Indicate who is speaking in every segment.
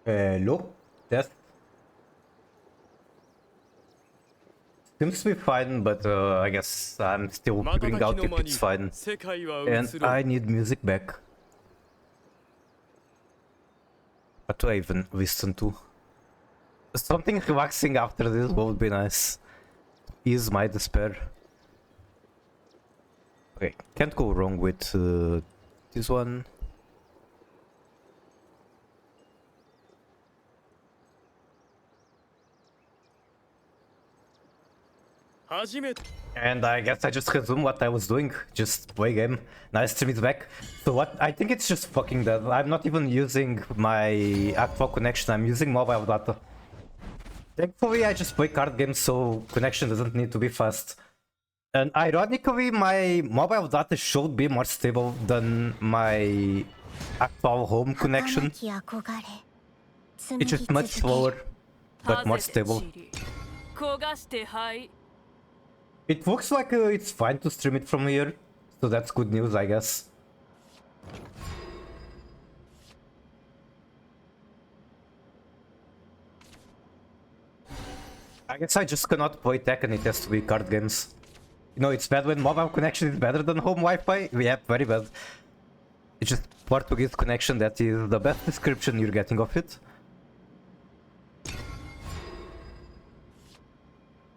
Speaker 1: Look, that seems to be fine, but I guess I'm still figuring out if it's fine. And I need music back. What do I even listen to? Something relaxing after this would be nice. Ease my despair. Okay, can't go wrong with this one. And I guess I just resume what I was doing, just play game. Nice stream is back. So what, I think it's just fucking dead. I'm not even using my actual connection, I'm using mobile data. Thankfully I just play card games so connection doesn't need to be fast. And ironically my mobile data should be more stable than my actual home connection. It's just much slower, but more stable. It looks like it's fine to stream it from here, so that's good news, I guess. I guess I just cannot play Tekken, it has to be card games. You know, it's bad when mobile connection is better than home Wi-Fi. Yeah, very bad. It's just Portuguese connection that is the best description you're getting of it.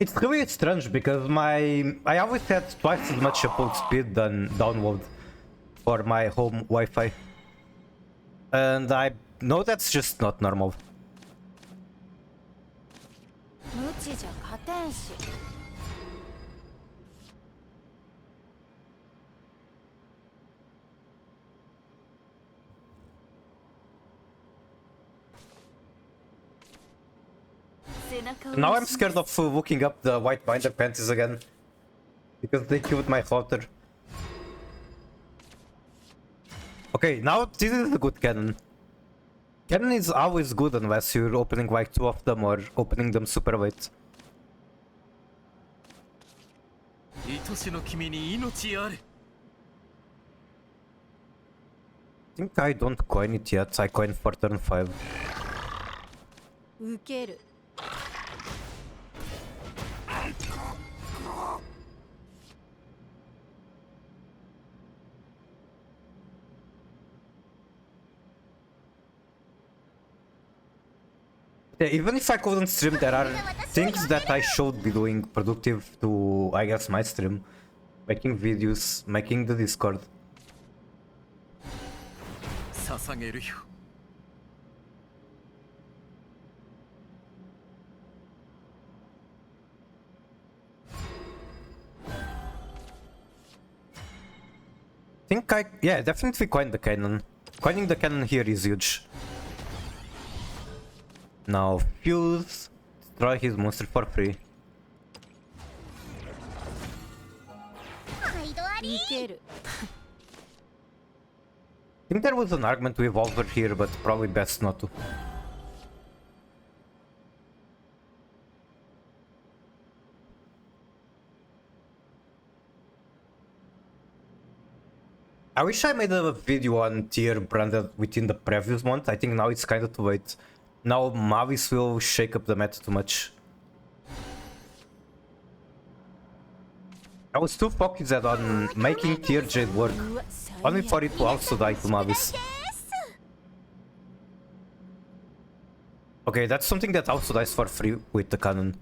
Speaker 1: It's really strange because I always had twice as much upload speed than download for my home Wi-Fi. And I know that's just not normal. Now I'm scared of looking up the white binder panties again. Because they killed my router. Okay, now this is a good cannon. Cannon is always good unless you're opening like 2 of them or opening them super late. I think I don't coin it yet, I coin for turn 5. Yeah, even if I couldn't stream, there are things that I should be doing productive to, I guess, my stream. Making videos, making the Discord. Yeah, definitely coin the cannon. Coining the cannon here is huge. Now, fuse, destroy his monster for free. I think there was an argument to evolve her here, but probably best not to. I wish I made a video on tier branded within the previous month. I think now it's kind of too late. Now Mavis will shake up the meta too much. I was too focused on making tier Jade work, only for it to also die to Mavis. Okay, that's something that also dies for free with the cannon.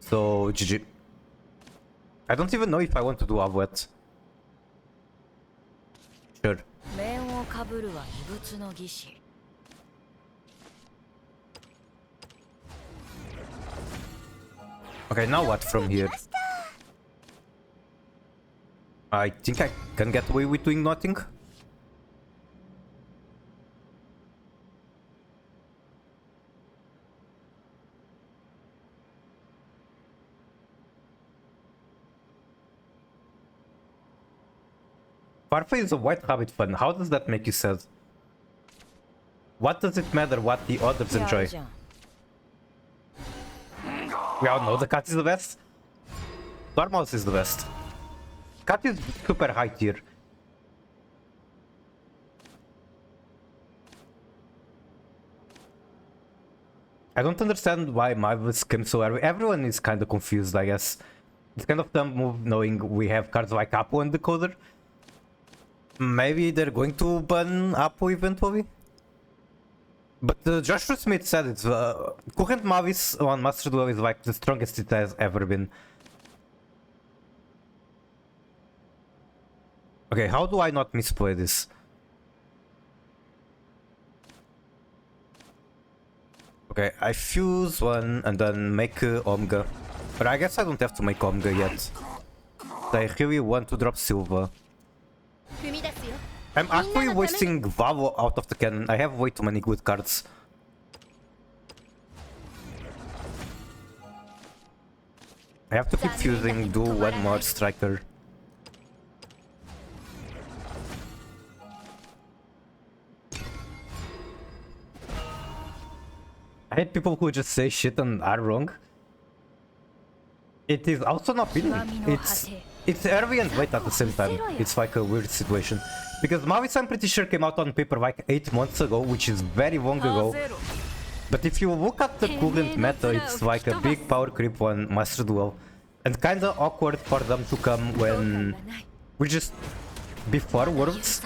Speaker 1: So, GG. I don't even know if I want to do Avuet. Sure. Okay, now what from here? I think I can get away with doing nothing. Farfa is a white rabbit fan. How does that make you sad? What does it matter what the others enjoy? We all know the cat is the best. Dormouse is the best. Cat is super high tier. I don't understand why Mavis came so early. Everyone is kind of confused, I guess. It's kind of dumb move knowing we have cards like Apo and Decoder. Maybe they're going to ban Apo eventually. But Joshua Smith said it's current Mavis on Master Duel is like the strongest it has ever been. Okay, how do I not misplay this? Okay, I fuse one and then make Omega. But I guess I don't have to make Omega yet. I really want to drop Silva. I'm actually wasting Vavo out of the cannon. I have way too many good cards. I have to keep fusing, do one more striker. I hate people who just say shit and are wrong. It is also not winning. It's early and late at the same time. It's like a weird situation. Because Mavis, I'm pretty sure, came out on paper like 8 months ago, which is very long ago. But if you look at the current meta, it's like a big power creep on Master Duel. And kinda awkward for them to come when we just before Worlds.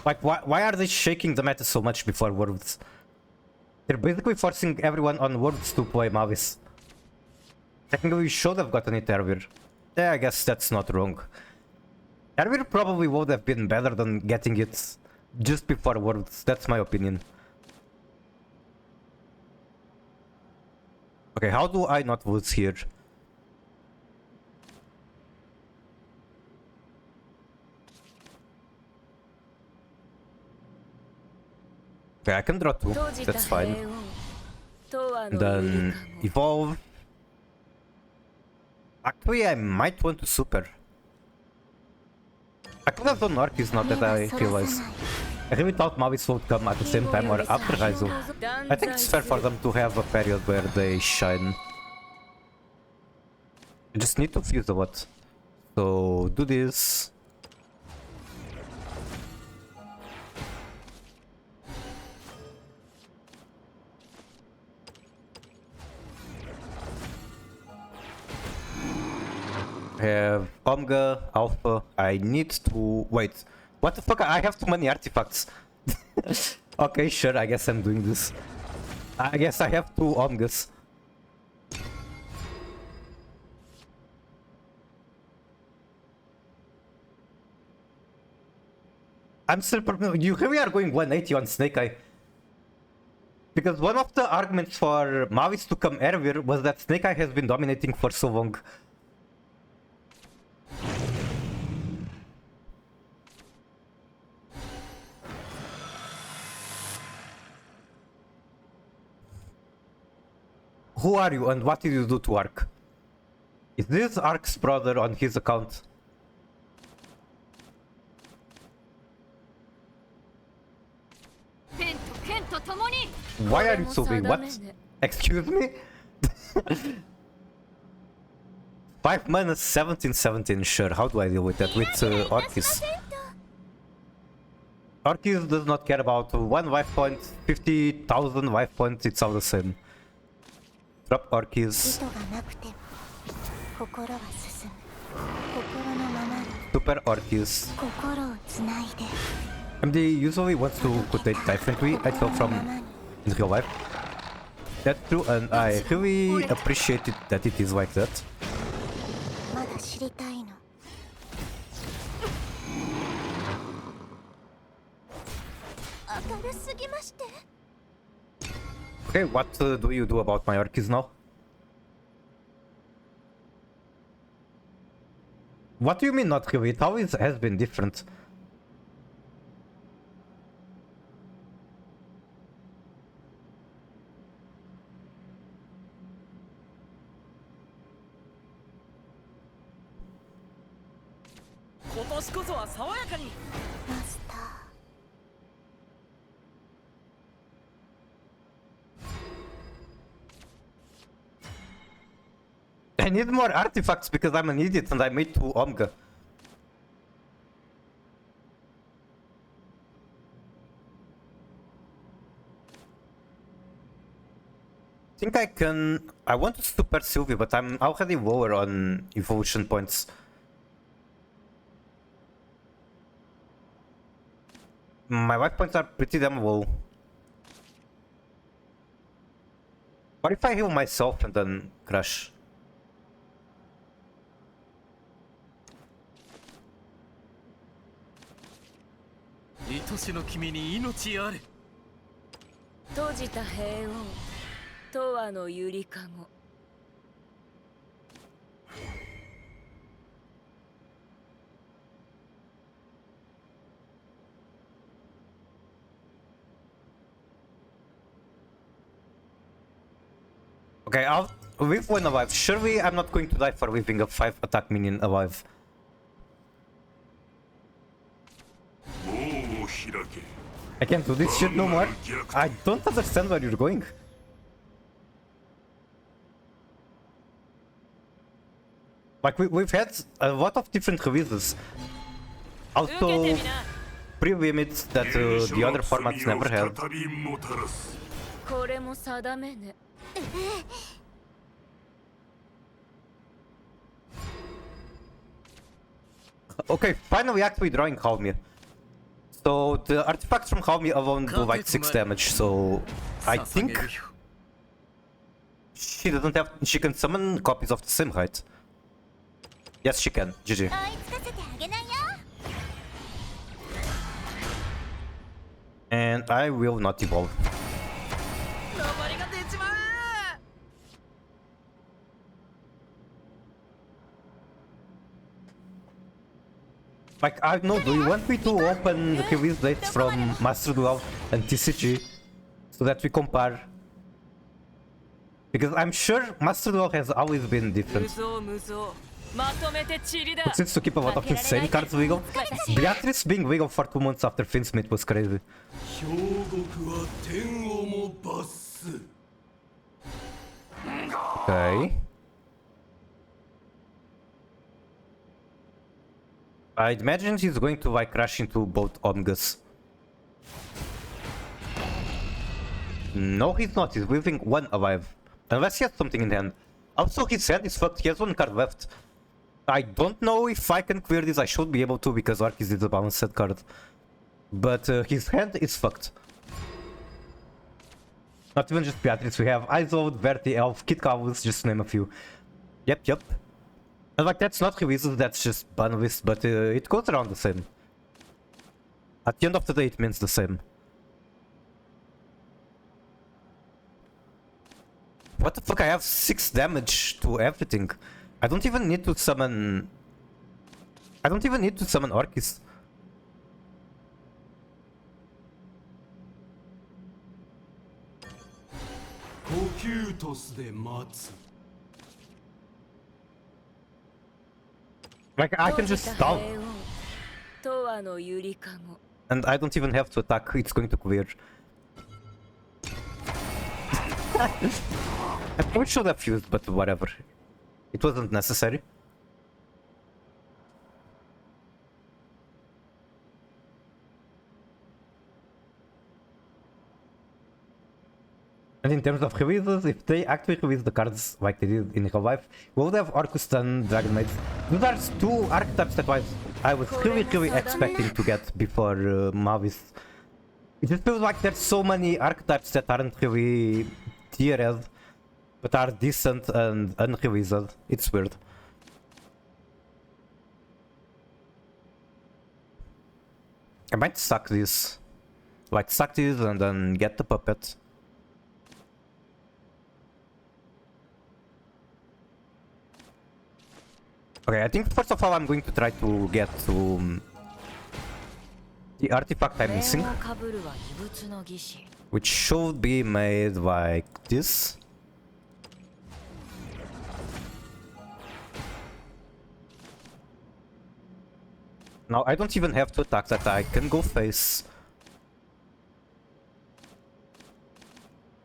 Speaker 1: Like, why are they shaking the meta so much before Worlds? They're basically forcing everyone on Worlds to play Mavis. Technically, we should have gotten it earlier. Yeah, I guess that's not wrong. Earlier probably would have been better than getting it just before Worlds. That's my opinion. Okay, how do I not lose here? Okay, I can draw 2. That's fine. And then evolve. Actually, I might want to super. I could have done Orchis now that I realized. I really thought Mavis would come at the same time or after Raizo. I think it's fair for them to have a period where they shine. You just need to fuse a lot. So do this. Have Omega, Alpha. I need to wait. What the fuck? I have too many artifacts. Okay, sure. I guess I'm doing this. I guess I have 2 Omegas. I'm still. You really are going 180 on Snake Eye. Because one of the arguments for Mavis to come earlier was that Snake Eye has been dominating for so long. Who are you and what did you do to Ark? Is this Ark's brother on his account? Why are you so big? What? Excuse me? 5 minus 17, sure. How do I deal with that? With Orchis. Orchis does not care about 1 life point, 50,000 life points, it's all the same. Drop Orchis. Super Orchis. MD usually wants to rotate differently, I feel, from in real life. That's true, and I really appreciate it that it is like that. Okay, what do you do about my Orchis now? What do you mean not really? It always has been different. I need more artifacts because I'm an idiot and I made 2 Omega. think I can... I want to super Sylvie, but I'm already lower on evolution points. My life points are pretty damn low. What if I heal myself and then crash? Okay, I'll leave one alive. Surely I'm not going to die for leaving a 5 attack minion alive. I can't do this shit no more. I don't understand where you're going. Like, we've had a lot of different releases. Also, pre-limits that the other formats never had. Okay, finally actually drawing Halmir. So the artifacts from Halmir alone do like 6 damage, so I think she doesn't have... she can summon copies of the same height. Yes, she can. GG. And I will not evolve. Like, I don't know, do you want me to open the release dates from Master Duel and TCG so that we compare? Because I'm sure Master Duel has always been different. But since to keep a lot of insane cards legal, Beatrice being legal for 2 months after Finsmith was crazy. Okay. I imagine he's going to like crash into both Omgas. No, he's not. He's leaving one alive. Unless he has something in hand. Also, his hand is fucked. He has 1 card left. I don't know if I can clear this. I should be able to because Arceus is a balanced card. But his hand is fucked. Not even just Beatrice. We have Izod, Verti, Elf, Kid Calvus, just to name a few. Yep. And like, that's not releases, that's just ban list, but it goes around the same. At the end of the day, it means the same. What the fuck, I have 6 damage to everything. I don't even need to summon... I don't even need to summon Orcus. Like, I can just stall. And I don't even have to attack, it's going to clear. I probably should have fused, but whatever. It wasn't necessary. And in terms of releases, if they actually release the cards like they did in real life, we would have Orcus and Dragon Maid. Those are 2 archetypes that I was really expecting to get before Mavis. It just feels like there's so many archetypes that aren't really tiered, but are decent and unreleased. It's weird. I might suck this. Like, suck this and then get the puppet. Okay, I think first of all I'm going to try to get to the artifact I'm missing, which should be made like this. Now I don't even have to attack that, I can go face.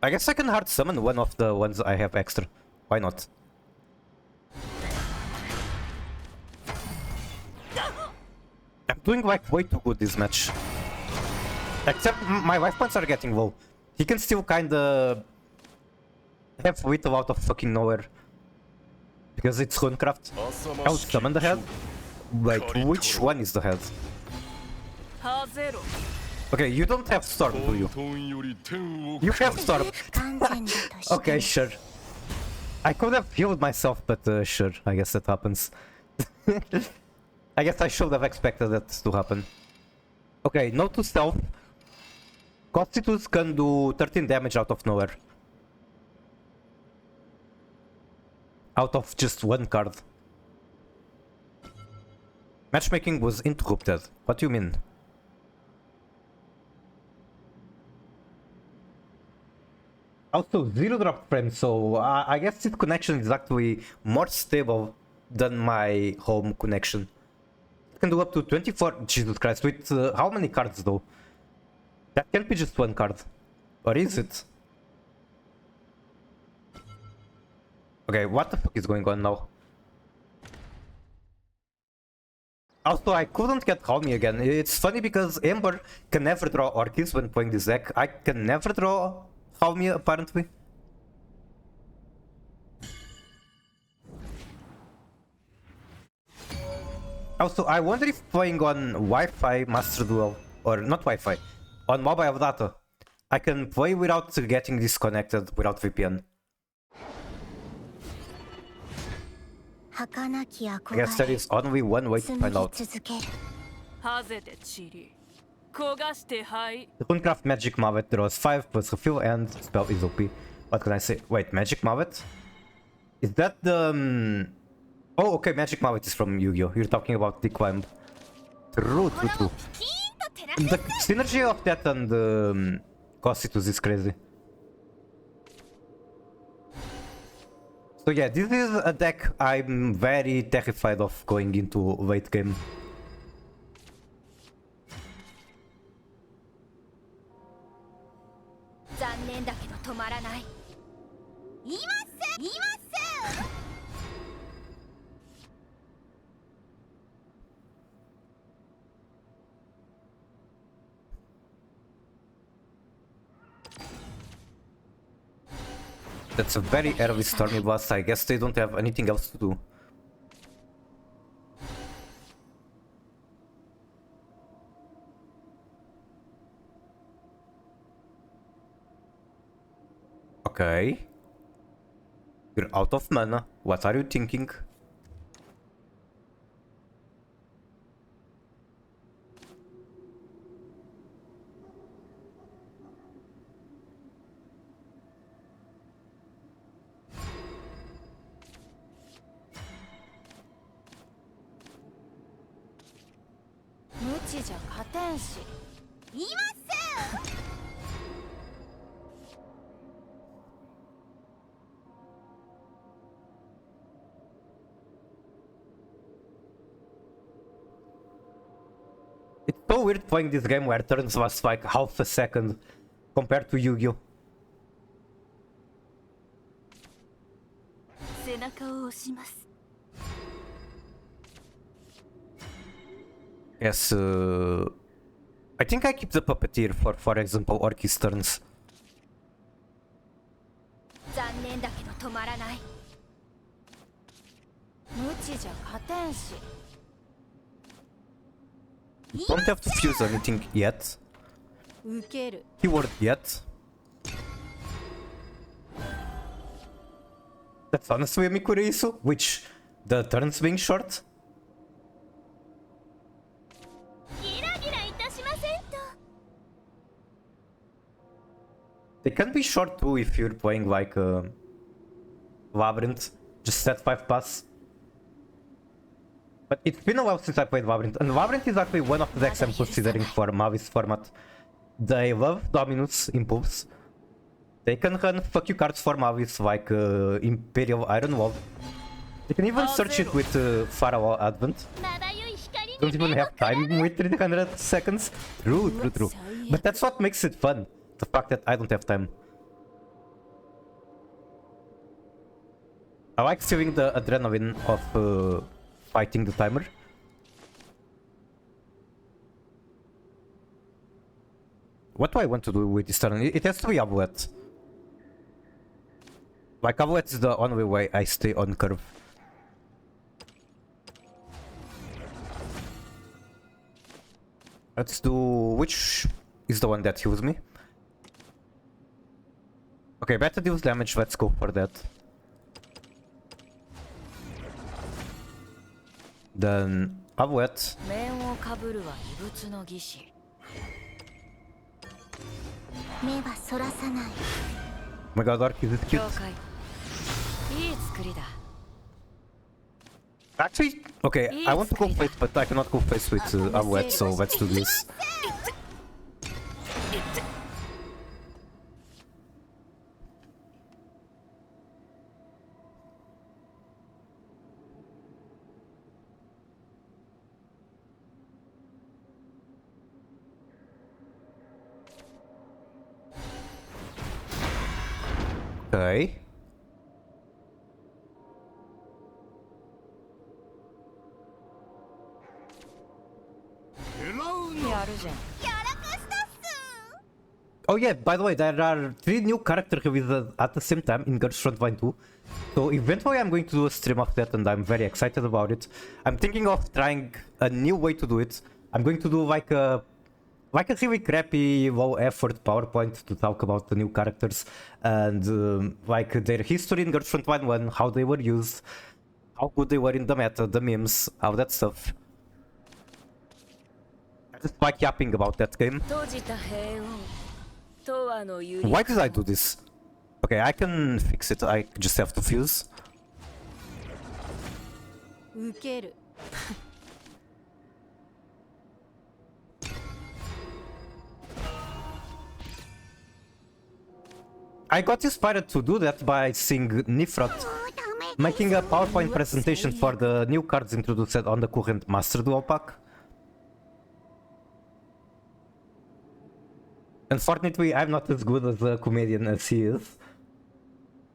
Speaker 1: I guess I can hard summon one of the ones I have extra. Why not? I'm doing like way too good this match. Except my life points are getting low. He can still kinda have Whittle out of fucking nowhere. Because it's Runecraft. I would summon the head. Wait, which one is the head? Okay, you don't have Storm, do you? You have Storm. Okay, sure. I could have healed myself, but sure, I guess that happens. I guess I should have expected that to happen. Okay, no to stealth. Constitutes can do 13 damage out of nowhere. Out of just one card. Matchmaking was interrupted. What do you mean? Also, zero drop frame, so I guess this connection is actually more stable than my home connection. It can do up to 24. Jesus Christ, with how many cards though? That can't be just one card. Or is it? Okay, what the fuck is going on now? Also, I couldn't get Homie again. It's funny because Ember can never draw Orchis when playing this deck. I can never draw Homie, apparently. Also, I wonder if playing on Wi-Fi Master Duel, or not Wi-Fi, on mobile data, I can play without getting disconnected without VPN. I guess there is only one way to find out. The Runecraft Magic Mavet draws 5 plus refill and spell is OP. What can I say? Wait, Magic Mavet? Is that the... Oh, okay, Magic Mavet is from Yu-Gi-Oh! You're talking about the climb. True. The synergy of that and Constitutes is crazy. So yeah, this is a deck I'm very terrified of going into late game. That's a very early Stormy Blast. I guess they don't have anything else to do. Okay. You're out of mana. What are you thinking? It's so weird playing this game where turns last like half a second compared to Yu-Gi-Oh! Yes, I think I keep the Puppeteer for example, Orchis turns. Don't have to fuse anything yet. Keyword yet. That's honestly a Mikurisu, which the turns being short. They can be short too if you're playing like Labyrinth, just set 5 pass. But it's been a while since I played Labyrinth, and Labyrinth is actually one of the decks I'm considering for Mavi's format. They love Dominus Impulse. They can run fuck you cards for Mavis like Imperial Iron Wall. They can even search it with Pharaoh Advent. Don't even have time with 300 seconds. True. But that's what makes it fun. The fact that I don't have time. I like feeling the adrenaline of fighting the timer. What do I want to do with this turn? It has to be Amulet. Like Avuet is the only way I stay on curve. Let's do... which is the one that heals me? Okay, better deals damage, let's go for that. Then... Avuet. Oh my god, Orc is cute. Actually, okay, I want to go face, but I cannot go face with Avuet, so let's do this. Okay. Oh yeah, by the way, there are 3 new character reveals at the same time in Girls Frontline 2. So eventually I'm going to do a stream of that and I'm very excited about it. I'm thinking of trying a new way to do it. I'm going to do like a really crappy, low effort PowerPoint to talk about the new characters and like their history in Girls Frontline 1, how they were used, how good they were in the meta, the memes, all that stuff. I just like yapping about that game. Why did I do this? Okay, I can fix it, I just have to fuse. I got inspired to do that by seeing Nifrat making a PowerPoint presentation for the new cards introduced on the current Master Duel pack. Unfortunately, I'm not as good as a comedian as he is,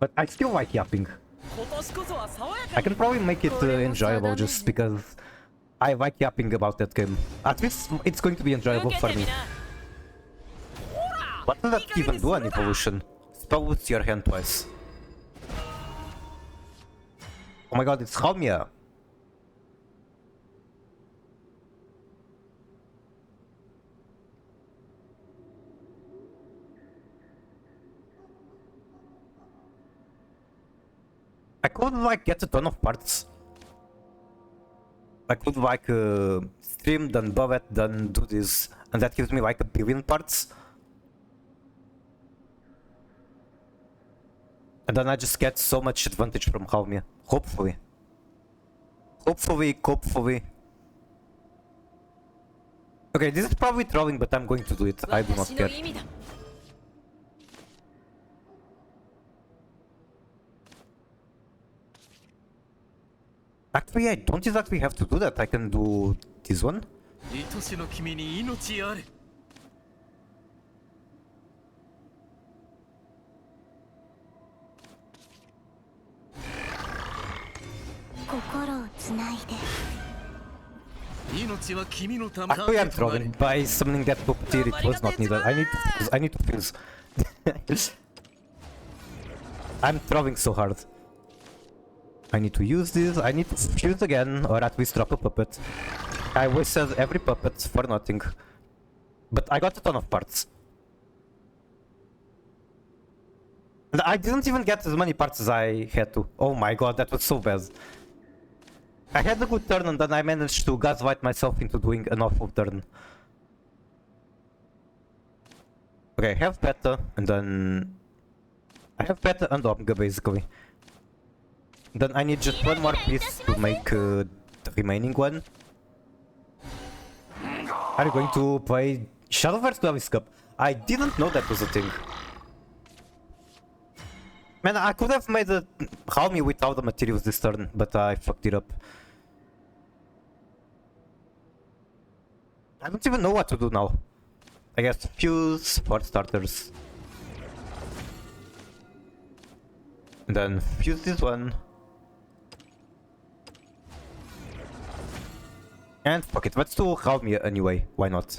Speaker 1: but I still like yapping. I can probably make it enjoyable just because I like yapping about that game. At least it's going to be enjoyable for me. What does that even do on evolution? Spell with your hand twice. Oh my god, it's Halmia! I could like get a ton of parts. I could like stream, then Bovet, then do this, and that gives me like 1 billion parts. And then I just get so much advantage from Halmia. Hopefully. Hopefully. Okay, this is probably trolling, but I'm going to do it. I do not care. Actually, I don't exactly have to do that. I can do this one. Actually, I'm trolling. By summoning that puppeteer, it was not needed. I need to fuse. I'm trolling so hard. I need to use this, I need to fuse again, or at least drop a puppet. I wasted every puppet for nothing. But I got a ton of parts. And I didn't even get as many parts as I had to. Oh my god, that was so bad. I had a good turn and then I managed to gaslight myself into doing an awful turn. Okay, I have Beta, and then... I have Beta and Omega basically. Then I need just one more piece to make the remaining one. Are you going to play Shadowverse Duelist Cup? I didn't know that was a thing. Man, I could have made a Halmi without the materials this turn, but I fucked it up. I don't even know what to do now. I guess fuse for starters. And then fuse this one. And fuck it, let's do Halmia anyway, why not?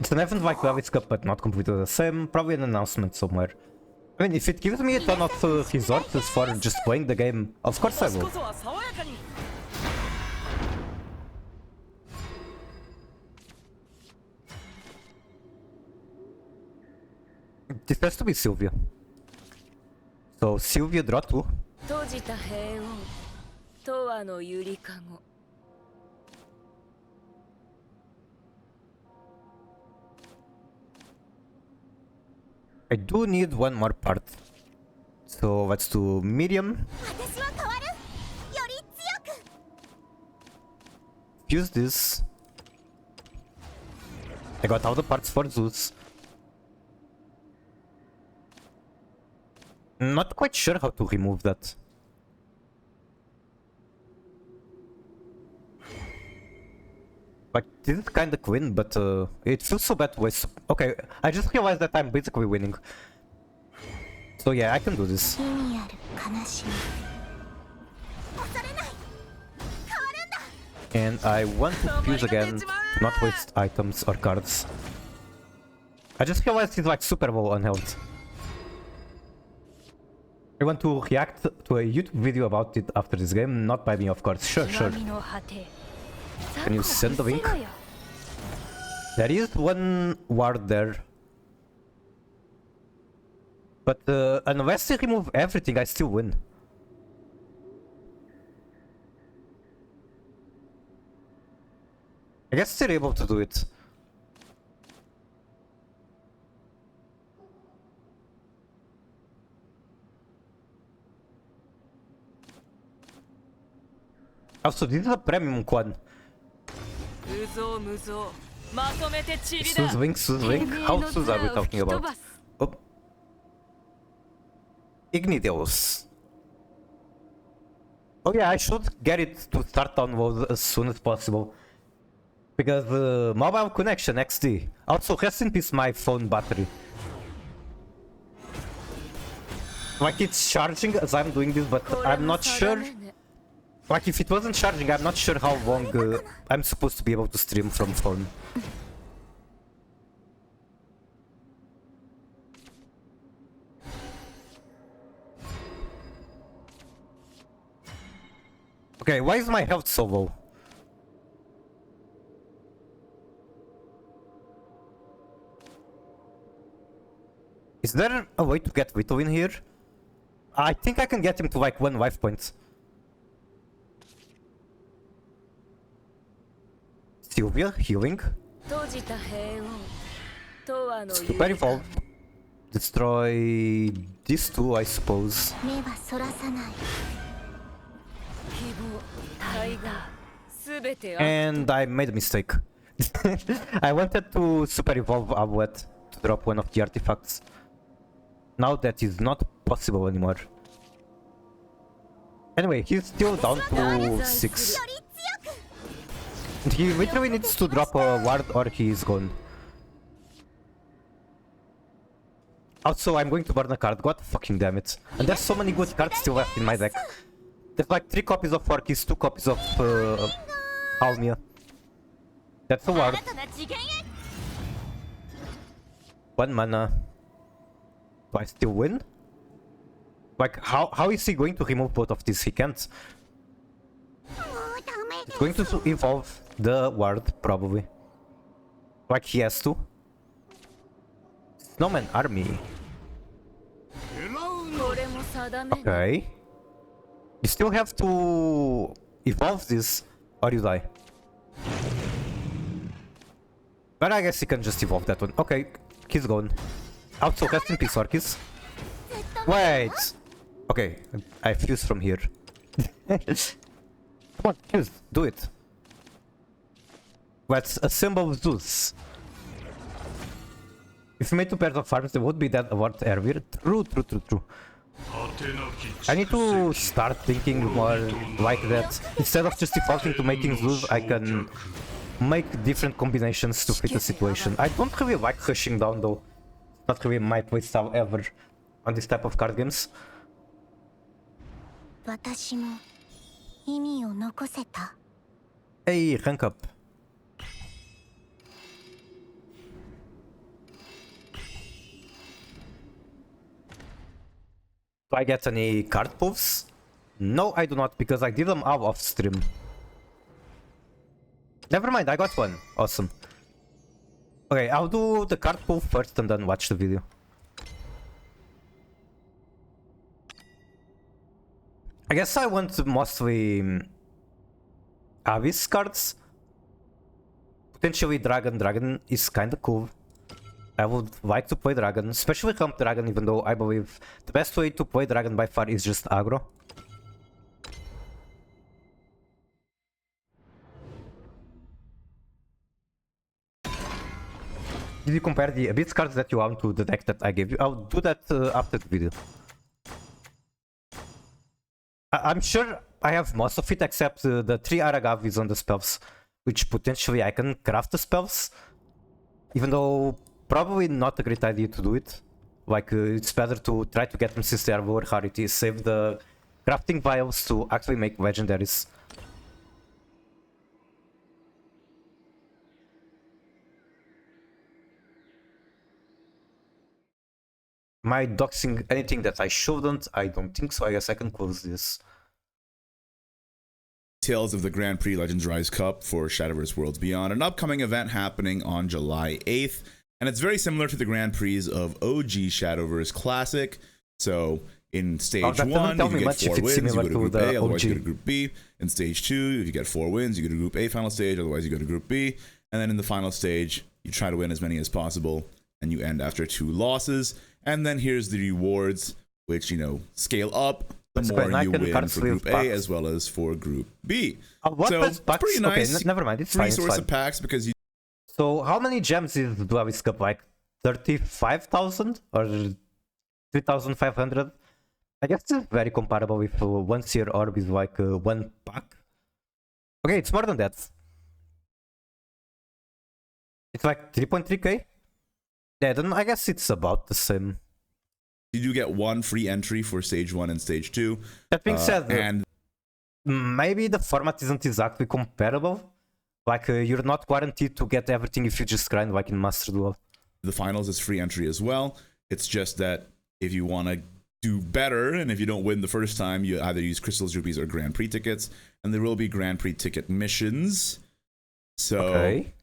Speaker 1: It's an event like Davis Cup, but not completely the same. Probably an announcement somewhere. I mean, if it gives me a ton of resources for just playing the game, of course I will. This has to be Sylvia. So, Sylvia draw 2. I do need one more part. So let's do medium. Use this. I got all the parts for Zeus. Not quite sure how to remove that. Like, this is kinda clean, but it feels so bad with... Okay, I just realized that I'm basically winning. So yeah, I can do this. And I want to fuse again to not waste items or cards. I just realized he's like super low on health. I want to react to a YouTube video about it after this game, not by me of course. Sure, sure. Can you send the link? There is one ward there. But unless they remove everything, I still win. I guess they're able to do it. Also, this is a premium one. Suz Link? How Suz are we talking about? Oh. Ignideus. Oh yeah, I should get it to start download as soon as possible. Because mobile connection XD. Also, rest in peace my phone battery. Like it's charging as I'm doing this, but I'm not sure. Like if it wasn't charging, I'm not sure how long I'm supposed to be able to stream from phone. Okay, why is my health so low? Is there a way to get Vito in here? I think I can get him to like 1 life point. Sylvia, healing. Super Evolve. Destroy these two, I suppose. And I made a mistake. I wanted to Super Evolve Amulet to drop one of the artifacts. Now that is not possible anymore. Anyway, he's still down to 6. He literally needs to drop a ward or he is gone. Also, I'm going to burn a card. God fucking damn it. And there's so many good cards still left in my deck. There's like 3 copies of Orkis, 2 copies of Almia. That's a ward. 1 mana. Do I still win? Like, how is he going to remove both of these? He can't. He's going to evolve the ward, probably. Like, he has to. Snowman army. Okay. You still have to evolve this, or you die. But I guess he can just evolve that one. Okay, he's gone. Also, rest in peace, Orkis. Wait! Okay, I fuse from here. Come on, fuse, do it. Let's assemble Zeus. If we made 2 pairs of farms, there would be that award Ervir. True. I need to start thinking more like that. Instead of just defaulting to making Zeus, I can make different combinations to fit the situation. I don't really like hushing down though. Not really my playstyle ever on this type of card games. Hey, rank up. Do I get any card pulls? No, I do not, because I did them all off stream. Never mind, I got one. Awesome. Okay, I'll do the card pull first and then watch the video. I guess I want mostly Abyss cards. Potentially Dragon is kinda cool. I would like to play Dragon, especially Hump Dragon, even though I believe the best way to play Dragon by far is just aggro. Did you compare the Abyss cards that you want to the deck that I gave you? I'll do that after the video. I'm sure I have most of it except the 3 Aragavis on the spells, which potentially I can craft the spells, even though probably not a great idea to do it. Like, it's better to try to get them since they are lower rarity, save the crafting vials to actually make legendaries. Am I doxing anything that I shouldn't? I don't think so. I guess I can close this.
Speaker 2: Details of the Grand Prix Legends Rise Cup for Shadowverse Worlds Beyond, an upcoming event happening on July 8th. And it's very similar to the Grand Prix of OG Shadowverse Classic. So in stage 1, if you get 4 wins, you go to Group A, otherwise you go to Group B. In stage 2, if you get 4 wins, you go to Group A final stage, otherwise you go to Group B. And then in the final stage, you try to win as many as possible, and you end after 2 losses. And then here's the rewards, which, you know, scale up the more you win for Group A as well as for Group B. So it's pretty nice.
Speaker 1: Okay, never mind. It's
Speaker 2: free
Speaker 1: fine,
Speaker 2: source of packs because you.
Speaker 1: So how many gems is Duavis Cup? Like 35,000 or 3,500? I guess it's very comparable with 1 tier orb is like 1 pack. Okay, it's more than that. It's like 3.3k. Yeah, then I guess it's about the same.
Speaker 2: You do get 1 free entry for stage 1 and stage 2.
Speaker 1: That being said,
Speaker 2: and
Speaker 1: maybe the format isn't exactly comparable. Like, you're not guaranteed to get everything if you just grind like in Master Duel.
Speaker 2: The finals is free entry as well. It's just that if you want to do better, and if you don't win the first time, you either use Crystals, Rupees, or Grand Prix tickets. And there will be Grand Prix ticket missions. So
Speaker 1: okay.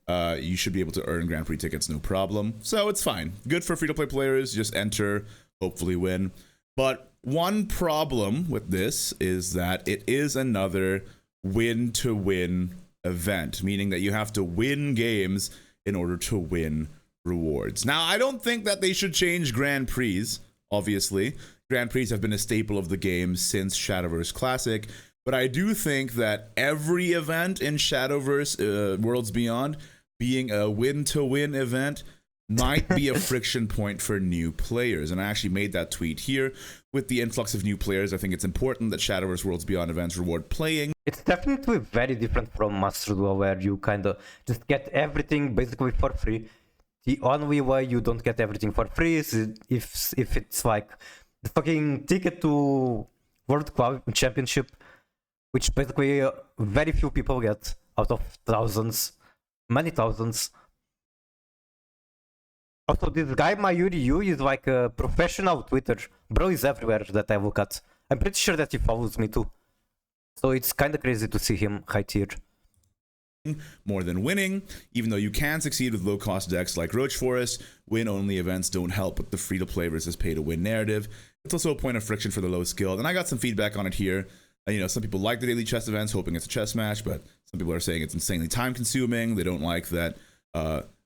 Speaker 2: You should be able to earn Grand Prix tickets, no problem. So it's fine. Good for free-to-play players. Just enter, hopefully win. But one problem with this is that it is another win-to-win event, meaning that you have to win games in order to win rewards. Now, I don't think that they should change Grand Prix, obviously. Grand Prix have been a staple of the game since Shadowverse Classic, but I do think that every event in Shadowverse Worlds Beyond being a win-to-win event might be a friction point for new players. And I actually made that tweet here. With the influx of new players, I think it's important that Shadowverse Worlds Beyond events reward playing.
Speaker 1: It's definitely very different from Master Duel, where you kind of just get everything basically for free. The only way you don't get everything for free is if it's like the fucking ticket to World Club Championship, which basically very few people get out of thousands, many thousands. Also, this guy Mayuri Yu is like a professional Twitter. Bro is everywhere that I look at. I'm pretty sure that he follows me too. So it's kind of crazy to see him high tier.
Speaker 2: More than winning, even though you can succeed with low-cost decks like Roach Forest, win-only events don't help with the free-to-play versus pay-to-win narrative. It's also a point of friction for the low-skilled, and I got some feedback on it here. You know, some people like the daily chess events, hoping it's a chess match, but some people are saying it's insanely time-consuming. They don't like that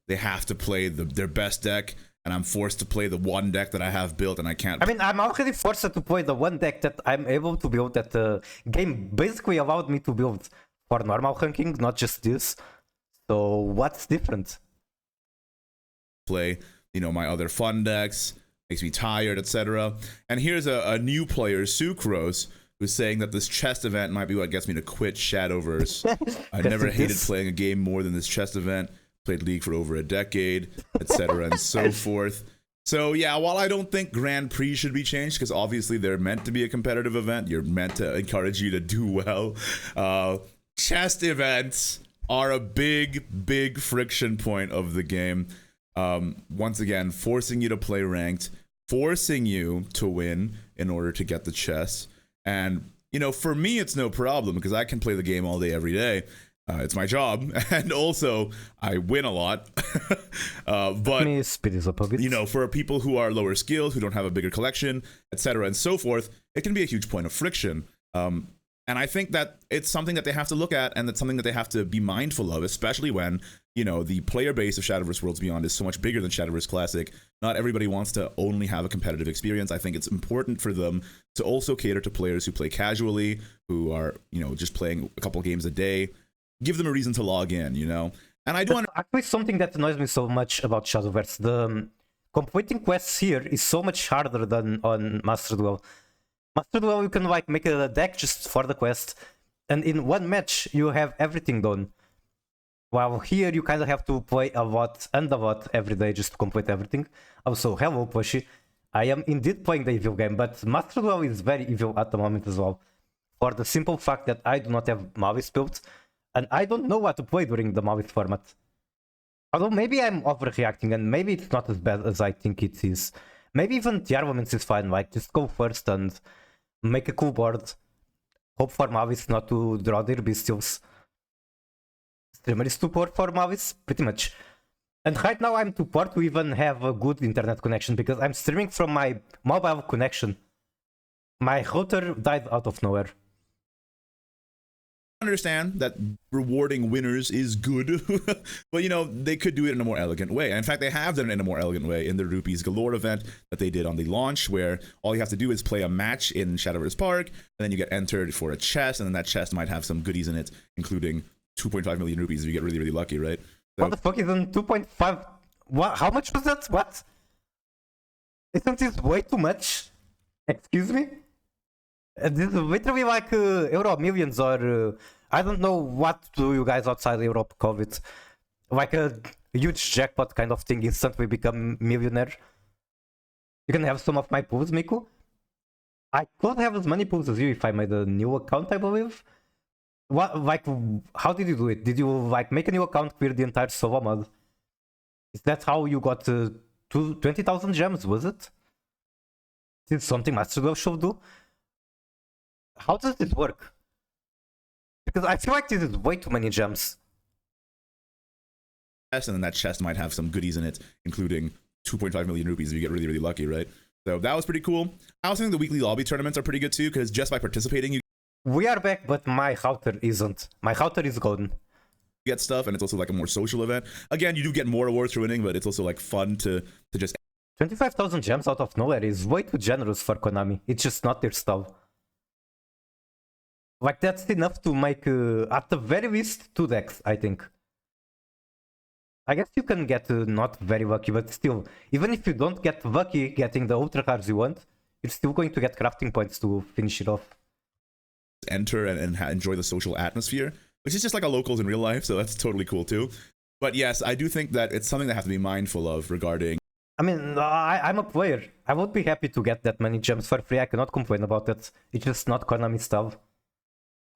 Speaker 2: they have to play their best deck, and I'm forced to play the one deck that I have built, and I can't.
Speaker 1: I mean, I'm already forced to play the one deck that I'm able to build that the game basically allowed me to build for normal ranking, not just this. So what's different?
Speaker 2: Play, you know, my other fun decks, makes me tired, etc. And here's a new player, Sucrose, who's saying that this chest event might be what gets me to quit Shadowverse. I never hated playing a game more than this chest event. Played League for over a decade, etc. and so forth. So yeah, while I don't think Grand Prix should be changed, because obviously they're meant to be a competitive event, you're meant to encourage you to do well. Chest events are a big friction point of the game. Once again, forcing you to play ranked, forcing you to win in order to get the chess. And, you know, for me, it's no problem because I can play the game all day, every day. It's my job, and also I win a lot. But
Speaker 1: me speed this up a bit.
Speaker 2: You know, for people who are lower skilled, who don't have a bigger collection, etc., and so forth, it can be a huge point of friction. And I think that it's something that they have to look at, and it's something that they have to be mindful of, especially when, you know, the player base of Shadowverse Worlds Beyond is so much bigger than Shadowverse Classic. Not everybody wants to only have a competitive experience. I think it's important for them to also cater to players who play casually, who are, you know, just playing a couple games a day. Give them a reason to log in, you know? And I don't...
Speaker 1: Actually, something that annoys me so much about Shadowverse, the completing quests here is so much harder than on Master Duel. Master Duel, you can like make a deck just for the quest, and in one match you have everything done. While here you kind of have to play a lot and a lot every day just to complete everything. Also, hello Pushy. I am indeed playing the evil game, but Master Duel is very evil at the moment as well. For the simple fact that I do not have Mavis built, and I don't know what to play during the Mavis format. Although maybe I'm overreacting and maybe it's not as bad as I think it is. Maybe even the armaments is fine, like just go first and make a cool board. Hope for Mavis not to draw their bestials. Streamer is too poor for Mavis, pretty much. And right now I'm too poor to even have a good internet connection because I'm streaming from my mobile connection. My router died out of nowhere.
Speaker 2: Understand that rewarding winners is good, but you know, they could do it in a more elegant way. And in fact, they have done it in a more elegant way in the Rupees Galore event that they did on the launch, where all you have to do is play a match in Shadowverse Park, and then you get entered for a chest, and then that chest might have some goodies in it, including 2.5 million rupees if you get really, really lucky, right? So,
Speaker 1: what the fuck is on 2.5? What? How much was that? What? Isn't this way too much? Excuse me? This is literally like Euro Millions or I don't know what do you guys outside Europe call it. Like a huge jackpot kind of thing, instantly become millionaire. You can have some of my pools, Miku. I could have as many pools as you if I made a new account, I believe. What, like, how did you do it? Did you like make a new account, clear the entire solo mod? Is that how you got 20,000 gems, was it? Is something Master Duel should do? How does this work? Because I feel like this is way too many gems.
Speaker 2: And then that chest might have some goodies in it, including 2.5 million rupees if you get really, really lucky, right? So that was pretty cool. I also think the weekly lobby tournaments are pretty good too, because just by participating, you
Speaker 1: We are back, but my router isn't. My router is golden.
Speaker 2: Get stuff, and it's also like a more social event. Again, you do get more awards for winning, but it's also like fun to just...
Speaker 1: 25,000 gems out of nowhere is way too generous for Konami. It's just not their style. Like, that's enough to make, at the very least, 2 decks, I think. I guess you can get not very lucky, but still, even if you don't get lucky getting the ultra cards you want, you're still going to get crafting points to finish it off.
Speaker 2: Enter and enjoy the social atmosphere, which is just like a locals in real life, so that's totally cool too. But yes, I do think that it's something that have to be mindful of regarding...
Speaker 1: I mean, I'm a player. I would be happy to get that many gems for free. I cannot complain about that. It's just not Konami style.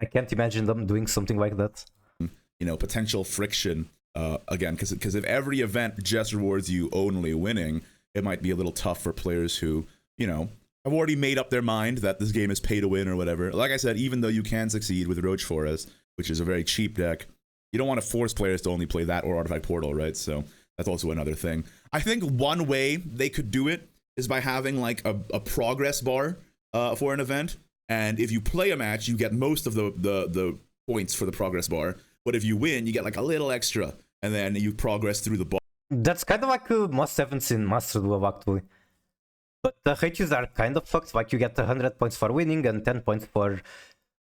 Speaker 1: I can't imagine them doing something like that.
Speaker 2: You know, potential friction, again, because if every event just rewards you only winning, it might be a little tough for players who, you know, have already made up their mind that this game is pay to win or whatever. Like I said, even though you can succeed with Roach Forest, which is a very cheap deck, you don't want to force players to only play that or Artifact Portal, right? So that's also another thing. I think one way they could do it is by having like a progress bar for an event. And if you play a match, you get most of the points for the progress bar. But if you win, you get like a little extra. And then you progress through the bar.
Speaker 1: That's kind of like most events in Master Duel, actually. But the HQs are kind of fucked. Like, you get 100 points for winning and 10 points for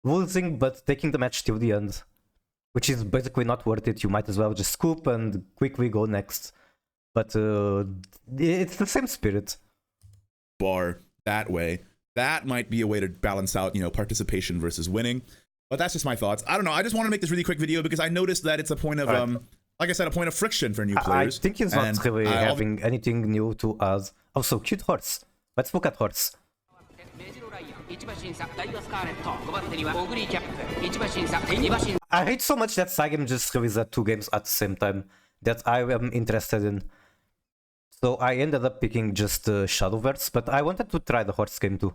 Speaker 1: losing, but taking the match till the end. Which is basically not worth it. You might as well just scoop and quickly go next. But it's the same spirit.
Speaker 2: Bar that way. That might be a way to balance out, you know, participation versus winning. But that's just my thoughts. I don't know. I just want to make this really quick video because I noticed that it's a point of, like I said, a point of friction for new players.
Speaker 1: I think he's not really having anything new to us. Also, cute horse. Let's look at horse. I hate so much that Saigam just released 2 games at the same time that I am interested in. So I ended up picking just Shadowverse, but I wanted to try the horse game too.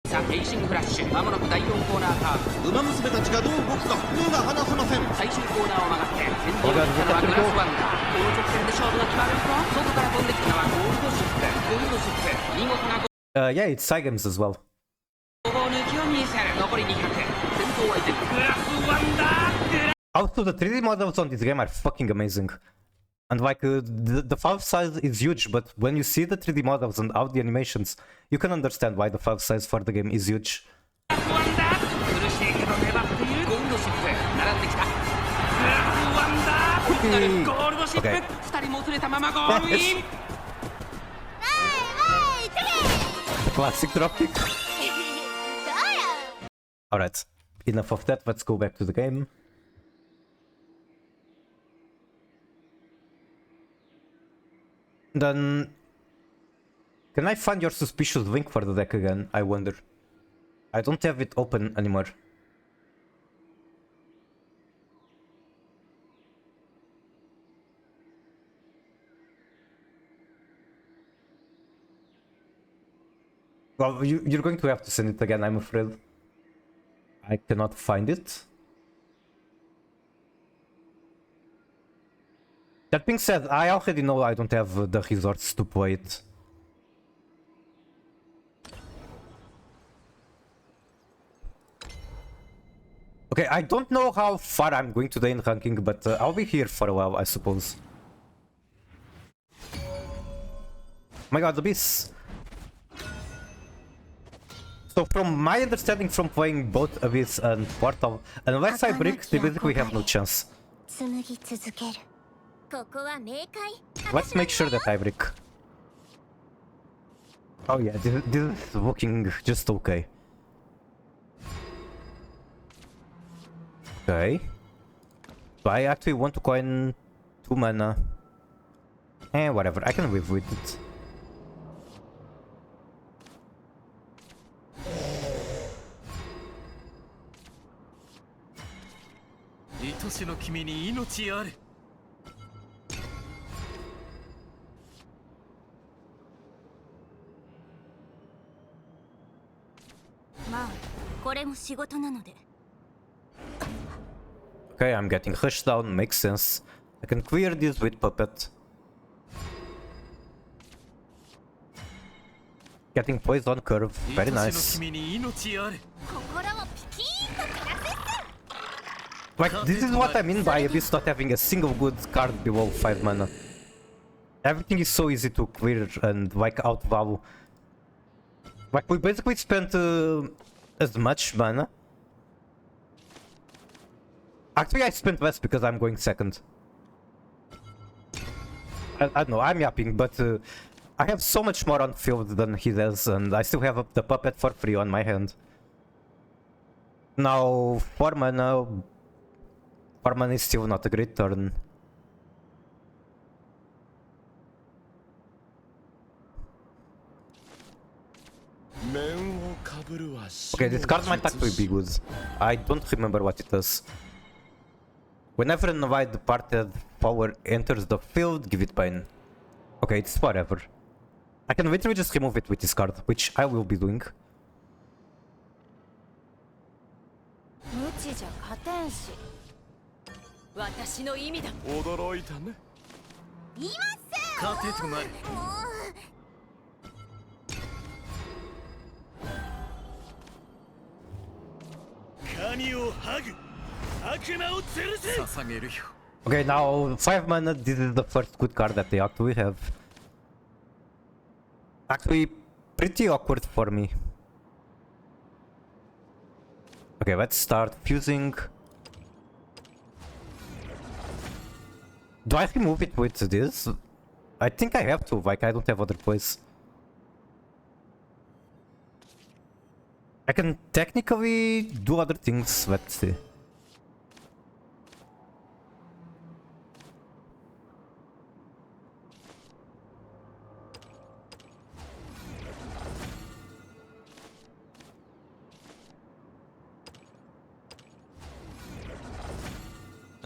Speaker 3: さあフェイシングフラッシュまもなく第4コーナーカーブ
Speaker 4: 馬娘たちがどう動くか目が離せません。
Speaker 3: 最終コーナーを曲がって先頭に来たのはグラスワンダーこの直線で勝負が決まるか外から飛んできたのはゴールドシップ見事な
Speaker 1: Yeah, it's side games as well.
Speaker 3: ゴー抜きを見せる残り200先頭は依然グラスワンダー
Speaker 1: Also, the 3D models on this game are fucking amazing. And like, the file size is huge, but when you see the 3D models and all the animations, you can understand why the file size for the game is huge.
Speaker 3: グラスワンダー苦しいけど粘っているゴールドシップ並んできたグラスワンダー追いかけるゴールドシップ
Speaker 1: Okay.
Speaker 3: 2人もつれたままゴールイン
Speaker 1: Classic dropkick. Alright, enough of that, let's go back to the game. Then... Can I find your suspicious link for the deck again? I wonder. I don't have it open anymore. Well, you're going to have to send it again, I'm afraid. I cannot find it. That being said, I already know I don't have the resources to play it. Okay, I don't know how far I'm going today in ranking, but I'll be here for a while, I suppose. My god, Abyss! So from my understanding from playing both Abyss and Portal, unless I break, they basically have no chance. Let's make sure that I break. Oh yeah, this is looking just okay. Okay. So I actually want to coin 2 mana. Whatever, I can live with it. Okay, I'm getting rushed down, makes sense. I can clear this with Puppet. Getting poison curve, very nice. Like, this is what I mean by Abyss not having a single good card below 5 mana. Everything is so easy to clear and like outvalue. Like, we basically spent as much mana. Actually, I spent less because I'm going second. I don't know, I'm yapping, but I have so much more on field than he does, and I still have the Puppet for free on my hand. Now, 4 mana... 4 mana is still not a great turn. Okay, this card might actually be good. I don't remember what it does. Whenever an allied departed power enters the field, give it pain. Okay, it's whatever. I can literally just remove it with this card, which I will be doing. Okay, now 5 mana, this is the first good card that they actually have. Actually, pretty awkward for me. Okay, let's start fusing. Do I remove it with this? I think I have to, like I don't have other place. I can technically do other things, let's see.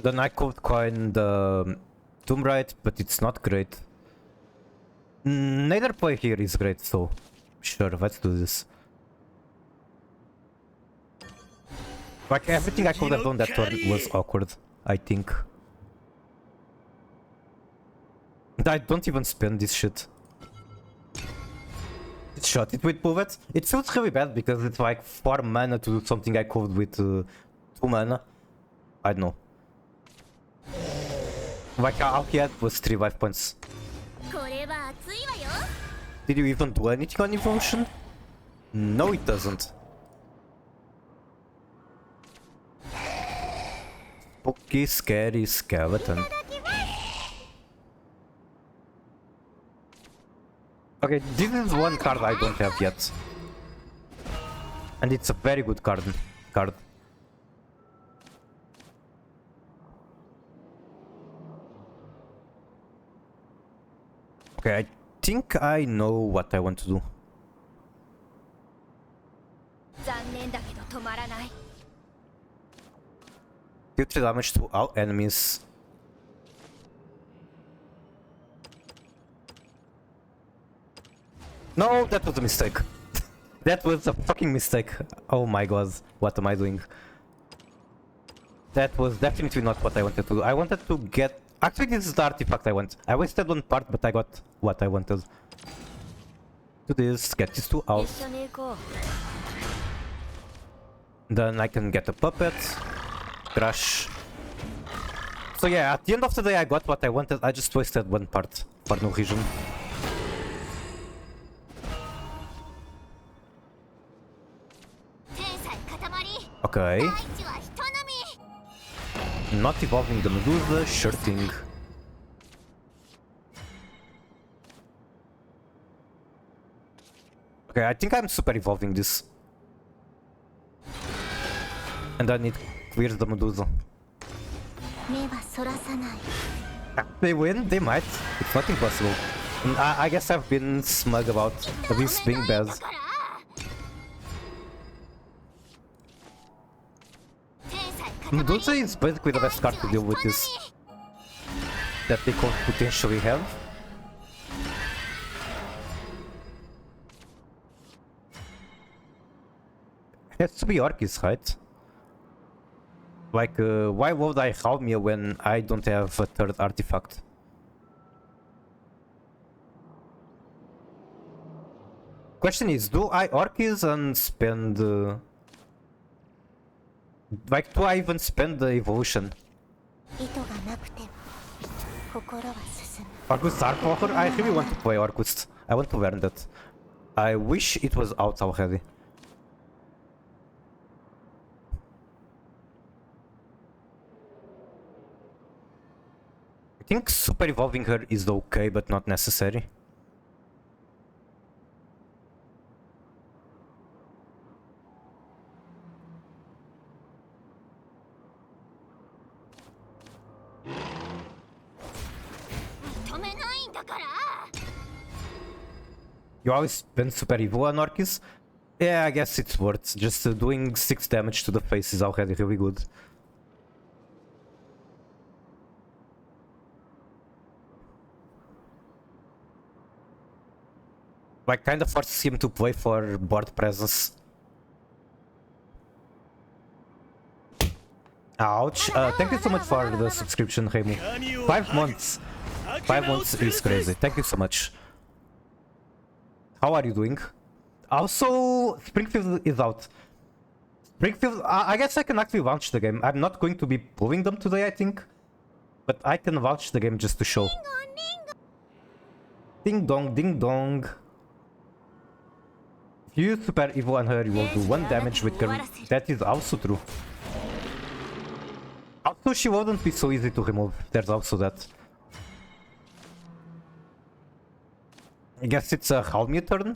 Speaker 1: Then I could coin the Tomb Ride, but it's not great. Neither play here is great, so sure, let's do this. Like everything I could have done that turn was awkward, I think. I don't even spend this shit. It shot it with bullet. It feels really bad because it's like 4 mana to do something I could with 2 mana. I don't know. Like all he had was 3 life points. Did you even do anything on evolution? No, it doesn't. Spooky, scary skeleton. Okay, this is one card I don't have yet. And it's a very good card. Okay, I think I know what I want to do. Deal 3 damage to all enemies. No, that was a mistake. That was a fucking mistake. Oh my god, what am I doing? That was definitely not what I wanted to do. I wanted to get... Actually, this is the artifact I want. I wasted one part, but I got what I wanted. Do this, get these 2 out. Then I can get a puppet. Crash. So yeah, at the end of the day I got what I wanted. I just wasted one part for no reason. Okay. Not evolving the Medusa, sure thing. Okay, I think I'm super evolving this. And then it clears the Medusa. They win? They might. It's not impossible. And I guess I've been smug about this being bad. Medusa is basically the best card to deal with this. That they could potentially have. Has to be Orcus, right? Like, why would I Halmia when I don't have a third artifact? Question is, do I Orcus and spend... Like, do I even spend the evolution? Orcus Darkwalker? I really want to play Orcus. I want to learn that. I wish it was out already. I think super evolving her is okay, but not necessary. You always spend super evil on Orcus? Yeah, I guess it's worth. Just doing 6 damage to the face is already really good. Like, kinda forces him to play for board presence. Ouch. Thank you so much for the subscription, Reimu. 5 months. 5 months is crazy. Thank you so much. How are you doing? Also, Springfield is out. Springfield, I guess I can actually launch the game. I'm not going to be pulling them today, I think. But I can launch the game just to show. Ding dong, ding dong. If you use super evil on her, you will do 1 damage with her. That is also true. Also, she wouldn't be so easy to remove. There's also that. I guess it's a Halmia turn.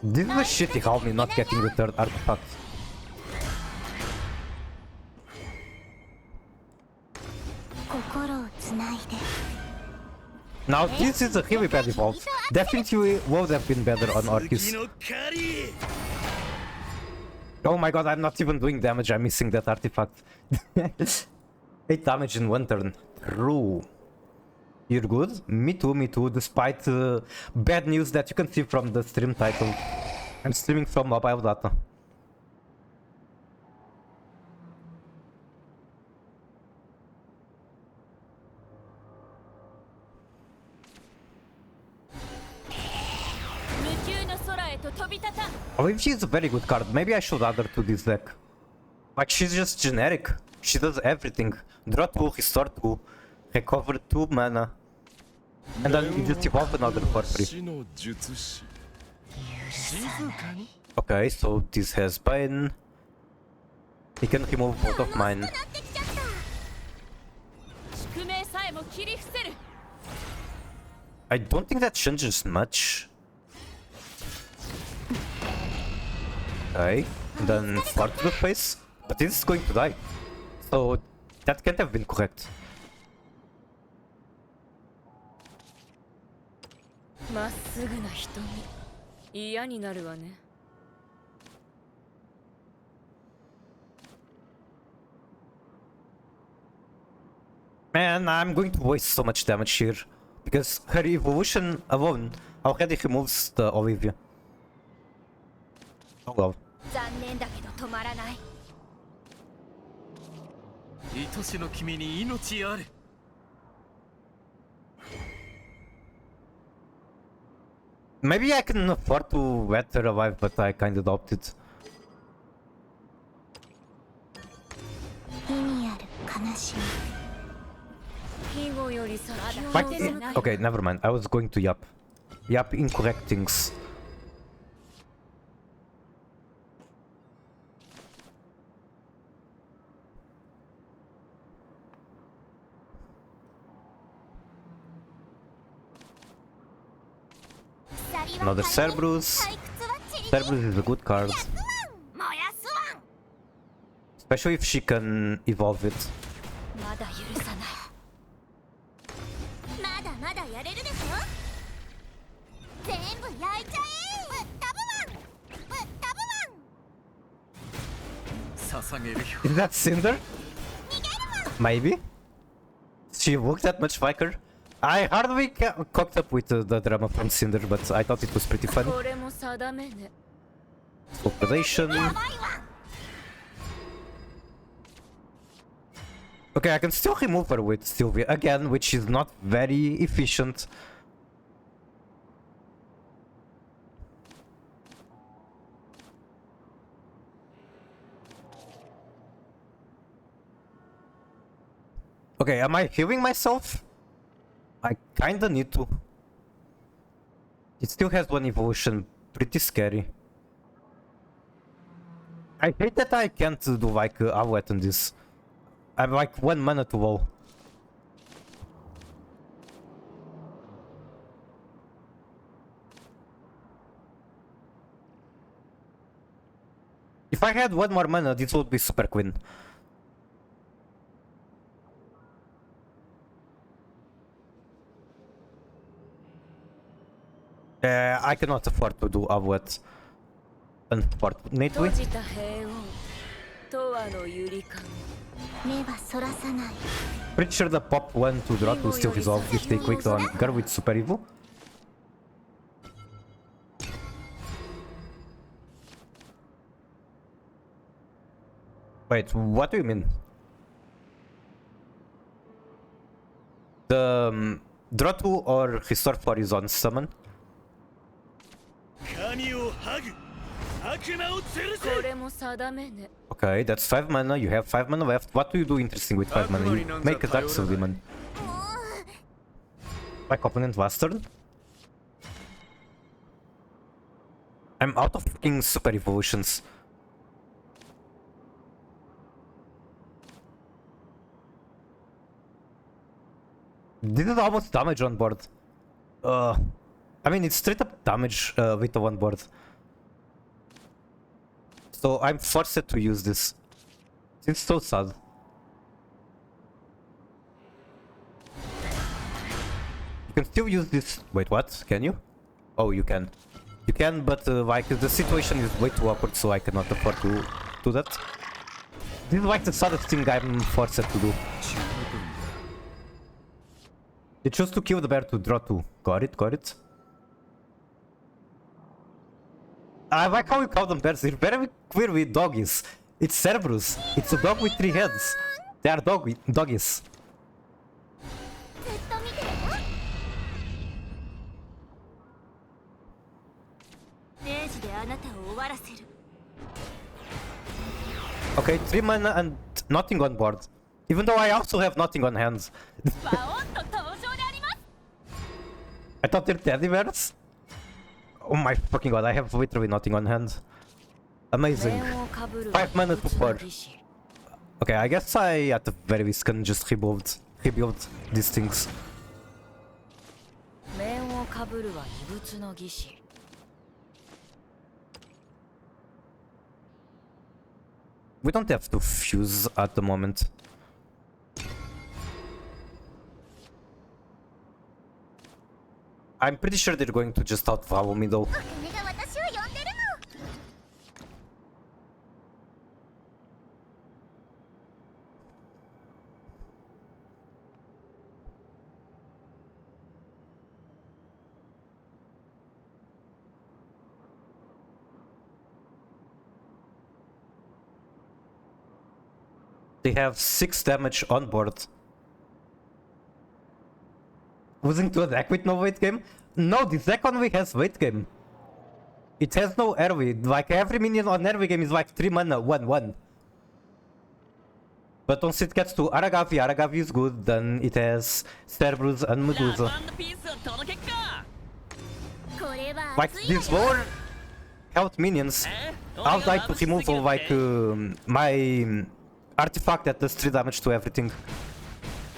Speaker 1: This is a shitty Halmia not getting the third artifact. Now this is a really bad evolve. Definitely would have been better on Orcus. Oh my god, I'm not even doing damage, I'm missing that artifact. 8 damage in 1 turn. GOOOO. You're good? Me too, despite bad news that you can see from the stream title. I'm streaming from mobile data. Oh, if she's a very good card, maybe I should add her to this deck. Like, she's just generic. She does everything. Draw 2, restore 2, recover 2 mana. And then you just evolve another for free. Okay, so this has Bane. He can remove both of mine. I don't think that changes much. Okay, and then fart to the face. But this is going to die. So that can't have been correct. Man, I'm going to waste so much damage here. Because her evolution alone already removes the Olivia. Oh well. Maybe I can afford to let her alive, but I kinda doubt it. Okay, never mind. I was going to yap. Yap incorrect things. Another Cerberus. Cerberus is a good card. Especially if she can evolve it. Is that Cinder? Maybe? She looked that much like her. I hardly cocked up with the drama from Cinder, but I thought it was pretty funny. So predation. Okay, I can still remove her with Sylvia again, which is not very efficient. Okay, am I healing myself? I kinda need to. It still has one evolution, pretty scary. I hate that I can't do like Owlet on this. I'm like 1 mana to wall. If I had 1 more mana, this would be super queen. I cannot afford to do Owlet. Unfortunately. Pretty sure the pop 1 to draw will still resolve if they clicked on Girl with Super Evil. Wait, what do you mean? The draw 2 or restore 4 is on summon. Okay, that's 5 mana, you have 5 mana left. What do you do interesting with 5 mana? You make a Dark Soul Demon. Like opponent last turn? I'm out of fucking super evolutions. This is almost damage on board. I mean, it's straight up damage with the 1 board. So I'm forced to use this. It's so sad. You can still use this. Wait, what? Can you? Oh, you can. You can, but like the situation is way too awkward, so I cannot afford to do that. This is like the saddest thing I'm forced to do. They chose to kill the bear to draw 2. Got it, got it. I like how you call them bears. They're very queer with doggies. It's Cerberus. It's a dog with 3 heads. They are doggies.
Speaker 5: ずっと見てるわ。0時であなたを終わらせる。
Speaker 1: Okay, 3 mana and nothing on board. Even though I also have nothing on hand.
Speaker 5: ワオンと登場であります。
Speaker 1: I thought they're teddy bears. Oh my fucking god, I have literally nothing on hand. Amazing. 5 mana to 4. Okay, I guess I at the very least can just rebuild these things.
Speaker 6: 面をかぶるは異物の儀式。
Speaker 1: We don't have to fuse at the moment. I'm pretty sure they're going to just outfollow me though.
Speaker 5: 茜が私を呼んでるの。
Speaker 1: They have 6 damage on board. Losing to a deck with no weight game? No, this deck only has weight game. It has no airway. Like every minion on airway game is like 3 mana, 1/1. But once it gets to Aragavi is good, then it has Cerberus and Medusa.
Speaker 3: ピースを届けっか。
Speaker 5: これは
Speaker 1: Like
Speaker 5: 熱いの
Speaker 1: these
Speaker 5: よ。
Speaker 1: lower health minions, I would like to remove like my artifact that does 3 damage to everything.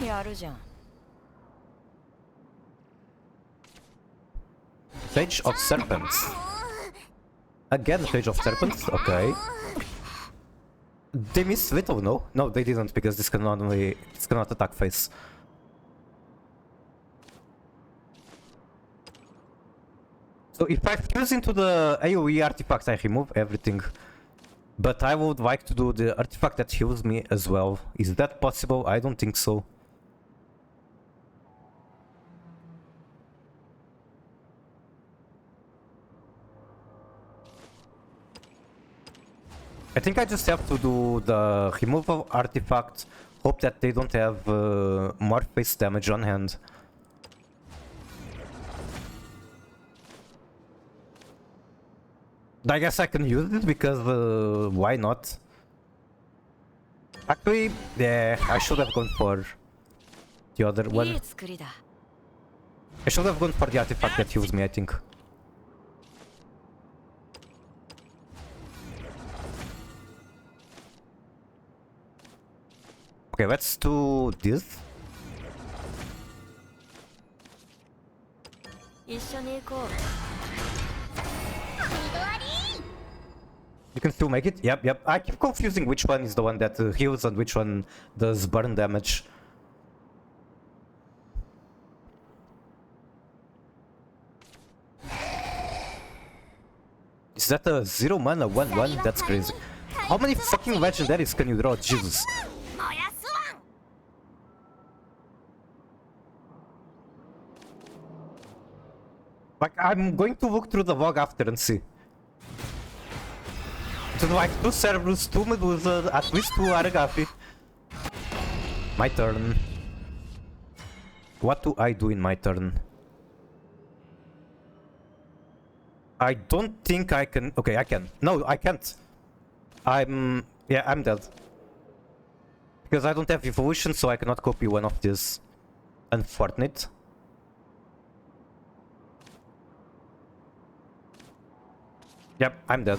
Speaker 6: やるじゃん。
Speaker 1: Sage of Serpents. Again, Sage of Serpents. Okay. They missed Little, no? No, they didn't because this cannot attack face. So if I fuse into the AoE artifact, I remove everything. But I would like to do the artifact that heals me as well. Is that possible? I don't think so. I think I just have to do the removal artifact, hope that they don't have more face damage on hand. I guess I can use it because why not? Actually, yeah, I should have gone for the other
Speaker 6: い
Speaker 1: one.
Speaker 6: い作りだ。
Speaker 1: I should have gone for the artifact that heals me, I think. Okay, let's do this.
Speaker 6: 一緒に行こう。
Speaker 5: 二度あり。
Speaker 1: You can still make it? Yep, yep. I keep confusing which one is the one that heals and which one does burn damage. Is that a 0 mana 1/1? That's crazy. How many fucking legendaries can you draw? Jesus.
Speaker 5: 燃やすわん。
Speaker 1: Like, I'm going to look through the log after and see. To like 2 Cerberus, 2 Medusa, at least 2 Aragafi. My turn. What do I do in my turn? I don't think I can... Okay, I can. No, I can't. Yeah, I'm dead. Because I don't have evolution, so I cannot copy one of these. Unfortunate. Yep, I'm dead.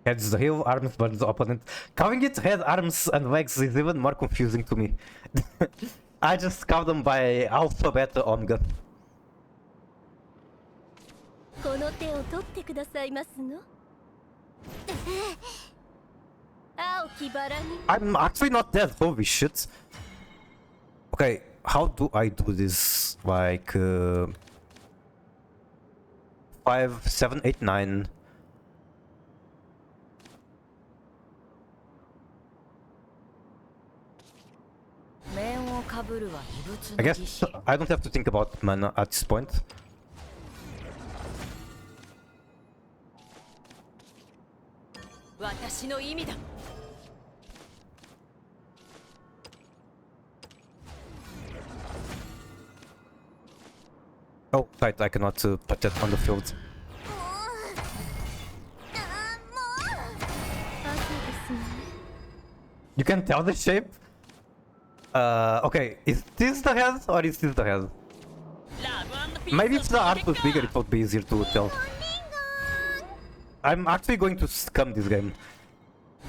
Speaker 1: Heads the heal, arms burns the opponent. Calling it head, arms, and legs is even more confusing to me. I just count them by alpha, beta, omega.
Speaker 5: この手を取ってくださいますの。青きバラに。
Speaker 1: I'm actually not dead, holy shit. Okay, how do I do this? Like, 5, 7, 8, 9.
Speaker 6: かぶるは異物
Speaker 1: I
Speaker 6: の
Speaker 1: guess
Speaker 6: 儀式
Speaker 1: I don't have to think about mana at this point. Oh, right, I cannot put that on the field. You can tell the shape? Okay, is this the head or is this the head? Maybe if the art was bigger it would be easier to tell. I'm actually going to scum this game.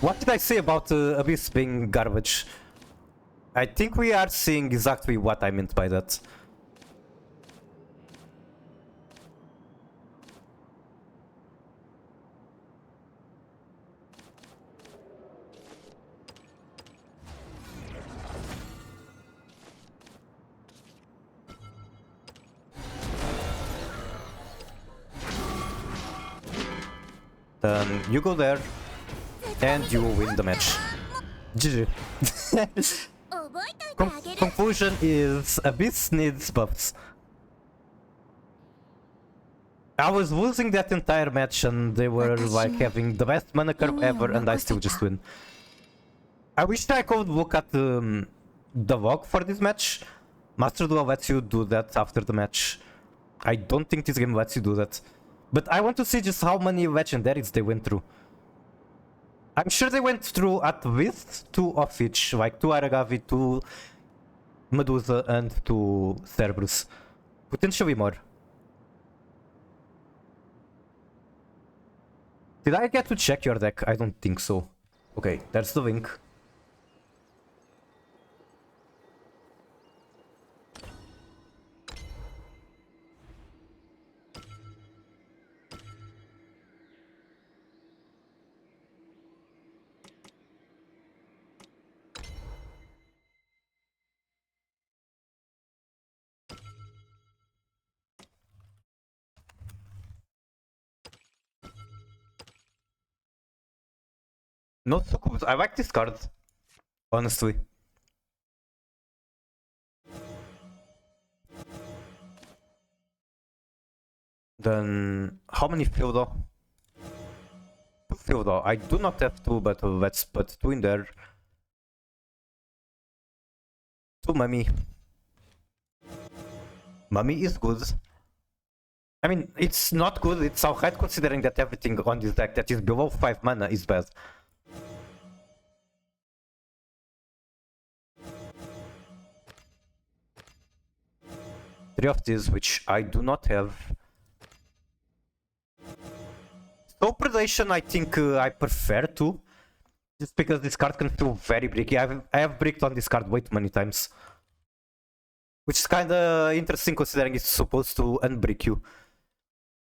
Speaker 1: What did I say about Abyss being garbage? I think we are seeing exactly what I meant by that. Then you go there, and you will win the match. GG. Conclusion is Abyss needs buffs. I was losing that entire match and they were like having the best mana curve ever and I still just win. I wish I could look at the log for this match. Master Duel lets you do that after the match. I don't think this game lets you do that. But I want to see just how many legendaries they went through. I'm sure they went through at least 2 of each, like 2 Aragavi, 2 Medusa, and 2 Cerberus. Potentially more. Did I get to check your deck? I don't think so. Okay, there's the link. Not so cool. I like this card, honestly. Then how many Feudal? 2 Feudal. I do not have 2, but let's put 2 in there. 2 Mummy. Mummy is good. I mean, it's not good, it's alright considering that everything on this deck that is below 5 mana is bad. Three of these, which I do not have. Soul Predation, I think I prefer to. Just because this card can feel very bricky. I have bricked on this card way too many times. Which is kinda interesting considering it's supposed to unbrick you.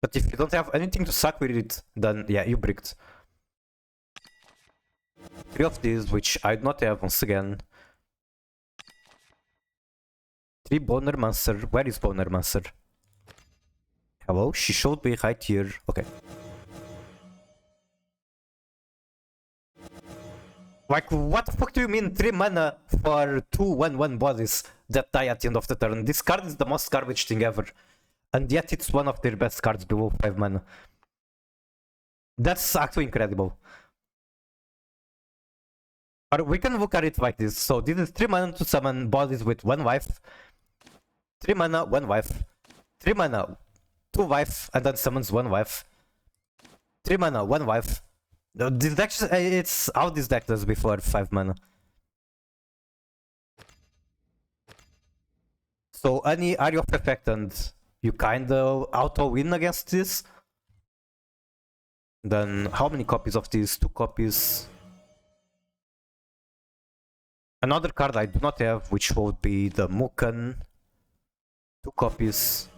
Speaker 1: But if you don't have anything to suck with it, then yeah, you bricked. 3 of these, which I do not have once again. 3 Boner Monster. Where is Boner Monster? Hello? She should be right here. Okay. Like, what the fuck do you mean 3 mana for 2 1/1 bodies that die at the end of the turn? This card is the most garbage thing ever. And yet it's one of their best cards below 5 mana. That's actually incredible. Or we can look at it like this. So this is 3 mana to summon bodies with 1 life. 3 mana, 1 life. 3 mana, 2 life, and then summons 1 life. 3 mana, 1 life. This deck, it's how this deck does before 5 mana. So any area of effect and you kinda auto win against this. Then how many copies of these? 2 copies. Another card I do not have, which would be the Mukan. 2 copies.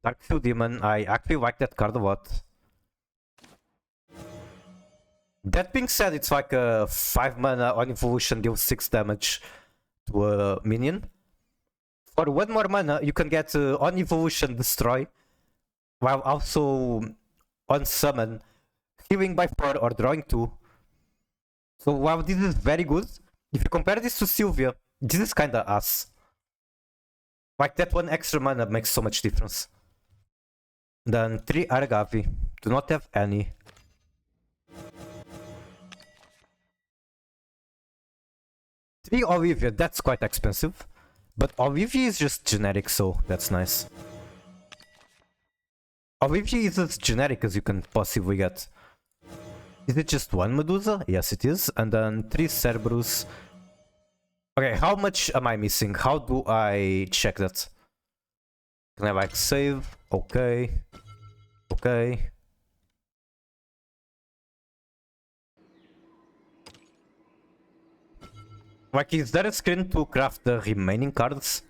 Speaker 1: Darkfield Demon, I actually like that card a lot. That being said, it's like a 5 mana on evolution deals 6 damage to a minion. For 1 more mana, you can get on evolution destroy, while also on summon healing by 4 or drawing 2. So while this is very good, if you compare this to Sylvia, this is kinda ass. Like that one extra mana makes so much difference. Then 3 Argavi. Do not have any. Three Olivia, that's quite expensive. But Olivia is just generic, so that's nice. Olivia is as generic as you can possibly get. Is it just one Medusa? Yes, it is. And then 3 Cerberus. Okay, how much am I missing? How do I check that? Can I like save? Okay. Okay. Like, is there a screen to craft the remaining cards?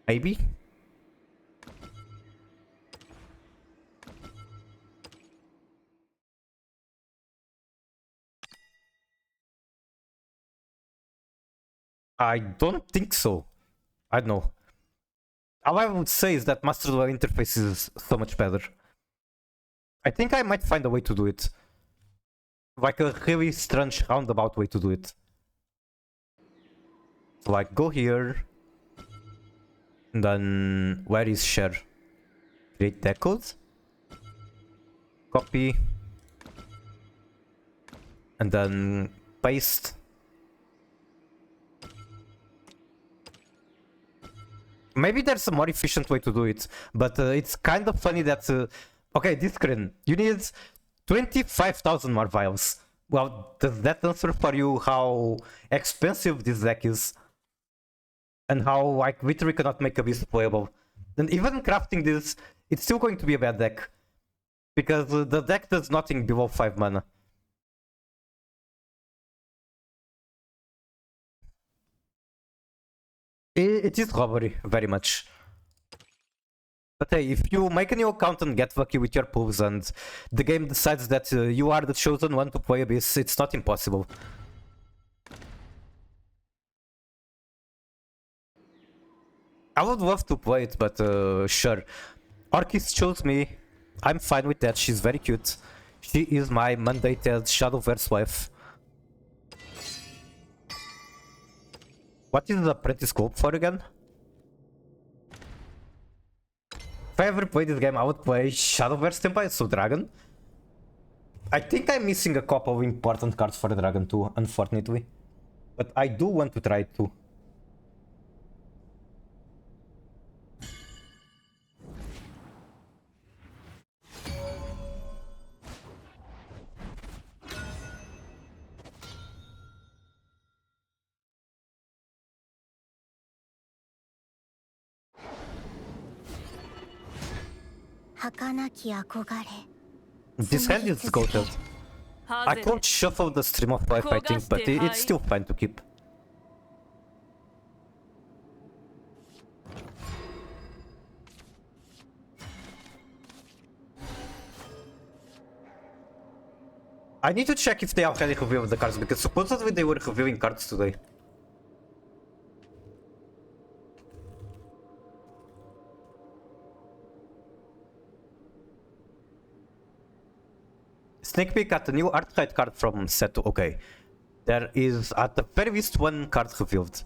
Speaker 1: Maybe? I don't think so. I don't know. All I would say is that Master Duel interface is so much better. I think I might find a way to do it. Like a really strange roundabout way to do it. So like go here. And then where is share? Create that code. Copy. And then paste. Maybe there's a more efficient way to do it, but it's kind of funny that... okay, this screen, you need 25,000 more vials. Well, does that answer for you how expensive this deck is? And how, like, literally cannot make a beast playable. And even crafting this, it's still going to be a bad deck. Because the deck does nothing below 5 mana. It is robbery, very much. But hey, if you make a new account and get lucky with your pulls and the game decides that you are the chosen one to play Abyss, it's not impossible. I would love to play it, but sure. Orchis chose me. I'm fine with that, she's very cute. She is my mandated Shadowverse wife. What is the apprentice scope for again? If I ever played this game, I would play Shadowverse Tempai, so Dragon. I think I'm missing a couple of important cards for Dragon too, unfortunately. But I do want to try it too. This hand is goated. I could shuffle the Stream of Life, I think, but it's still fine to keep. I need to check if they already revealed the cards, because supposedly they were revealing cards today. Sneak peek at the new Archetype card from set 2. Okay. There is at the very least one card revealed.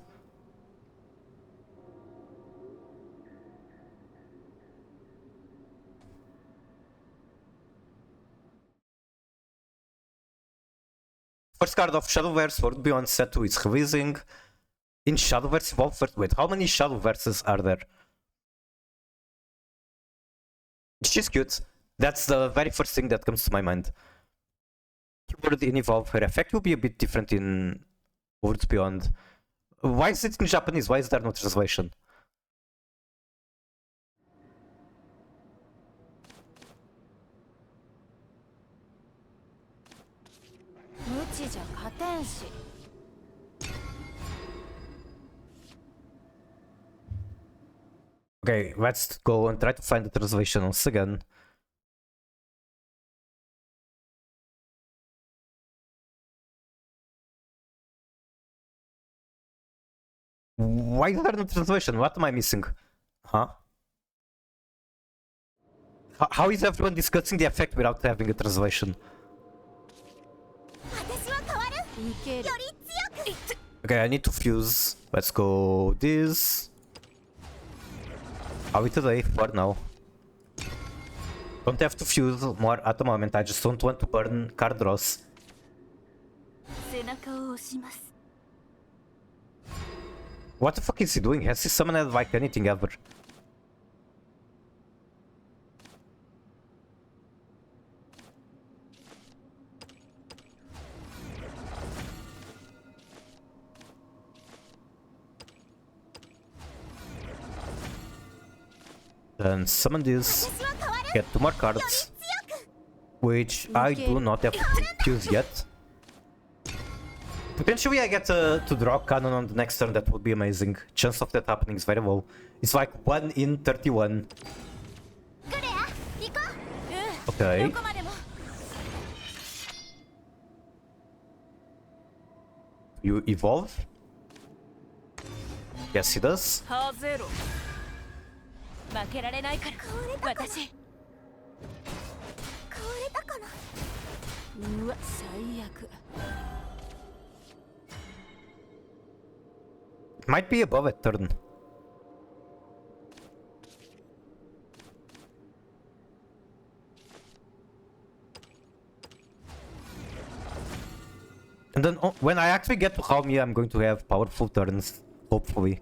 Speaker 1: First card of Shadowverse World Beyond set 2 is releasing. In Shadowverse Evolve first. Wait, how many Shadowverses are there? She's cute. That's the very first thing that comes to my mind. Keyword in Evolve, her effect will be a bit different in Worlds Beyond. Why is it in Japanese? Why is there no translation? Okay, let's go and try to find the translation once again. Why is there no translation? What am I missing? Huh? How is everyone discussing the effect without having a translation?
Speaker 6: 受ける
Speaker 1: Okay, I need to fuse. Let's go this. Are we today? For now. Don't have to fuse more at the moment. I just don't want to burn card draws.
Speaker 5: 背中を押します
Speaker 1: What the fuck is he doing? Has he summoned like anything ever? Then summon this, get 2 more cards, which I do not have to use yet. Potentially I get to draw cannon on the next turn, that would be amazing. Chance of that happening is very low. It's like 1 in 31.
Speaker 5: クレア行こう
Speaker 1: Okay.
Speaker 5: どこまでも
Speaker 1: You evolve? Yes, he does.
Speaker 6: ハゼロ負けられないから私
Speaker 5: 壊れたかな
Speaker 6: うわ最悪
Speaker 1: Might be above at turn. And then when I actually get to Halmia, I'm going to have powerful turns. Hopefully.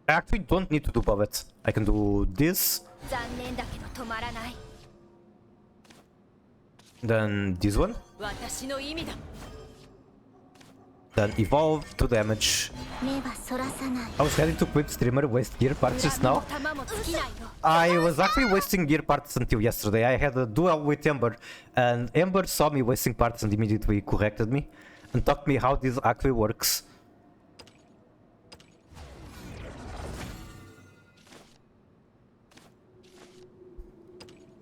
Speaker 1: I actually don't need to do Bovet. I can do this,
Speaker 5: 残念だけど止まらない
Speaker 1: then this one,
Speaker 6: 私の意味だ
Speaker 1: then evolve to damage.
Speaker 5: 目はそらさない
Speaker 1: I was heading to quit streamer, waste gear parts just now.
Speaker 5: 弾も尽きないよ
Speaker 1: I was actually wasting gear parts until yesterday. I had a duel with Ember, and Ember saw me wasting parts and immediately corrected me and taught me how this actually works.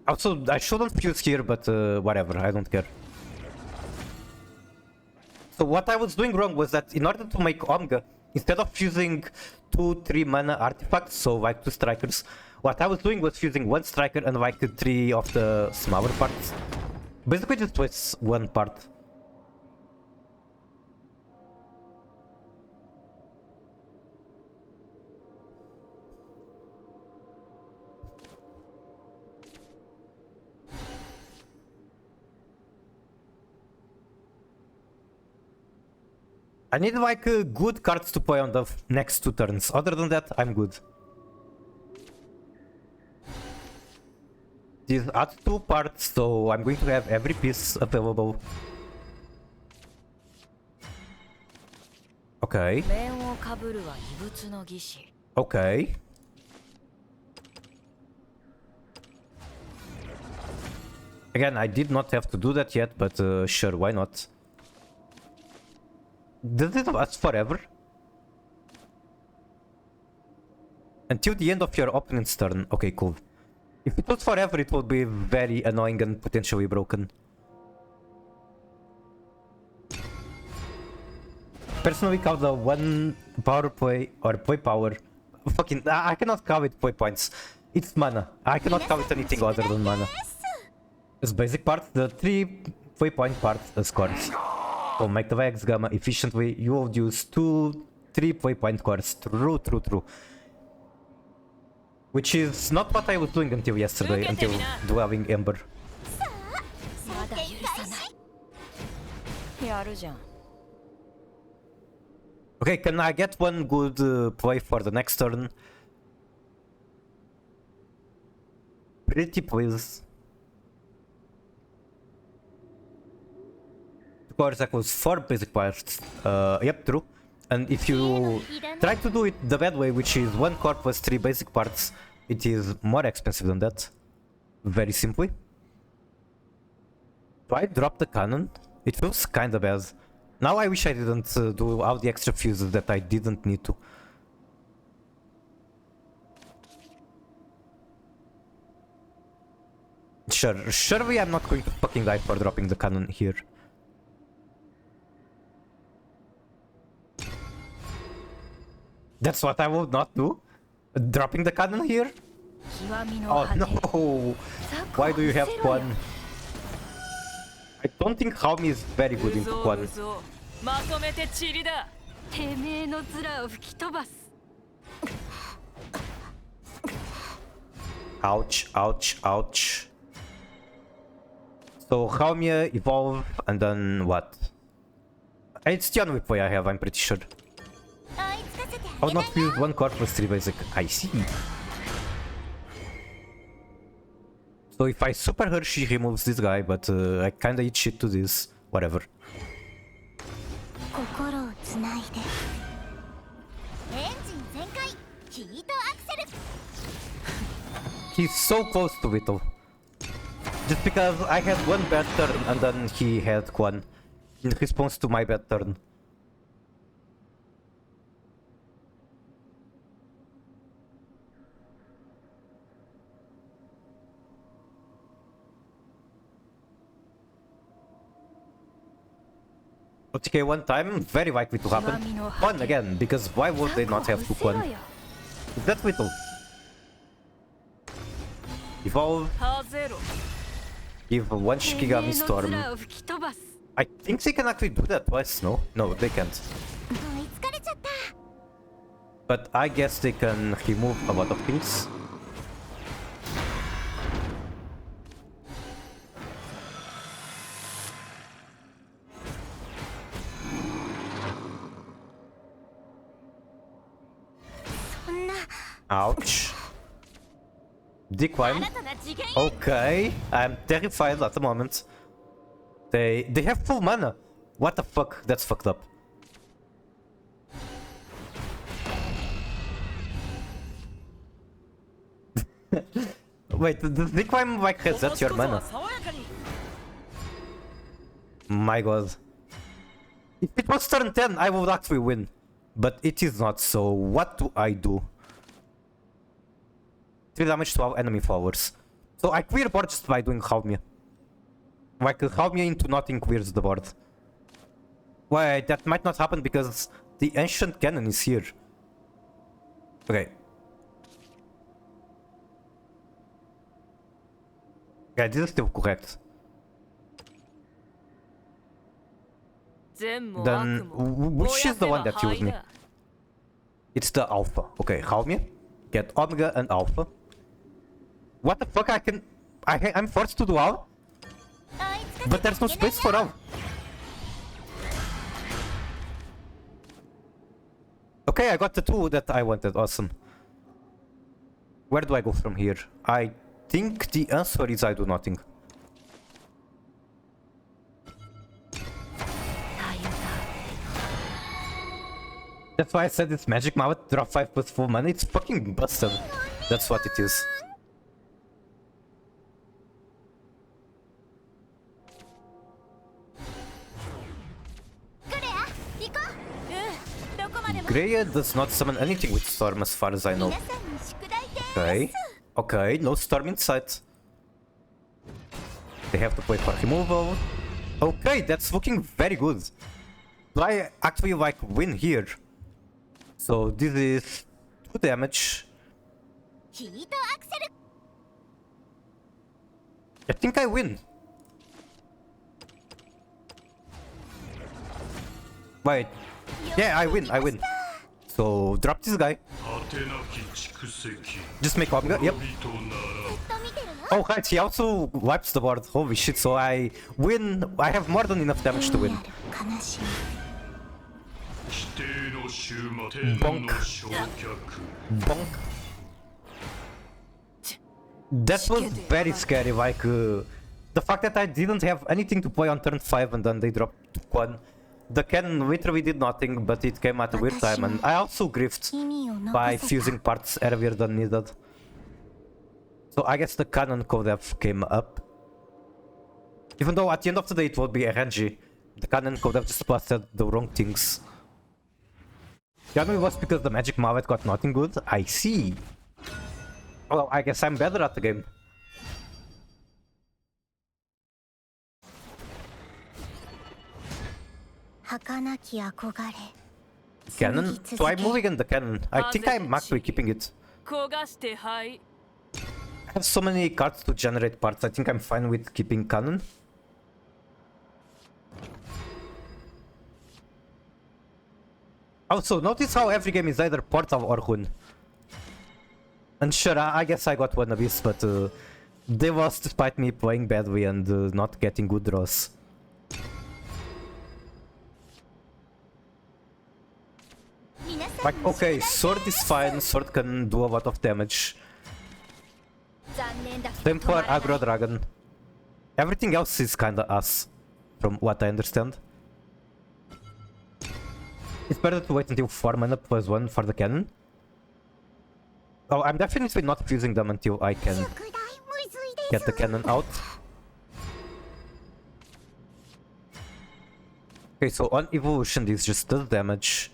Speaker 1: Also, I shouldn't fuse here, but whatever, I don't care. So what I was doing wrong was that in order to make Omega, instead of fusing 2-3 mana artifacts, so like 2 strikers, what I was doing was fusing 1 striker and like 3 of the smaller parts. Basically just was 1 part. I need like good cards to play on the next 2 turns. Other than that, I'm good. These add 2 parts, so I'm going to have every piece available. Okay.
Speaker 6: 面をかぶるは異物の儀式
Speaker 1: Okay. Again, I did not have to do that yet, but sure, why not? Does it last forever? Until the end of your opponent's turn. Okay, cool. If it was forever, it would be very annoying and potentially broken. Personally, count the 1 power play or play power. Fucking, I cannot call it play points. It's mana. I cannot call it anything other than mana. As basic part, the 3 play point parts as cores. So make the Vex Gamma efficiently. You will use 2-3 play point cores. True. Which is not what I was doing until yesterday, until dueling Ember.
Speaker 6: まだ許さないやるじゃん
Speaker 1: Okay, can I get 1 good play for the next turn? Pretty please. Of course, that was 4 basic parts. Yep, true. And if you try to do it the bad way, which is 1 core plus 3 basic parts, it is more expensive than that. Very simply. Do I drop the cannon? It feels kinda bad. Now I wish I didn't do all the extra fuses that I didn't need to. Surely I'm not going to fucking die for dropping the cannon here. That's what I would not do? Dropping the cannon here?
Speaker 6: 極みの
Speaker 1: Oh
Speaker 6: 果て
Speaker 1: no! Why do you have one? I don't think Haomi is very good in Quan.
Speaker 7: まとめて塵だ。
Speaker 5: てめえの面を吹き飛ばす。
Speaker 1: Ouch, ouch, ouch. So Haomi evolve and then what? It's the only whip I have, I'm pretty sure.
Speaker 6: 追いつかせて
Speaker 1: I would not use one corpus 3 basic. I see. So if I super her, she removes this guy, but I kinda eat shit to this. Whatever.
Speaker 6: 心をつないでエンジン全開ヒートアクセル
Speaker 1: He's so close to Vito. Just because I had one bad turn and then he had one in response to my bad turn. Okay, one time, very likely to happen. One again, because why would they not have 2-1? That's Vito. Evolve.
Speaker 7: ハゼロ。
Speaker 1: Give one Shikigami Storm.
Speaker 5: 面を吹き飛ばす。
Speaker 1: I think they can actually do that twice, no? No, they can't.
Speaker 6: 追いつかれちゃった
Speaker 1: But I guess they can remove a lot of things. Ouch. Decline.
Speaker 6: 新たな次元
Speaker 1: Okay, I'm terrified at the moment. They have full mana. What the fuck? That's fucked up. Wait, does Decline like reset your mana?
Speaker 7: 爽やかに。
Speaker 1: My god. If it was turn 10, I would actually win. But it is not, so what do I do? 3 damage to our enemy followers. So I clear board just by doing Haomi. Like Haomi into nothing clears the board. Wait, that might not happen because the ancient cannon is here. Okay. Yeah, this is still correct.
Speaker 7: 善も
Speaker 1: Then
Speaker 7: 悪も
Speaker 1: which is the one that used me? It's the alpha. Okay, Haomi. Get Omega and Alpha. What the fuck? I'm forced to do all?
Speaker 6: 追いつかせて
Speaker 1: But there's no space for all. Okay, I got the 2 that I wanted. Awesome. Where do I go from here? I think the answer is I do nothing. That's why I said it's magic Mouth, drop 5 plus 4 mana. It's fucking busted. That's what it is. Greya does not summon anything with Storm as far as I know.
Speaker 6: 皆さんに宿題です
Speaker 1: Okay. Okay, no Storm in sight. They have to play for removal. Okay, that's looking very good. Do I actually like win here? So this is 2 damage.
Speaker 6: ヒートアクセル
Speaker 1: I think I win. Wait. Yeah, I win. So drop this guy. Just make Omega. Yep.
Speaker 6: ずっと見てるよ
Speaker 1: Oh, right. He also wipes the board. Holy shit. So I win. I have more than enough damage to win.
Speaker 6: 悲しみ
Speaker 1: Bonk. Bonk. That was very scary. Like the fact that I didn't have anything to play on turn 5 and then they dropped 1. The cannon literally did nothing, but it came at a weird time, and I also griefed
Speaker 6: 意味を残
Speaker 1: by
Speaker 6: せた
Speaker 1: fusing parts earlier than needed. So I guess the cannon could have came up. Even though at the end of the day it would be RNG, the cannon could have just blasted the wrong things. The only was because the magic Mallet got nothing good. I see. Well, I guess I'm better at the game. Cannon? So I'm moving in the cannon. I think I'm actually keeping it.
Speaker 7: 焦がしてはい。
Speaker 1: I have so many cards to generate parts. I think I'm fine with keeping cannon. Also, notice how every game is either Portal or Hun. And sure, I guess I got one of these, but they lost despite me playing badly and not getting good draws. Like, okay, sword is fine, sword can do a lot of damage. Same for aggro dragon. Everything else is kinda ass, from what I understand. It's better to wait until 4 mana plus 1 for the cannon. Oh, I'm definitely not fusing them until I can get the cannon out. Okay, so on evolution this just does damage.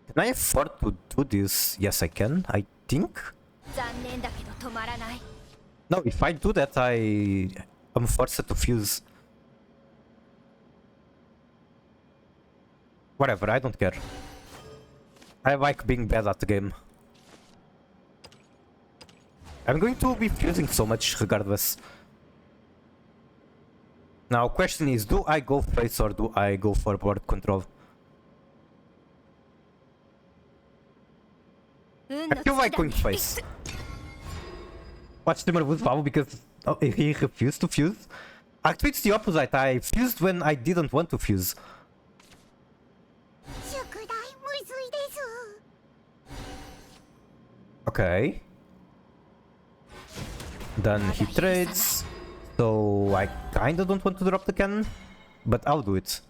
Speaker 1: Can I afford to do this? Yes, I can, I think. No, if I do that, I'm forced to fuse. Whatever, I don't care. I like being bad at the game. I'm going to be fusing so much regardless. Now, question is, do I go face or do I go for board control? I feel like going face. Watch streamer with Vavo because he refused to fuse. Actually, it's the opposite. I fused when I didn't want to fuse. Okay. Then he trades. So I kinda don't want to drop the cannon, but I'll do it.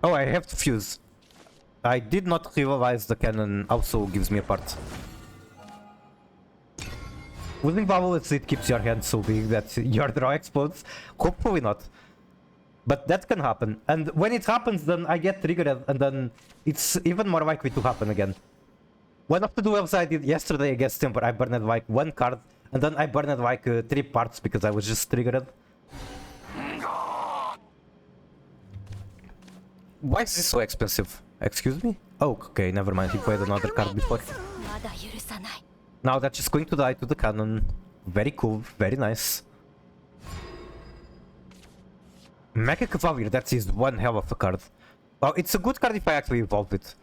Speaker 1: Oh, I have to fuse. I did not realize the cannon also gives me a part. Losing bubbles, it keeps your hand so big that your draw explodes. Hopefully not. But that can happen. And when it happens, then I get triggered and then it's even more likely to happen again. One of the duels I did yesterday against Temper, I burned like 1 card and then I burned like 3 parts because I was just triggered. Why is this so expensive? Excuse me? Oh, okay, never mind. He played another card before. Now that's just going to die to the cannon. Very cool, very nice. Mega Cavalier, that is one hell of a card. Well, it's a good card if I actually evolve it.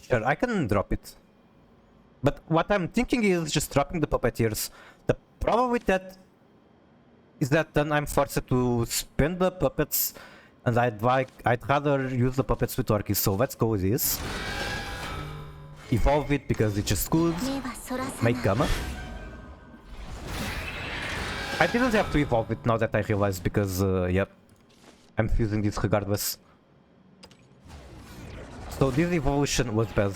Speaker 1: Sure, I can drop it. But what I'm thinking is just dropping the puppeteers. The problem with that is that then I'm forced to spend the puppets, and I'd rather use the puppets with Orcus. So let's go with this. Evolve it because it's just good. Make Gamma. I didn't have to evolve it now that I realized because, yep, I'm fusing this regardless. So this evolution was bad.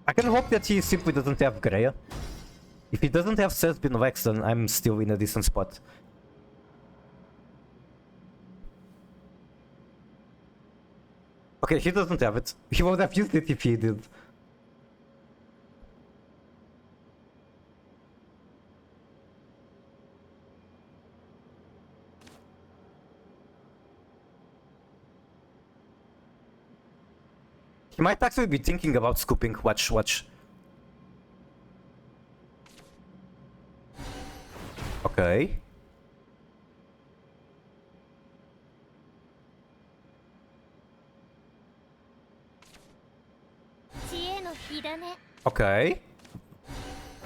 Speaker 1: I can hope that he simply doesn't have Greya. If he doesn't have Sesbin Lex, then I'm still in a decent spot. Okay, he doesn't have it. He would have used it if he did. He might actually be thinking about scooping. Watch, watch. Okay. Okay.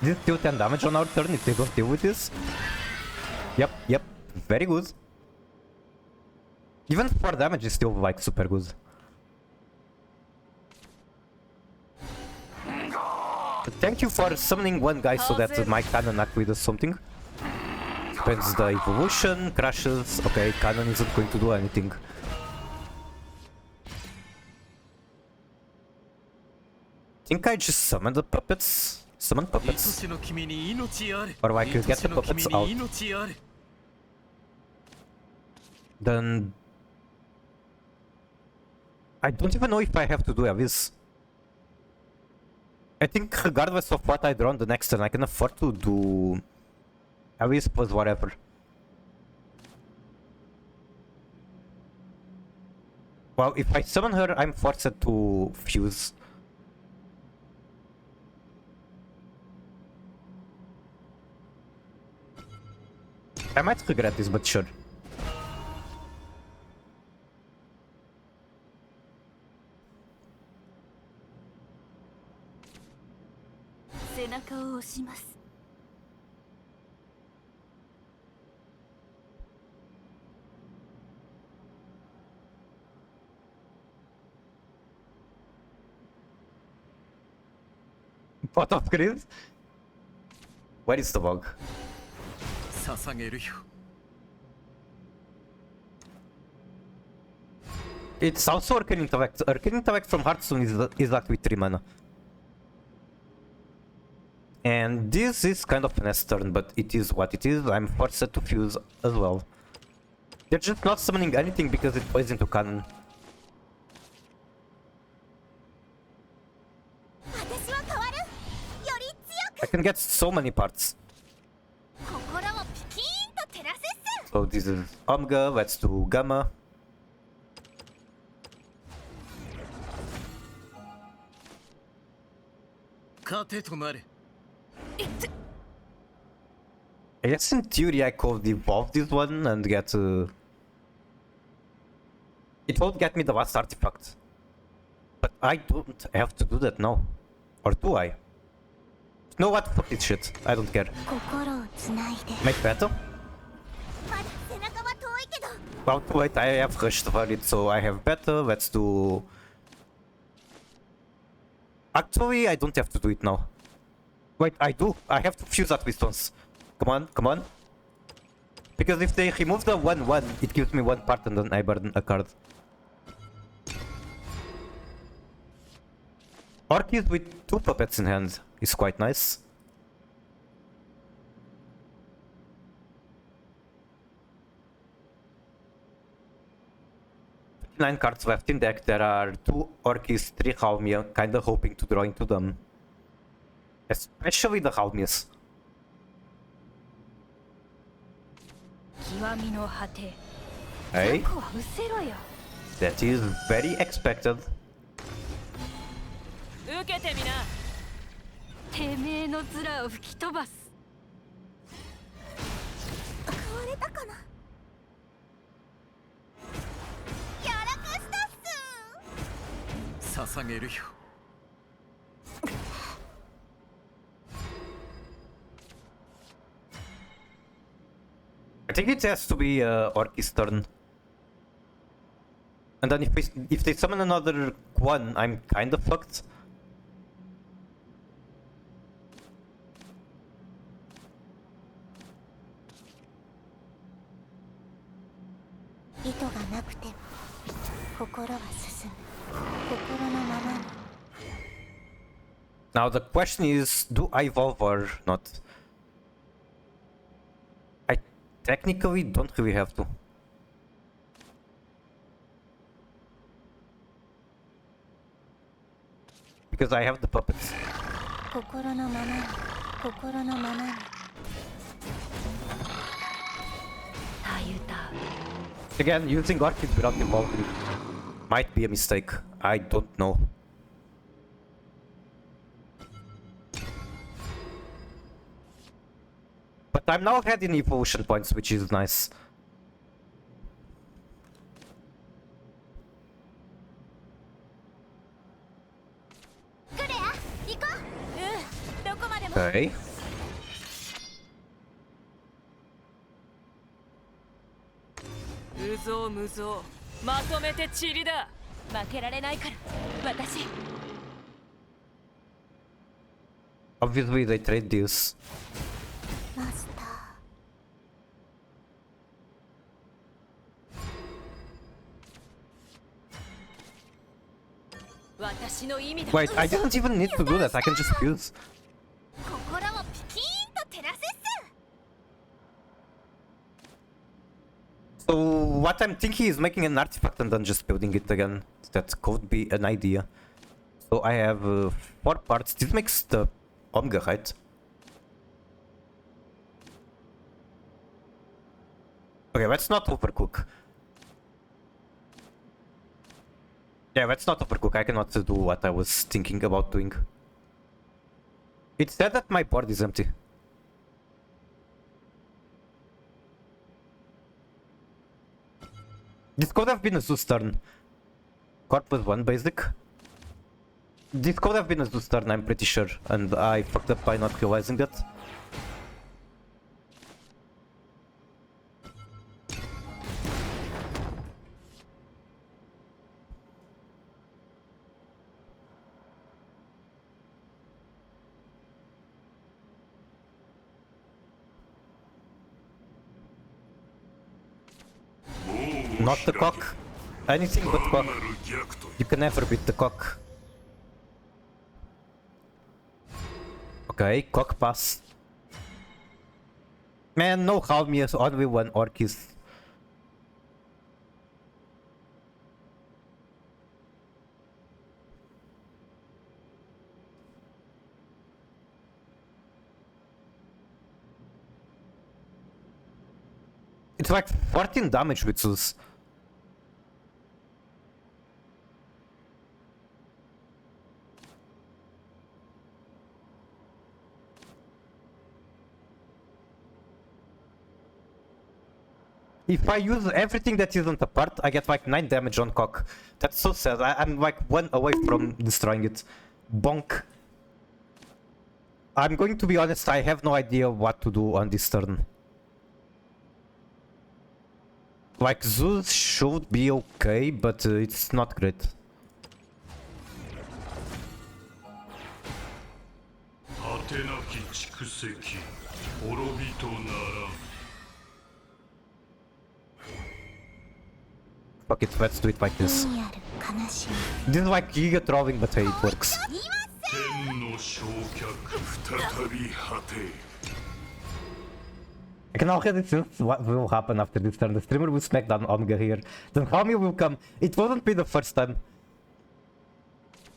Speaker 1: This is still 10 damage on our turn if they don't deal with this. Yep, yep. Very good. Even 4 damage is still like super good. Thank you for summoning one guy so that my cannon actually does something. Spends the evolution, crashes. Okay, cannon isn't going to do anything. I think I just summon the puppets. Summon puppets. Or like get the puppets out. Then I don't even know if I have to do this. I think regardless of what I draw on the next turn, I can afford to do Alice plus whatever. Well, if I summon her, I'm forced to fuse. I might regret this, but sure.
Speaker 5: 背中を押します
Speaker 1: Pot of grid? Where is the bug?
Speaker 8: 捧げるよ
Speaker 1: It's also Arcane Intellect. Arcane Intellect from Hearthstone is like with 3 mana. And this is kind of an S-turn, but it is what it is. I'm forced to fuse as well. They're just not summoning anything because it plays into cannon.
Speaker 6: 私は変わるより強
Speaker 1: I can get so many parts.
Speaker 6: く心をピキーンと照らすっす
Speaker 1: So this is Omega, let's do Gamma. I guess in theory I could evolve this one and get it won't get me the last artifact. But I don't have to do that now. Or do I? You know what? Fuck this shit. I don't care.
Speaker 6: 心をつないで
Speaker 1: Make battle?
Speaker 6: まだ背中は遠いけど
Speaker 1: Well, too late. I have rushed for it, so I have battle. Let's do... Actually, I don't have to do it now. Wait, I do. I have to fuse at Wistons. Come on, come on. Because if they remove the 1-1, it gives me 1 part and then I burn a card. Orchid with 2 puppets in hand is quite nice. Nine cards left in deck. There are 2 Orchis, 3 Halmia, kinda hoping to draw into them. Especially the Halmias.
Speaker 7: 極みの果て
Speaker 1: Hey,
Speaker 7: ここは失せろよ
Speaker 1: that is very expected.
Speaker 7: 受けてみなてめえの面を吹き飛ばす
Speaker 6: 変われたかなやらかしたっす
Speaker 8: 捧げるよ
Speaker 1: I think it has to be Orchis turn. And then if they summon another one, I'm kinda fucked.
Speaker 6: 「意図がなくても心は進む心のままに」
Speaker 1: Now the question is, do I evolve or not? I technically don't really have to. Because I have the puppets.
Speaker 6: 心のままに心のままに
Speaker 7: たゆた
Speaker 1: Again, using Orchid without evolving might be a mistake. I don't know. But I'm now ahead in evolution points, which is nice.
Speaker 6: クレア行こうどこまでも
Speaker 1: Okay.
Speaker 7: 無造無造まとめてチリだ負けられないから私
Speaker 1: Obviously, they trade this.
Speaker 6: マスター
Speaker 7: 私の意味だ
Speaker 1: Wait, I didn't even need to do that. I can just fuse.
Speaker 6: 心をピキーンと照らすっす
Speaker 1: So what I'm thinking is making an artifact and then just building it again. That could be an idea. So I have 4 parts. This makes the Omega, right? Okay, let's not overcook. Yeah, let's not overcook. I cannot do what I was thinking about doing. It said that my board is empty. This could have been a Zeus turn. Corp was 1 basic. This could have been a Zeus turn, I'm pretty sure. And I fucked up by not realizing that. Not the cock. Anything but cock. You can never beat the cock. Okay, cock pass. Man, no Halmias, only one Orcus. It's like 14 damage with Zeus. If I use everything that isn't a part, I get like 9 damage on cock. That's so sad. I'm like 1 away from destroying it. Bonk. I'm going to be honest, I have no idea what to do on this turn. Like, Zeus should be okay, but it's not great. Fuck it, let's do it like this. This is like giga trolling, but hey, it works. I can already sense what will happen after this turn. The streamer will smack down Omega here. Then Hami will come. It won't be the first time.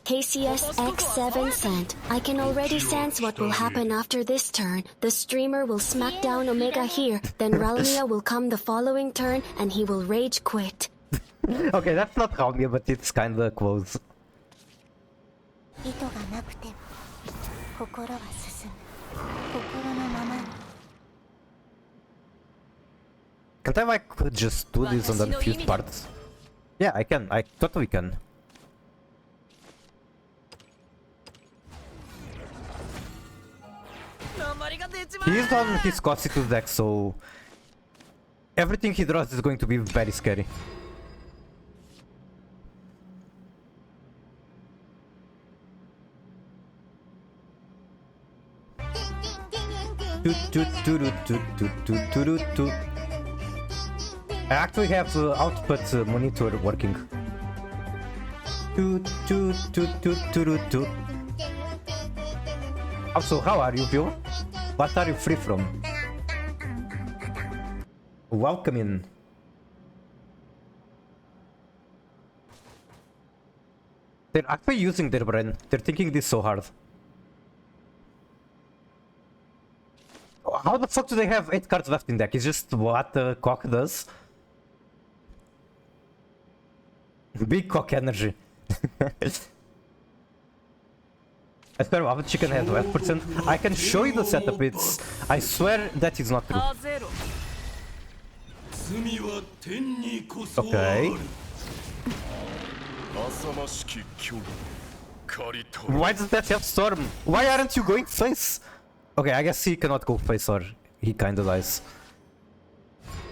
Speaker 9: KCS X7 sent. I can already sense what will happen after this turn. The streamer will smack down Omega here, then Ralmia will come the following turn and he will rage quit.
Speaker 1: Okay, that's not Ralmia, but it's kinda close. Can't I like just do this on the fuse parts? Yeah, I can. I totally can. He's on his Cositus deck, so everything he draws is going to be very scary. I actually have output monitor working. Also, how are you, Bill? What are you free from? Welcome in. They're actually using their brain. They're thinking this so hard. How the fuck do they have 8 cards left in deck? It's just what the cock does. Big cock energy. I swear Lava Chicken has 12%. I can show you the setup, I swear that is not true. Okay. Why does that have Storm? Why aren't you going face? Okay, I guess he cannot go face or he kinda dies.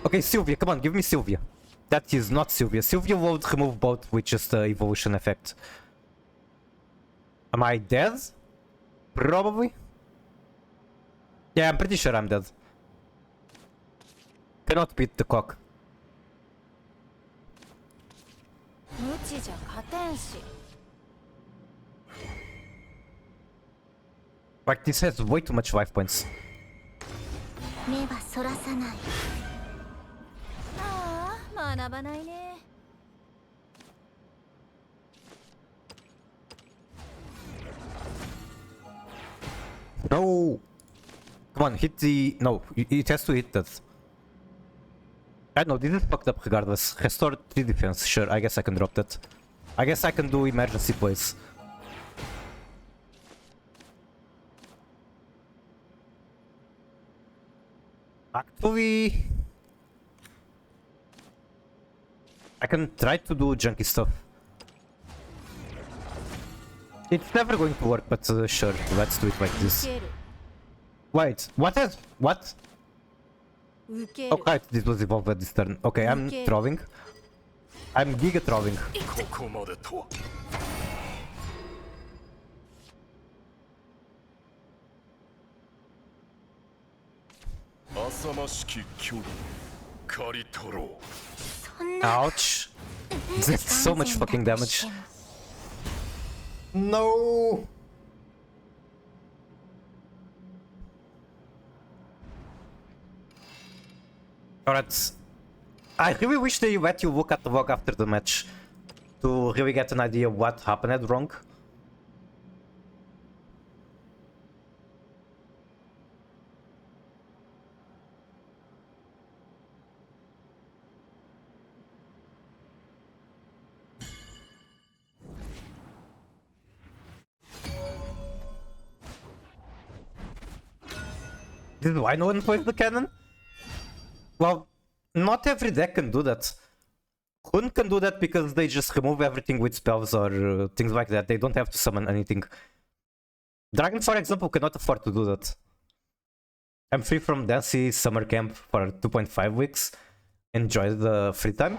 Speaker 1: Okay, Sylvia, come on, give me Sylvia. That is not Sylvia. Sylvia would remove both with just the evolution effect. Am I dead? Probably. Yeah, I'm pretty sure I'm dead. Cannot beat the cock. Like, this has way too much life points. No! Come on, hit the... No, it has to hit that. I don't know, this is fucked up regardless. Restore 3 defense, sure, I guess I can drop that. I guess I can do emergency plays. Actually, I can try to do junky stuff. It's never going to work, but sure, let's do it like this. Wait, what? Oh, right, this was evolved at this turn. Okay, I'm throwing. I'm giga throwing.
Speaker 8: ここまでとは。浅ましき距離刈り取ろう。
Speaker 1: Ouch. That's so much fucking damage. No. Alright. I really wish they let you look at the log after the match to really get an idea what happened wrong. This is why no one plays the cannon? Well, not every deck can do that. Hun can do that because they just remove everything with spells or things like that. They don't have to summon anything. Dragon, for example, cannot afford to do that. I'm free from Dancy summer camp for 2.5 weeks. Enjoy the free time.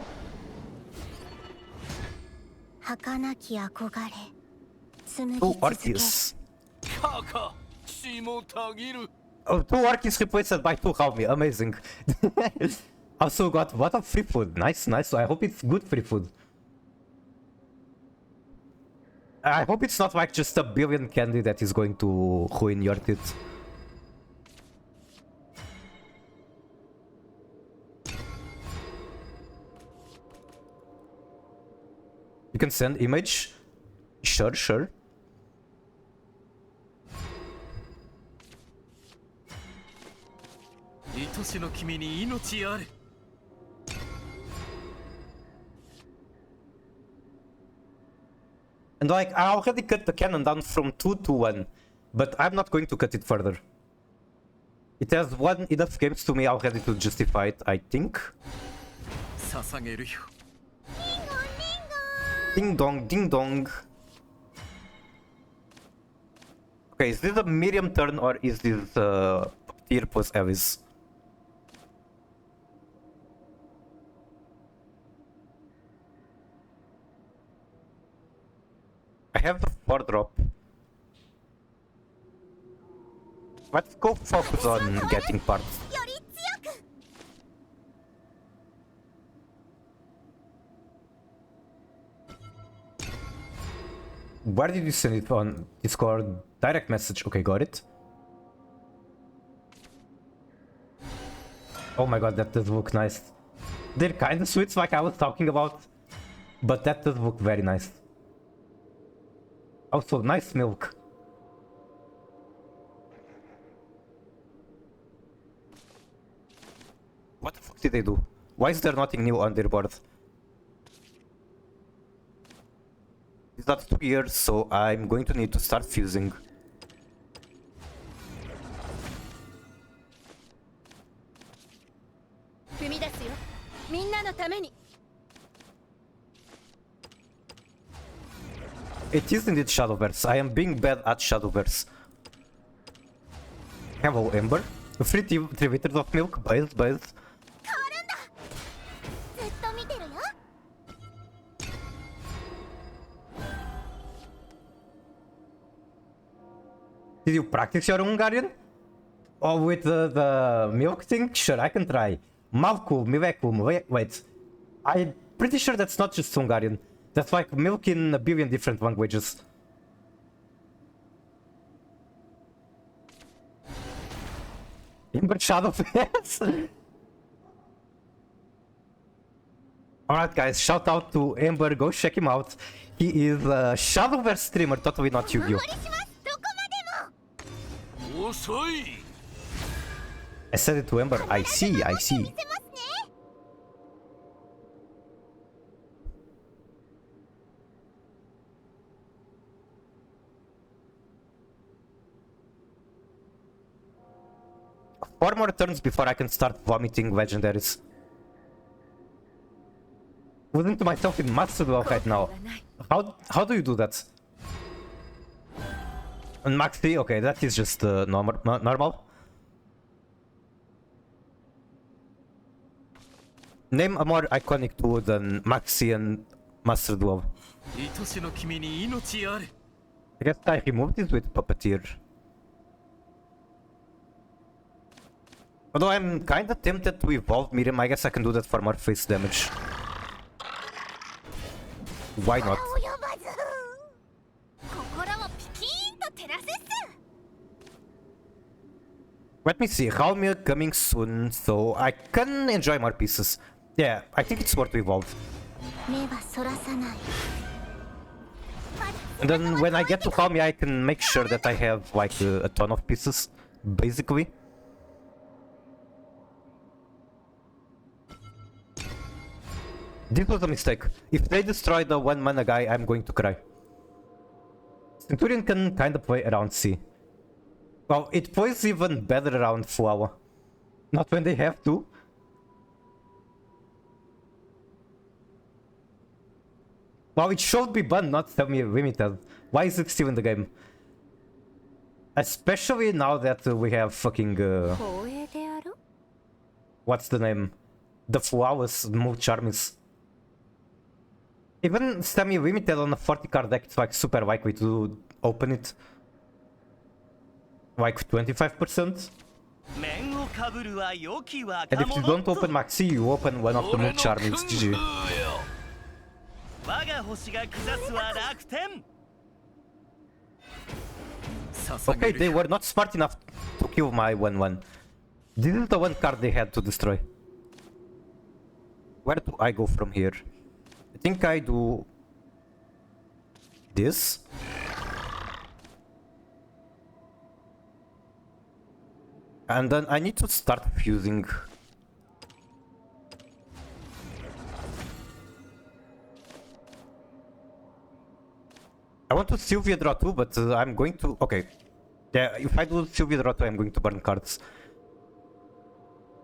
Speaker 6: 儚き憧れ紡ぎ
Speaker 1: Two
Speaker 6: 続け
Speaker 1: Orchis.
Speaker 8: かか血もたぎる。
Speaker 1: Oh, two Orchis replaced by two Halmi. Amazing. Also got what of free food. Nice, nice. I hope it's good free food. I hope it's not like just a billion candy that is going to ruin your teeth. You can send image? Sure, sure. And like, I already cut the cannon down from 2 to 1, but I'm not going to cut it further. It has won enough games to me already to justify it, I think. Ding dong, ding dong. Okay, is this a medium turn or is this tier plus Avis? I have the 4 drop. Let's go focus on getting parts. Where did you send it on Discord? Direct message. Okay, got it. Oh my god, that does look nice. They're kind of sweets like I was talking about, but that does look very nice. Also, nice milk. What the fuck did they do? Why is there nothing new on their board? It's not 2 years, so I'm going to need to start fusing. It is indeed Shadowverse. I am being bad at Shadowverse. Hello, Ember. 3 liters of milk, base. Did you practice your Hungarian? Or with the milk thing? Sure, I can try. Malku, Mivekum, wait. I'm pretty sure that's not just Hungarian. That's like milk in a billion different languages. Ember Shadowverse? Alright guys, shout out to Ember, go check him out. He is a Shadowverse streamer, totally not Yu-Gi-Oh! I said it to Ember, I see. 4 more turns before I can start vomiting legendaries. Losing to myself in Master Duel right now. How do you do that? And Maxi, okay, that is just normal. Name a more iconic duo than Maxi and Master Duel. I guess I removed this with Puppeteer. Although I'm kinda tempted to evolve Miriam, I guess I can do that for more face damage. Why not? Let me see, Raumir coming soon, so I can enjoy more pieces. Yeah, I think it's worth to evolve. And then when I get to Raumir, I can make sure that I have like a ton of pieces, basically. This was a mistake. If they destroy the 1 mana guy, I'm going to cry. Centurion can kind of play around C. Well, it plays even better around Flower. Not when they have to. Well, it should be banned, not semi-limited. Why is it still in the game? Especially now that we have fucking... what's the name? The Flawless move Charmis. Even semi-limited on a 40 card deck, it's like super likely to open it. Like 25%. And if you don't open Maxi, you open one of the move Charmis. GG. Okay, they were not smart enough to kill my 1-1. This is the one card they had to destroy. Where do I go from here? I think I do... this? And then I need to start fusing. I want to Sylvia draw too, but I'm going to... okay. Yeah, if I do Sylvia draw too, I'm going to burn cards.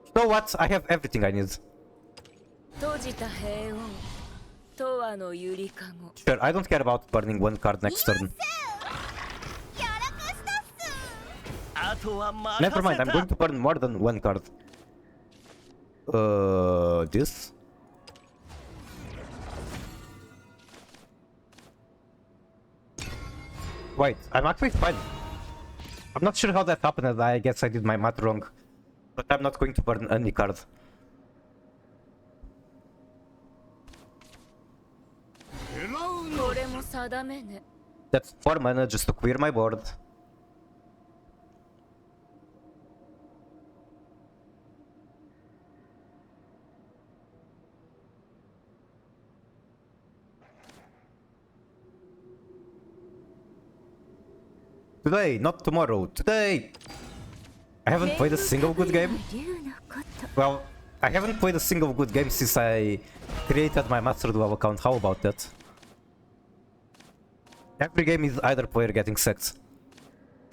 Speaker 1: You know what? I have everything I need. Sure, I don't care about burning one card next turn. Never mind, I'm going to burn more than one card. This? Wait, I'm actually fine. I'm not sure how that happened, I guess I did my math wrong. But I'm not going to burn any card. That's 4 mana just to clear my board. Today, not tomorrow. Today! I haven't played a single good game. Well, I haven't played a single good game since I created my Master Duel account. How about that? Every game is either player getting sacked.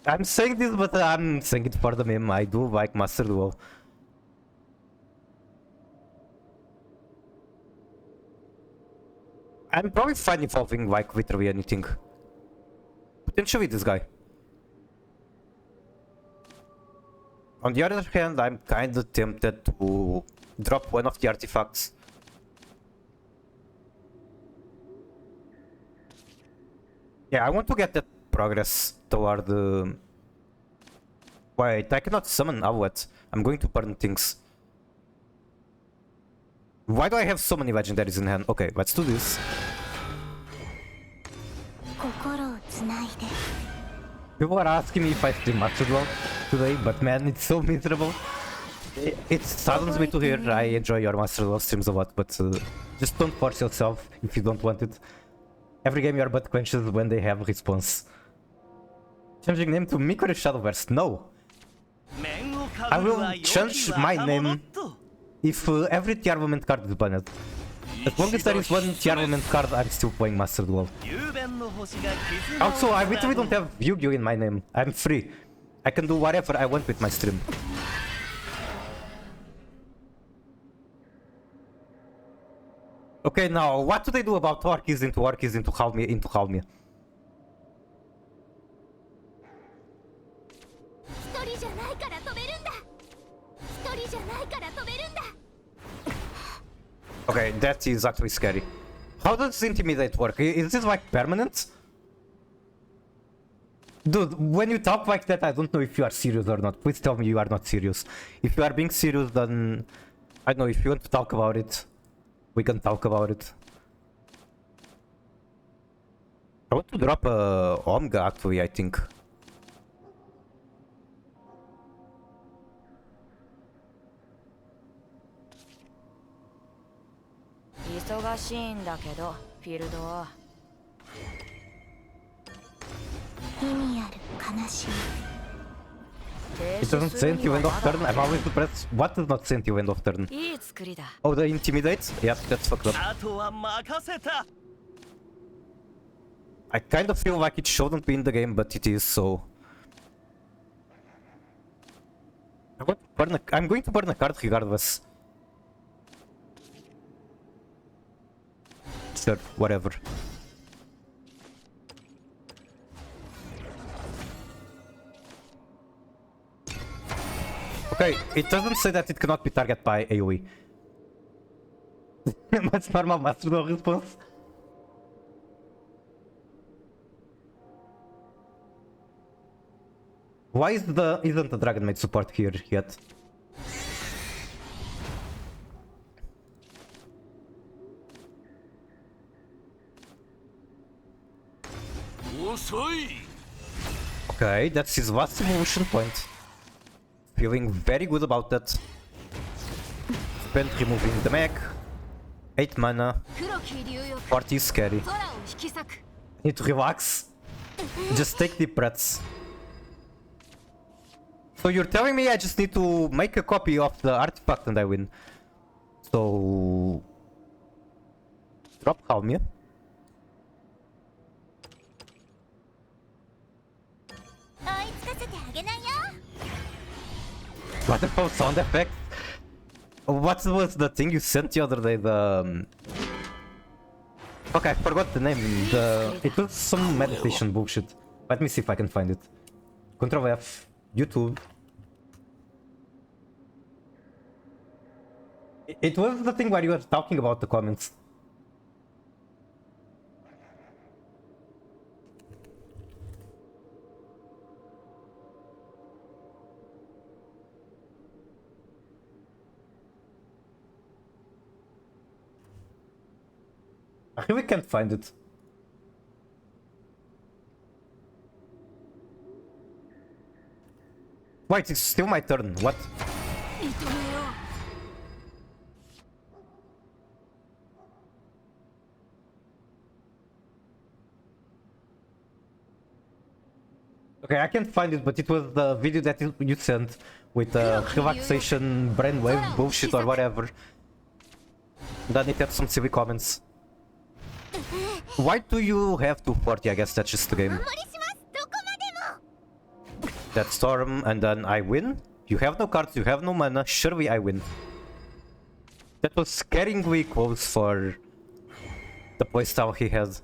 Speaker 1: I'm saying this, but I'm saying it for the meme. I do like Master Duel. I'm probably fine evolving like literally anything. Potentially this guy. On the other hand, I'm kinda tempted to drop one of the artifacts. Yeah, I want to get that progress toward the... Wait, I cannot summon Owlet. I'm going to burn things. Why do I have so many legendaries in hand? Okay, let's do this. People are asking me if I stream Master Duel today, but man, it's so miserable. It saddens me to hear. I enjoy your Master Duel streams a lot, but just don't force yourself if you don't want it. Every game your butt quenches when they have a response. Changing name to Mikore Shadowverse? No! I will change my name if every tier moment card is banned. As long as there is one tier moment card, I'm still playing Master Duel. Also, I literally don't have Yu-Gi-Oh in my name. I'm free. I can do whatever I want with my stream. Okay, now what do they do about orkies into Halmia into Halmia?
Speaker 5: 一人じゃないから飛べるんだ。一人じゃないから飛べるんだ。
Speaker 1: Okay, that is actually scary. How does intimidate work? Is it like permanent? Dude, when you talk like that, I don't know if you are serious or not. Please tell me you are not serious. If you are being serious, then I don't know, if you want to talk about it, we can talk about it. I want to drop a Omega actually, I think. It doesn't say until end of turn. I'm always depressed. What does not say until end of turn? Oh, the intimidate? Yep, that's fucked up. I kind of feel like it shouldn't be in the game, but it is, so... I'm going to burn a card regardless. Sure, whatever. Okay, it doesn't say that it cannot be targeted by AoE. Mas normal, Master no response. Why isn't the Dragon Maid support here yet? Okay, that's his last evolution point. Feeling very good about that. Spent removing the mech. 8 mana. 40 is scary. Need to relax. Just take deep breaths. So you're telling me I just need to make a copy of the artifact and I win. So... Drop Halmia. What about sound effects? What was the thing you sent the other day? The... Okay, I forgot the name. It was some meditation bullshit. Let me see if I can find it. Control F. YouTube. It was the thing where you were talking about the comments. I really can't find it. Wait, it's still my turn. What? Okay, I can't find it, but it was the video that you sent with relaxation, brainwave bullshit or whatever. Then it had some silly comments. Why do you have 240? I guess that's just the game. That storm, and then I win. You have no cards, you have no mana. Surely I win. That was scaringly close for the playstyle he had.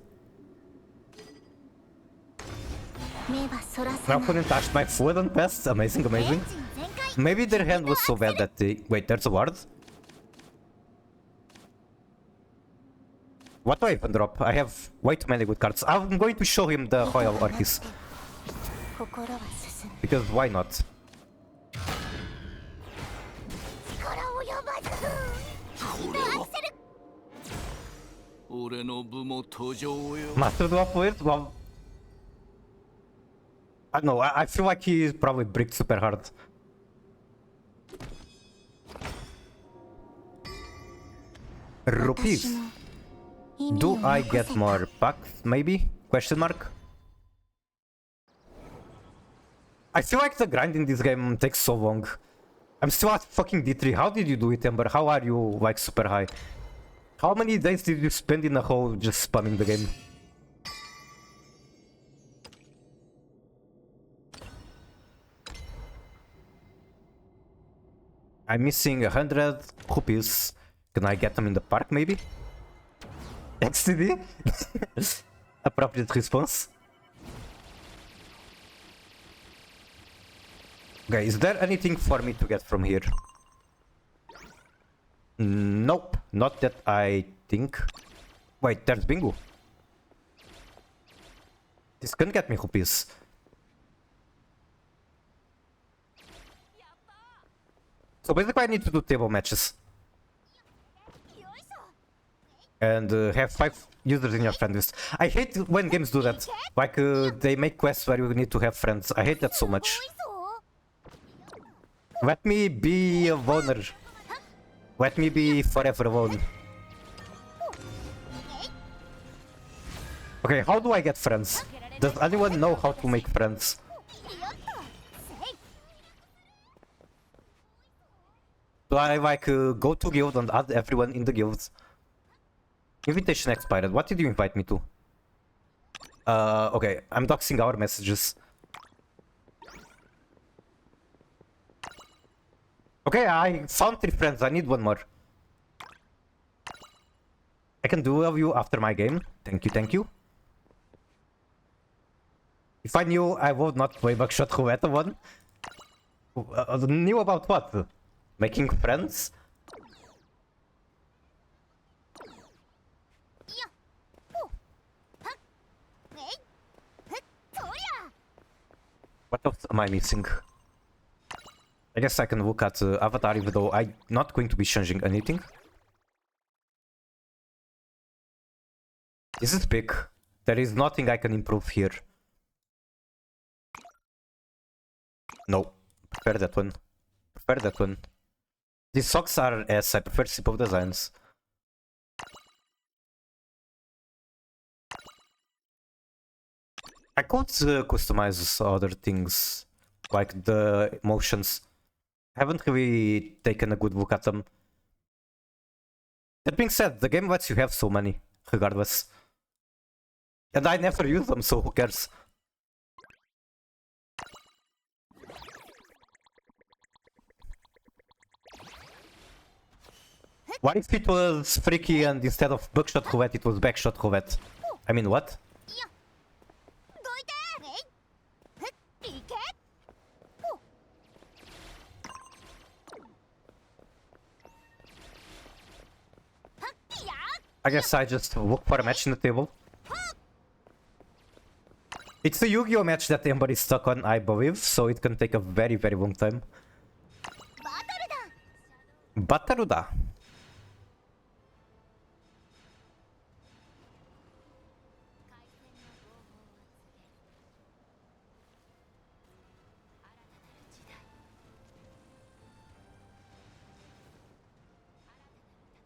Speaker 1: My opponent touched my foot and passed. Amazing, amazing. Maybe their hand was so bad that they... Wait, there's a ward? What do I even drop? I have way too many good cards. I'm going to show him the Royal Orchis. Because why not? Master Duel players? Well... I don't know, I feel like he probably bricked super hard. Rupees. Do I get more packs, maybe? Question mark? I feel like the grind in this game takes so long. I'm still at fucking D3. How did you do it, Ember? How are you, like, super high? How many days did you spend in a hole just spamming the game? I'm missing 100 rupees. Can I get them in the park, maybe? XTD? Appropriate response. Okay, is there anything for me to get from here? Nope, not that I think. Wait, there's bingo. This can get me rupees. So basically I need to do table matches. And have 5 users in your friend list. I hate when games do that. Like they make quests where you need to have friends. I hate that so much. Let me be a loner. Let me be forever alone. Okay, how do I get friends? Does anyone know how to make friends? Do I like go to guild and add everyone in the guild? Invitation expired. What did you invite me to? Okay, I'm doxing our messages. Okay, I found 3 friends. I need 1 more. I can do of you after my game. Thank you, thank you. If I knew, I would not play Buckshot Roulette 1. Knew about what? Making friends? What else am I missing? I guess I can look at Avatar even though I'm not going to be changing anything. This is big. There is nothing I can improve here. No. Prefer that one. Prefer that one. These socks are ass. I prefer simple designs. I could customize other things, like the motions. I haven't really taken a good look at them. That being said, the game lets you have so many, regardless. And I never use them, so who cares? What if it was freaky and instead of buckshot roulette it was backshot roulette? I mean, what? I guess I just look for a match in the table. It's a Yu-Gi-Oh match that Ember is stuck on, I believe, so it can take a very, very long time. Bataruda.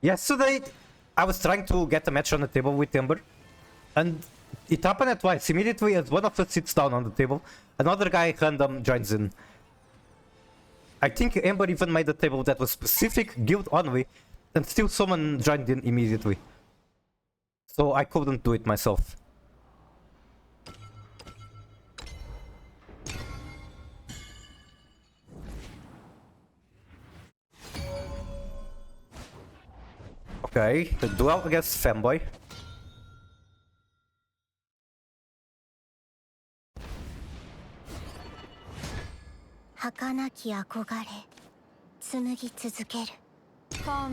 Speaker 1: Yesterday, I was trying to get a match on the table with Ember, and it happened at twice. Immediately as one of us sits down on the table, another guy random joins in. I think Ember even made a table that was specific guild only, and still someone joined in immediately. So I couldn't do it myself. Okay, the duel against Fanboy.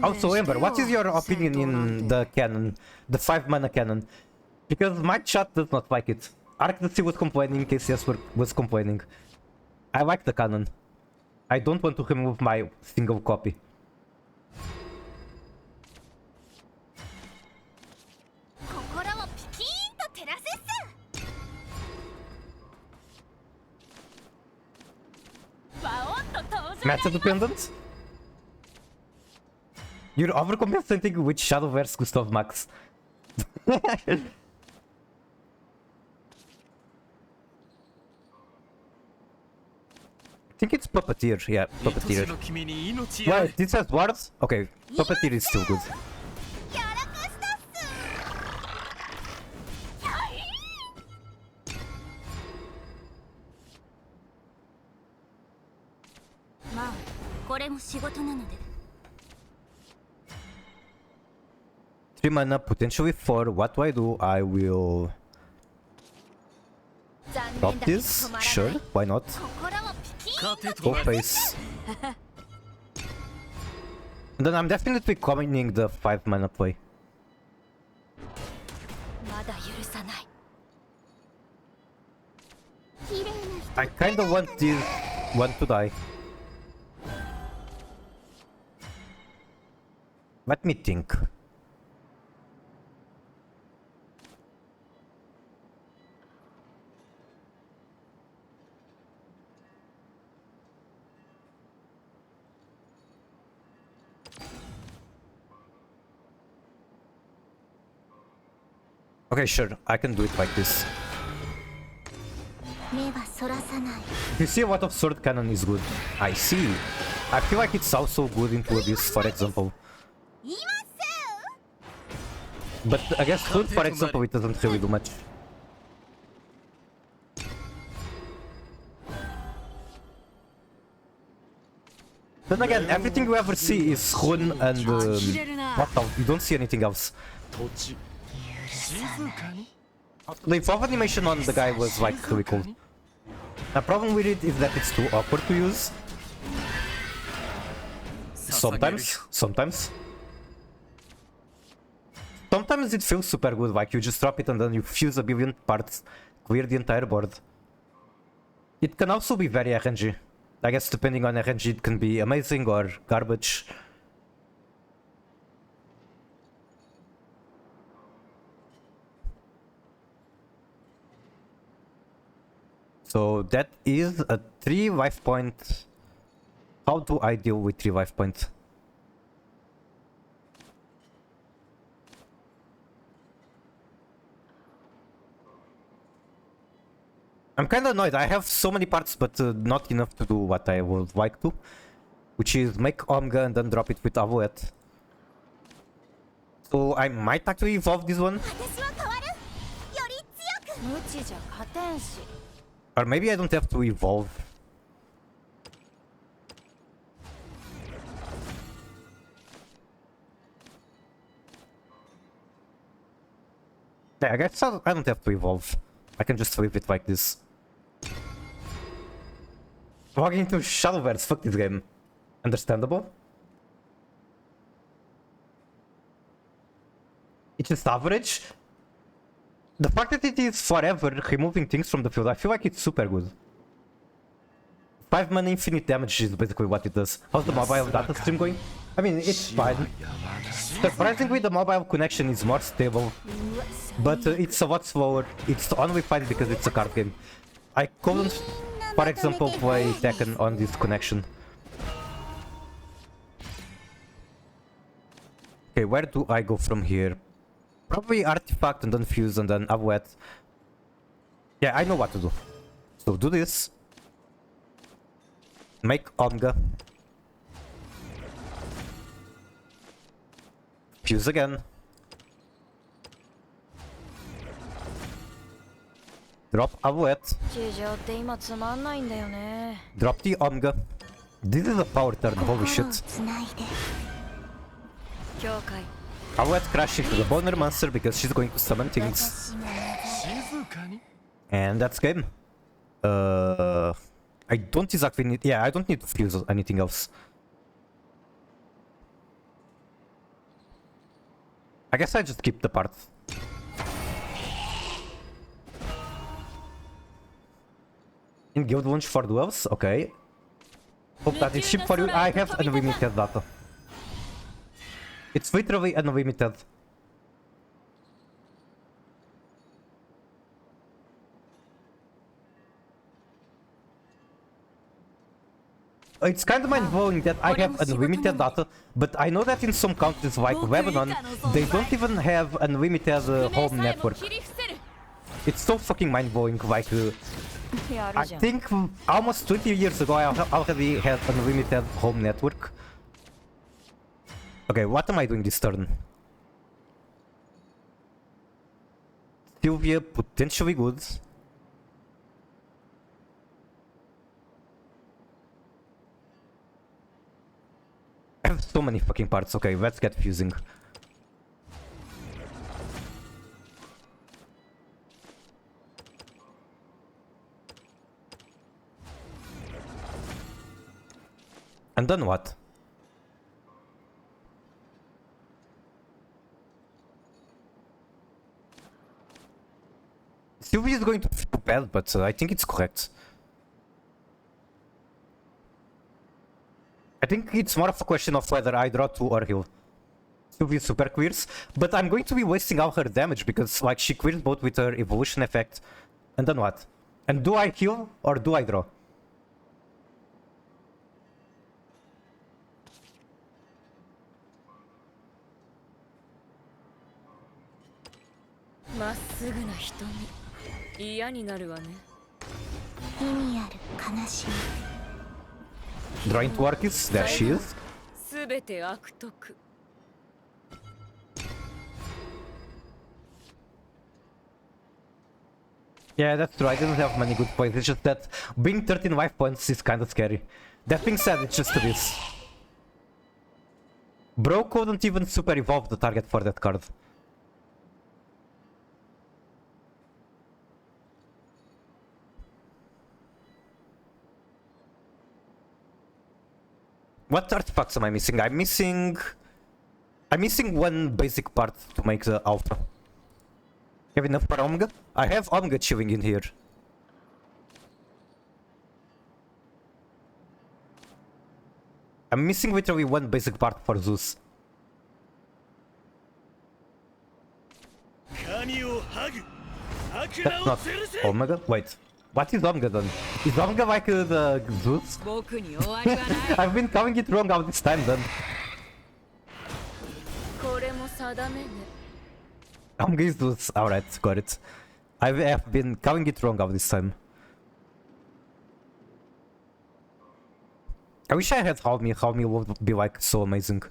Speaker 1: Also, Ember, what is your opinion in the canon, the 5-mana canon? Because my chat does not like it. Arctic was complaining, KCS was complaining. I like the canon. I don't want to remove my single copy. Meta dependent? You're overcompensating with Shadowverse Gustav Max. I think it's Puppeteer, yeah, Puppeteer. Well, this has words? Okay, Puppeteer is still good. 3 mana, potentially 4. What do? I will drop this. Sure, why not? Go face. And then I'm definitely combining the 5 mana play. I kinda want this one to die. Let me think. Okay, sure, I can do it like this. You see, a lot of sword cannon is good. I see. I feel like it's also good into this, for example. But I guess sword, for example, it doesn't really do much. Then again, everything you ever see is Hun and what else? You don't see anything else. The evolve animation on the guy was like really cool. The problem with it is that it's too awkward to use. Sometimes. Sometimes it feels super good, like you just drop it and then you fuse a billion parts, clear the entire board. It can also be very RNG. I guess depending on RNG it can be amazing or garbage. So that is a 3 life point. How do I deal with 3 life points? I'm kinda annoyed. I have so many parts, but not enough to do what I would like to. Which is make Omega and then drop it with Avuet. So I might actually evolve this one. Or maybe I don't have to evolve. Yeah, I guess I don't have to evolve. I can just leave it like this. Logging into Shadowverse, fuck this game. Understandable. It's just average. The fact that it is forever removing things from the field, I feel like it's super good. 5 mana infinite damage is basically what it does. How's the mobile data stream going? I mean, it's fine. Surprisingly, the mobile connection is more stable. But it's a lot slower. It's only fine because it's a card game. I couldn't, for example, play Tekken on this connection. Okay, where do I go from here? Probably Artifact and then Fuse and then Avuet. Yeah, I know what to do. So do this. Make Omega. Fuse again. Drop Avuet. Drop the Omega. This is a power turn, holy shit. Avuet crash into the Boner Monster because she's going to summon things. And that's game. I don't exactly need... Yeah, I don't need to fuse anything else. I guess I just keep the part. In guild launch for duels? Okay. Hope that is cheap for you. I have unlimited data. It's literally unlimited. It's kind of mind-blowing that I have unlimited data, but I know that in some countries like Lebanon, they don't even have unlimited home network. It's so fucking mind-blowing, like... I think almost 20 years ago I already had unlimited home network. Okay, what am I doing this turn? Sylvia, potentially good. I have so many fucking parts. Okay, let's get fusing. And then what? Sylvie is going to feel bad, but I think it's correct. I think it's more of a question of whether I draw 2 or heal. Sylvie super queers, but I'm going to be wasting all her damage because like she queers both with her evolution effect. And then what? And do I heal or do I draw? Drawing 2 Orchis, there she is. Yeah, that's true. I didn't have many good points. It's just that being 13 life points is kind of scary. That being said, it's just this. Bro couldn't even super evolve the target for that card. What artifacts am I missing? I'm missing one basic part to make the alpha. Have enough for Omega? I have Omega chilling in here. I'm missing literally one basic part for Zeus. That's not Omega? Wait. What is Omega then? Is Omega like the Zeus? I've been calling it wrong all this time then. Omega is Zeus. Alright, got it. I have been calling it wrong all this time. I wish I had Halmi. Halmi would be like so amazing.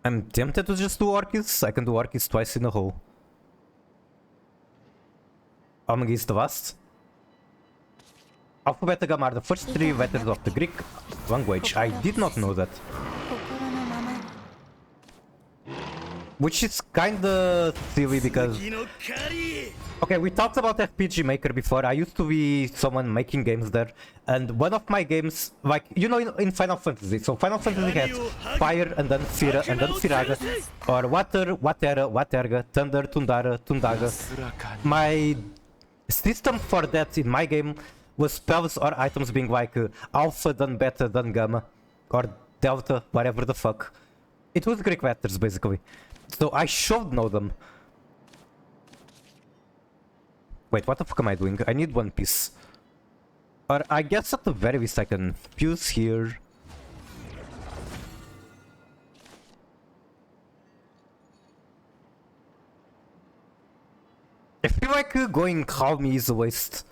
Speaker 1: I'm tempted to just do Orchis. I can do Orchis twice in a row. Omega is the last. Alpha, Beta, Gamma are the first 3 letters of the Greek language. I did not know that. Which is kinda silly because... Okay, we talked about FPG Maker before. I used to be someone making games there. And one of my games, like, you know, in Final Fantasy. So Final Fantasy had Fire and then Fira and then Firaga. Or Water, Watera, Waterga, Thunder, Tundara, Tundaga. My system for that in my game was spells or items being like Alpha, then Beta, then Gamma. Or Delta, whatever the fuck. It was Greek letters, basically. So I should know them. Wait, what the fuck am I doing? I need one piece. Or I guess at the very least I can fuse here. I feel like going Halmi is a waste.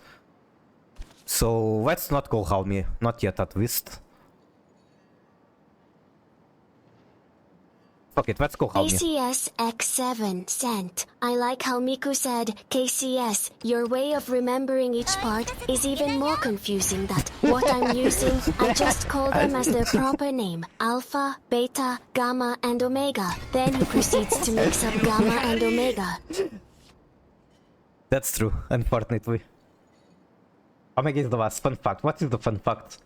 Speaker 1: So let's not go Halmi. Not yet at least. Fuck it, let's go Halmi.
Speaker 9: KCS X7 sent. I like how Miku said, KCS, your way of remembering each part is even more confusing than what I'm using. I just call them as their proper name. Alpha, Beta, Gamma, and Omega. Then he proceeds to mix up Gamma and Omega.
Speaker 1: That's true, unfortunately. Omega is the last fun fact. What is the fun fact?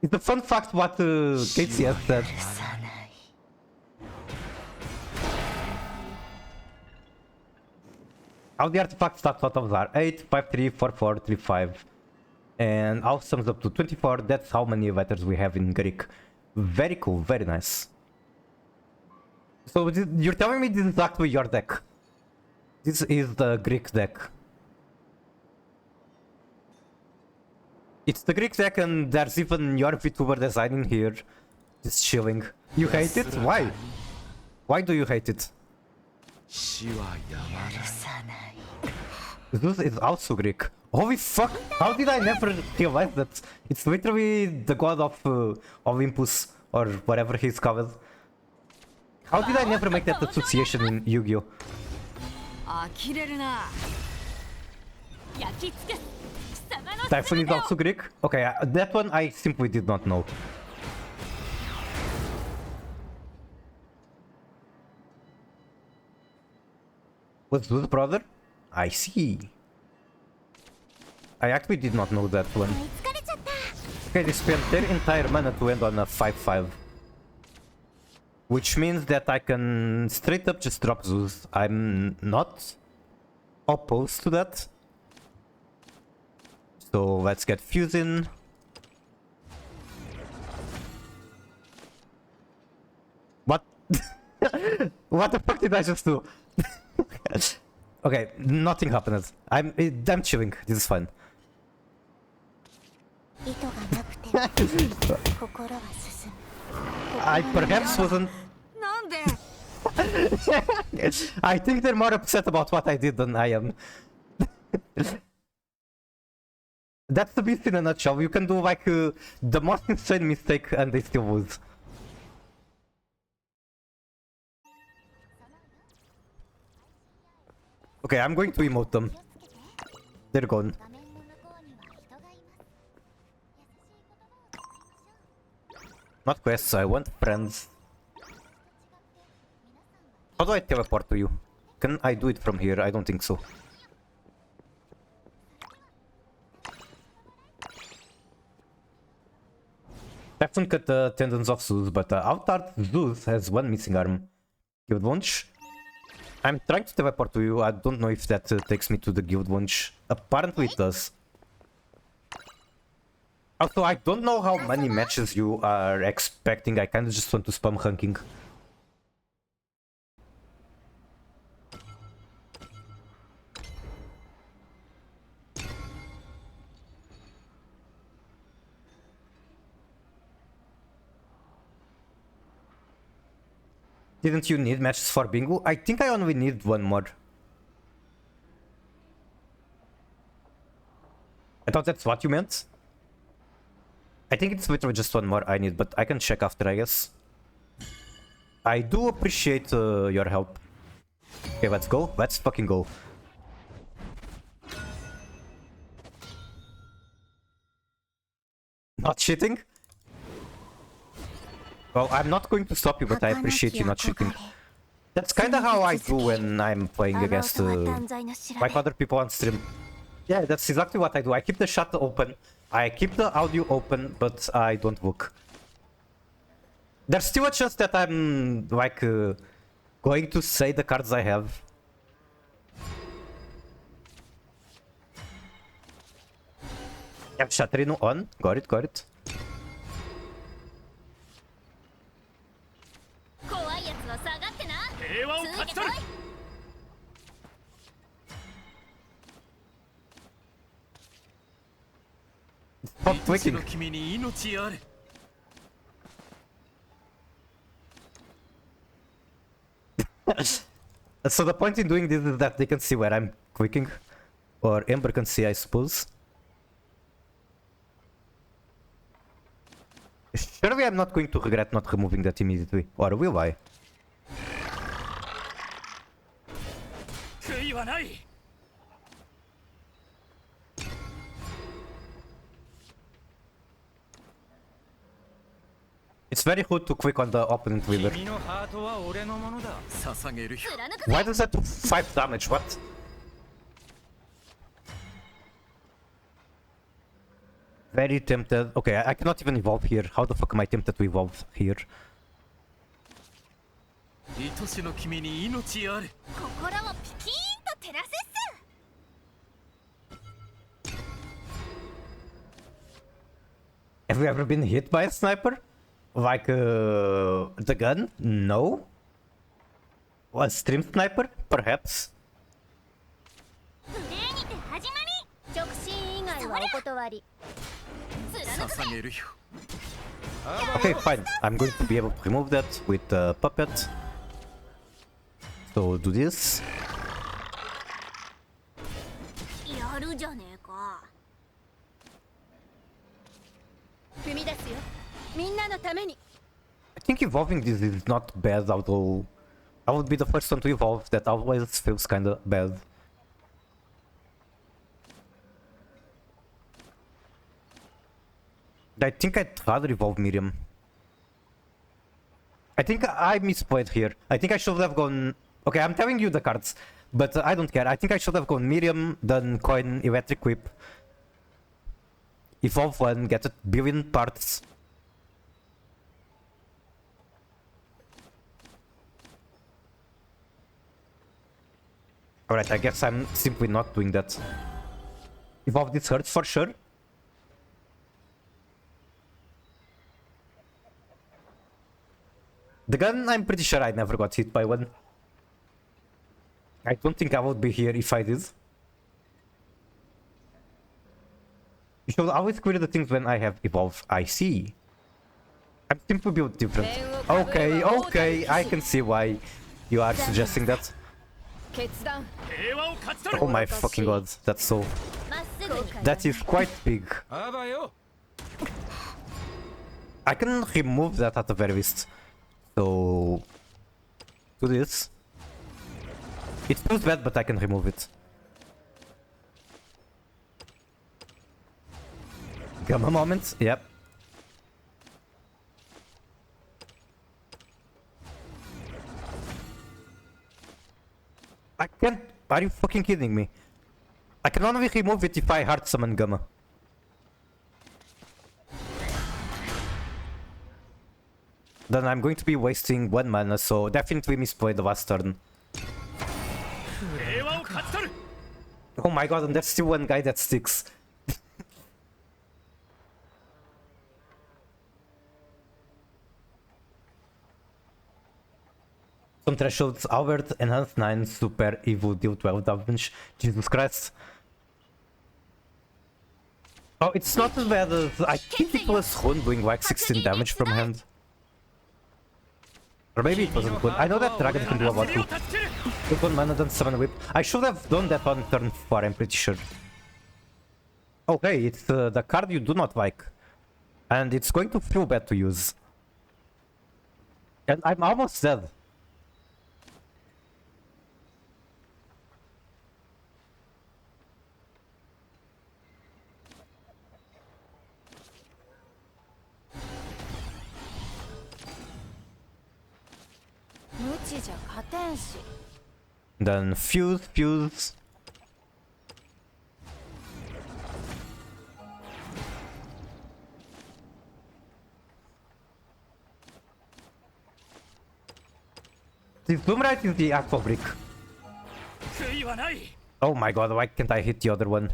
Speaker 1: Is the fun fact what KCS said? All the artifact stat totals are 8, 5, 3, 4, 4, 3, 5. And all sums up to 24. That's how many letters we have in Greek. Very cool, very nice. So you're telling me this is actually your deck? This is the Greek deck. It's the Greek deck and there's even your VTuber design in here. Just chilling. You hate it? Why? Why do you hate it? Zeus is also Greek. Holy fuck! How did I never realize that? It's literally the god of Olympus or whatever he's called. How did I never make that association in Yu-Gi-Oh? Typhon is also Greek? Okay, that one I simply did not know. Was Zeus brother? I see. I actually did not know that one.
Speaker 5: 追いつかれちゃった。
Speaker 1: Okay, they spent their entire mana to end on a 5-5. Which means that I can straight up just drop Zeus. I'm not opposed to that. So let's get Fusing. What? What the fuck did I just do? Okay, nothing happened. I'm chilling. This is fine.
Speaker 6: 意図がなくても心は進む。
Speaker 1: I perhaps wasn't.
Speaker 7: なんで
Speaker 1: I think they're more upset about what I did than I am. That's the beast in a nutshell. You can do like the most insane mistake and they still lose. Okay, I'm going to emote them. They're gone.
Speaker 5: 画面の向こうには人がいます。優しい言葉を使いましょう。
Speaker 1: Not quests, I want friends. How do I teleport to you? Can I do it from here? I don't think so. Haven't cut the tendons of Zeus, but Outard Zeus has one missing arm. Guild launch. I'm trying to teleport to you. I don't know if that takes me to the guild launch. Apparently it does. Also, I don't know how many matches you are expecting. I kind of just want to spam hunking. Didn't you need matches for bingo? I think I only need one more. I thought that's what you meant. I think it's literally just one more I need, but I can check after, I guess. I do appreciate your help. Okay, let's go. Let's fucking go. Not cheating? Well, I'm not going to stop you, but I appreciate you not cheating. That's kinda how I do when I'm playing against like other people on stream. Yeah, that's exactly what I do. I keep the chat open, I keep the audio open, but I don't look. There's still a chance that I'm like going to say the cards I have. Have Shatrino on. Got it, got it.
Speaker 5: 怖いやつは下がってな。
Speaker 8: 平和を勝ち取る。
Speaker 1: Stop clicking.
Speaker 8: 君に命あれ。
Speaker 1: So the point in doing this is that they can see where I'm clicking. Or Ember can see, I suppose. Surely I'm not going to regret not removing that immediately. Or will I?
Speaker 8: 悔いはない。
Speaker 1: It's very good to click on the opponent wheeler.
Speaker 8: 君のハートは俺のものだ。捧げるよ。
Speaker 1: Why does that do 5 damage? What? Very tempted. Okay, I cannot even evolve here. How the fuck am I tempted to evolve here?
Speaker 8: 愛しの君に命あれ。
Speaker 5: 心をピキーンと照らせっす。
Speaker 1: Have you ever been hit by a sniper? Like the gun? No. A stream sniper? Perhaps.
Speaker 5: プレーにて始まり。直進以外はお断り。貫くぜ。
Speaker 8: 捧げるよ。
Speaker 1: Okay, fine. I'm going to be able to remove that with the puppet. So do this.
Speaker 5: やるじゃねえか。
Speaker 7: 踏み出すよ。みんなのために。
Speaker 1: I think evolving this is not bad, although I would be the first one to evolve. That always feels kinda bad. I think I'd rather evolve Miriam. I think I misplayed here. I think I should have gone... Okay, I'm telling you the cards, but I don't care. I think I should have gone Miriam, then coin Electric Whip, evolve one, get a billion parts. Alright, I guess I'm simply not doing that. Evolve this hurts for sure. The gun, I'm pretty sure I never got hit by one. I don't think I would be here if I did. You should always query the things when I have evolve. I see. I'm simply built different. Okay, okay, I can see why you are suggesting that. Oh my fucking god, that's so... That is quite big. I can remove that at the very least. So... Do this. It feels bad, but I can remove it. Gamma moment, yep. I can't... Are you fucking kidding me? I can only remove it if I hard summon Gamma. Then I'm going to be wasting 1 mana, so definitely misplay the last turn. Oh my god, and there's still one guy that sticks. Some thresholds, Albert, enhanced 9, super, evil, deal 12 damage. Jesus Christ. Oh, it's not as bad as... I think it was Rune doing like 16 damage from hand. Or maybe it wasn't good. I know that Dragon can do a lot too. Took 1 mana, then summon whip. I should have done that on turn 4, I'm pretty sure. Okay, it's the card you do not like. And it's going to feel bad to use. And I'm almost dead. Then fuse. This Doomlight is the Aqua Brick. Oh my god, why can't I hit the other one?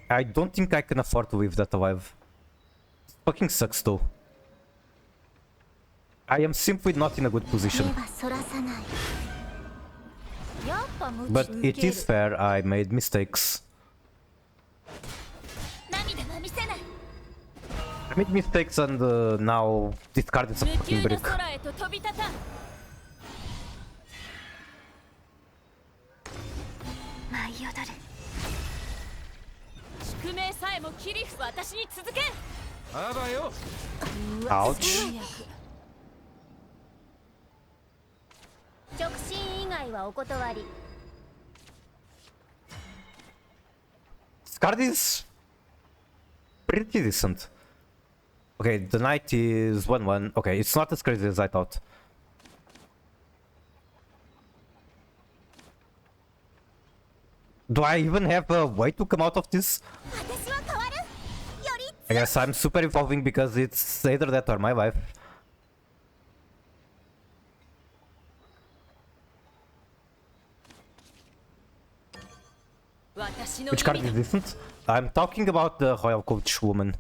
Speaker 1: I don't think I can afford to leave that alive. It fucking sucks though. I am simply not in a good position. But it is fair, I made mistakes. I made mistakes and now this card is a fucking brick. Ouch. This card is pretty decent. Okay, the knight is 1-1. Okay, it's not as crazy as I thought. Do I even have a way to come out of this? I guess I'm super evolving because it's either that or my life. Which card is decent? I'm talking about the Royal Coach woman.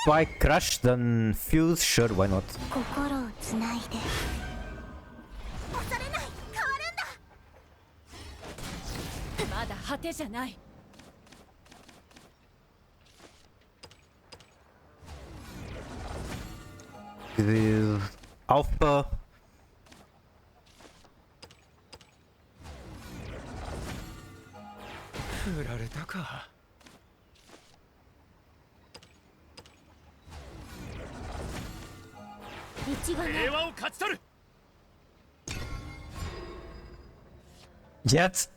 Speaker 1: Do I crush then fuse? Sure, why not? This is Alpha. Yet.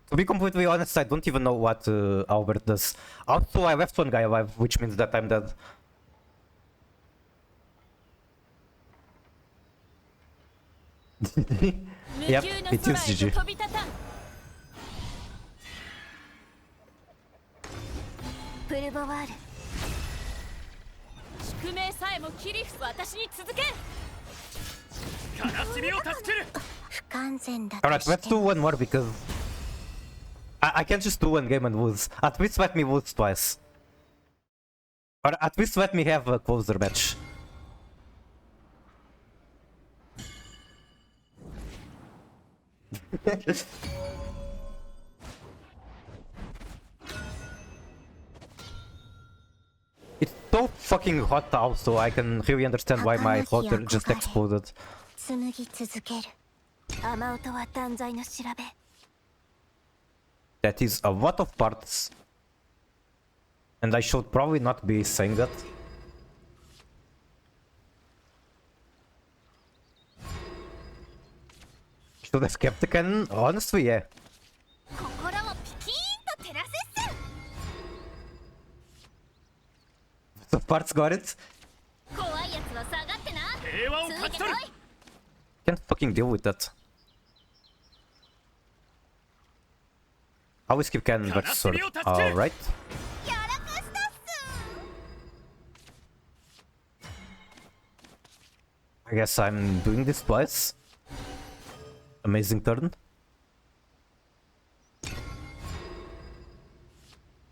Speaker 1: To be completely honest, I don't even know what Albert does. Also, I left one guy alive, which means that I'm dead. Yep, it is GG.
Speaker 7: 飛び立たん
Speaker 6: プルボワール
Speaker 7: 宿命さえも切り私に続け
Speaker 8: 悲しみを助ける
Speaker 6: 不完全だと
Speaker 1: Alright,
Speaker 6: して
Speaker 1: let's do one more because I can't just do one game and lose. At least let me lose twice. Or at least let me have a closer match. It's so fucking hot also, I can really understand why my router just exploded.
Speaker 6: 紡ぎ続ける雨音は断罪の調べ
Speaker 1: That is a lot of parts. And I should probably not be saying that. Should have kept the cannon? Honestly, yeah.
Speaker 5: 心をピキーンと照らせっす
Speaker 1: The parts got it.
Speaker 5: 怖いやつは下がってな
Speaker 8: 平和を勝ち取る
Speaker 1: Can't fucking deal with that. Always keep cannon versus sword. Alright.
Speaker 5: やらかしたっす
Speaker 1: I guess I'm doing this twice. Amazing turn.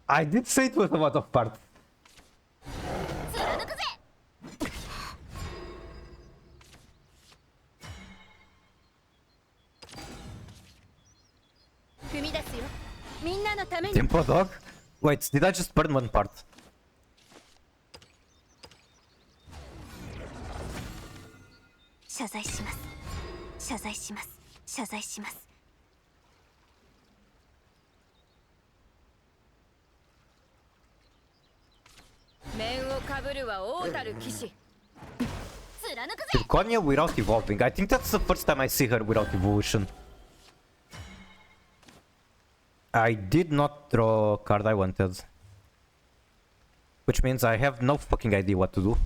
Speaker 1: I did say it was a lot of parts.
Speaker 5: 貫くぜ
Speaker 7: 踏み出すよみんなのために
Speaker 1: Tempo dog? Wait, did I just burn one part?
Speaker 6: 謝罪します謝罪します謝罪します
Speaker 7: 面をかぶるは王たる騎士
Speaker 5: 貫くぜ
Speaker 1: Zirconia without evolving. I think that's the first time I see her without evolution. I did not draw a card I wanted. Which means I have no fucking idea what to do.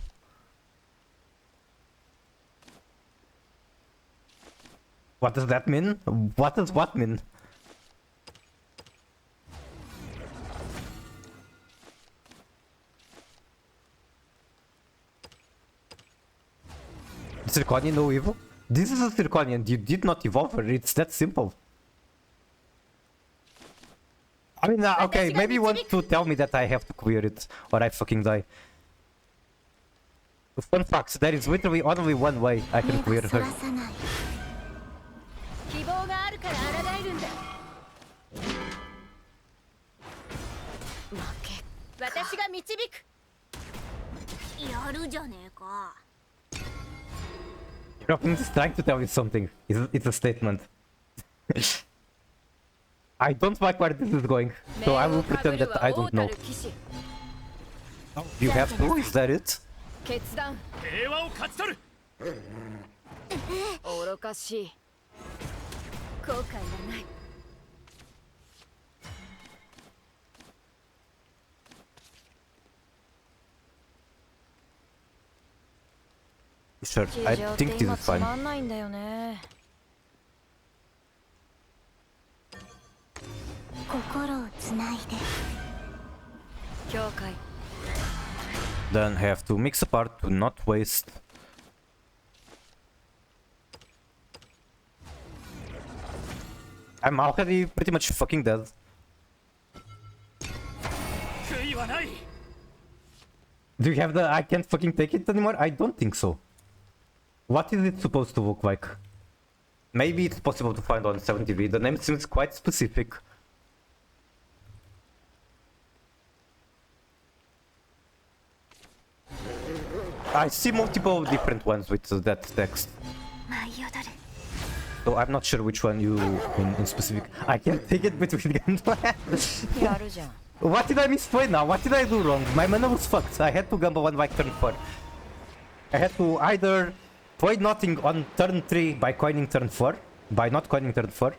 Speaker 1: What does that mean? What does what mean? Zirconia no evil? This is a Zirconia and you did not evolve her, it's that simple. I mean, okay, maybe you want to tell me that I have to clear it, or I fucking die. Fun fact, there is literally only one way I can
Speaker 6: 目
Speaker 1: clear
Speaker 6: がそ
Speaker 1: her.
Speaker 6: らさない
Speaker 7: 希望があるから抗えるんだ負け私が導く
Speaker 5: やるじゃねえか
Speaker 1: Dropping is trying to tell me something. It's a statement. I don't like where this is going, so I will pretend that I don't know. You have to? Is that it?
Speaker 7: 決断
Speaker 8: 平和を勝ち取る
Speaker 7: 愚かしい後悔はない
Speaker 1: Sure, I think this is
Speaker 7: つま
Speaker 1: fine.
Speaker 7: んないんだよね
Speaker 6: 心をつないで
Speaker 7: 境界
Speaker 1: Then have to mix apart to not waste. I'm already pretty much fucking dead.
Speaker 8: 悔いはない
Speaker 1: Do you have the I can't fucking take it anymore? I don't think so. What is it supposed to look like? Maybe it's possible to find on 7TV. The name seems quite specific. I see multiple different ones with that text.
Speaker 6: 舞い踊る
Speaker 1: So I'm not sure which one you in specific. I can't take it between games.
Speaker 7: やるじゃん
Speaker 1: What did I misplay now? What did I do wrong? My mana was fucked. I had to gamble one by turn 4. I had to either play nothing on turn 3 by coining turn 4, by not coining turn 4,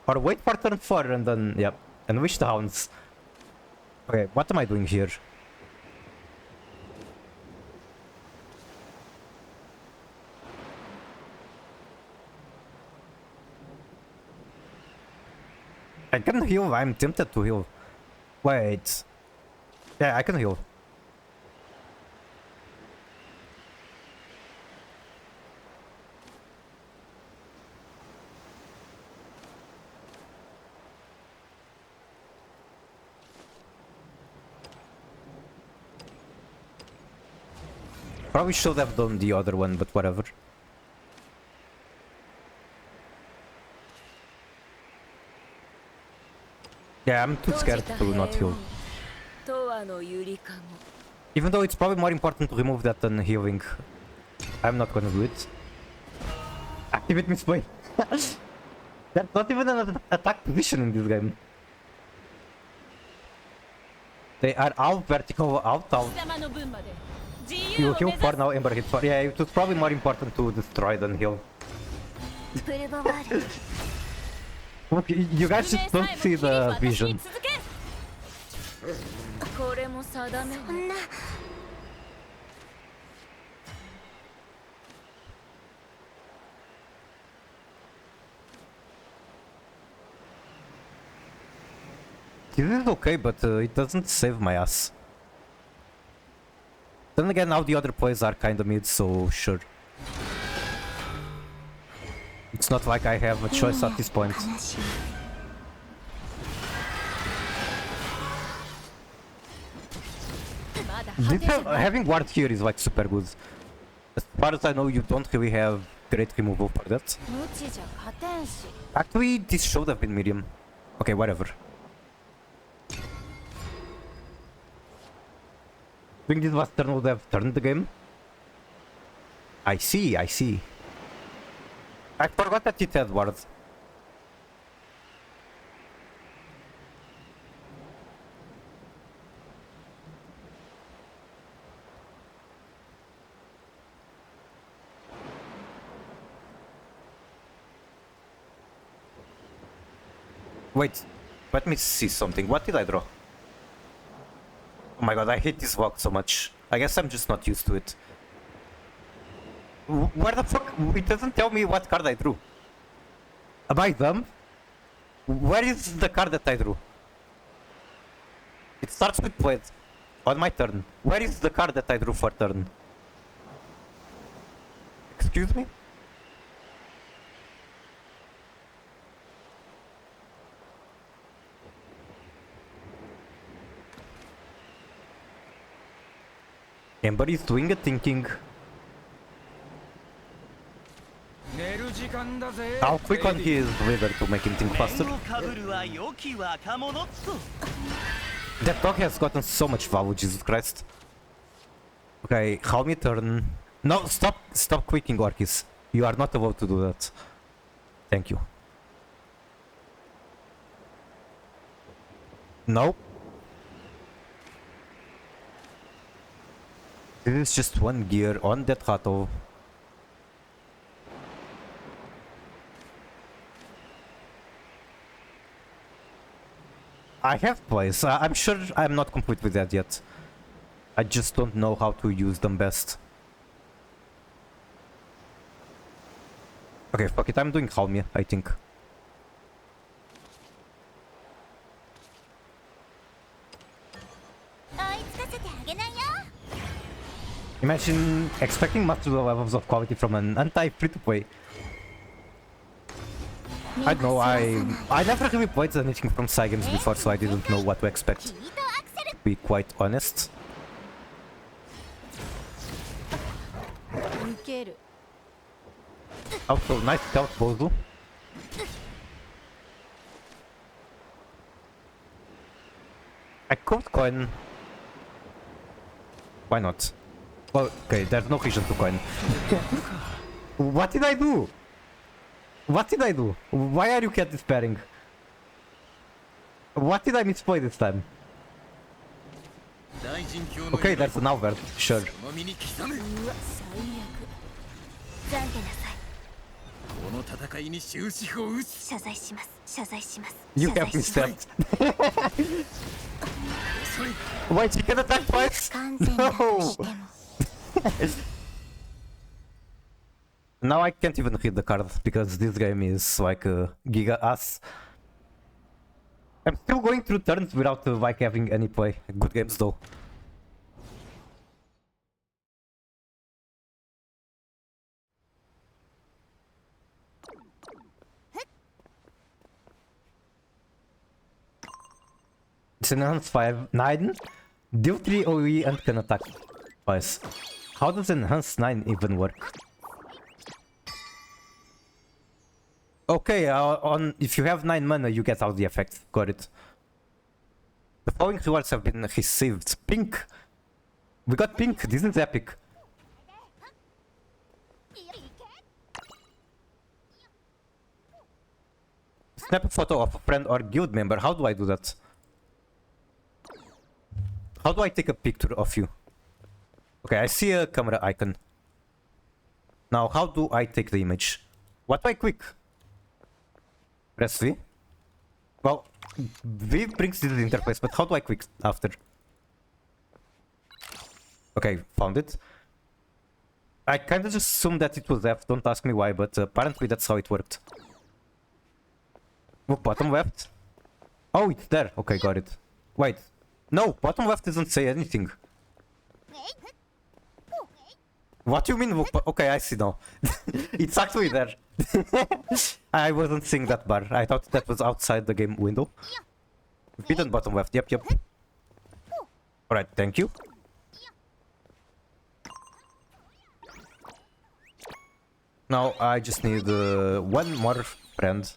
Speaker 1: or wait for turn 4 and then, yep, and wish the hounds. Okay, what am I doing here? I can heal. I'm tempted to heal. Wait. Yeah, I can heal. Probably should have done the other one, but whatever. Yeah, I'm too scared to not heal. Even though it's probably more important to remove that than healing. I'm not gonna do it. Activate misplay. That's not even an attack position in this game. They are out vertical, out. You heal 4 now, Ember hit 4. Yeah, it was probably more important to destroy than heal. Look, you guys just don't see the vision. This is okay, but it doesn't save my ass. Then again, now the other plays are kinda mid, so sure. It's not like I have a choice at this point. Having ward here is like super good. As far as I know, you don't really have great removal for that. Actually, this should have been medium. Okay, whatever. I think this last turn would have turned the game. I see, I see. I forgot that it had wards. Wait, let me see something. What did I draw? Oh my god, I hate this walk so much. I guess I'm just not used to it. Where the fuck? It doesn't tell me what card I drew. Am I dumb? Where is the card that I drew? It starts with played. On my turn. Where is the card that I drew for turn? Excuse me? Ember is doing a thinking. I'll click on his leader to make him think faster. That dog has gotten so much value, Jesus Christ. Okay, how me turn? No, stop quicking, Orkis. You are not allowed to do that. Thank you. Nope. This is just one gear on that Hato. I have plays. I'm sure I'm not complete with that yet. I just don't know how to use them best. Okay, fuck it. I'm doing Halmia, I think. Imagine expecting much lower levels of quality from an anti-free-to-play. I don't know, I never really played anything from Psy games before, so I didn't know what to expect. To be quite honest. Also, nice stealth Bozu. I could coin. Why not? Well, okay, there's no reason to coin. What did I do? What did I do? Why are you cat despairing? What did I misplay this time? Okay, that's an Albert, sure. You have misstepped. Wait, you can attack twice? No! Now I can't even hit the card because this game is like a giga ass. I'm still going through turns without like having any play. Good games though. It's enhanced 5, 9, deal 3 OE and can attack twice. How does enhanced 9 even work? Okay, on if you have 9 mana, you get out the effect. Got it. The following rewards have been received. Pink. We got pink. This is epic. Snap a photo of a friend or guild member. How do I do that? How do I take a picture of you? Okay, I see a camera icon. Now, how do I take the image? What do I click? Press V? Well, V brings this interface, but how do I click after? Okay, found it. I kinda just assumed that it was F, don't ask me why, but apparently that's how it worked. Oh, bottom left? Oh, it's there. Okay, got it. Wait. No, bottom left doesn't say anything. What do you mean? Okay, I see now. It's actually there. I wasn't seeing that bar. I thought that was outside the game window. Hidden bottom left. Yep, yep. Alright, thank you. Now I just need one more friend.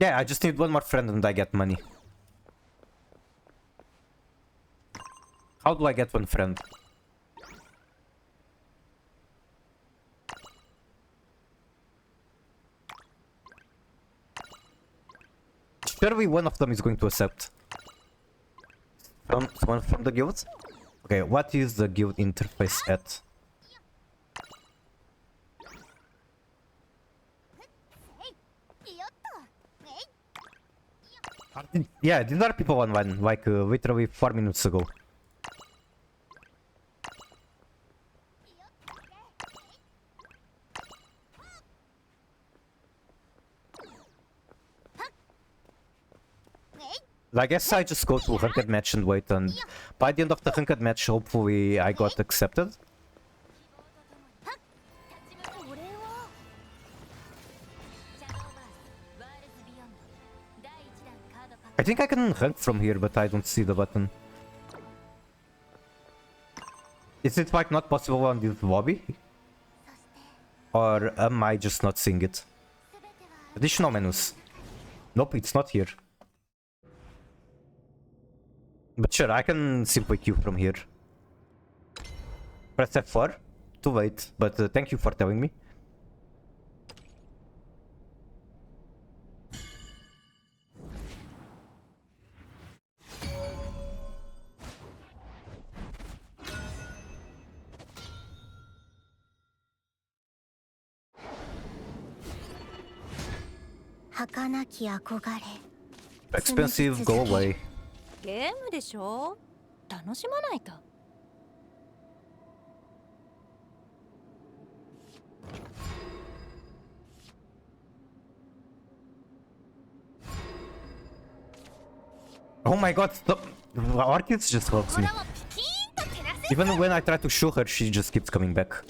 Speaker 1: Yeah, I just need one more friend and I get money. How do I get one friend? Surely one of them is going to accept. Someone from the guild? Okay, what is the guild interface at? Yeah, these are people online, like literally 4 minutes ago. I guess I just go to ranked match and wait, and by the end of the ranked match, hopefully I got accepted. I think I can rank from here, but I don't see the button. Is it like not possible on this lobby? Or am I just not seeing it? Additional menus. Nope, it's not here. But sure, I can simply queue from here. Press F4. Too late, but thank you for telling me. Expensive, go away.
Speaker 7: ゲームでしょ？楽しまないと。
Speaker 1: Oh my god, stop! Orchid just helps me. Even when I try to shoot her, she just keeps coming back.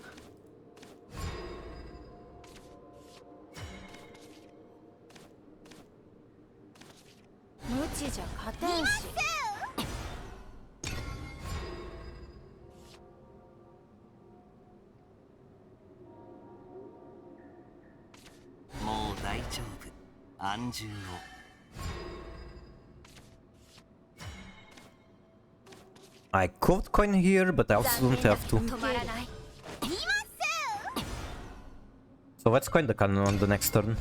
Speaker 1: I could coin here, but I also don't have to. So let's coin the cannon on the next turn.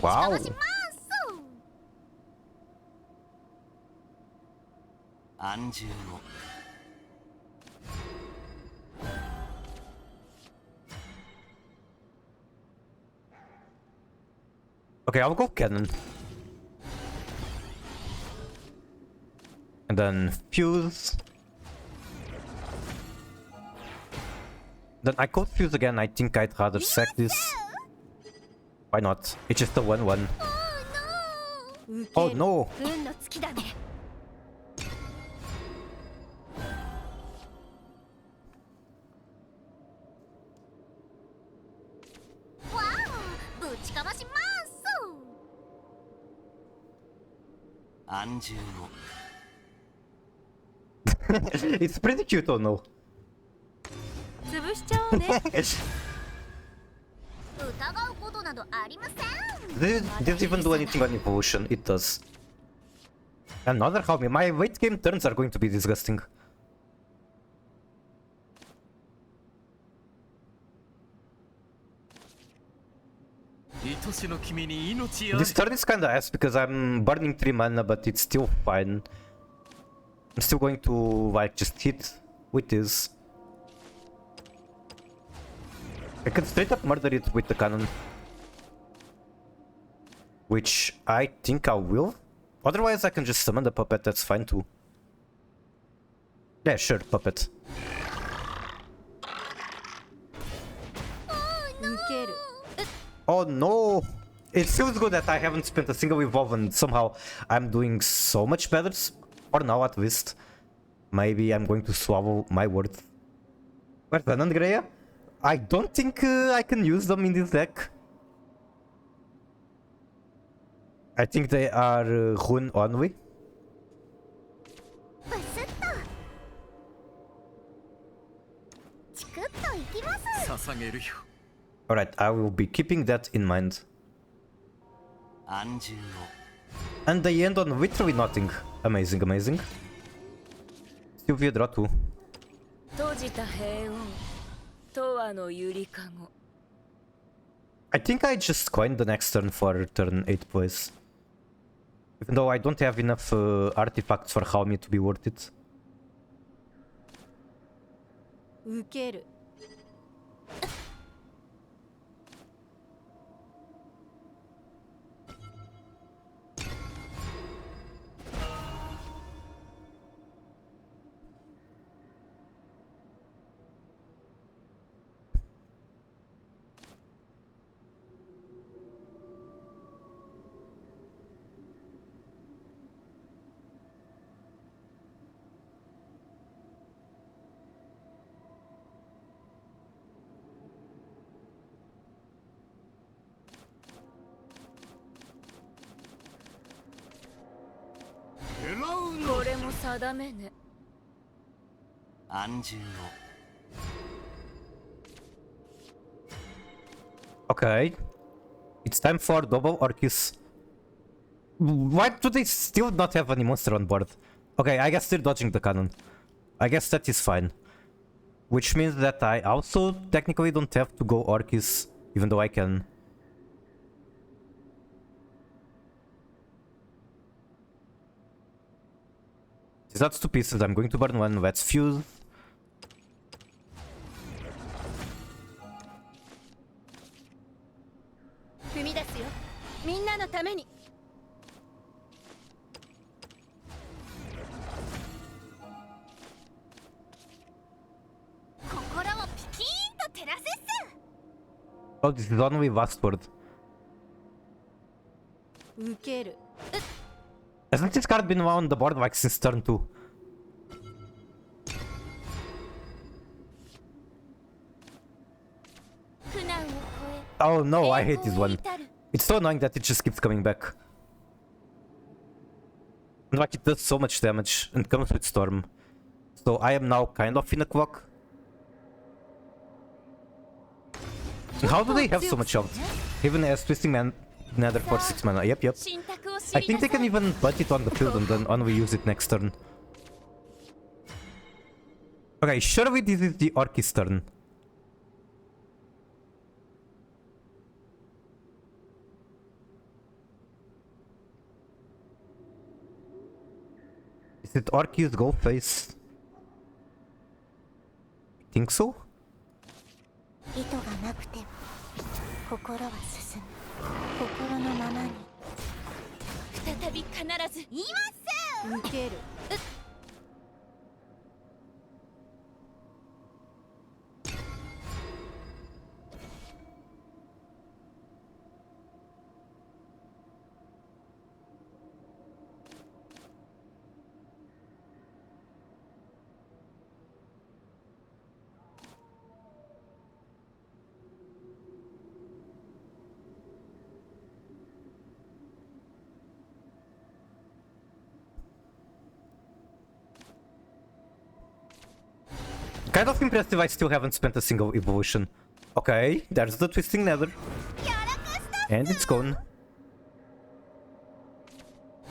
Speaker 1: Wow! Okay, I'll go cannon. And then fuse. Then I could fuse again. I think I'd rather sack this. Why not? It's just a 1-1. Oh no!
Speaker 5: 運の尽きだね。わお、ぶちかまします。
Speaker 3: 安住を
Speaker 1: It's pretty cute, oh no.
Speaker 7: 潰しちゃおうね。
Speaker 5: 疑うことなどありません。
Speaker 1: Does it even do anything on evolution? It does. Another how my late game turns are going to be disgusting. This turn is kinda ass because I'm burning 3 mana, but it's still fine. I'm still going to like just hit with this. I can straight up murder it with the cannon. Which I think I will. Otherwise I can just summon the puppet, that's fine too. Yeah, sure, puppet. Oh no! It feels good that I haven't spent a single evolve and somehow I'm doing so much better. For now at least. Maybe I'm going to swallow my words. Where's Anandreya? I don't think I can use them in this deck. I think they are rune only. Alright, I will be keeping that in mind. And they end on literally nothing. Amazing, amazing. Sylvia draw 2.
Speaker 7: 閉じた平穏。永遠のゆりかご。
Speaker 1: I think I just coined the next turn for turn 8 place. Even though I don't have enough artifacts for Halmi to be worth it.
Speaker 7: 受ける。これも定めね。
Speaker 3: 安住を
Speaker 1: Okay. It's time for double Orcus. Why do they still not have any monster on board? Okay, I guess they're dodging the cannon. I guess that is fine. Which means that I also technically don't have to go Orcus, even though I can. That's 2 pieces. I'm going to burn 1. Let's fuse. Oh, this is only last word. Hasn't this card been on the board like since turn 2? Oh no, I hate this one. It's so annoying that it just keeps coming back. And like it does so much damage and comes with Storm. So I am now kind of in a clock. How do they have so much health? Even as Twisting Man Nether for 6 mana. Yep, yep. I think they can even put it on the field and then only use it next turn. Okay, surely this is the Orcus turn. Is it Orcus go face? I think so.
Speaker 6: 意図がなくても心は進む心のままに
Speaker 5: 再び必ず言います
Speaker 7: 受ける。
Speaker 1: Kind of impressive I still haven't spent a single evolution. Okay, there's the twisting nether. And it's gone.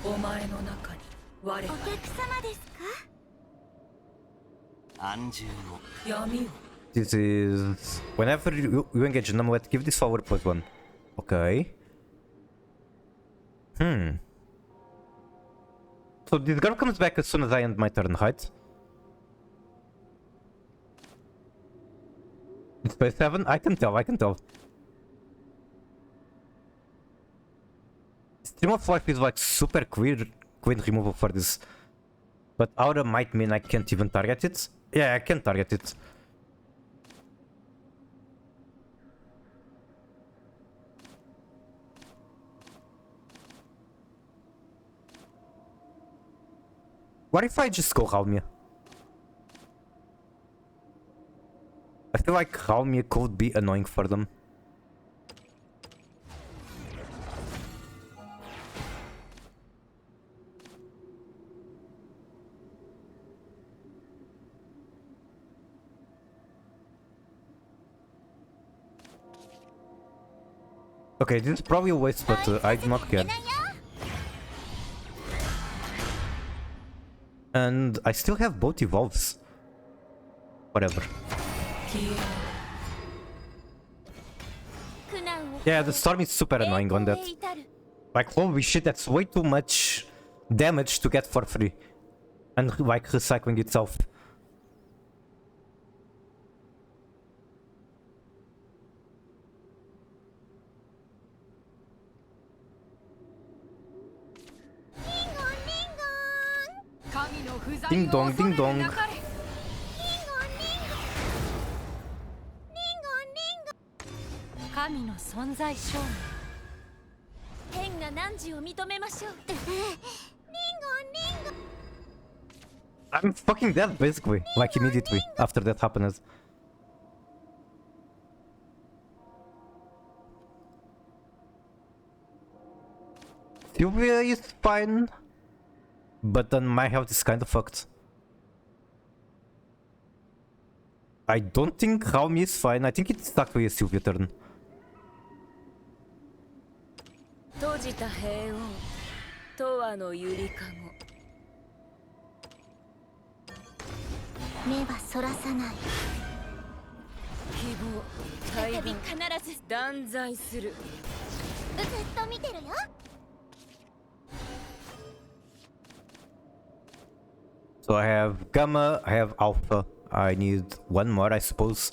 Speaker 7: お前の中に我が
Speaker 6: お客様ですか？
Speaker 3: 安住の
Speaker 7: 闇を
Speaker 1: This is... Whenever you engage an amulet, give this power +1. Okay. So this girl comes back as soon as I end my turn, right? It's by 7? I can tell. Stream of Life is like super queen removal for this. But Aura might mean I can't even target it. Yeah, I can target it. What if I just go Raumir? I feel like Raumir could be annoying for them. Okay, this is probably a waste, but I do not care. And I still have both evolves. Whatever. Yeah, the storm is super annoying on that. Like, holy shit, that's way too much damage to get for free. And, like, recycling itself. Ding dong, ding dong.
Speaker 7: 神の存在証明
Speaker 5: 天が汝を認めましょう。
Speaker 1: I'm fucking dead, basically. Like, immediately after that happens. Sylvia is fine. But then my health is kind of fucked. I don't think Raumi is fine. I think it's actually a Sylvia turn.
Speaker 7: 閉じた平穏永遠のゆりかご
Speaker 6: 目はそらさない。
Speaker 7: 希望大
Speaker 5: 再び
Speaker 7: 軍
Speaker 5: 必ず
Speaker 7: 断罪する
Speaker 5: ずっと見てるよ。
Speaker 1: So I have Gamma, I have Alpha. I need one more, I suppose.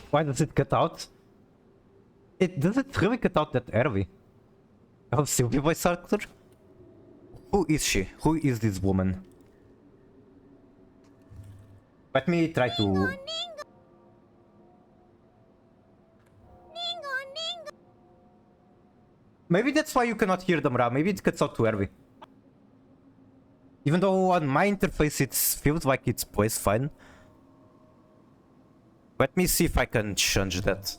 Speaker 1: Why does it cut out? Does it really cut out that early? Oh, Sylvia voice actor? Who is she? Who is this woman? Let me try to... Maybe that's why you cannot hear them, Ra. Maybe it cuts out too early. Even though on my interface it feels like it's plays fine. Let me see if I can change that.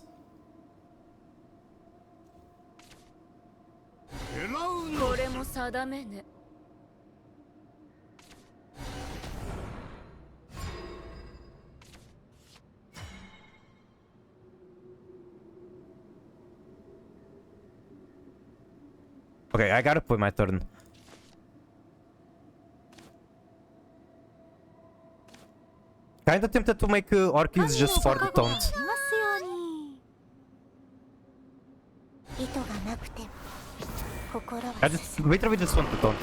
Speaker 1: Okay, I gotta play my turn. Kinda tempted to make Orchids just for the taunt. I just literally just want the taunt.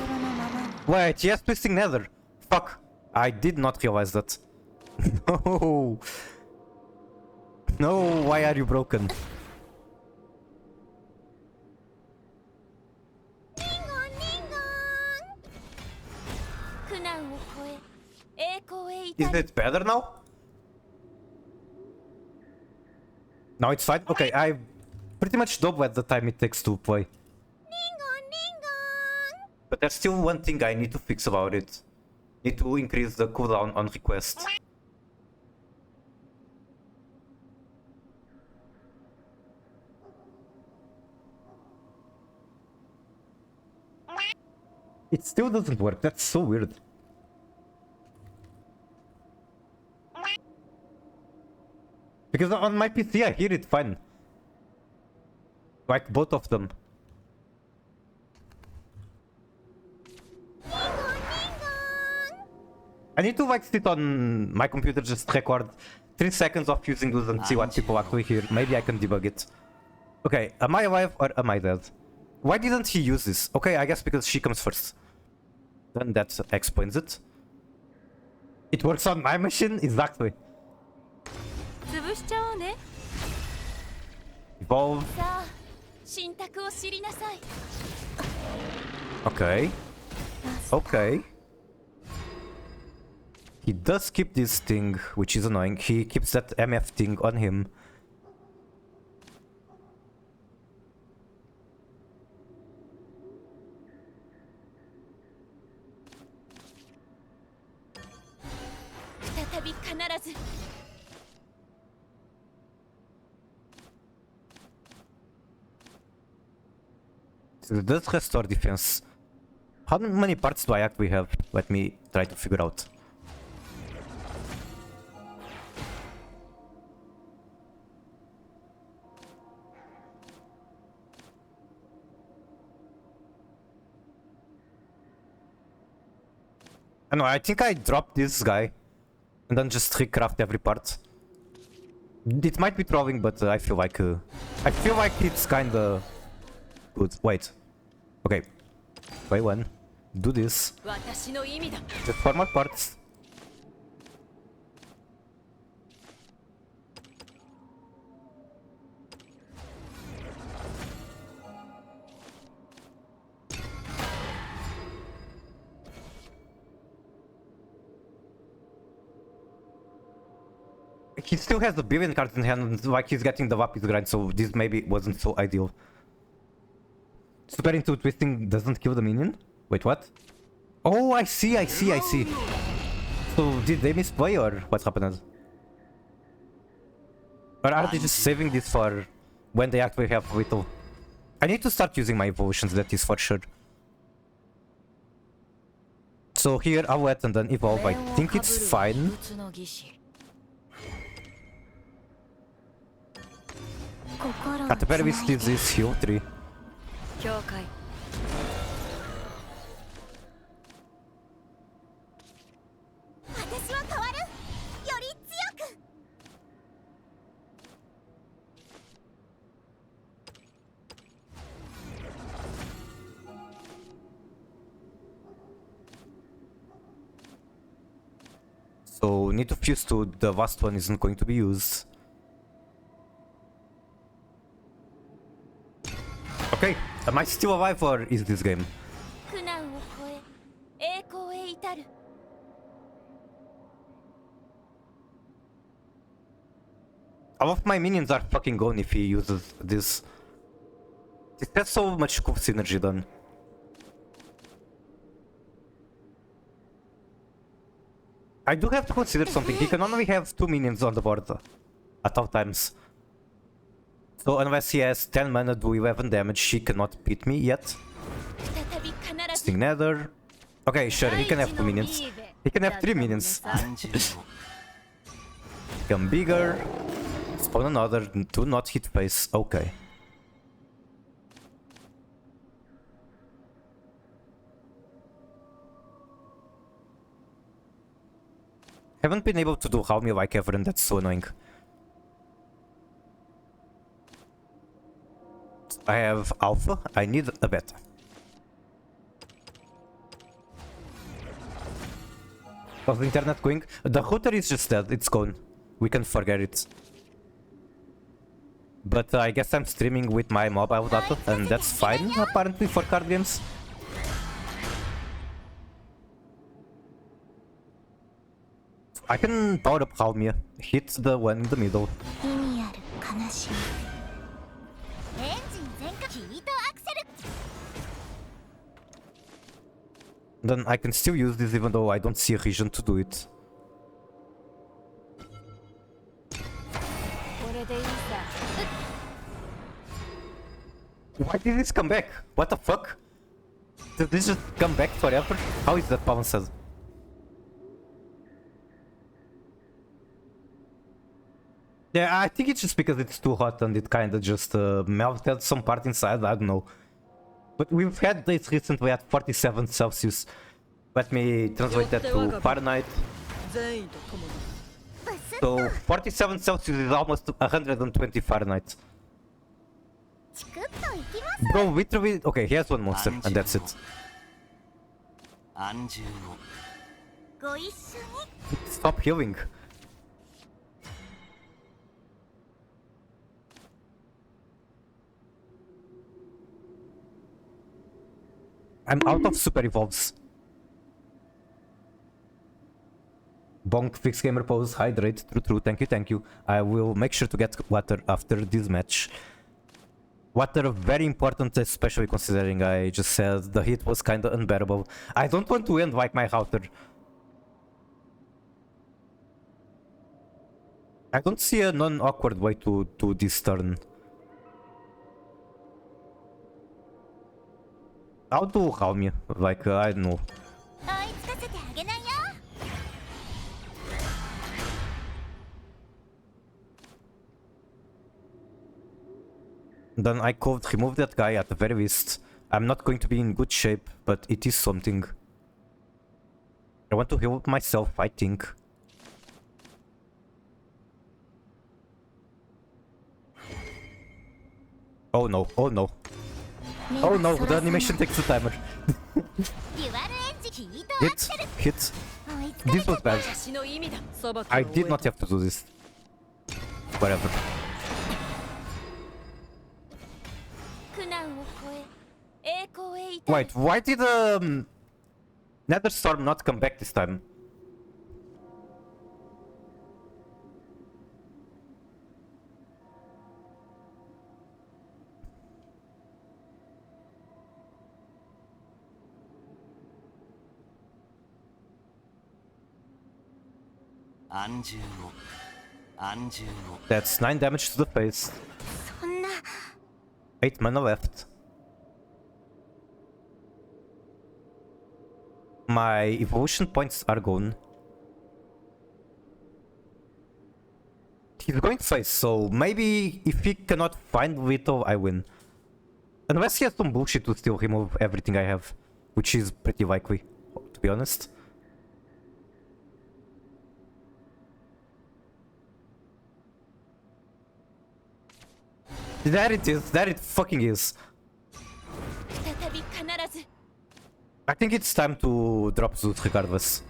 Speaker 1: Wait, yes, twisting nether. Fuck. I did not realize that. No. No, why are you broken? Is it better now? Now it's fine? Okay, I pretty much doubled the time it takes to play. But there's still one thing I need to fix about it. Need to increase the cooldown on request. It still doesn't work. That's so weird. Because on my PC I hear it fine. Like both of them. I need to like sit on my computer, just record 3 seconds of using those and see what people actually hear. Maybe I can debug it. Okay, am I alive or am I dead? Why didn't he use this? Okay, I guess because she comes first. Then that explains it. It works on my machine? Exactly. Evolve. Okay. Okay. He does keep this thing, which is annoying. He keeps that MF thing on him. So it does restore defense. How many parts do I actually have? Let me try to figure out. I know, I think I dropped this guy and then just recraft every part. It might be trolling, but I feel like it's kinda good. Wait. Okay. Wait one. Do this. Just 4 more parts. He still has a billion cards in hand, like he's getting the Lapis grind, so this maybe wasn't so ideal. Super into twisting doesn't kill the minion? Wait, what? Oh, I see. So did they misplay or what's happened? Or are they just saving this for when they actually have little? I need to start using my evolutions, that is for sure. So here I'll let and then evolve. I think it's fine. At the very least, this is heal 3. So need to fuse to the last one isn't going to be used. Okay, am I still alive or is this game? All of my minions are fucking gone if he uses this. This has so much cool synergy done. I do have to consider something. He can only have 2 minions on the board at all times. So unless he has 10 mana, do 11 damage, he cannot beat me yet. Sting Nether. Okay, sure, he can have 2 minions. He can have 3 minions. Become bigger. Spawn another. Do not hit face. Okay. Haven't been able to do Halmi like ever, and that's so annoying. I have alpha, I need a beta. How's the internet going? The router is just dead, it's gone. We can forget it. But I guess I'm streaming with my mobile data, and that's fine, apparently, for card games. I can power up Halmia, hit the one in the middle. Then I can still use this even though I don't see a reason to do it. Why did this come back? What the fuck? Did this just come back forever? How is that balanced? Yeah, I think it's just because it's too hot and it kind of just melted some part inside, I don't know. But we've had days recently at 47 Celsius. Let me translate that to Fahrenheit. So 47 Celsius is almost 120 Fahrenheit. Bro, literally... Okay, he has one monster and that's it. Stop healing. I'm out of super evolves. Bonk, fix gamer pose, hydrate, true, thank you. I will make sure to get water after this match. Water very important, especially considering I just said the heat was kinda unbearable. I don't want to end like my router. I don't see a non-awkward way to do this turn. I'll do Halmia, like, I don't know. Then I could remove that guy at the very least. I'm not going to be in good shape, but it is something. I want to heal myself, I think. Oh no, oh no. Oh no, the animation takes a timer. Hit. This was bad. I did not have to do this. Whatever. Wait, why did Nether Storm not come back this time? That's 9 damage to the face. 8 mana left. My evolution points are gone. He's going face, so maybe if he cannot find Vito, I win. Unless he has some bullshit to still remove everything I have, which is pretty likely, to be honest. There it is, there it fucking is. I think it's time to drop Zoot regardless.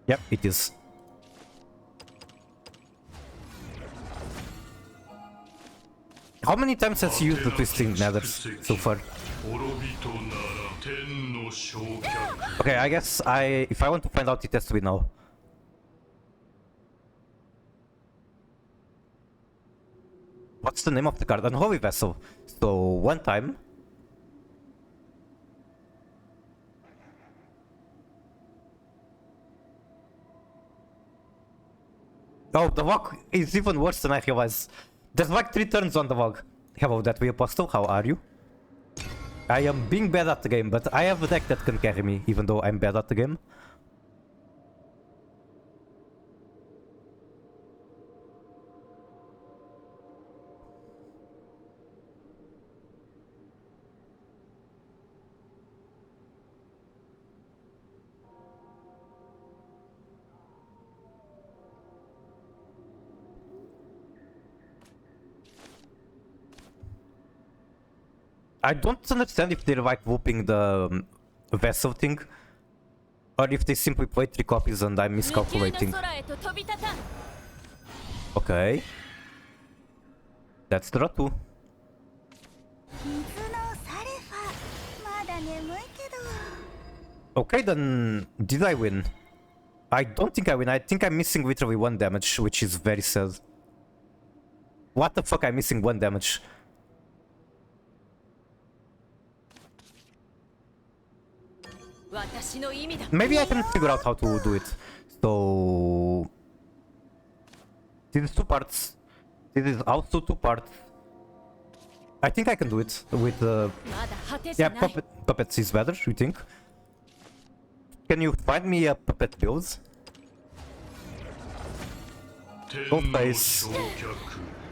Speaker 1: Yep, it is. How many times has he used the twisting nethers so far? Okay, I guess if I want to find out, it has to be now. What's the name of the card? Unholy Vessel. So, one time. Oh, the walk is even worse than I realized. There's like 3 turns on the walk. Hello, that way Apostle, how are you? I am being bad at the game, but I have a deck that can carry me, even though I'm bad at the game. I don't understand if they're like whooping the vessel thing, or if they simply play 3 copies and I'm miscalculating. Okay. That's the Ratu. Okay, then did I win? I don't think I win. I think I'm missing literally 1 damage, which is very sad. What the fuck, I'm missing 1 damage. Maybe I can figure out how to do it. So... This is 2 parts. This is also 2 parts. I think I can do it with yeah, puppets is better, you think? Can you find me a puppet build? Go face.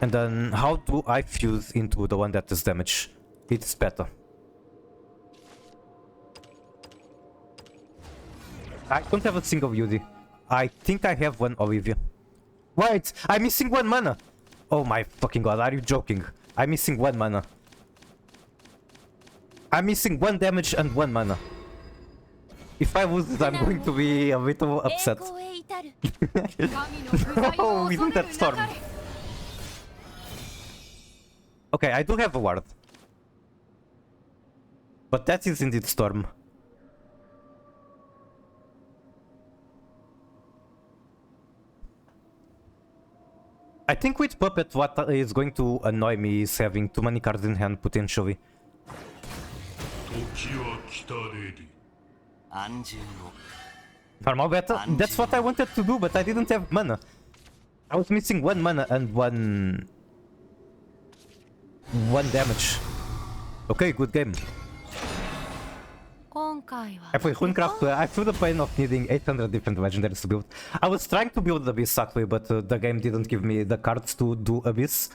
Speaker 1: And then how do I fuse into the one that does damage? It's better. I don't have a single Yudi. I think I have one Olivia. Wait, I'm missing 1 mana! Oh my fucking god, are you joking? I'm missing 1 mana. I'm missing 1 damage and 1 mana. If I lose it, I'm going to be a little upset. Oh, isn't that storm? Okay, I do have a ward. But that is indeed storm. I think with Puppet what is going to annoy me is having too many cards in hand potentially. Normal beta? That's what I wanted to do, but I didn't have mana. I was missing 1 mana and 1 damage. Okay, good game. I play Runecraft. I feel the pain of needing 800 different legendaries to build. I was trying to build Abyss actually, but the game didn't give me the cards to do Abyss.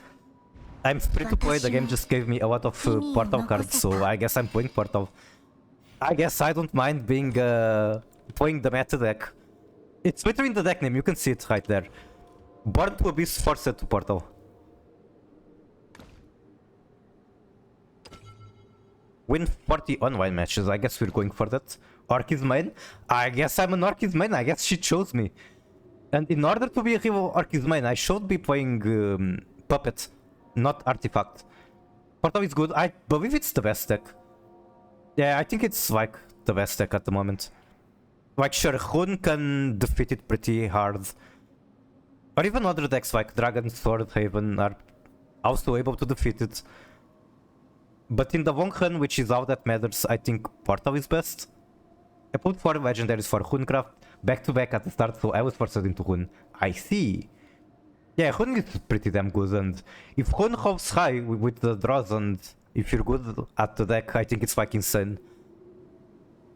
Speaker 1: I'm free to play, the game just gave me a lot of Portal cards, so I guess I'm playing Portal. I guess I don't mind being playing the meta deck. It's literally in the deck name, you can see it right there. Born to Abyss, Forced to Portal. Win 40 online matches, I guess we're going for that. Orchis main? I guess I'm an Orchis main, I guess she chose me. And in order to be a real Orchis main, I should be playing Puppet, not Artifact. Portal is good, I believe it's the best deck. Yeah, I think it's like the best deck at the moment. Like sure, Hun can defeat it pretty hard. Or even other decks like Dragon, Sword, Haven are also able to defeat it. But in the long run, which is all that matters, I think Portal is best. I put 4 legendaries for Runecraft back to back at the start, so I was forced into Hun. I see. Yeah, Hun is pretty damn good, and if Hun holds high with the draws and if you're good at the deck, I think it's like insane.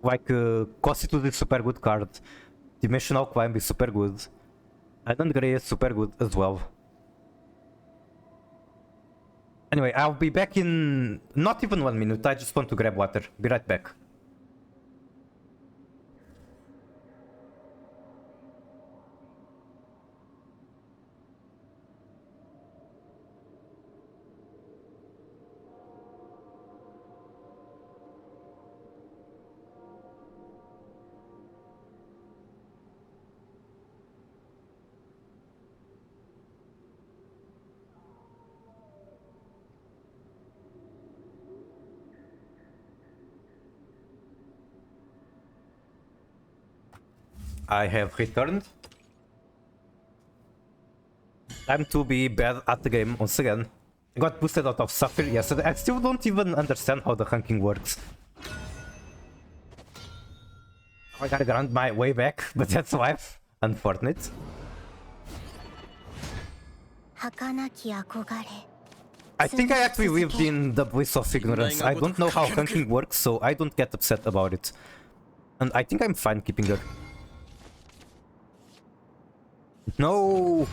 Speaker 1: Like, Constitute is super good card, Dimensional Climb is super good, Island Grey is super good as well. Anyway, I'll be back in not even 1 minute, I just want to grab water. Be right back. I have returned. Time to be bad at the game once again. I got boosted out of Sapphire yesterday. I still don't even understand how the ranking works. I gotta grind my way back, but that's life. Unfortunate. I think I actually lived in the bliss of ignorance. I don't know how ranking works, so I don't get upset about it. And I think I'm fine keeping her. No!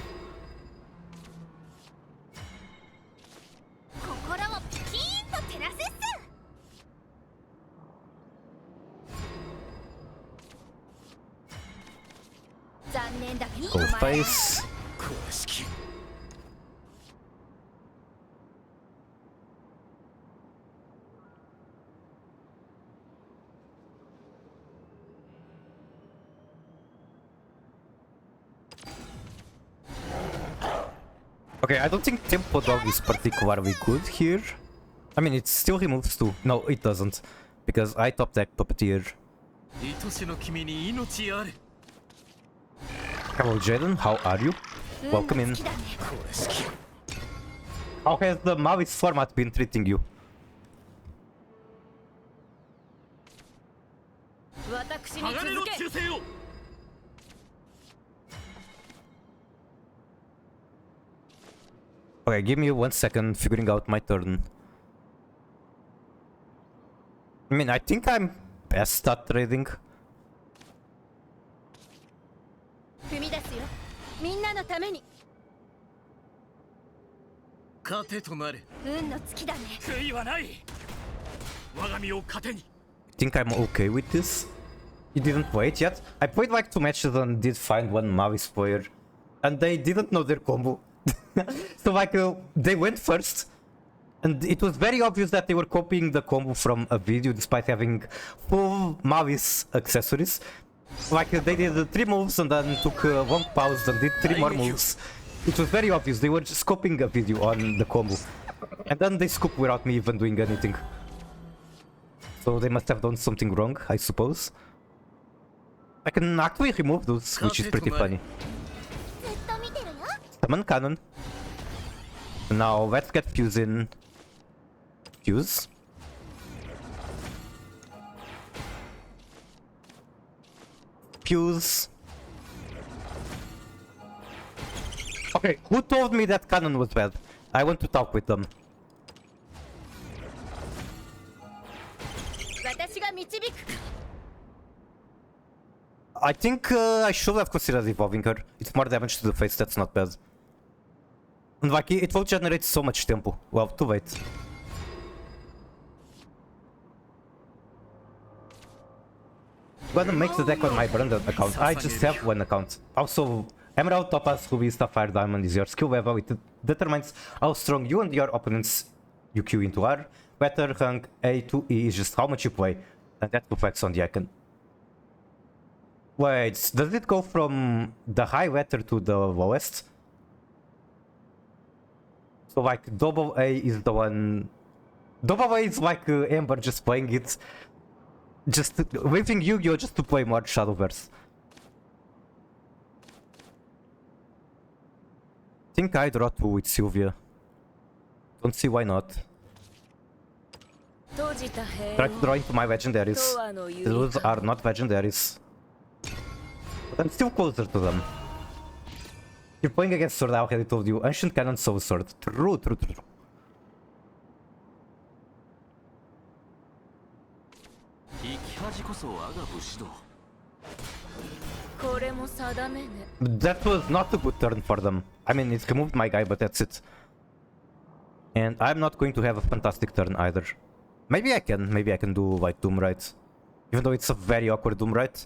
Speaker 1: Go face. Okay, I don't think Tempo Dog is particularly good here. I mean, it still removes 2. No, it doesn't. Because I top deck Puppeteer. Hello Jaden, how are you? Welcome in. How has the Maoist format been treating you? Okay, give me 1 second figuring out my turn. I mean, I think I'm best at trading.
Speaker 5: 踏み出すよみんなのために
Speaker 8: 勝てとなれ
Speaker 5: 運の尽きだね
Speaker 8: 悔いはない我が身を糧に
Speaker 1: I think I'm okay with this. You didn't play it yet? I played like 2 matches and did find one Mavis player. And they didn't know their combo. So like, they went first. And it was very obvious that they were copying the combo from a video despite having full Mavis accessories. Like, they did 3 moves and then took a long pause and did 3 more moves. It was very obvious, they were just copying a video on the combo. And then they scoop without me even doing anything. So they must have done something wrong, I suppose. I can actually remove those, which is pretty funny.
Speaker 5: ずっと見てるよ
Speaker 1: Summon cannon. Now let's get Fuse in. Fuse. Fuse. Okay, who told me that cannon was bad? I want to talk with them.
Speaker 5: 私が導く
Speaker 1: I think I should have considered evolving her. It's more damage to the face, that's not bad. And like, it will generate so much tempo. Well, too late. Gonna make the deck on my Brandon account. I just have one account. Also, Emerald, Topaz, Ruby, Sapphire, Diamond is your skill level. It determines how strong you and your opponents you queue into are. Better rank A to E is just how much you play. And that reflects on the icon. Wait, does it go from the high letter to the lowest? So like double A is the one... Double A is like Ember just playing it. Just leaving Yu-Gi-Oh just to play more Shadowverse. Think I draw 2 with Sylvia. Don't see why not.
Speaker 7: 閉じた兵
Speaker 1: Try to draw into my legendaries.
Speaker 7: とわの弓
Speaker 1: Those are not legendaries. But I'm still closer to them. You're playing against Sword, I already told you. Ancient Cannon, Soul Sword. True.
Speaker 8: 生き恥こそ我が武士道
Speaker 7: これも定めね
Speaker 1: That was not a good turn for them. I mean, it removed my guy, but that's it. And I'm not going to have a fantastic turn either. Maybe I can do like Doom Right. Even though it's a very awkward Doom Right.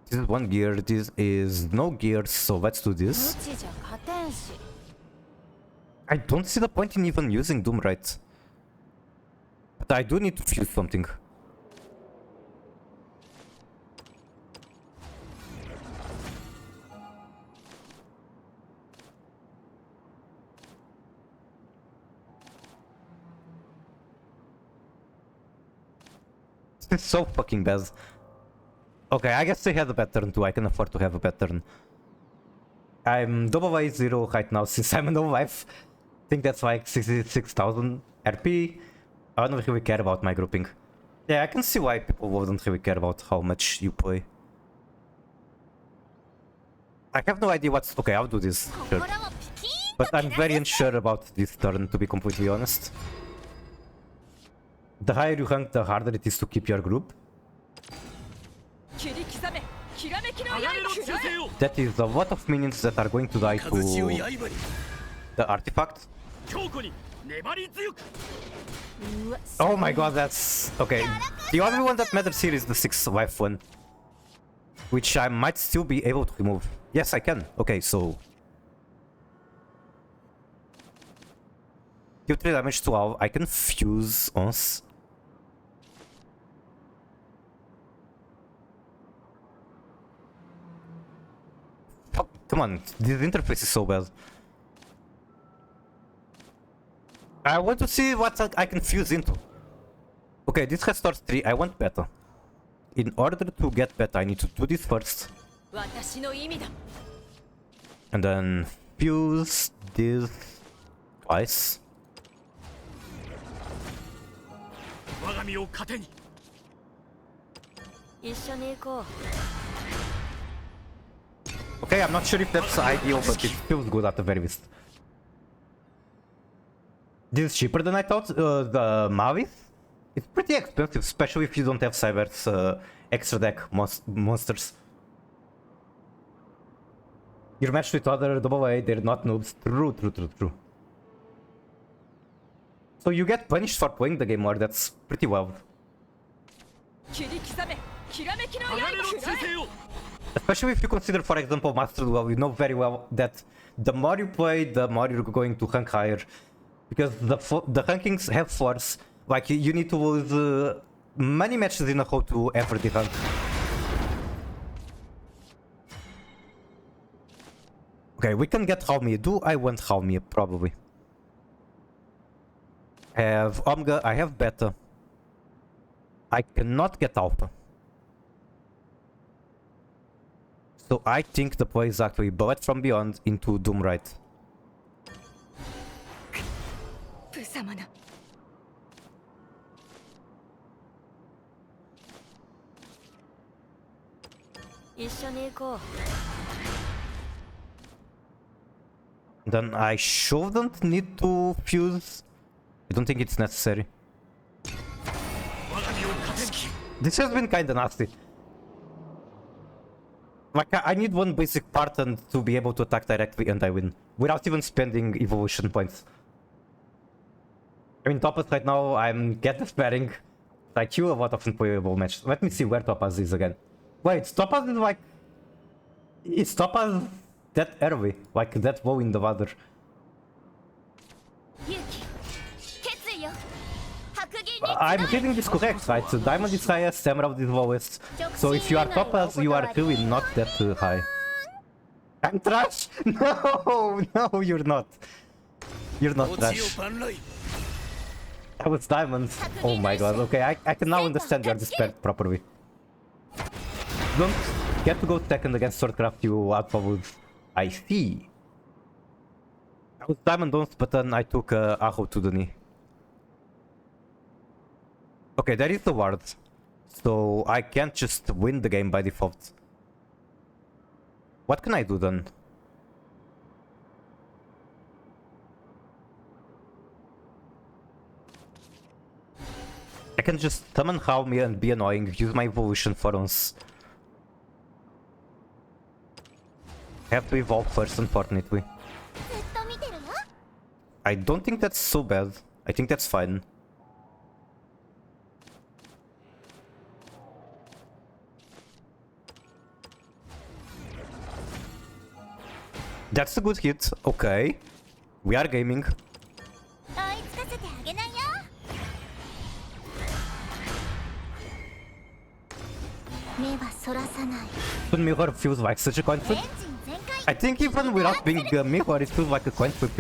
Speaker 1: This is 1 gear, this is no gears, so let's do
Speaker 6: 無
Speaker 1: this.
Speaker 6: 知じゃ勝てんし
Speaker 1: I don't see the point in even using Doom Right. But I do need to fuse something. This is so fucking bad. Okay, I guess they had a bad turn too. I can afford to have a bad turn. I'm double A0 right now since I'm no life. I think that's like 66,000 RP. I don't really care about my grouping. Yeah, I can see why people wouldn't really care about how much you play. I have no idea what's... Okay, I'll do this. Sure.
Speaker 5: 心をピキーン
Speaker 1: But I'm very unsure about this turn, to be completely honest. The higher you rank, the harder it is to keep your group.
Speaker 7: 切り刻めきらめきの
Speaker 8: 鋼の
Speaker 7: 刃
Speaker 8: 忠誠を
Speaker 1: That is a lot of minions that are going to die
Speaker 8: 風を
Speaker 1: to
Speaker 8: 刃に
Speaker 1: the artifact.
Speaker 8: 強固に粘り強く
Speaker 1: Oh my god, that's... Okay, the only one that matters here is the 6 life one. Which I might still be able to remove. Yes, I can. Okay, so... Deal 3 damage to all. I can fuse once. Fuck, come on, this interface is so bad. I want to see what I can fuse into. Okay, this restores 3. I want beta. In order to get beta, I need to do this first.
Speaker 7: 私の意味だ
Speaker 1: And then fuse this twice.
Speaker 8: 我が身を糧に
Speaker 7: 一緒に行こう
Speaker 1: Okay, I'm not sure if that's ideal, but it feels good at the very least. This is cheaper than I thought. The Mavis? It's pretty expensive, especially if you don't have Cyber's extra deck monsters. You're matched with other AA, they're not noobs. True. So you get punished for playing the game more, that's pretty wild. Especially if you consider, for example, Master Duel, you know very well that the more you play, the more you're going to rank higher. Because the rankings have floors. Like, you need to lose many matches in a row to ever de-rank. Okay, we can get Halmia. Do I want Halmia? Probably. I have Omega, I have Beta. I cannot get Alpha. So I think the play is actually Bullet from Beyond into Doomright. Then I shouldn't need to fuse. I don't think it's necessary. This has been kinda nasty. Like, I need one basic part and to be able to attack directly and I win. Without even spending evolution points. I mean, Topaz right now, I'm get despairing. I kill a lot of unplayable matches. Let me see where Topaz is again. Wait, Topaz is like... Is Topaz that early? Like, that low in the water? I'm reading this correct, right? So Diamond is highest, Emerald is lowest. So if you are Topaz, you are really not that high. I'm trash! No, you're not. You're not trash. I was Diamond. Oh my god, okay, I can now understand your despair properly. Don't get to go second against Swordcraft, you outfollowed. I see. I was Diamond once, but then I took Aho to the knee. Okay, there is the ward. So I can't just win the game by default. What can I do then? I can just summon Halmia and be annoying, use my evolution for once. Have to evolve first, unfortunately. I don't think that's so bad. I think that's fine. That's a good hit. Okay. We are gaming. But Mirror feels like such a coin flip. I think even without being a Mirror, it feels like a coin flip.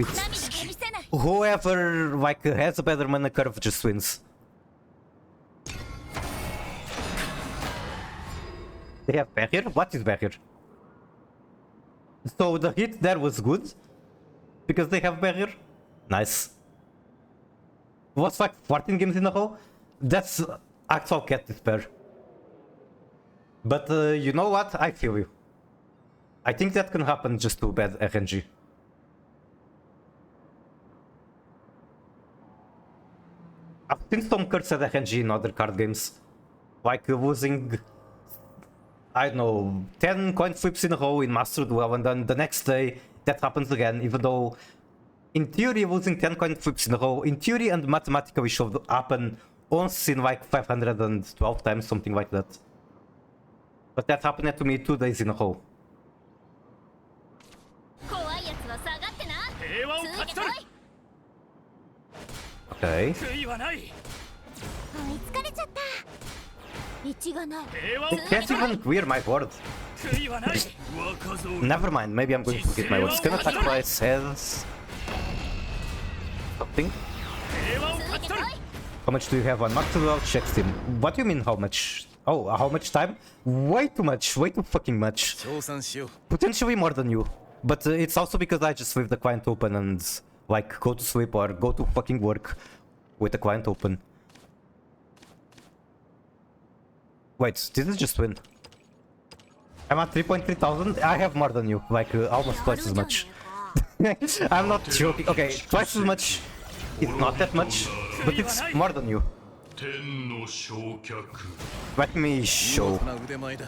Speaker 1: Whoever like has a better mana curve just wins. They have barrier? What is barrier? So the hit there was good because they have barrier. Nice. Was like 14 games in a row. That's actual cat despair. But you know what? I feel you. I think that can happen just to bad RNG. I've seen some cursed RNG in other card games. Like losing, I don't know, 10 coin flips in a row in Master Duel, and then the next day that happens again, even though in theory losing 10 coin flips in a row, in theory and mathematically should happen once in like 512 times, something like that. But that happened to me 2 days in a row. Okay. It can't even clear my board. Never mind, maybe I'm going to forget my words. Can attack twice has something. How much do you have on Master Duel? Check Steam. What do you mean how much? Oh, how much time? Way too much, way too fucking much. Potentially more than you. But it's also because I just leave the client open and like go to sleep or go to fucking work with the client open. Wait, did it just win? I'm at 3.3 thousand. I have more than you, like almost twice as much. I'm not joking. Okay, twice as much It's not that much, but it's more than you.
Speaker 8: 天の焼却
Speaker 1: Let me show.
Speaker 4: な腕前だ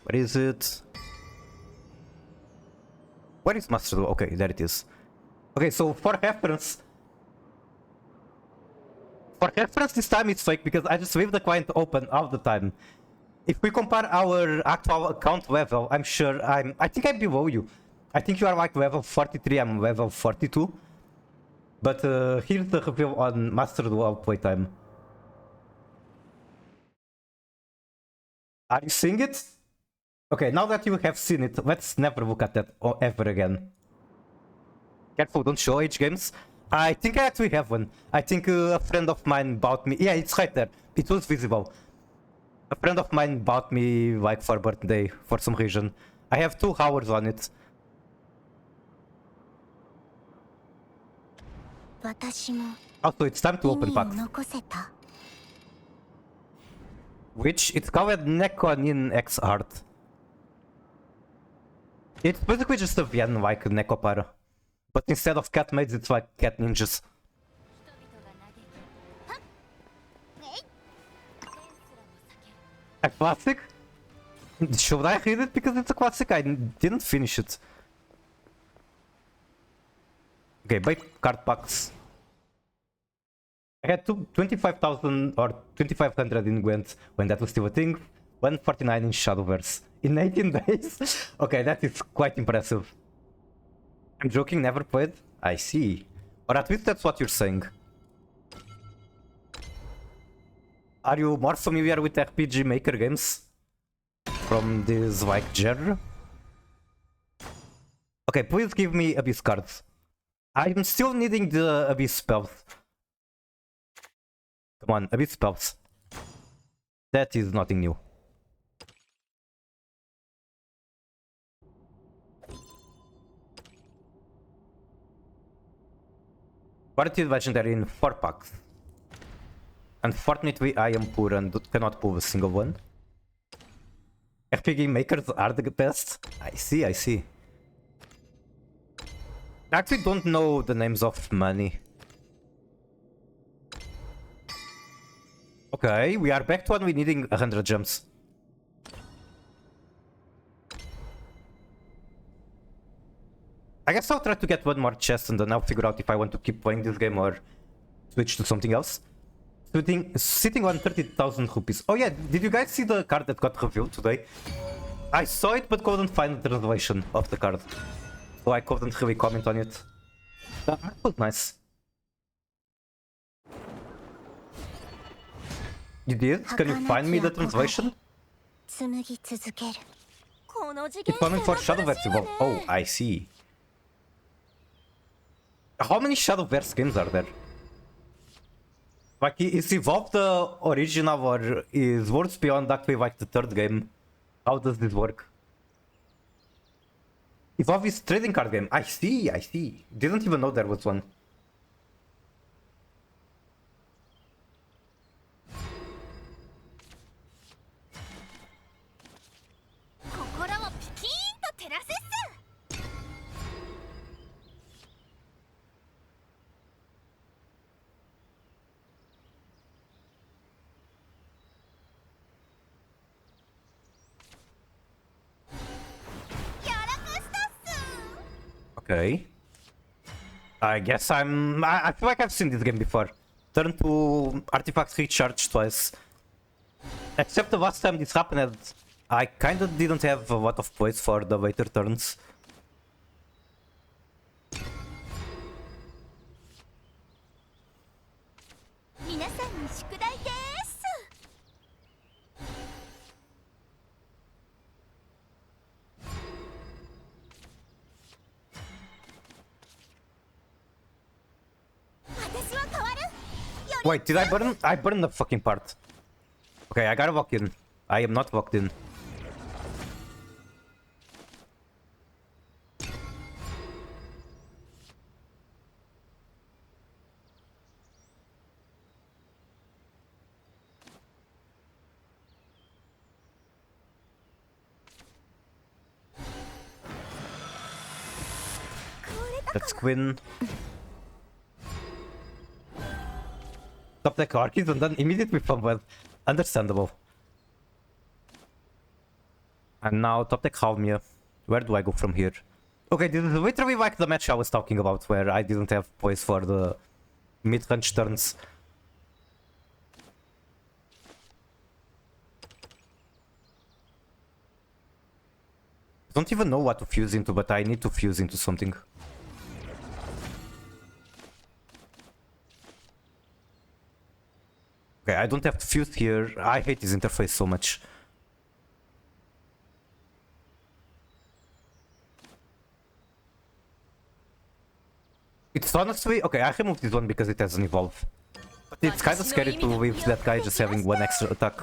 Speaker 1: Where is it? Where is Master Duo? Okay, there it is. Okay, so for reference, this time it's fake because I just leave the client open all the time. If we compare our actual account level, I'm sure I think I'm below you. I think you are like level 43, I'm level 42. But here's the review on Master Duo playtime. Are you seeing it? Okay, now that you have seen it, let's never look at that ever again. Careful, don't show age games. I think I actually have one. I think a friend of mine bought me. Yeah, it's right there. It was visible. A friend of mine bought me like for birthday for some reason. I have 2 hours on it.
Speaker 6: 私も
Speaker 1: Also, it's time to
Speaker 6: 意
Speaker 1: open
Speaker 6: 味を
Speaker 1: packs.
Speaker 6: 残せた
Speaker 1: Which it's called Nekonin X Art. It's basically just a VN like Nekopara. But instead of cat maids, it's like cat ninjas. A classic? Should I read it? Because it's a classic, I didn't finish it. Okay, buy card packs. I had 25,000 or 2,500 in Gwent when that was still a thing. 149 in Shadowverse. In 18 days? Okay, that is quite impressive. I'm joking, never played? I see. Or at least that's what you're saying. Are you more familiar with RPG Maker games? From this, like, genre? Okay, please give me Abyss cards. I'm still needing the Abyss spells. Come on, Abyss spells. That is nothing new. Quality legendary in 4 packs. Unfortunately, I am poor and cannot pull a single one. RPG makers are the best. I see, I see. I actually don't know the names of money. Okay, we are back to when we're needing 100 gems. I guess I'll try to get one more chest and then I'll figure out if I want to keep playing this game or switch to something else. Sitting on 30,000 rupees. Oh yeah, did you guys see the card that got revealed today? I saw it but couldn't find the translation of the card. So I couldn't really comment on it. That was nice. You did? Can you find me the translation?
Speaker 6: 紡ぎ続ける
Speaker 1: It's coming for Shadowverse Evolve. Oh, I see. How many Shadowverse games are there? Like, is Evolve the original or is Worlds Beyond actually like the 3rd game? How does this work? Evolve is trading card game. I see, I see. Didn't even know there was one. Okay. I guess I feel like I've seen this game before. Turn to artifacts recharge twice. Except the last time this happened, I kinda didn't have a lot of plays for the later turns. Wait, did I burn? I burned the fucking part. Okay, I gotta walk in. I am not walked in. That's Quinn. Top deck Archies and then immediately from well. Understandable. And now top deck Halmia. Where do I go from here? Okay, this is literally like the match I was talking about, where I didn't have poise for the mid-range turns. I don't even know what to fuse into, but I need to fuse into something. Okay, I don't have to fuse here. I hate this interface so much. It's honestly... Okay, I removed this one because it has an evolve. But it's kind of scary to leave that guy just having one extra attack.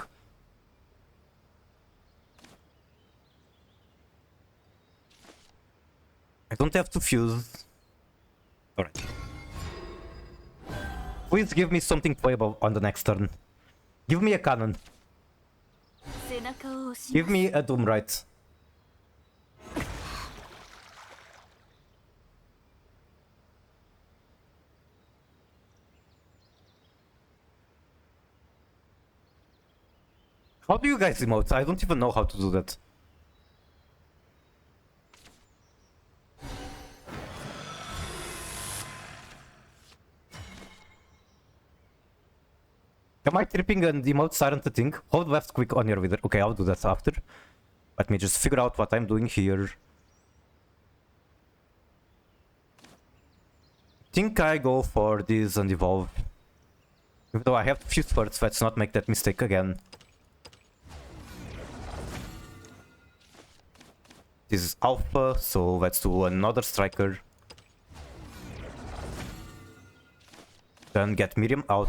Speaker 1: I don't have to fuse. Alright. Please give me something playable on the next turn. Give me a cannon. Give me a Doomright. How do you guys emote? I don't even know how to do that. Am I tripping and emotes aren't a thing? Hold left quick on your wither. Okay, I'll do that after. Let me just figure out what I'm doing here. Think I go for this and evolve. Even though I have to fuse first, let's not make that mistake again. This is alpha, so let's do another striker. Then get Miriam out.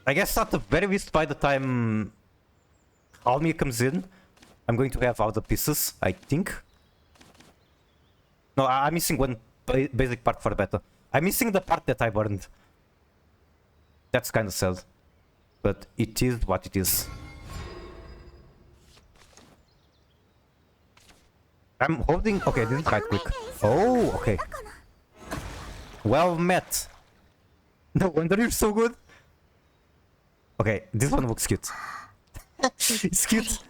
Speaker 1: I guess at the very least by the time Almir comes in, I'm going to have all the pieces, I think. No, I'm missing one basic part for beta. I'm missing the part that I burned. That's kind of sad. But it is what it is. I'm holding... Okay, this is right click. Oh, okay. Well met. No wonder you're so good. Okay, this one looks cute. It's cute.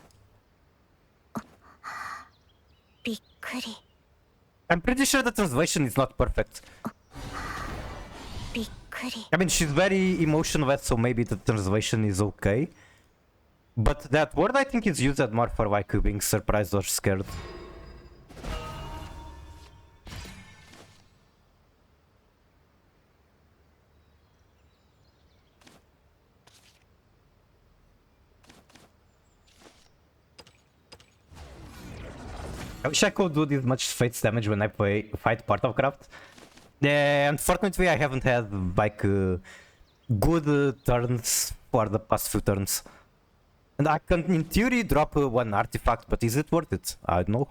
Speaker 1: I'm pretty sure the translation is not perfect. I mean, she's very emotionless, so maybe the translation is okay. But that word I think is used more for like being surprised or scared. I wish I could do this much Fate's damage when I fight part of craft. Unfortunately, I haven't had like good turns for the past few turns. And I can, in theory, drop one artifact, but is it worth it? I don't know.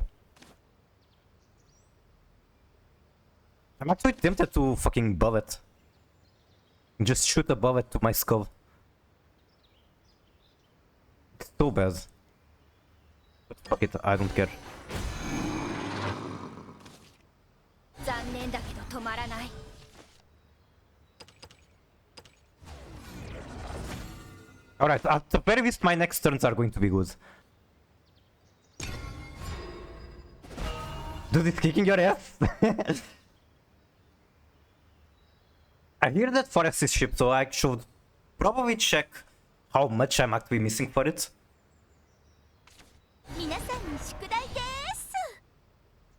Speaker 1: I'm actually tempted to fucking bullet. Just shoot a bullet to my skull. It's so bad. But fuck it, I don't care. Alright, at the very least my next turns are going to be good. Dude, it's kicking your ass. I hear that forest is shipped, so I should probably check how much I'm actually missing for it.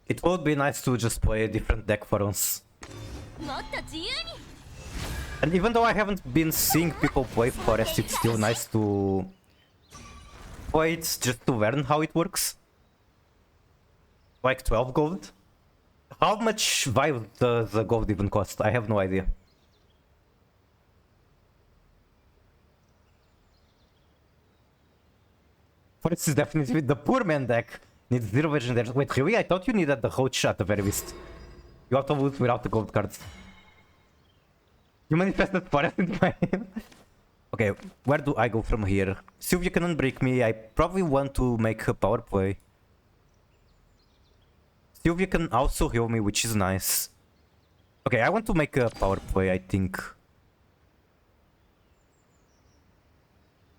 Speaker 1: It would be nice to just play a different deck for once. And even though I haven't been seeing people play Forest, it's still nice to play it just to learn how it works. Like 12 gold? How much Vive does the gold even cost? I have no idea. Forest is definitely the poor man deck. Needs 0 legendaries. Wait, really? I thought you needed the Roach at the very least. You auto lose without the gold cards. You manifested Forest into my hand. Okay, where do I go from here? Sylvia can unbreak me. I probably want to make a power play. Sylvia can also heal me, which is nice. Okay, I want to make a power play, I think.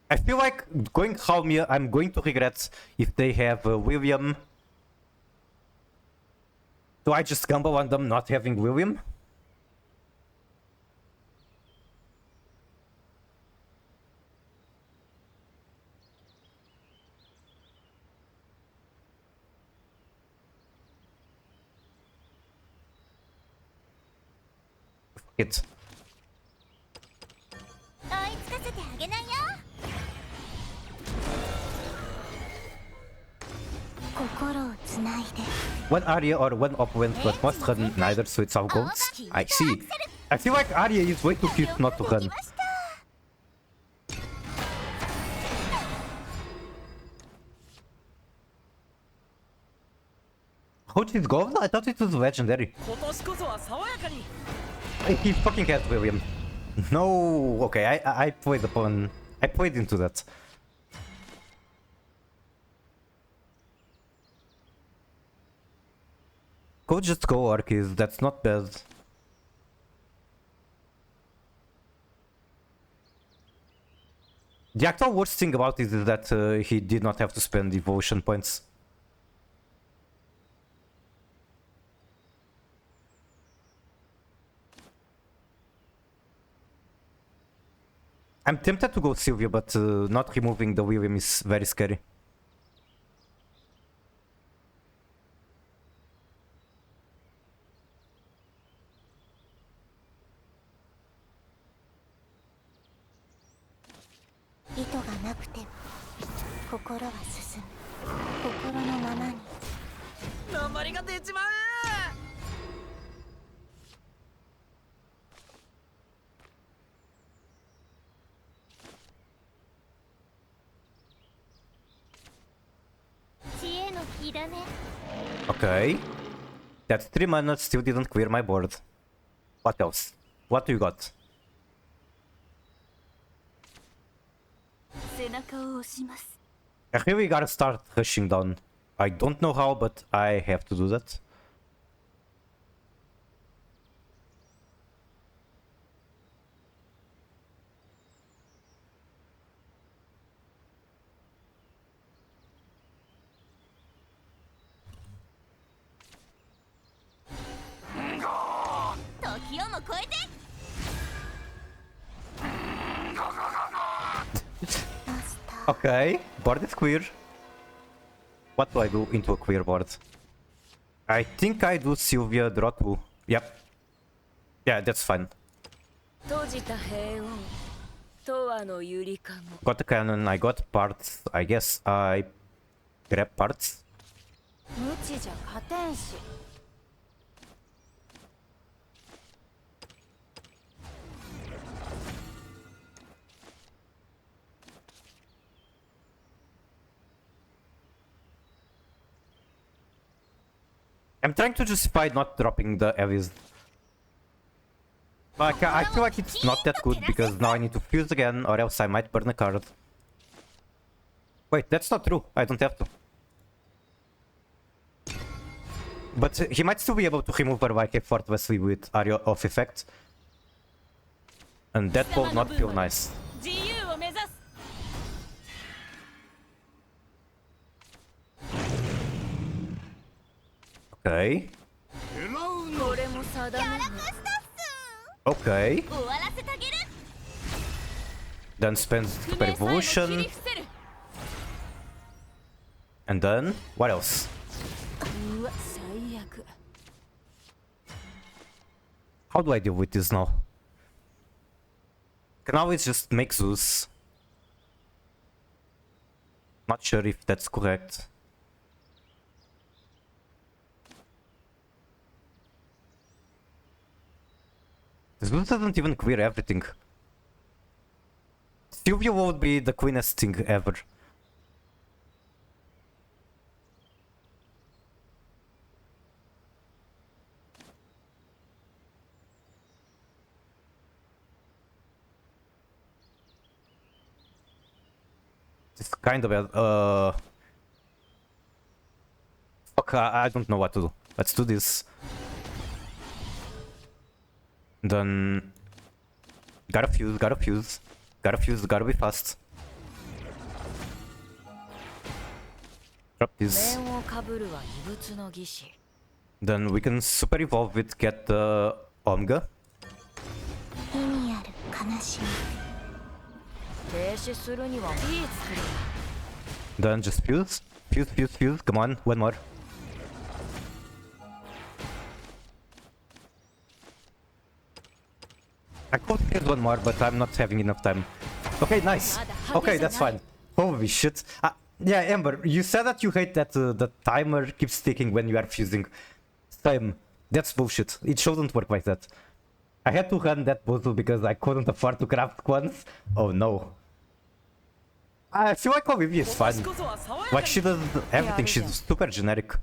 Speaker 1: I feel like going Halmia, I'm going to regret if they have William. Do I just gamble on them not having William? It.
Speaker 6: 追いつかせてあげないよ。心をつないで。
Speaker 1: One Arya or one opponent, but must run neither, so it's all golds. I see. I feel like Arya is way too cute not to run. Roach is gold? I thought it was legendary.
Speaker 7: 今年こそは爽やかに。
Speaker 1: He fucking has William. No, okay, I played upon. I played into that. Go just go Arceus, that's not bad. The actual worst thing about it is that he did not have to spend devotion points. I'm tempted to go Sylvia, but not removing the William is very scary. Okay. That's 3 mana, still didn't clear my board. What else? What do you got? I really gotta start rushing down. I don't know how, but I have to do that. Okay, board is clear. What do I do into a clear board? I think I do Sylvia draw 2. Yep. Yeah, that's fine. Got the cannon, I got parts. I guess I grab parts. I'm trying to justify not dropping the Avis. Like, I feel like it's not that good because now I need to fuse again or else I might burn a card. Wait, that's not true. I don't have to. But he might still be able to remove her like effortlessly with Area of Effect. And that will not feel nice. Okay. Okay. Then spends Super Evolution. And then, what else? How do I deal with this now? Can always just make Zeus. Not sure if that's correct. Zeus doesn't even clear everything. Sylvia would be the cleanest thing ever. It's kind of bad. Fuck, I don't know what to do. Let's do this. Then... Gotta fuse, gotta fuse. Gotta fuse, gotta be fast. Drop this.
Speaker 7: 面をかぶるは異物の儀式
Speaker 1: Then we can super evolve it, get the Omega.
Speaker 6: 意味ある悲しみ
Speaker 7: 停止するには B 作る
Speaker 1: Then just fuse. Fuse, fuse, fuse. Come on, one more. I could fuse one more, but I'm not having enough time. Okay, nice. Okay, that's fine. Holy shit. Yeah, Amber, you said that you hate that the timer keeps ticking when you are fusing. Same. That's bullshit. It shouldn't work like that. I had to run that puzzle because I couldn't afford to craft ones. Oh no. I feel like Olivia is fine. Like she does everything, she's super generic.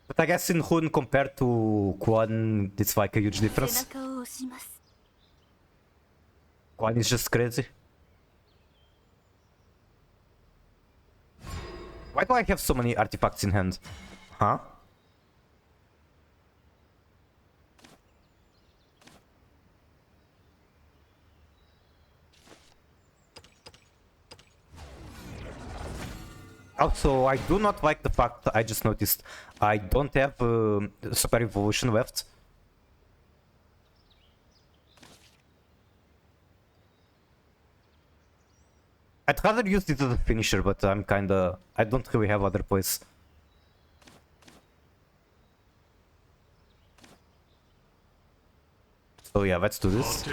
Speaker 1: But I guess in Hoon compared to Quan, it's like a huge
Speaker 6: 背
Speaker 1: difference.
Speaker 6: 中を押します
Speaker 1: Quan is just crazy. Why do I have so many artifacts in hand? Huh? Also, I do not like the fact that I just noticed I don't have Super Evolution left. I'd rather use this as a finisher, but I'm kinda... I don't really have other plays. So yeah, let's do this.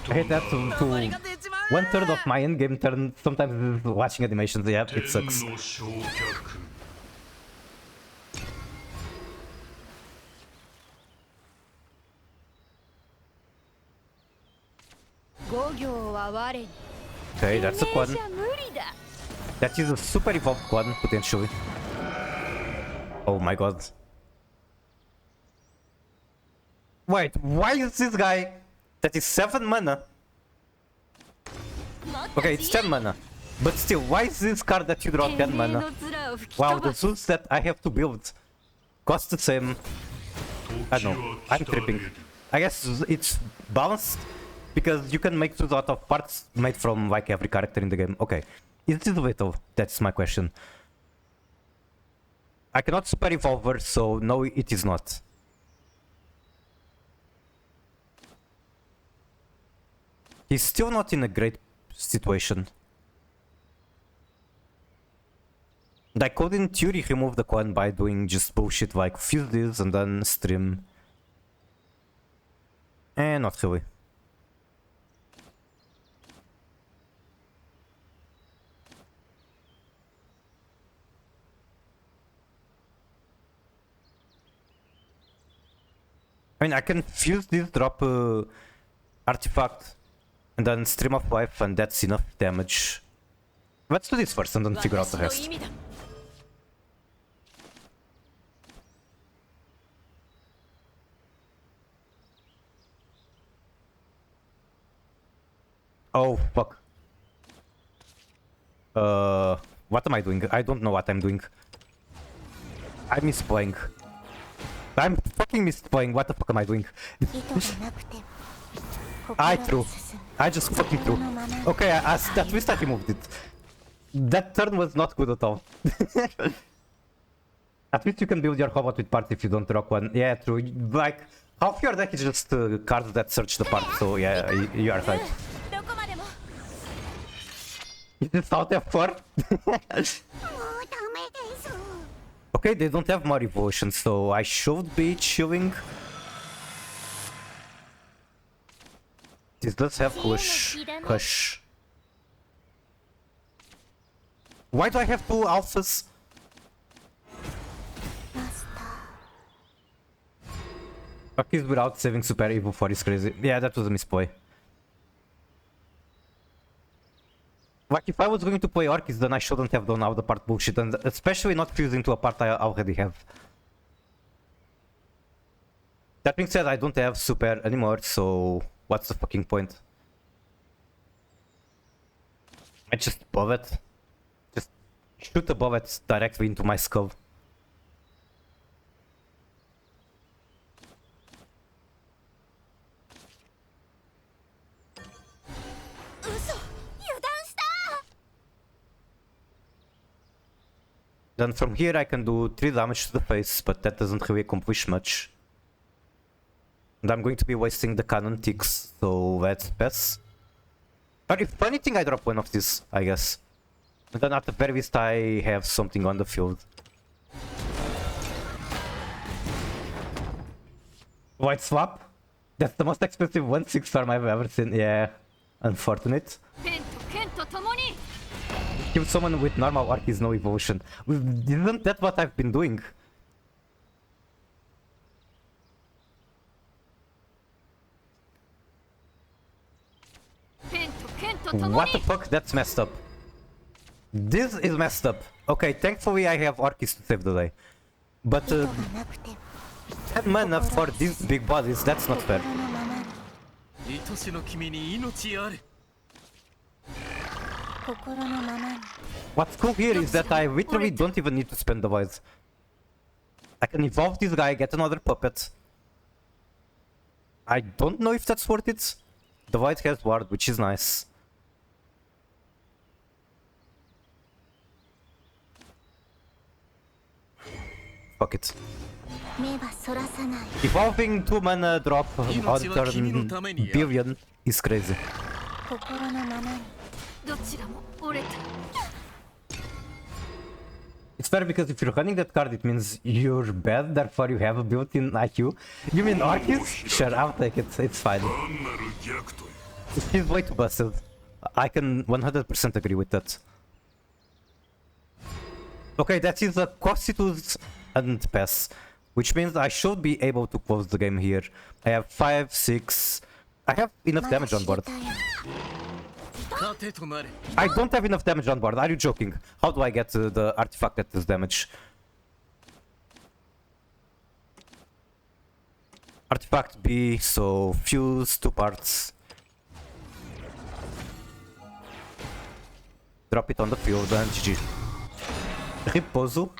Speaker 1: I hate that to 1/3 of my endgame turn sometimes is watching animations. Yeah, it sucks. Okay, that's a Quan. That is a super evolved Quan, potentially. Oh my god. Wait, why is this guy... That is 7 mana? Okay, it's 10 mana. But still, why is this card that you draw 10 mana? Wow, the suits that I have to build cost the same. I don't know, I'm tripping. I guess it's balanced because you can make suits out of parts made from like every character in the game. Okay, is this lethal? That's my question. I cannot super evolve her, so no, it is not. He's still not in a great situation. I could in theory remove the Quan by doing just bullshit like fuse this and then stream. Not really. I mean, I can fuse this, drop artifact, and then stream of life, and that's enough damage. Let's do this first and then figure out the rest. Oh, fuck. What am I doing? I don't know what I'm doing. I miss playing. I'm fucking misplaying. What the fuck am I doing? I threw. I just fucking threw. Okay, at least I removed it. That turn was not good at all. At least you can build your robot with parts if you don't rock one. Yeah, true. Like, half your deck is just cards that search the part, so yeah, you are right. Is this out F4? Okay, they don't have more evolution, so I should be chilling. This does have Hush. Why do I have 2 alphas? Orchis without saving Super Evo 4 is crazy. Yeah, that was a misplay. Like, if I was going to play Orchis, then I shouldn't have done all the part bullshit, and especially not fusing to a part I already have. That being said, I don't have Super anymore, so what's the fucking point? I just above it. Just shoot above it directly into my skull. Then from here I can do 3 damage to the face, but that doesn't really accomplish much. And I'm going to be wasting the cannon ticks, so let's pass. But if anything, I drop one of these, I guess. And then at the very least I have something on the field. White swap? That's the most expensive 1/6 farm I've ever seen. Yeah, unfortunate. Kill someone with normal arc is no evolution. Isn't that what I've been doing? What the fuck? That's messed up. This is messed up. Okay, thankfully I have Orchis to save the day. But 10 mana for these big bodies, that's not fair. What's cool here is that I literally don't even need to spend the voids. I can evolve this guy, get another puppet. I don't know if that's worth it. The void has ward, which is nice. Fuck it. Evolving 2 mana drop on turn billion is crazy. It's fair because if you're running that card, it means you're bad, therefore you have a built-in IQ. You mean Orchis? Sure, I'll take it, it's fine. He's way too busted. I can 100% agree with that. Okay, that is a Constitute and pass, which means I should be able to close the game here. I have 5, 6... I have enough damage on board. I don't have enough damage on board, are you joking? How do I get the artifact that does damage? Artifact B, so fuse, 2 parts. Drop it on the field and GG. Riposo.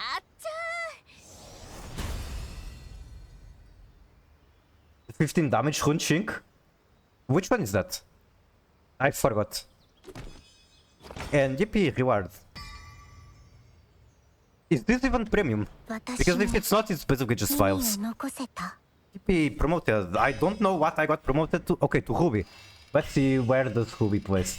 Speaker 1: 15 damage, Runchink. Which one is that? I forgot. And yippee, reward. Is this even premium? Because if it's not, it's basically just files. Yippee, promoted. I don't know what I got promoted to. Okay, to Ruby. Let's see where does Ruby place.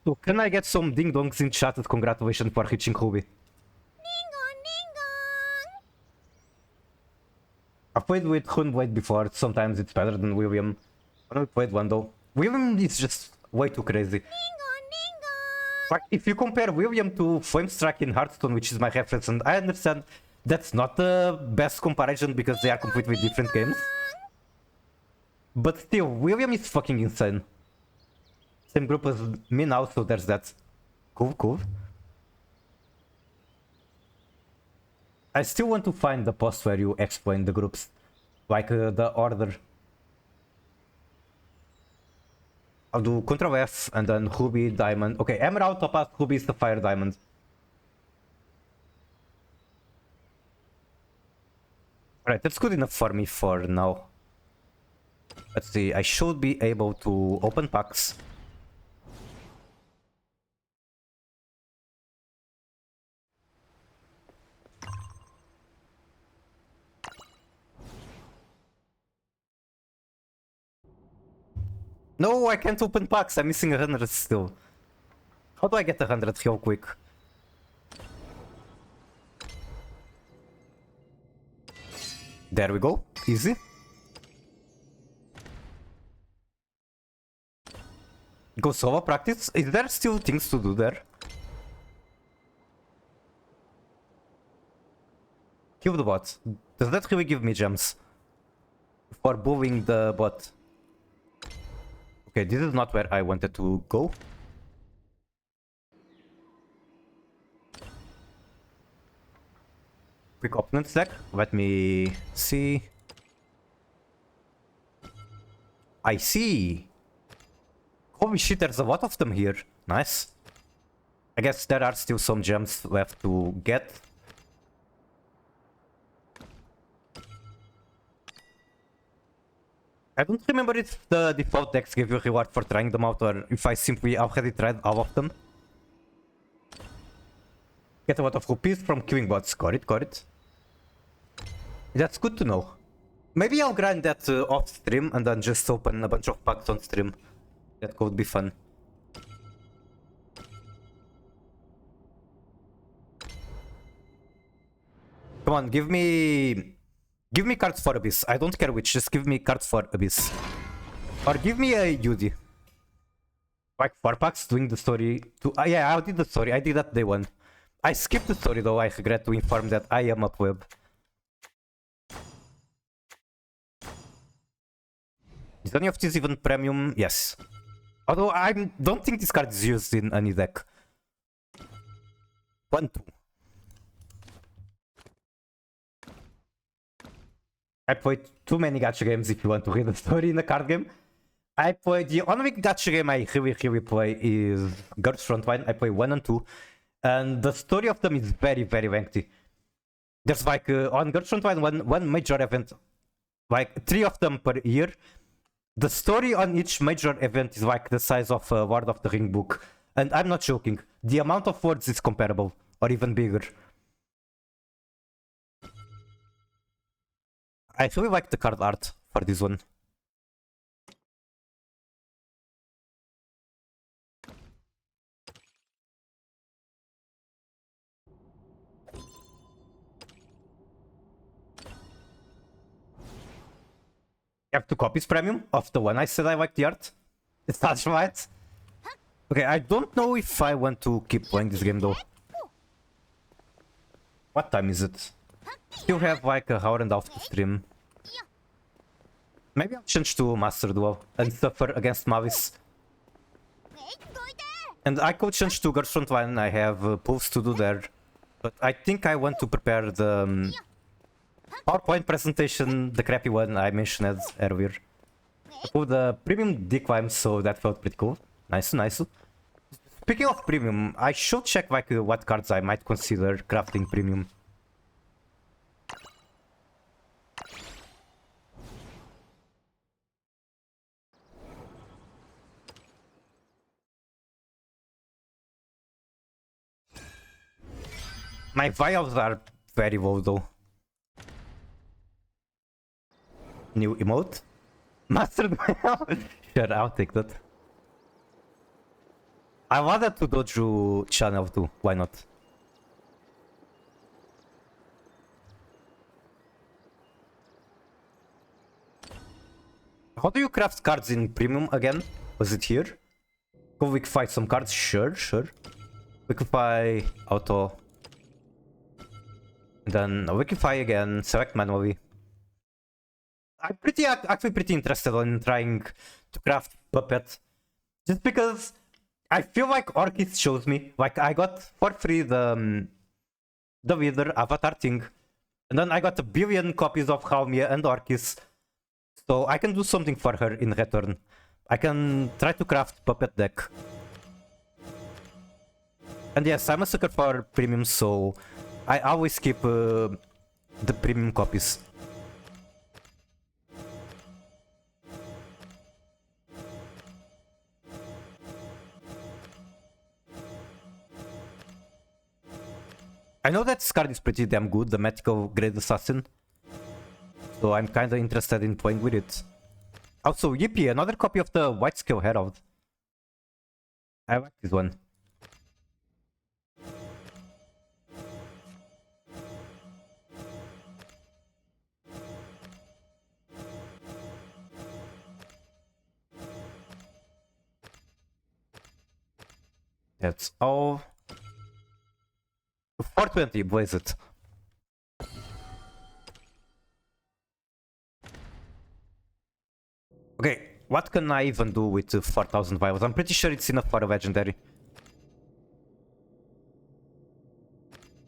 Speaker 1: So can I get some ding dongs in chat with congratulations for reaching Ruby? I've played with Hunblade before, sometimes it's better than William. I never played one though. William is just way too crazy. Like, if you compare William to Flamestrike in Hearthstone, which is my reference, and I understand that's not the best comparison because they are completely different games. But still, William is fucking insane. Same group as me now, so there's that. Cool, cool. I still want to find the post where you explain the groups. Like the order. I'll do Ctrl F and then Ruby, Diamond. Okay, Emerald, Topaz, Ruby, Sapphire, Diamond. Alright, that's good enough for me for now. Let's see, I should be able to open packs. No, I can't open packs. I'm missing 100 still. How do I get 100 real quick? There we go. Easy. Go solo practice. Is there still things to do there? Kill the bot. Does that really give me gems? For bullying the bot. Okay, this is not where I wanted to go. Quick opponent stack. Let me see. I see. Holy shit, there's a lot of them here. Nice. I guess there are still some gems left to get. I don't remember if the default decks give you a reward for trying them out or if I simply already tried all of them. Get a lot of rupees from queuing bots. Got it, got it. That's good to know. Maybe I'll grind that off stream and then just open a bunch of packs on stream. That could be fun. Come on, give me cards for Abyss. I don't care which, just give me cards for Abyss. Or give me a UD. Like 4 packs doing the story to... yeah, I did the story. I did that day 1. I skipped the story though. I regret to inform that I am up web. Is any of these even premium? Yes. Although I don't think this card is used in any deck. 1, 2. I played too many gacha games if you want to read the story in a card game. I played... the only gacha game I really play is Girls Frontline. I play 1 and 2. And the story of them is very, very lengthy. There's like, on Girls Frontline, one major event. Like, 3 of them per year. The story on each major event is like the size of a Lord of the Ring book. And I'm not joking. The amount of words is comparable. Or even bigger. I really like the card art for this one. I have 2 copies premium of the one I said I like the art. It's not right. Okay, I don't know if I want to keep playing this game though. What time is it? Still have like a hour and a half to stream. Maybe I'll change to Master Duel and suffer against Mavis. And I could change to Girls Frontline. I have pulls to do there. But I think I want to prepare the PowerPoint presentation, the crappy one I mentioned earlier. I put the premium decline, so that felt pretty cool. Nice, nice. Speaking of premium, I should check like what cards I might consider crafting premium. My vials are very low though. New emote? Master Duel? Sure, I'll take that. I wanted to dojo channel too, why not? How do you craft cards in premium again? Was it here? Go Wikify some cards? Sure, sure. Wikify, auto. Then Wikify again, select manually. I'm actually pretty interested in trying to craft Puppet. Just because I feel like Orchis shows me. Like I got for free the leader avatar thing. And then I got 1 billion copies of Haumia and Orchis. So I can do something for her in return. I can try to craft Puppet deck. And yes, I'm a sucker for premium, so I always keep the premium copies. I know that this card is pretty damn good, the Mythical Great Assassin. So I'm kinda interested in playing with it. Also, yippee, another copy of the White Scale Herald. I like this one. That's all. 420, blaze it. Okay, what can I even do with 4,000 vials? I'm pretty sure it's enough for a legendary.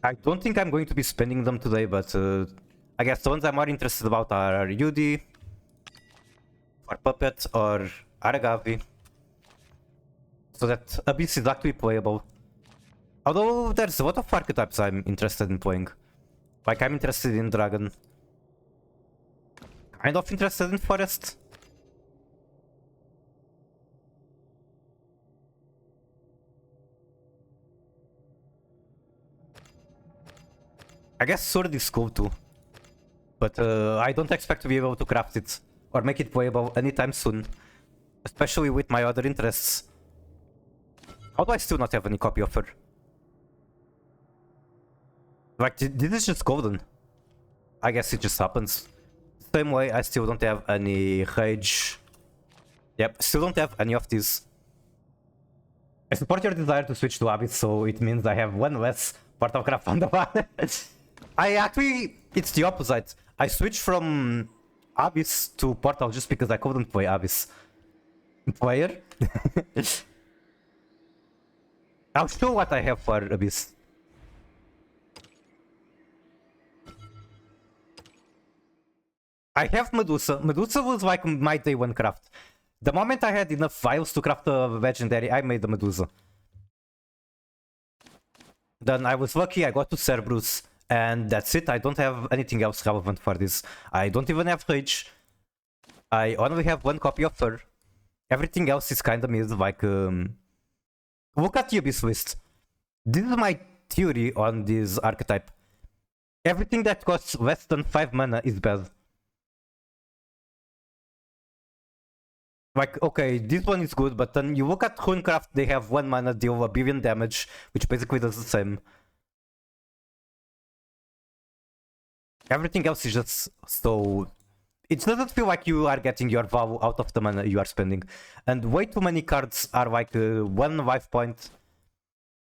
Speaker 1: I don't think I'm going to be spending them today, but I guess the ones I'm more interested about are UD, or Puppet, or Aragavi. so that Abyss is actually playable. Although there's a lot of archetypes I'm interested in playing. Like, I'm interested in Dragon. Kind of interested in Forest. I guess Sword is cool too. But I don't expect to be able to craft it or make it playable anytime soon. Especially with my other interests. How do I still not have any copy of her? Like, this is just golden. I guess it just happens. Same way, I still don't have any Rage. Yep, still don't have any of these. I support your desire to switch to Abyss, so it means I have one less Portal Craft on the one. I actually, it's the opposite. I switched from Abyss to Portal just because I couldn't play Abyss. Player? I'll show what I have for Abyss. I have Medusa. Medusa was like my day one craft. The moment I had enough vials to craft a legendary, I made the Medusa. Then I was lucky, I got to Cerberus, and that's it. I don't have anything else relevant for this. I don't even have Rage. I only have one copy of her. Everything else is kinda mid, like, look at the Abyss list. This is my theory on this archetype. Everything that costs less than 5 mana is bad. Like, okay, this one is good, but then you look at Runecraft, they have 1 mana, deal 1 billion damage, which basically does the same. Everything else is just so... It doesn't feel like you are getting your value out of the mana you are spending. And way too many cards are like 1 life point.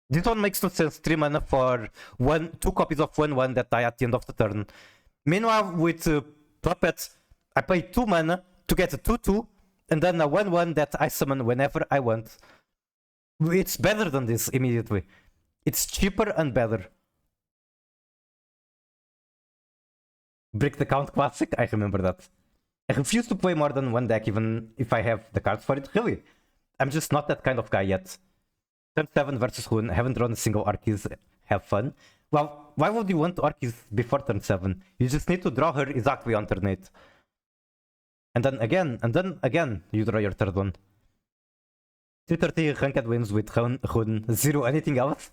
Speaker 1: This one makes no sense, 3 mana for 2 copies of 1/1 that die at the end of the turn. Meanwhile, with Puppet, I pay 2 mana to get a 2/2, and then a 1/1 that I summon whenever I want. It's better than this immediately. It's cheaper and better. Break the Count Classic? I remember that. I refuse to play more than one deck even if I have the cards for it. Really. I'm just not that kind of guy yet. Turn 7 versus Rune. Haven't drawn a single Arceus. Have fun. Well, why would you want Arceus before turn 7? You just need to draw her exactly on turn 8. And then again, you draw your third one. 330 ranked wins with Rune, 0 anything else.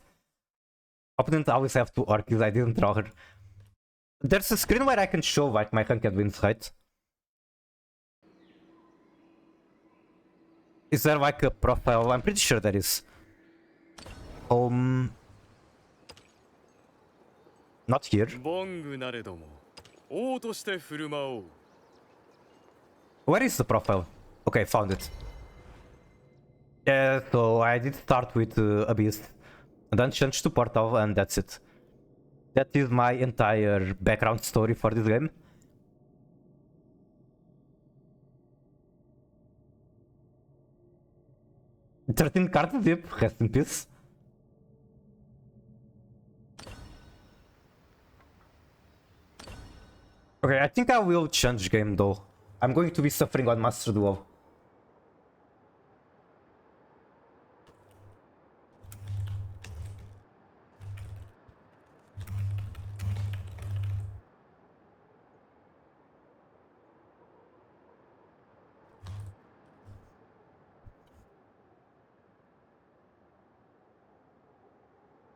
Speaker 1: Opponent always have 2 Arceus, I didn't draw her. There's a screen where I can show like my ranked wins, right? Is there like a profile? I'm pretty sure there is. Not here. Where is the profile? Okay, found it. Yeah, so I did start with Abyss, and then change to Portal, and that's it. That is my entire background story for this game. "13 card dip, rest in peace." Okay, I think I will change game though. I'm going to be suffering on Master Duel.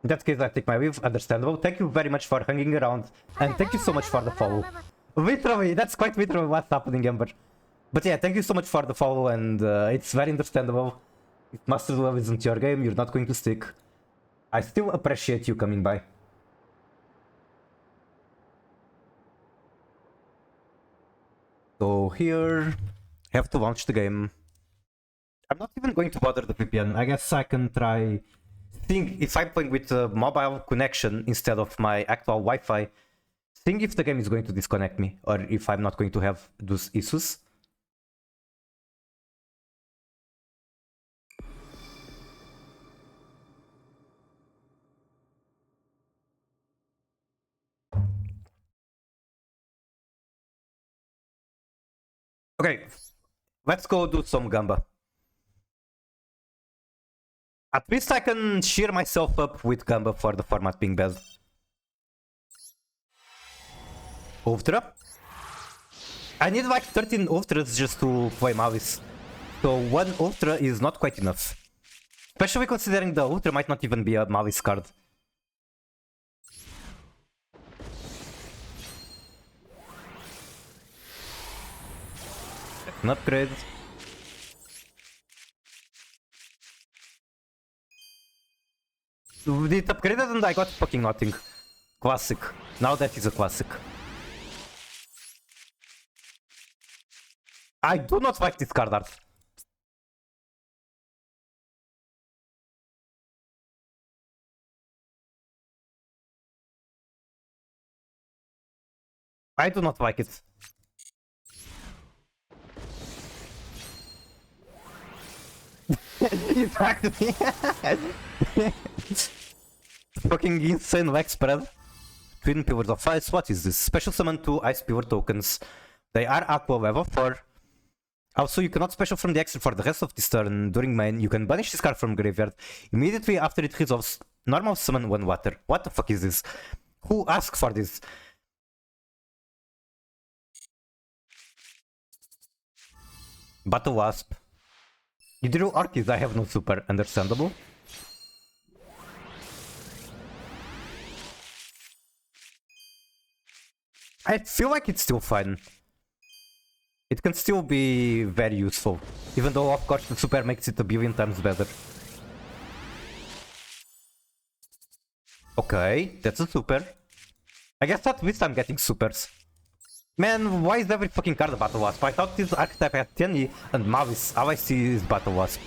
Speaker 1: In that case, I take my leave. Understandable. Thank you very much for hanging around. And thank you so much for the follow. Literally, that's quite literally what's happening, Ember. But yeah, thank you so much for the follow, and it's very understandable. If Master Duel isn't your game, you're not going to stick. I still appreciate you coming by. So here, have to launch the game. I'm not even going to bother the VPN. I guess I can try... Seeing if I'm playing with a mobile connection instead of my actual Wi-Fi, seeing if the game is going to disconnect me or if I'm not going to have those issues. Okay, let's go do some Gamba. At least I can cheer myself up with Gamba for the format being bad. Ultra? I need like 13 Ultras just to play Mavis. So one Ultra is not quite enough. Especially considering the Ultra might not even be a Mavis card. An upgrade. It upgraded and I got fucking nothing. Classic. Now that is a classic. I do not like this card art. I do not like it. Exactly. Fucking insane leg spread. Twin Pillars of Ice. What is this? Special summon 2 Ice Pillar tokens. They are Aqua level 4. Also, you cannot special from the extra for the rest of this turn. During main, you can banish this card from graveyard immediately after it resolves. Normal summon 1 water. What the fuck is this? Who asked for this? Battle Wasp. You drew Orchids, I have no super. Understandable. I feel like it's still fine. It can still be very useful. Even though, of course, the super makes it a billion times better. Okay, that's a super. I guess at least I'm getting supers. Man, why is every fucking card a Battle Wasp? I thought this archetype had Tenny and Mavis. All I see is Battle Wasp.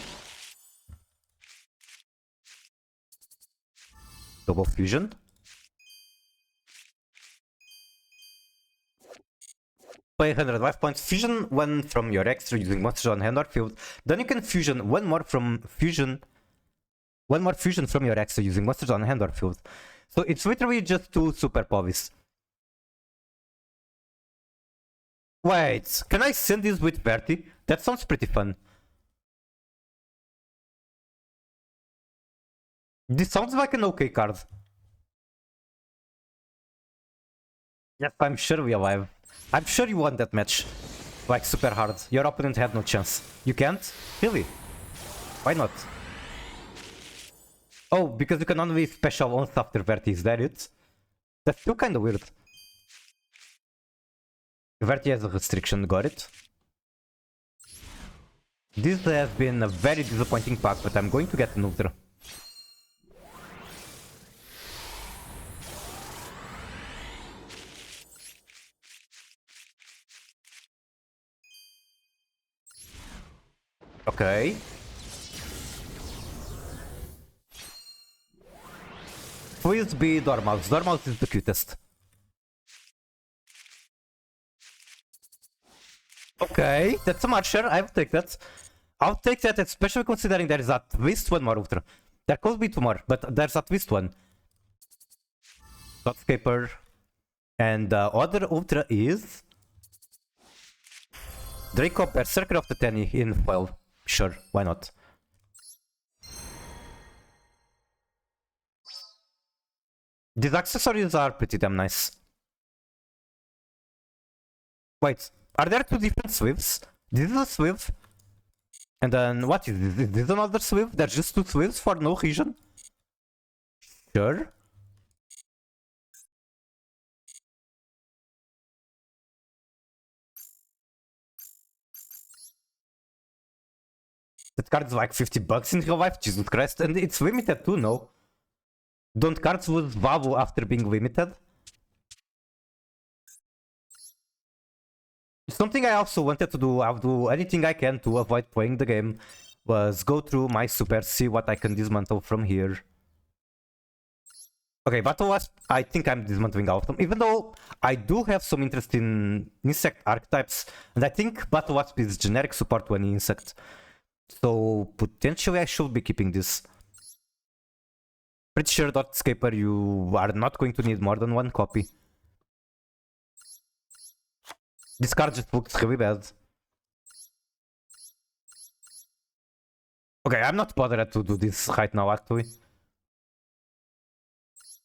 Speaker 1: Double Fusion. Play 100 life points. Fusion 1 from your extra using monsters on hand or field. Then you can fusion one more fusion from your extra using monsters on hand or field. So it's literally just 2 super Povis. Wait, can I send this with Bertie? That sounds pretty fun. This sounds like an okay card. Yes, I'm sure we alive. I'm sure you won that match. Like super hard. Your opponent had no chance. You can't? Really? Why not? Oh, because you can only special once after Verti, is that it? That's still kinda weird. Verti has a restriction, got it. This has been a very disappointing pack, but I'm going to get an Ultra. Okay. Please be Dormouse. Dormouse is the cutest. Okay, that's a Marcher. I will take that. I'll take that, especially considering there is at least one more Ultra. There could be 2 more, but there's at least one. Dotscaper. And the other Ultra is... Draco Berserker of the Tenny in foil. Sure, why not? These accessories are pretty damn nice. Wait, are there 2 different Swifts? This is a Swift. And then what is this? Is this another Swift? There's just 2 Swifts for no reason? Sure. That card is like 50 bucks in real life, Jesus Christ, and it's limited too, no? Don't cards lose value after being limited? Something I also wanted to do, I'll do anything I can to avoid playing the game, was go through my super, see what I can dismantle from here. Okay, Battle Wasp, I think I'm dismantling all of them, even though I do have some interest in insect archetypes, and I think Battle Wasp is generic support to any insect. So potentially I should be keeping this. Pretty sure Dotscaper you are not going to need more than 1 copy. This card just looks really bad. Okay, I'm not bothered to do this right now, actually.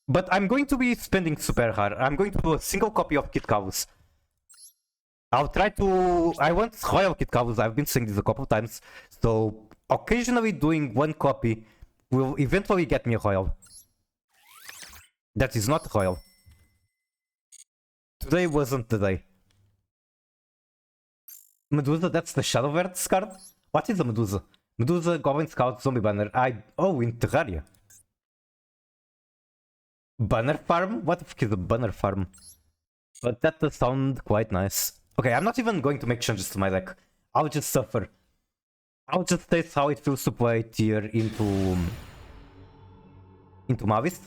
Speaker 1: But I'm going to be spending super hard. I'm going to do a single copy of Kit Kavus. I'll try to... I want Royal Kit Kavus, I've been saying this a couple of times. So, occasionally doing one copy will eventually get me a Royal. That is not Royal. Today wasn't the day. Medusa, that's the Shadow Verts card? What is a Medusa? Medusa, Goblin Scout, Zombie Banner. Oh, in Terraria. Banner farm? What the fuck is a banner farm? But that does sound quite nice. Okay, I'm not even going to make changes to my deck. I'll just suffer. I'll just taste how it feels to play tier into Mavis.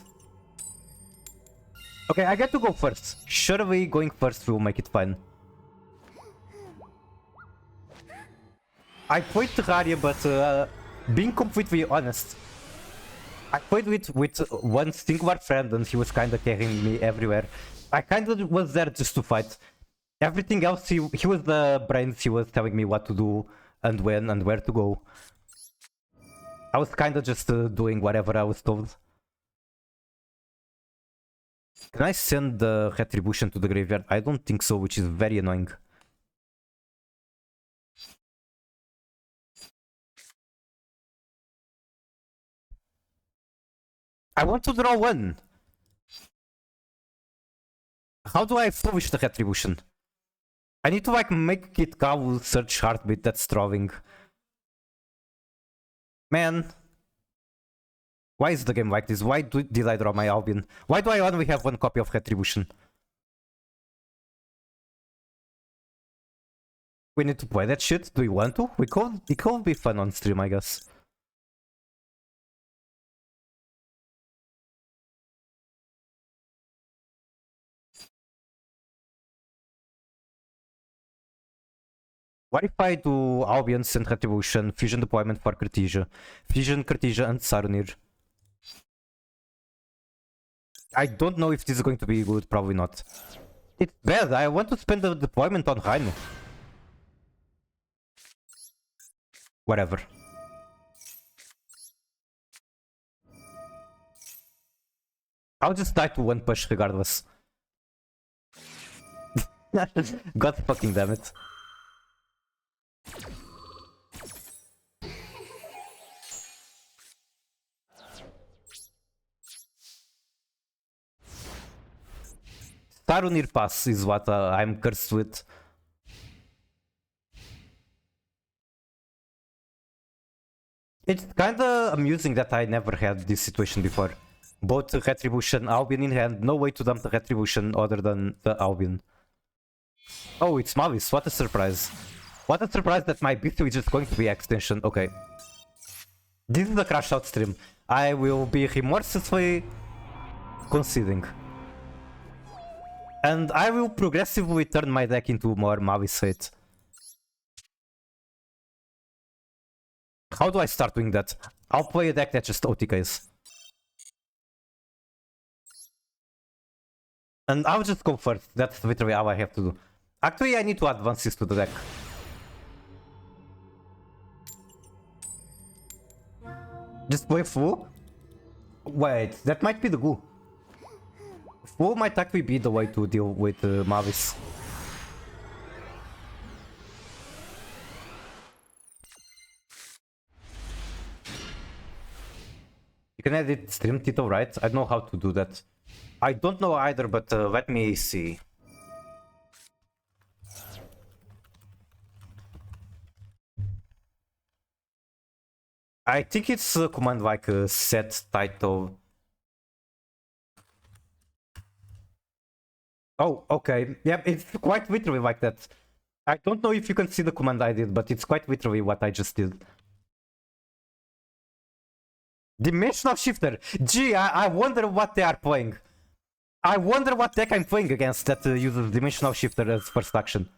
Speaker 1: Okay, I get to go first. Surely going first will make it fun. I played Terraria, but being completely honest, I played with one singular friend and he was kinda carrying me everywhere. I kinda was there just to fight. Everything else, he was the brains, he was telling me what to do and when and where to go. I was kinda just doing whatever I was told. Can I send the Retribution to the graveyard? I don't think so, which is very annoying. I want to draw one. How do I publish the Retribution? I need to like make it Kavu search heartbeat, that's drawing. Man. Why is the game like this? Why did I draw my Albion? Why do I only have one copy of Retribution? We need to play that shit? Do we want to? It could be fun on stream, I guess. What if I do Albion, send Retribution, Fusion Deployment for Cartesia, Fusion, Cartesia, and Sarunir? I don't know if this is going to be good, probably not. It's bad, I want to spend the deployment on Rhino. Whatever. I'll just die to one push regardless. God fucking damn it. Sarunir Pass is what I'm cursed with. It's kinda amusing that I never had this situation before. Both Retribution, Albion in hand, no way to dump the Retribution other than the Albion. Oh, it's Mavis, what a surprise. What a surprise that my B2 is just going to be extension, okay. This is a crash out stream. I will be remorselessly conceding. And I will progressively turn my deck into more Mavis hate. How do I start doing that? I'll play a deck that just OTKs. And I'll just go first. That's literally all I have to do. Actually, I need to advance this to the deck. Just play full? Wait, that might be the GOOOO. Full might actually be the way to deal with Mavis. You can edit stream Tito, right? I don't know how to do that. I don't know either, but let me see. I think it's a command like set title. Oh, okay. Yeah, it's quite literally like that. I don't know if you can see the command I did, but it's quite literally what I just did. Dimensional Shifter! Gee, I wonder what they are playing. I wonder what deck I'm playing against that uses Dimensional Shifter as first action.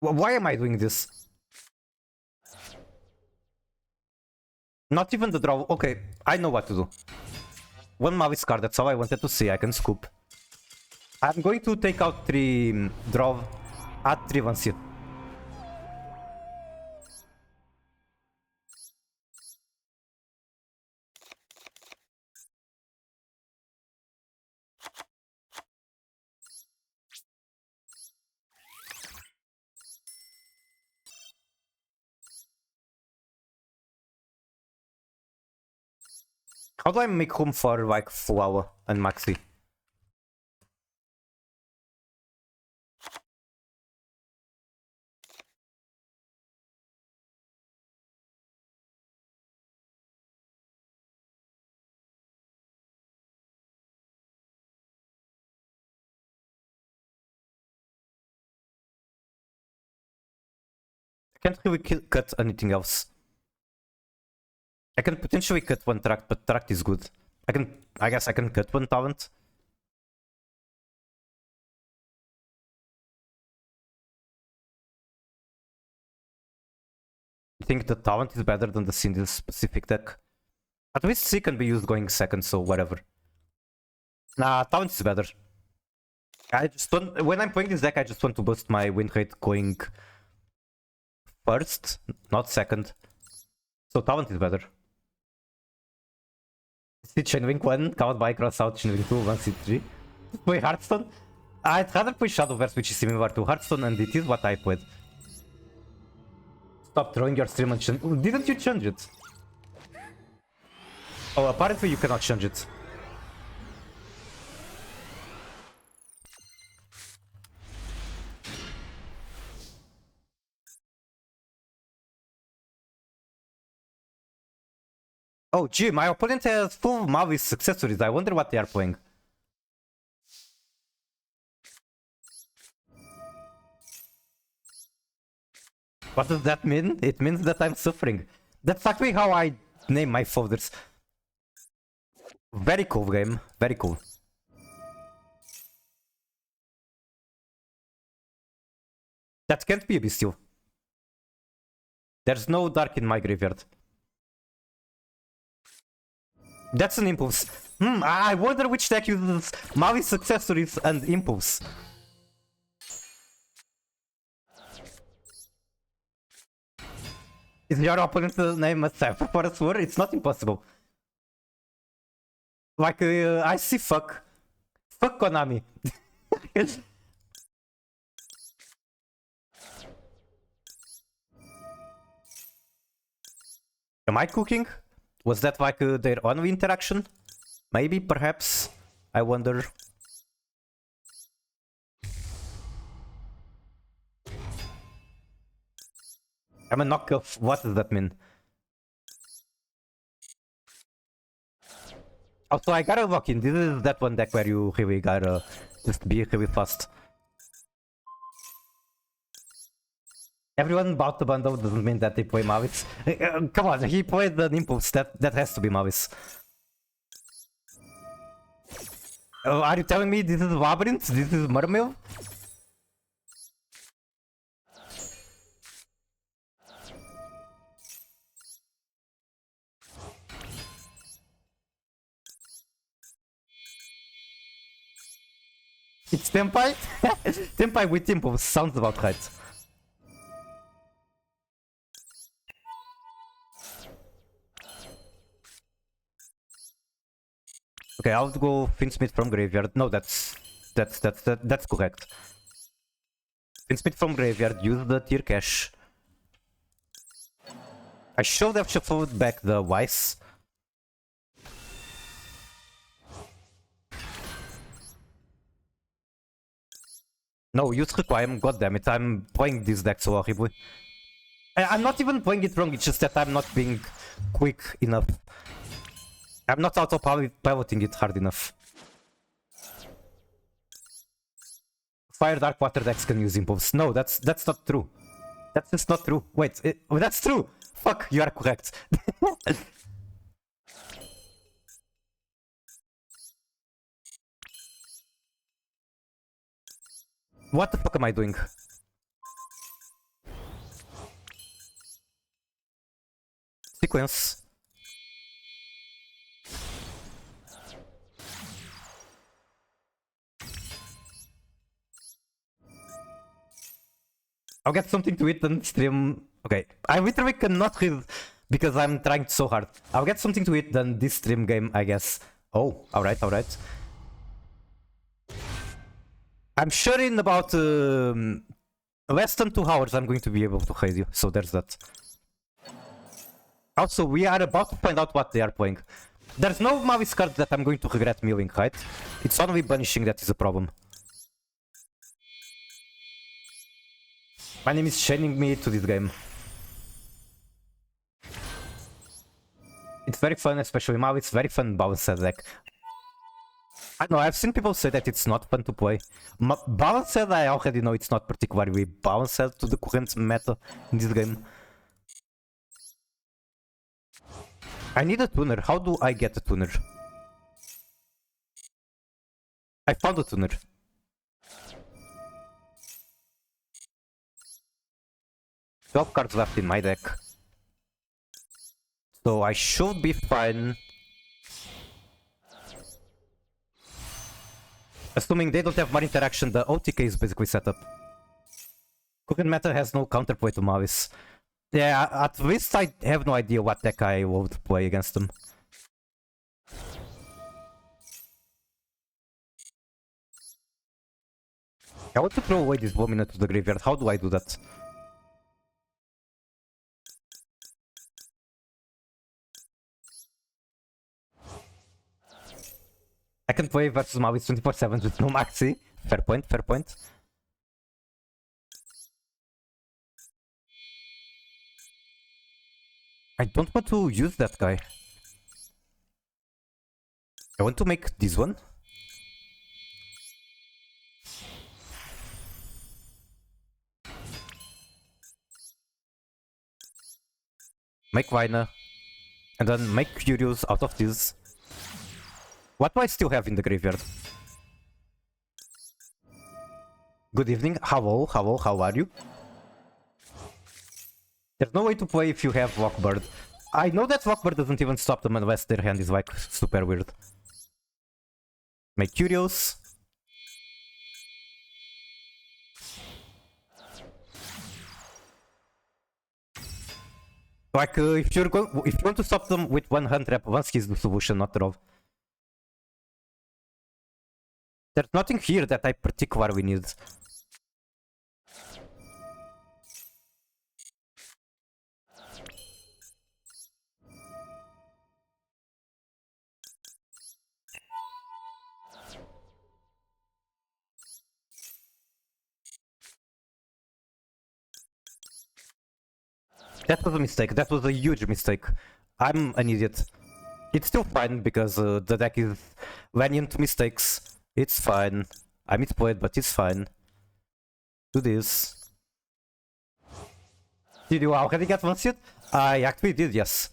Speaker 1: Why am I doing this? Not even the draw. Okay, I know what to do. one Mavis card, that's all I wanted to see. I can scoop. I'm going to take out 3 draw at 3 once here. How do I make room for like Flower and Maxi? I can't really cut anything else. I can potentially cut one tract, but tract is good. I guess I can cut one talent. I think the talent is better than the C in this specific deck. At least C can be used going second, so whatever. Nah, talent is better. I just don't. When I'm playing this deck, I just want to boost my win rate going first, not second. So talent is better. See Chainlink 1, covered by cross out Chainlink 2, 1 C3. Play Hearthstone? I'd rather play Shadowverse, which is similar to Hearthstone, and it is what I played. Stop throwing your stream and change. Didn't you change it? Oh, apparently you cannot change it. Oh, gee, my opponent has full Mavis accessories. I wonder what they are playing. What does that mean? It means that I'm suffering. That's actually how I name my folders. Very cool game. Very cool. That can't be a bestial. There's no dark in my graveyard. That's an impulse. I wonder which deck uses Mavis accessories and impulse. Is your opponent's name a cipher for a sword? It's not impossible. Like, I see fuck. Fuck Konami. Am I cooking? Was that like their only interaction? Maybe, perhaps. I wonder. I'm a knockoff. What does that mean? Also, I gotta lock in. This is that one deck where you really gotta just be really fast. Everyone bought the bundle doesn't mean that they play Mavis. Come on, he played an impulse. That has to be Mavis. Are you telling me this is Labyrinth? This is Mermail? It's Tempai? Tempai with impulse sounds about right. Okay, I'll go Finsmith from graveyard. No, that's correct. Finsmith from graveyard, use the tier cache. I should have shuffled back the Weiss. No, use Requiem, goddammit, I'm playing this deck so horribly. I'm not even playing it wrong, it's just that I'm not being quick enough. I'm not auto-piloting it hard enough. Fire Dark Water decks can use impulse. No, that's not true. That's just not true. Wait, that's true! Fuck, you are correct. What the fuck am I doing? Sequence. I'll get something to eat and stream. Okay, I literally cannot read because I'm trying so hard. I'll get something to eat then this stream game, I guess. Oh, alright, alright. I'm sure in about less than 2 hours I'm going to be able to raid you, so there's that. Also, we are about to find out what they are playing. There's no Mavis card that I'm going to regret milling, right? It's only banishing that is a problem. My name is chaining me to this game. It's very fun, especially Mavis, very fun balanced deck. I know, I've seen people say that it's not fun to play. Balanced, I already know it's not particularly balanced to the current meta in this game. I need a tuner. How do I get a tuner? I found a tuner. Twelve cards left in my deck. So I should be fine. Assuming they don't have more interaction, the OTK is basically set up. Current meta has no counterplay to Mavis. Yeah, at least I have no idea what deck I would play against them. I want to throw away this Lumina to the graveyard. How do I do that? I can play versus Mavis 24/7 with no maxi. Fair point, fair point. I don't want to use that guy. I want to make this one. Make Vina. And then make Curious out of this. What do I still have in the graveyard? Good evening. Hello, hello, how are you? There's no way to play if you have Lockbird. I know that Lockbird doesn't even stop them unless their hand is like super weird. Make Curious. Like if you want to stop them with one hand trap, once is the solution, not draw. There's nothing here that I particularly need. That was a mistake. That was a huge mistake. I'm an idiot. It's still fine because the deck is lenient to mistakes. It's fine. I misplayed, but it's fine. Do this. Did you already get one yet? I actually did, yes.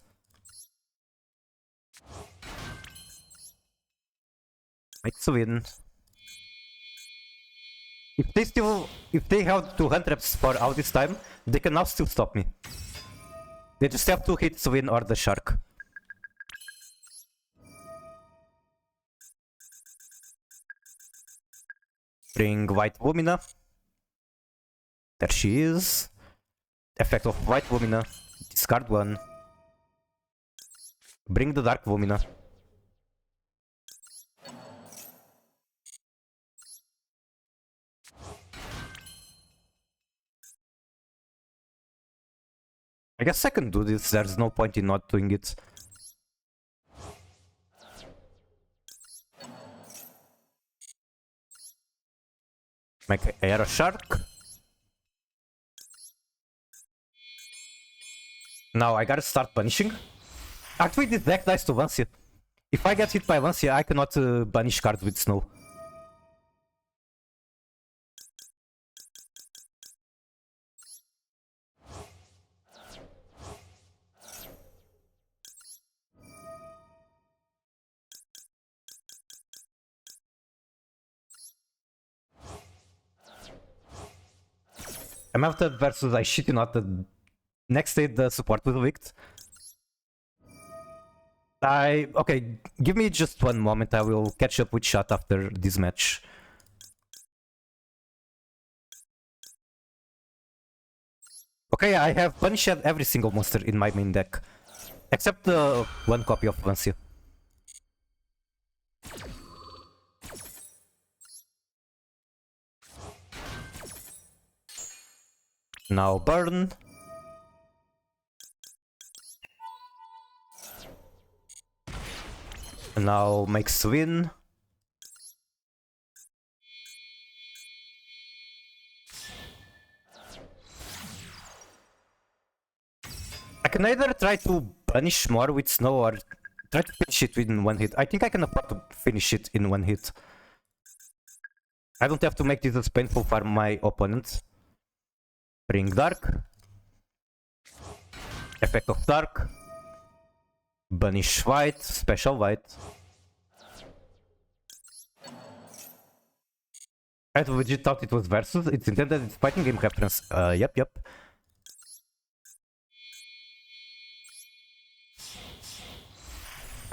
Speaker 1: Makes a win. If they have 200 reps for all this time, they can now still stop me. They just have to hit Swin or the Shark. Bring White Lumina. There she is. Effect of White Lumina. Discard one. Bring the Dark Lumina. I guess I can do this, there's no point in not doing it. Make Aero Shark. Now I gotta start punishing. Actually this deck dies to Vancia. If I get hit by Vancia, I cannot banish cards with Snow. I'm after versus I shit you not, the next day the support was leaked. Okay, give me just one moment, I will catch up with chat after this match. Okay, I have punished every single monster in my main deck. Except the one copy of Vancia. Now burn. Now make swing. I can either try to punish more with snow or try to finish it in one hit. I think I can afford to finish it in one hit. I don't have to make this as painful for my opponent. Bring dark. Effect of dark. Banish white, special white. I legit thought it was versus. It's intended as fighting game reference. Yep.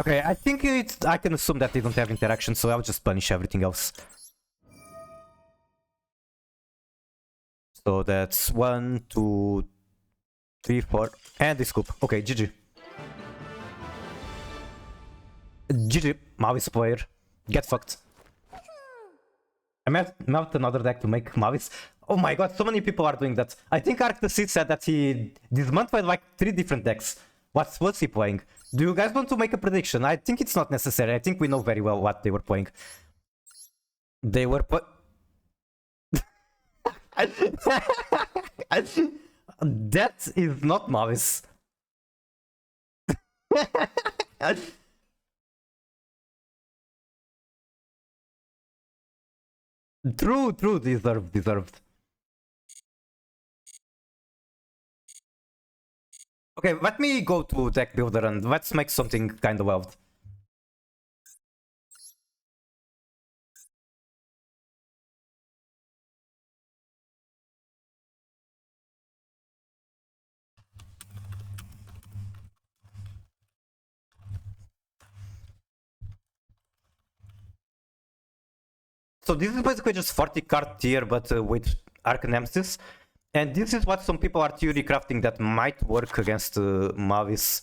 Speaker 1: Okay, I think I can assume that they don't have interaction, so I'll just punish everything else. So that's 1, 2, 3, 4, and this scoop. Okay, GG. GG, Mavis player. Get fucked. I melt another deck to make Mavis. Oh my god, so many people are doing that. I think Arctic said that he this month had like 3 different decks. What's he playing? Do you guys want to make a prediction? I think it's not necessary. I think we know very well what they were playing. They were That is not Mavis. True, deserved. Okay, let me go to deck builder and let's make something kind of wild. So this is basically just 40 card tier, but with Arc Nemesis. And this is what some people are theory crafting that might work against Mavis.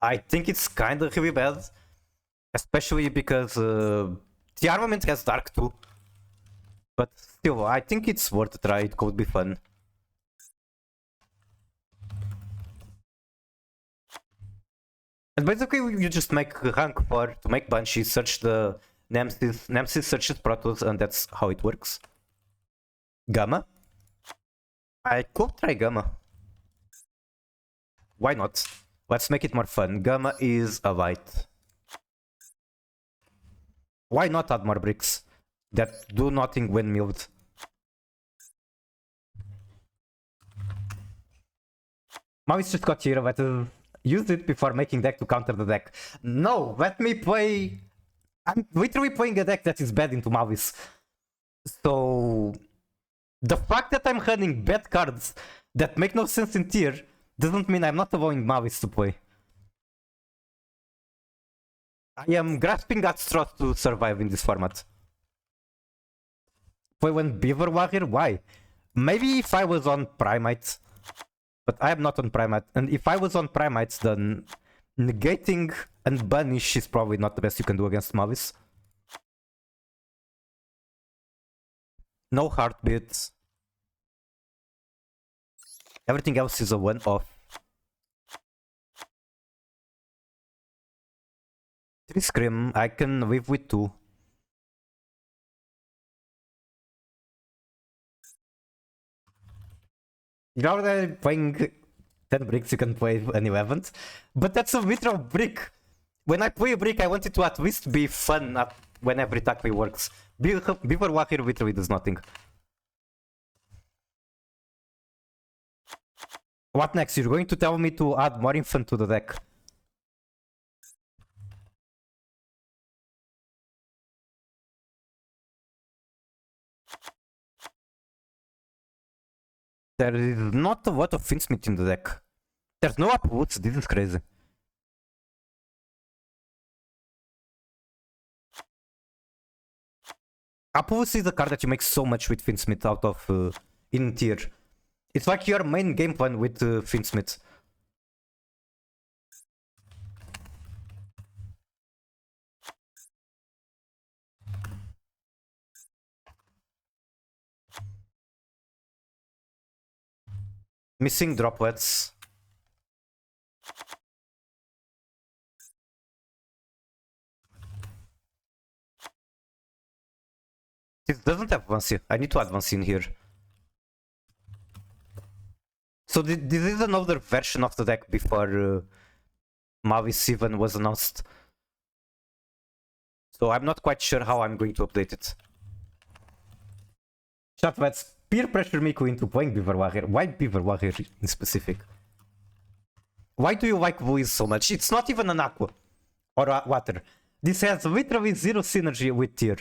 Speaker 1: I think it's kind of really bad. Especially because the armament has Dark too. But still, I think it's worth a try, it could be fun. And basically you just make rank 4 to make Banshee, search the Nemesis searches Protoss, and that's how it works. Gamma? I could try Gamma. Why not? Let's make it more fun. Gamma is a white. Why not add more bricks that do nothing when milled? Mavis just got here, but use it before making deck to counter the deck. No, let me play. I'm literally playing a deck that is bad into Mavis. So the fact that I'm running bad cards that make no sense in tier doesn't mean I'm not allowing Mavis to play. I am grasping at straws to survive in this format. Play when Beaver Warrior? Why? Maybe if I was on Primate. But I am not on Primate. And if I was on Primate, then negating and banish is probably not the best you can do against Mavis. No heartbeat. Everything else is a one-off. 3 Scream, I can live with 2. You're already playing 10 bricks, you can play an 11th. But that's a literal brick. When I play a brick, I want it to at least be fun when every attack works. Beaver Warrior literally does nothing. What next? You're going to tell me to add more infant to the deck. There is not a lot of Finsmith in the deck. There's no upwoods, this is crazy. Upwoods is a card that you make so much with Finsmith out of in tier. It's like your main game plan with Finsmith. Missing droplets. This doesn't have advance. I need to advance in here. So this is another version of the deck before Mavi 7 was announced. So I'm not quite sure how I'm going to update it. Chatbats peer pressure Miku into playing Beaver Warrior. Why Beaver Warrior in specific? Why do you like Voice so much? It's not even an aqua or a water. This has literally zero synergy with tier.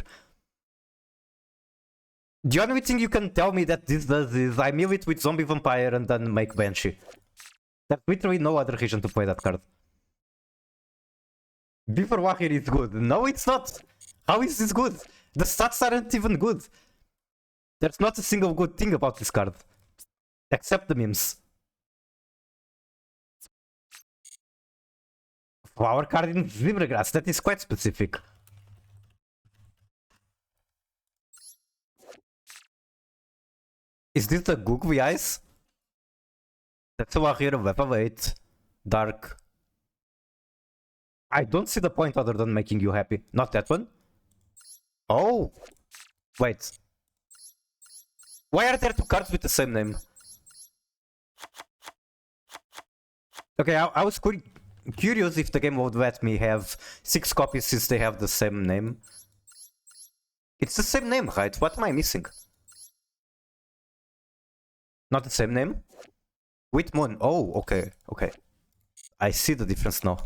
Speaker 1: The only thing you can tell me that this does is I mill it with Zombie Vampire and then make Banshee. There's literally no other reason to play that card. Beaver Warrior is good. No, it's not. How is this good? The stats aren't even good. There's not a single good thing about this card. Except the memes. Flower card in Vibregrass, that is quite specific. Is this the googly eyes? That's a Warrior level 8. Dark. I don't see the point other than making you happy. Not that one. Oh! Wait. Why are there two cards with the same name? Okay, I was curious if the game would let me have 6 copies since they have the same name. It's the same name, right? What am I missing? Not the same name? With Moon. Oh, okay, okay. I see the difference now.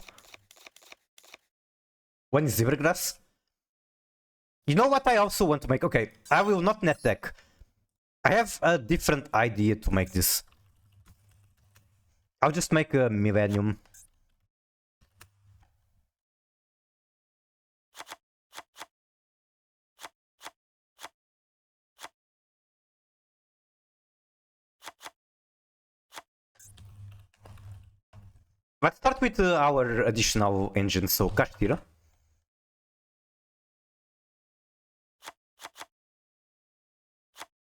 Speaker 1: One is Evergrass. You know what I also want to make? Okay, I will not net deck. I have a different idea to make this. I'll just make a Millennium. Let's start with our additional engine, so Kashtira.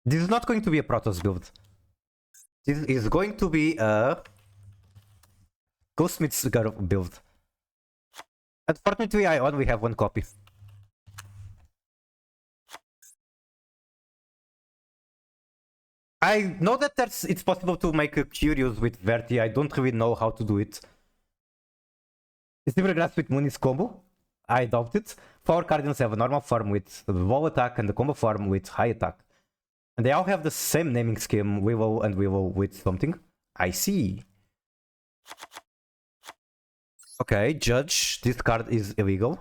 Speaker 1: This is not going to be a Protoss build. This is going to be a Ghostmith's build. Unfortunately, I only have one copy. I know that it's possible to make a Curious with Verti. I don't really know how to do it. Is Silvergrass with Moon is combo? I doubt it. 4 Cardinals have a normal form with low attack and a combo form with high attack. And they all have the same naming scheme, Willow and Willow with something. I see. Okay, Judge. This card is illegal.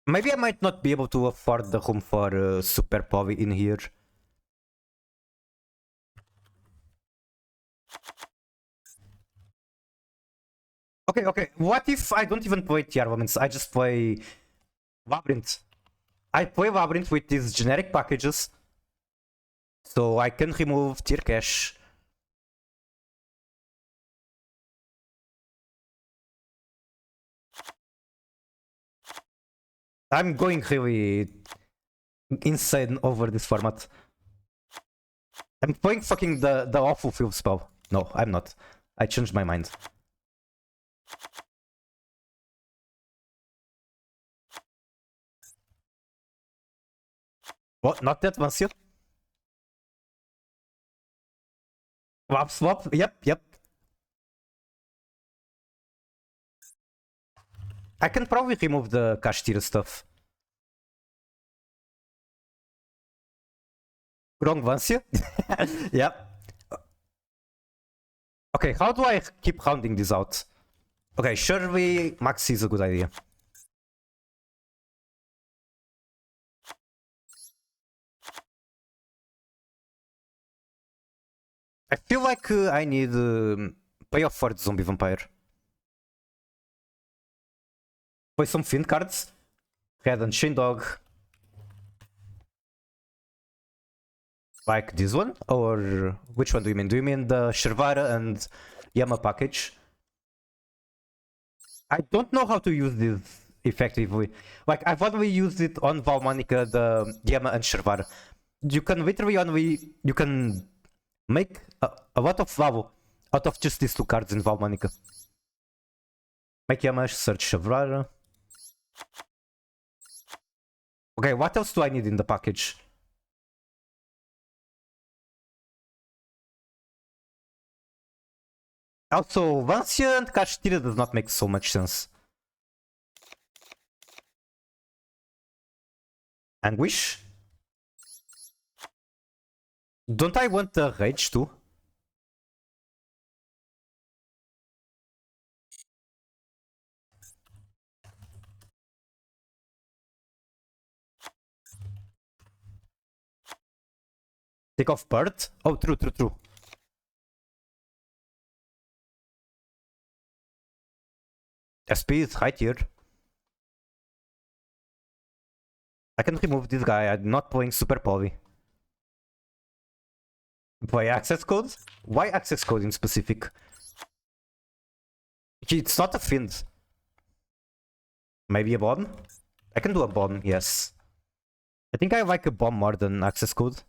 Speaker 1: Maybe I might not be able to afford the room for Super Poly in here. Okay, okay. What if I don't even play Tier Elements? I just play Labyrinth. I play Labyrinth with these generic packages. So I can remove Tier Cache. I'm going really insane over this format. I'm playing fucking the awful field spell. No, I'm not. I changed my mind. What? Not that once yet? Swap? Yep, yep. I can probably remove the Kashtira stuff. Wrong Vancia? Yep. Okay, how do I keep rounding this out? Okay, surely Maxi is a good idea. I feel like I need payoff for the Zombie Vampire. Play some Fiend cards. Head and Chain Dog. Like this one? Or which one do you mean? Do you mean the Shervara and Yama package? I don't know how to use this effectively. Like, I've only used it on Valmanica, the Yama and Shervara. You can literally only... You can make a lot of value out of just these two cards in Valmanica. Make Yama, search Shervara. Okay, what else do I need in the package? Also, Vancia and Kashtira does not make so much sense. Anguish? Don't I want the Rage too? Take off Bird? Oh, true. SP is high tier. I can remove this guy, I'm not playing super poly. Play access code? Why access code in specific? It's not a Fiend. Maybe a bomb? I can do a bomb, yes. I think I like a bomb more than access code.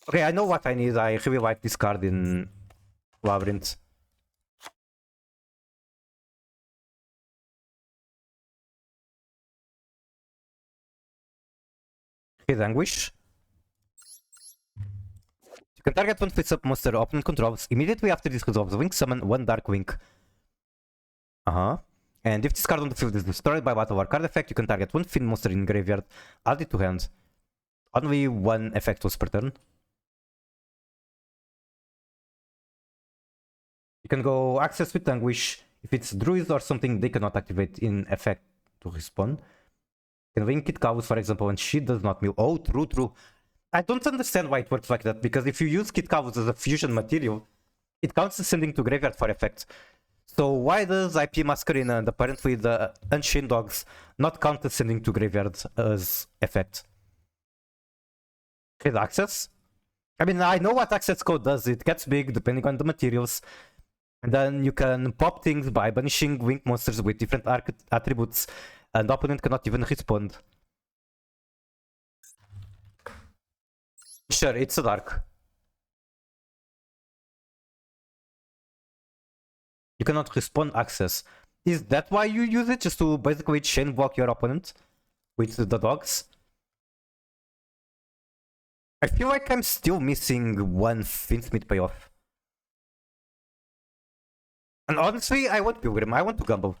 Speaker 1: Okay, I know what I need. I really like this card in Labyrinth. His Anguish. You can target one face-up monster opponent controls. Immediately after this resolves, Link summon one Dark Link. And if this card on the field is destroyed by battle or card effect, you can target one Fiend monster in graveyard, add it to hand. Only one effect was per turn. You can go access with Anguish. If it's Druid or something, they cannot activate in effect to respawn. You can link Kit Kavus, for example, and she does not mill. Oh, true. I don't understand why it works like that, because if you use Kit Kavus as a fusion material, it counts as sending to graveyard for effect. So why does IP Masquerina and apparently the Unchained Dogs not count as sending to graveyard as effect? His access? I mean, I know what access code does. It gets big depending on the materials. And then you can pop things by banishing winged monsters with different attributes, and the opponent cannot even respond. Sure, it's a dark. You cannot respond access. Is that why you use it? Just to basically chain block your opponent with the dogs? I feel like I'm still missing one Finsmith payoff. And honestly, I want Pilgrim. I want to gamble.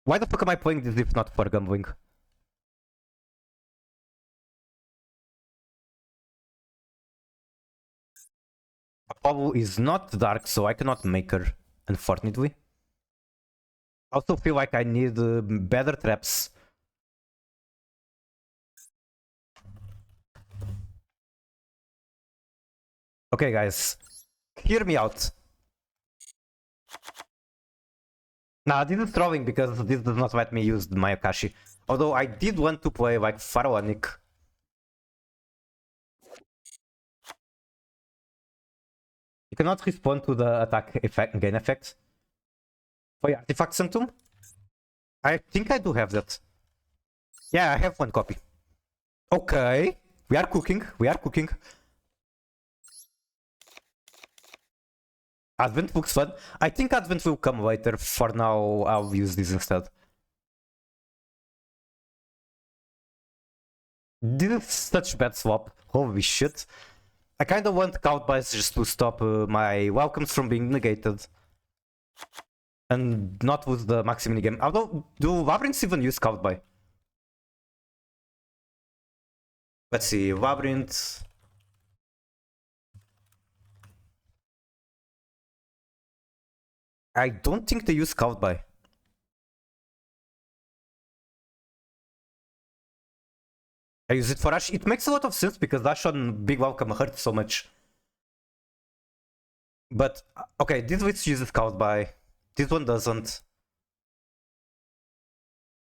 Speaker 1: Why the fuck am I playing this if not for gambling? Apollo is not dark, so I cannot make her, unfortunately. I also feel like I need better traps. Okay, guys. Hear me out. Nah, this is trolling because this does not let me use my Akashi. Although I did want to play like Pharaonic. You cannot respond to the attack effect, gain effect. Oh yeah, Artifact Sanctum? I think I do have that. Yeah, I have one copy. Okay, we are cooking. Advent looks fun. I think Advent will come later. For now, I'll use this instead. This is such bad swap. Holy shit. I kinda want Countbuys just to stop my welcomes from being negated. And not with the maxi minigame. Although, do Labyrinths even use Countbuy? Let's see, Labyrinth. I don't think they use Countbuy. I use it for Ash. It makes a lot of sense because Ash on Big Welcome hurts so much. But, okay, this list uses Countbuy. This one doesn't.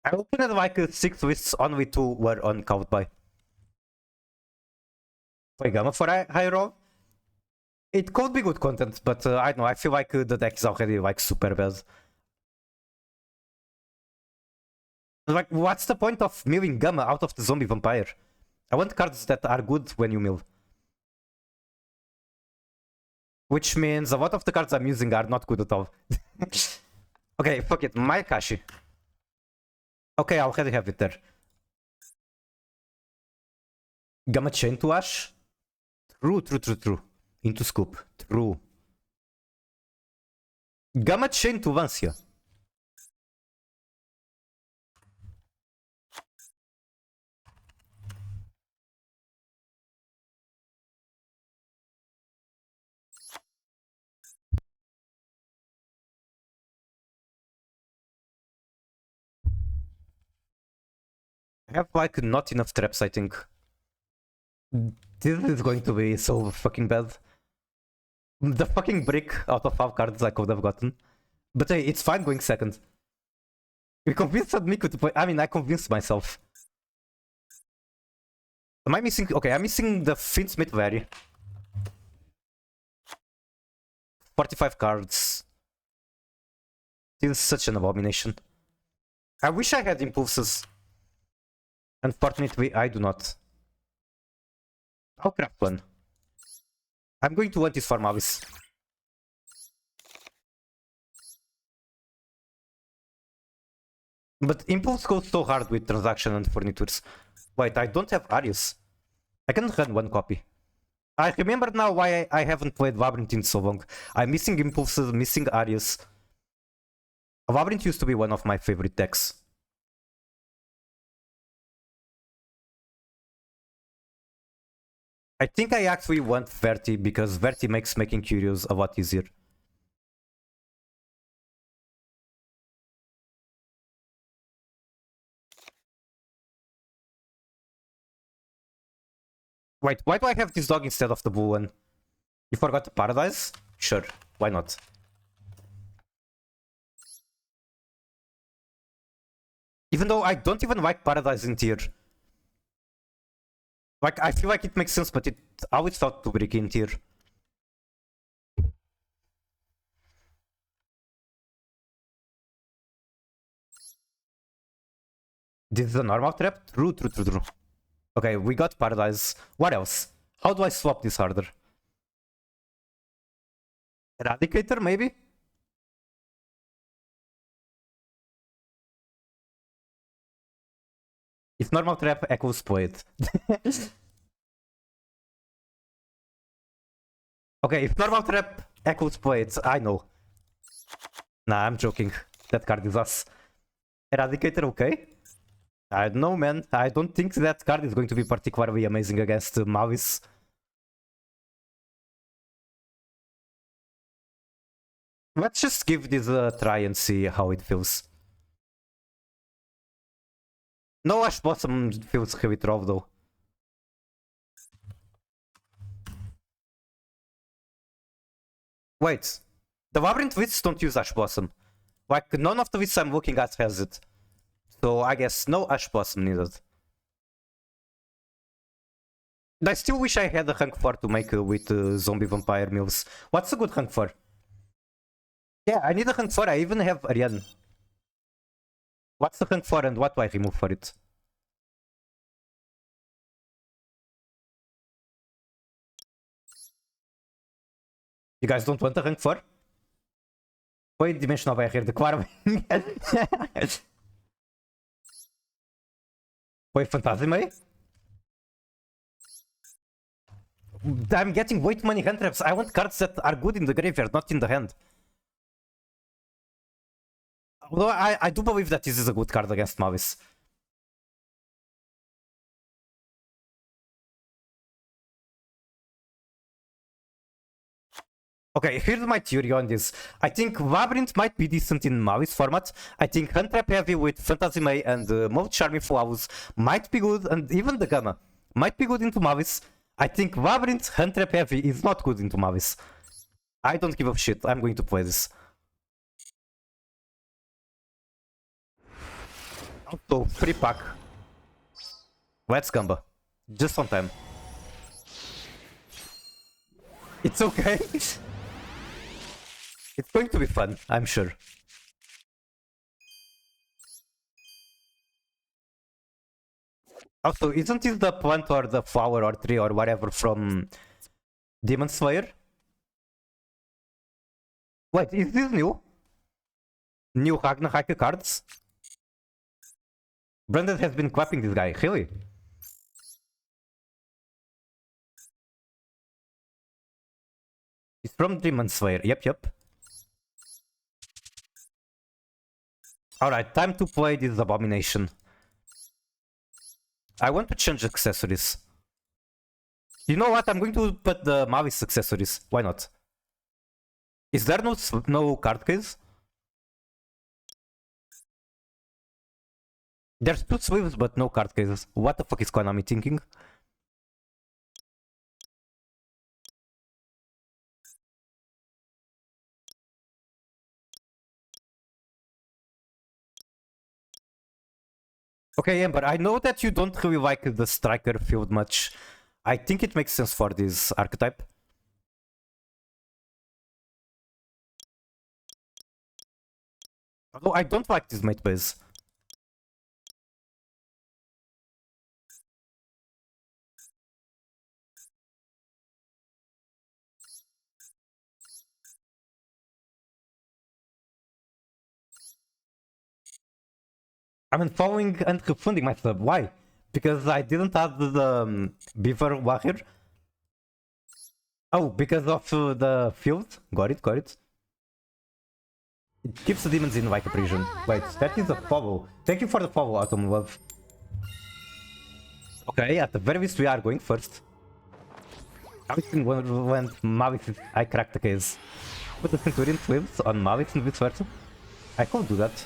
Speaker 1: I opened like 6 lists, only 2 were on count by. Play Gamma for high roll. It could be good content, but I don't know, I feel like the deck is already like super bad. Like, what's the point of milling Gamma out of the zombie vampire? I want cards that are good when you mill. Which means a lot of the cards I'm using are not good at all. Okay, fuck it, my Kashi. Okay, I already have it there. Gamma Chain to Ash? True. Into Scoop. True. Gamma Chain to Vancia. I have like not enough traps, I think. This is going to be so fucking bad. The fucking brick out of 5 cards I could have gotten. But hey, it's fine going second. You convinced Miku to play. I mean, I convinced myself. Am I missing? Okay, I'm missing the Finsmith Vary. 45 cards. This is such an abomination. I wish I had impulses. Unfortunately, I do not. I'll craft one. I'm going to want this for Mavis. But Impulse goes so hard with transaction and furnitures. Wait, I don't have Arius. I can run one copy. I remember now why I haven't played Labyrinth in so long. I'm missing Impulses, missing Arius. Labyrinth used to be one of my favorite decks. I think I actually want Verti because Verti makes making curios a lot easier. Wait, why do I have this dog instead of the blue one? You forgot the Paradise? Sure, why not? Even though I don't even like Paradise in tier. Like, I feel like it makes sense, but it always felt too bricky in tier. This is a normal trap? True. Okay, we got Paradise. What else? How do I swap this harder? Eradicator, maybe? If normal trap, echoes play it. Okay, if normal trap, echoes play it, I know. Nah, I'm joking. That card is us. Eradicator, okay? I don't know, man. I don't think that card is going to be particularly amazing against Mavis. Let's just give this a try and see how it feels. No Ash Blossom feels heavy trough though. Wait, the Labyrinth lists don't use Ash Blossom. Like, none of the lists I'm looking at has it. So I guess no Ash Blossom needed. I still wish I had a rank 4 to make with Zombie Vampire Mills. What's a good rank 4? Yeah, I need a rank 4, I even have Ariane. What's the rank 4 and what do I remove for it? You guys don't want a rank 4? Põe dimensional barrier de claro. Põe Phantasm aí. I'm getting way too many hand traps. I want cards that are good in the graveyard, not in the hand. Although I do believe that this is a good card against Mavis. Okay, here's my theory on this. I think Labyrinth might be decent in Mavis format. I think Hand Trap Heavy with Phantasy May and Most Charming Flowers might be good, and even the Gamma might be good into Mavis. I think Labyrinth Hand Trap Heavy is not good into Mavis. I don't give a shit. I'm going to play this. Also, free pack. Let's combo. Just on time. It's okay. It's going to be fun, I'm sure. Also, isn't it the plant or the flower or tree or whatever from Demon Slayer? Wait, is this new? New Ragnarok cards? Brandon has been clapping this guy, really? It's from Demon Slayer, yep. Alright, time to play this abomination. I want to change accessories. You know what? I'm going to put the Mavis accessories. Why not? Is there no card case? There's 2 sleeves but no card cases. What the fuck is Konami thinking? Okay, Amber, I know that you don't really like the striker field much. I think it makes sense for this archetype. Although I don't like this mate base. I'm following and refunding my sub. Why? Because I didn't add the Beaver Warrior. Oh, because of the field? Got it. It keeps the demons in like a prison. Wait, that is a follow. Thank you for the follow, Atom Love. Okay, at the very least we are going first. I think when Mavis I cracked the case. Put the Centurion sleeves on Mavis and vice versa. I could do that.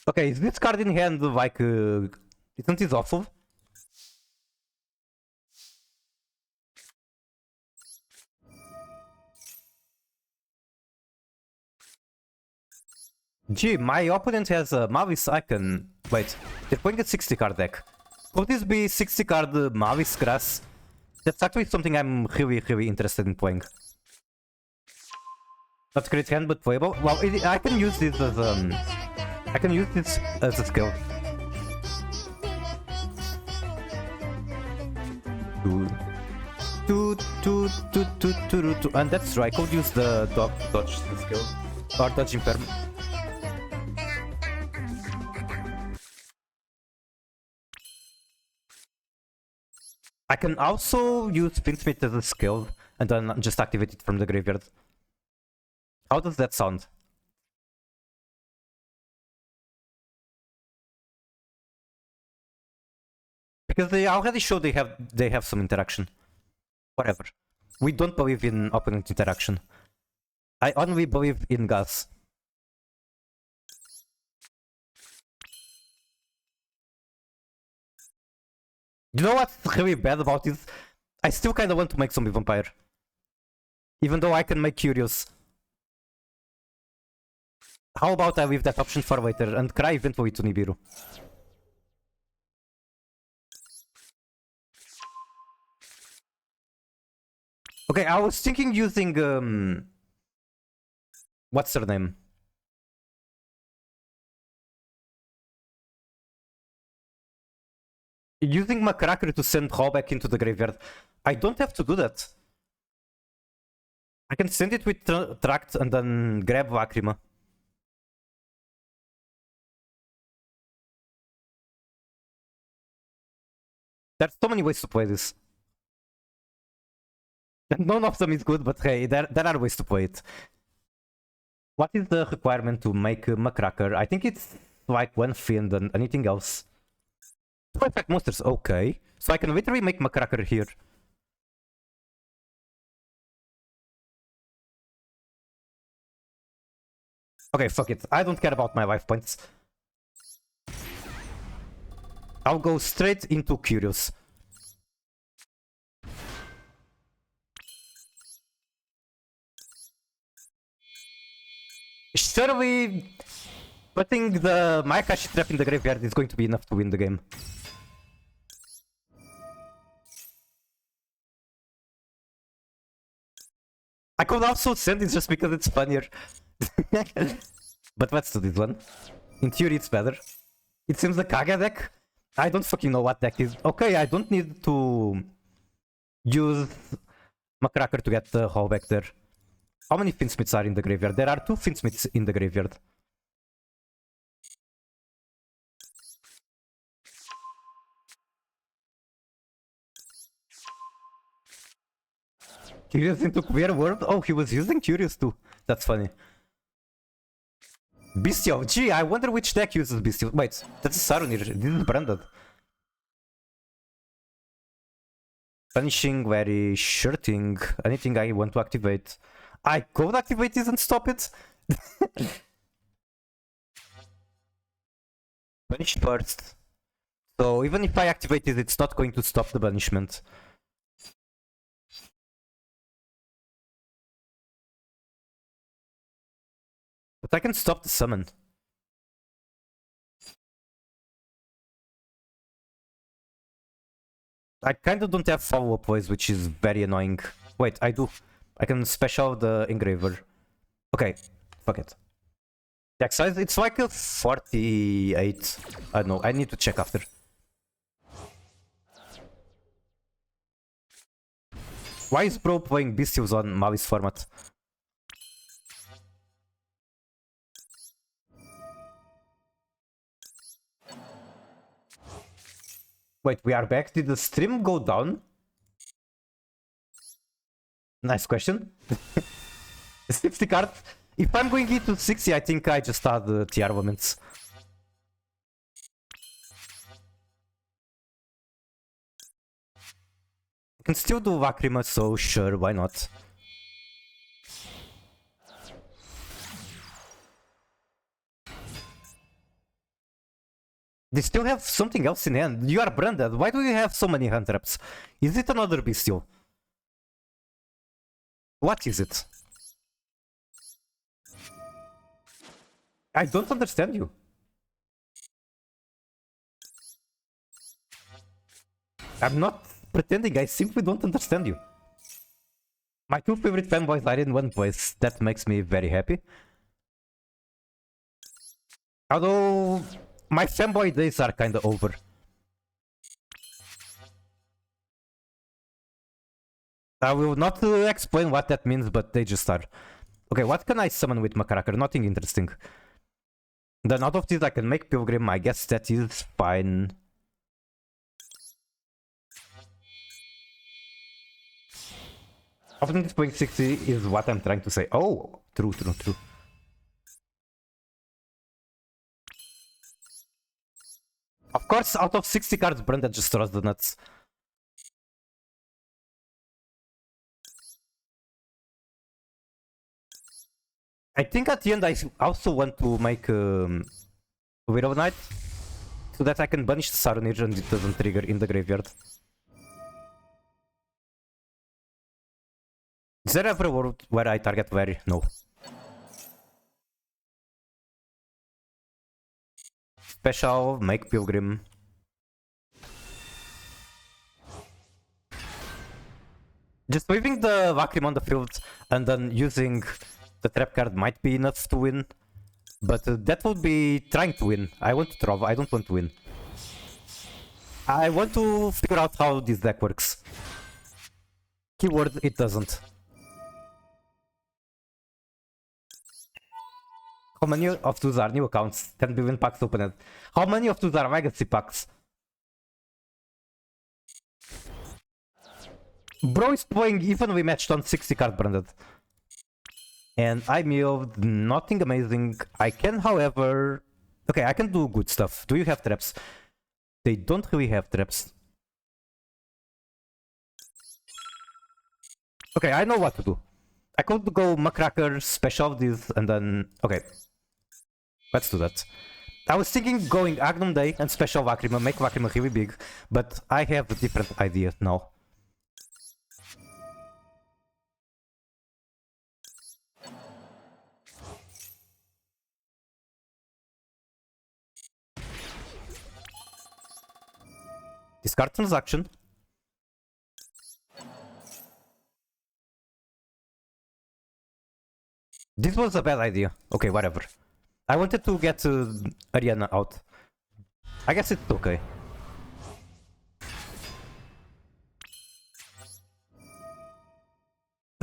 Speaker 1: Okay, is this card in hand like... isn't it awful? Gee, my opponent has a Mavis icon. Wait, they're playing a 60 card deck. Could this be 60 card Mavis Grass? That's actually something I'm really interested in playing. Not great hand, but playable. Well, I can use this as I can use this as a skill. And that's right, I could use the dodge skill. Or dodge impairment. I can also use Pinsmith as a skill and then just activate it from the graveyard. How does that sound? Because they already show they have some interaction. Whatever. We don't believe in opponent interaction. I only believe in gas. You know what's really bad about this? I still kinda want to make zombie vampire. Even though I can make curious. How about I leave that option for later and cry eventually to Nibiru? Okay, I was thinking using what's her name? Using Macracker to send Hall back into the graveyard. I don't have to do that. I can send it with Tract and then grab Lacrima. There's so many ways to play this. And none of them is good, but hey, there are ways to play it. What is the requirement to make Macracker? I think it's like 1 Fiend and anything else. 2 effect monsters, okay. So I can literally make Macracker here. Okay, fuck it. I don't care about my life points. I'll go straight into Curious. surely putting the Mayakashi trap in the graveyard is going to be enough to win the game. I could also send it just because it's funnier. But let's do this one. In theory it's better. It seems the Kage deck. I don't fucking know what deck is. Okay, I don't need to use Macracker to get the hole back there. How many Finsmiths are in the graveyard? There are 2 Finsmiths in the graveyard. Curious into Queer World? Oh, he was using Curious too. That's funny. Bestial. Gee, I wonder which deck uses Bestial. Wait, that's a Sarunir. This is branded. Punishing, very shirting. Anything I want to activate. I could activate this and stop it. Punish first. So even if I activate it, it's not going to stop the banishment. But I can stop the summon. I kind of don't have follow-up voice, which is very annoying. Wait, I do. I can special the engraver. Okay, fuck it. Deck size, it's like a 48. I don't know, I need to check after. Why is bro playing Bestials on Malice format? Wait, we are back. Did the stream go down? Nice question. 60 card. If I'm going into 60, I think I just add the TR moments. I can still do Lacrima, so sure, why not? They still have something else in hand. You are branded. Why do you have so many hand traps? Is it another bestial? What is it? I don't understand you. I'm not pretending, I simply don't understand you. My 2 favorite fanboys are in one place. That makes me very happy. Although my fanboy days are kinda over. I will not explain what that means, but they just are. Okay, what can I summon with Macracker? Nothing interesting. Then out of this I can make Pilgrim, I guess that is fine. Often playing 60 is what I'm trying to say. Oh, true. Of course, out of 60 cards, Brenda just throws the nuts. I think at the end I also want to make Widow Knight, so that I can banish the Sarunir and it doesn't trigger in the graveyard. Is there ever a world where I target Very? No. Special, make Pilgrim. Just leaving the Vakrim on the field and then using the trap card might be enough to win. But that would be trying to win. I want to throw, I don't want to win. I want to figure out how this deck works. Keyword, it doesn't. How many of those are new accounts? 10 billion packs opened. How many of those are legacy packs? Bro is playing evenly matched on 60 card branded. And I milled nothing amazing. I can, however... Okay, I can do good stuff. Do you have traps? They don't really have traps. Okay, I know what to do. I could go Macracker, special this, and then... Okay. Let's do that. I was thinking going Agnum Day and special Lacrima, make Lacrima really big, but I have a different idea now. Discard transaction. This was a bad idea. Okay, whatever. I wanted to get Ariana out. I guess it's okay.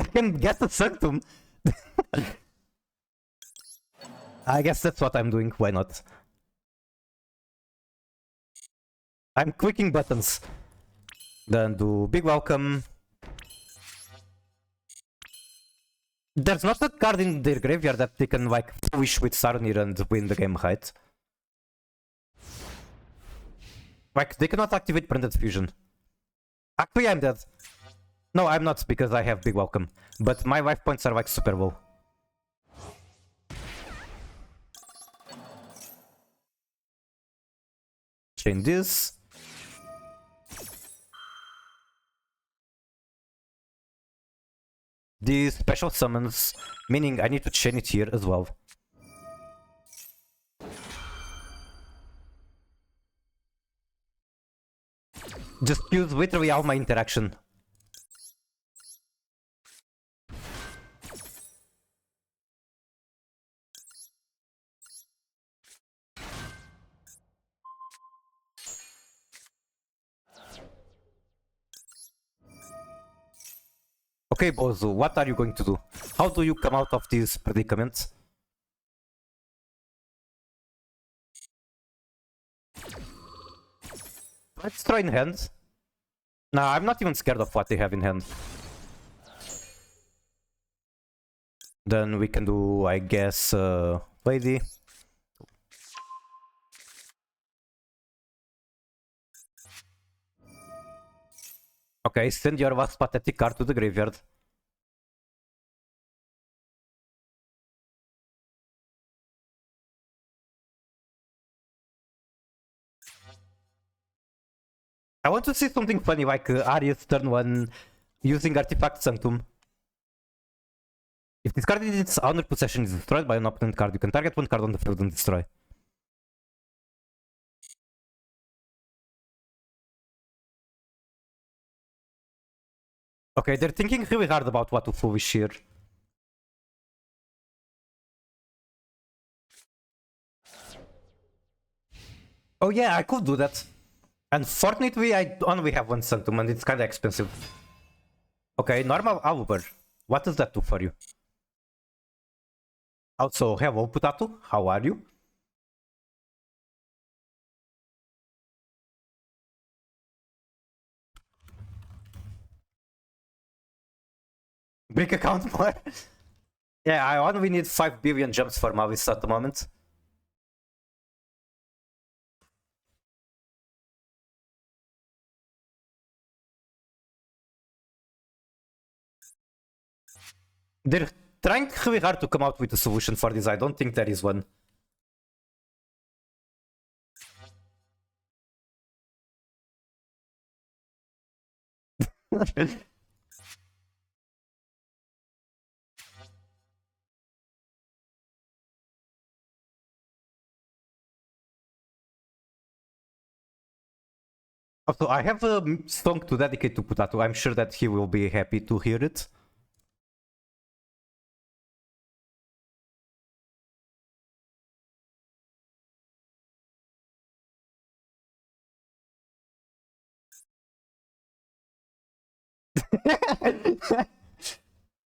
Speaker 1: I can get the Sanctum. I guess that's what I'm doing. Why not? I'm clicking buttons. Then do big welcome. There's not a card in their graveyard that they can like wish with Sarnir and win the game, right? Like, they cannot activate Branded Fusion. Actually, I'm dead. No, I'm not, because I have big welcome. But my life points are like super low. Chain this. These special summons, meaning I need to chain it here as well. Just use literally all my interaction. Okay, Bozu, what are you going to do? How do you come out of these predicaments? Let's try in hand. Nah, I'm not even scared of what they have in hand. Then we can do, I guess, Lady. Okay, send your last pathetic card to the graveyard. I want to see something funny like Arius turn 1 using Artifact Sanctum. If this card in its owner possession is destroyed by an opponent card, you can target one card on the field and destroy. Okay, they're thinking really hard about what to foolish here. Oh yeah, I could do that. Unfortunately, I only have one Sanctum and it's kinda expensive. Okay, normal Alber. What does that do for you? Also, hello Potato, how are you? Big account more? Yeah, I only need 5 billion jumps for Mavis at the moment. They're trying really hard to come out with a solution for this. I don't think there is one. Also, I have a song to dedicate to Potato. I'm sure that he will be happy to hear it.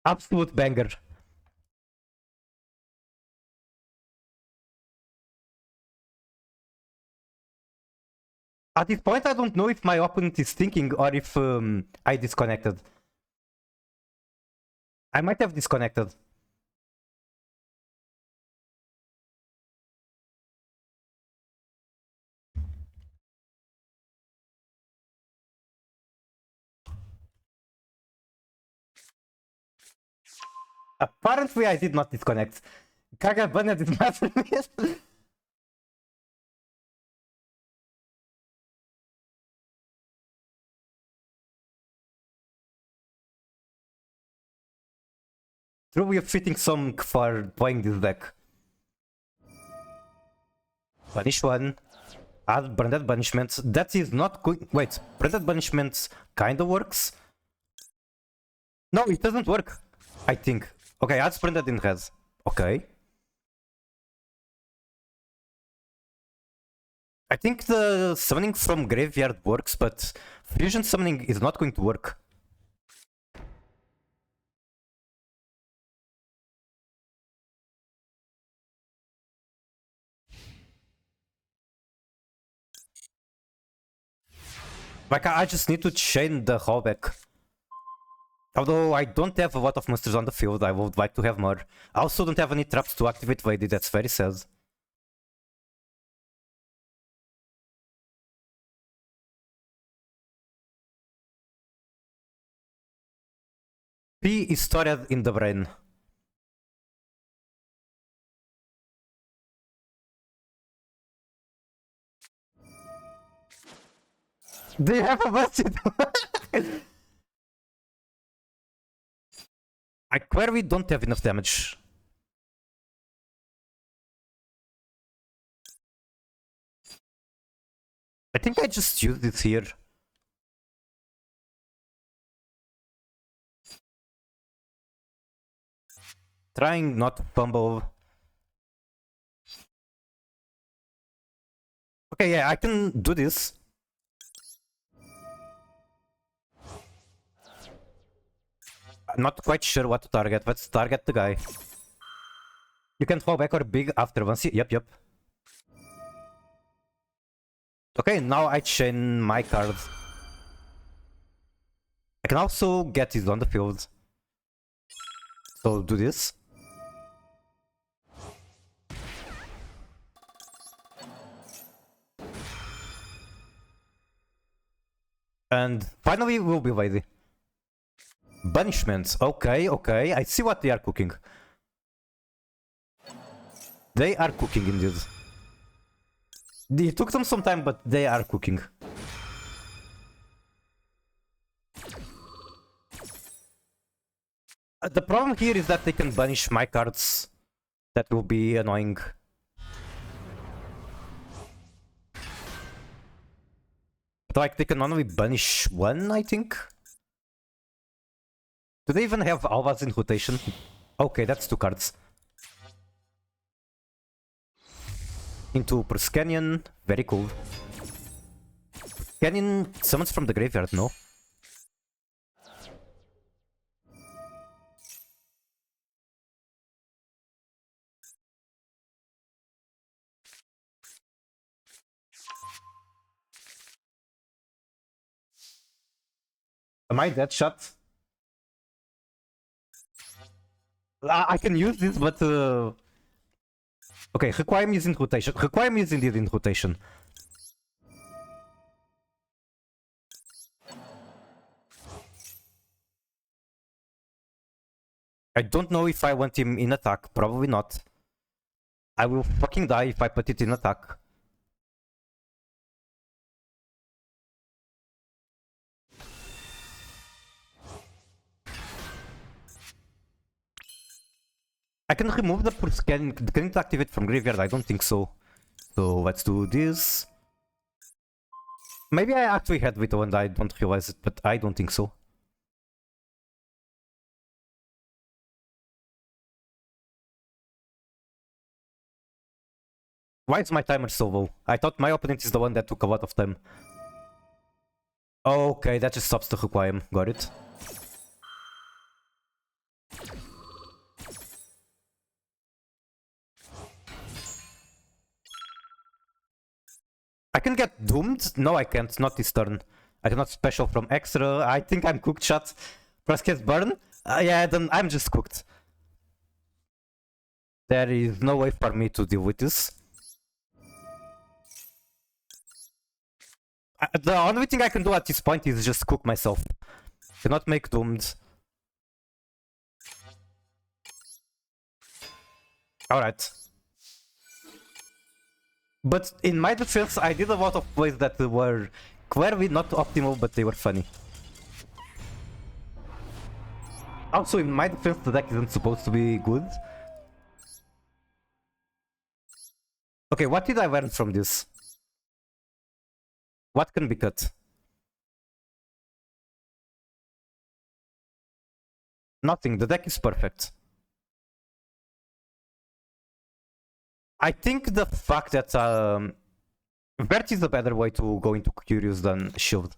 Speaker 1: Absolute banger. At this point, I don't know if my opponent is thinking or if I disconnected. I might have disconnected. Apparently, I did not disconnect. Kaga banned is masterpiece. Truly a fitting song for playing this deck. Punish one. Add branded banishment. That is not going. Wait, branded banishment kinda works? No, it doesn't work. I think. Okay, add branded in red. Okay. I think the summoning from graveyard works, but fusion summoning is not going to work. Like, I just need to chain the rollback. Although I don't have a lot of monsters on the field, I would like to have more. I also don't have any traps to activate Vadi, that's very sad. P is stored in the brain. Do you have a budget? I swear we don't have enough damage. I think I just used it here. Trying not to fumble. Okay, yeah, I can do this. I'm not quite sure what to target. Let's target the guy. You can fall back or big after once. Yep. Okay, now I chain my card. I can also get this on the field. So do this. And finally we'll be ready. Banishments. Okay. I see what they are cooking. They are cooking indeed. It took them some time, but they are cooking. The problem here is that they can banish my cards. That will be annoying. But like, they can only banish one, I think? Do they even have Alvas in rotation? Okay, that's 2 cards. Into Perscanyon, very cool. Perscanyon summons from the graveyard, no? Am I dead shot? I can use this, but okay, Requiem is in rotation. Requiem is indeed in rotation. I don't know if I want him in attack. Probably not. I will fucking die if I put it in attack. I can remove the Perscanyon. Can it activate from graveyard? I don't think so. So let's do this. Maybe I actually had Vito and I don't realize it, but I don't think so. Why is my timer so low? I thought my opponent is the one that took a lot of time. Okay, that just stops the Requiem. Got it. I can get doomed? No, I can't. Not this turn. I cannot special from extra. I think I'm cooked, chat. Press cast burn? Yeah, then I'm just cooked. There is no way for me to deal with this. The only thing I can do at this point is just cook myself. Cannot make doomed. Alright. But in my defense, I did a lot of plays that were clearly not optimal, but they were funny. Also, in my defense, the deck isn't supposed to be good. Okay, what did I learn from this? What can be cut? Nothing. The deck is perfect. I think the fact that Vert is a better way to go into Curious than Shield.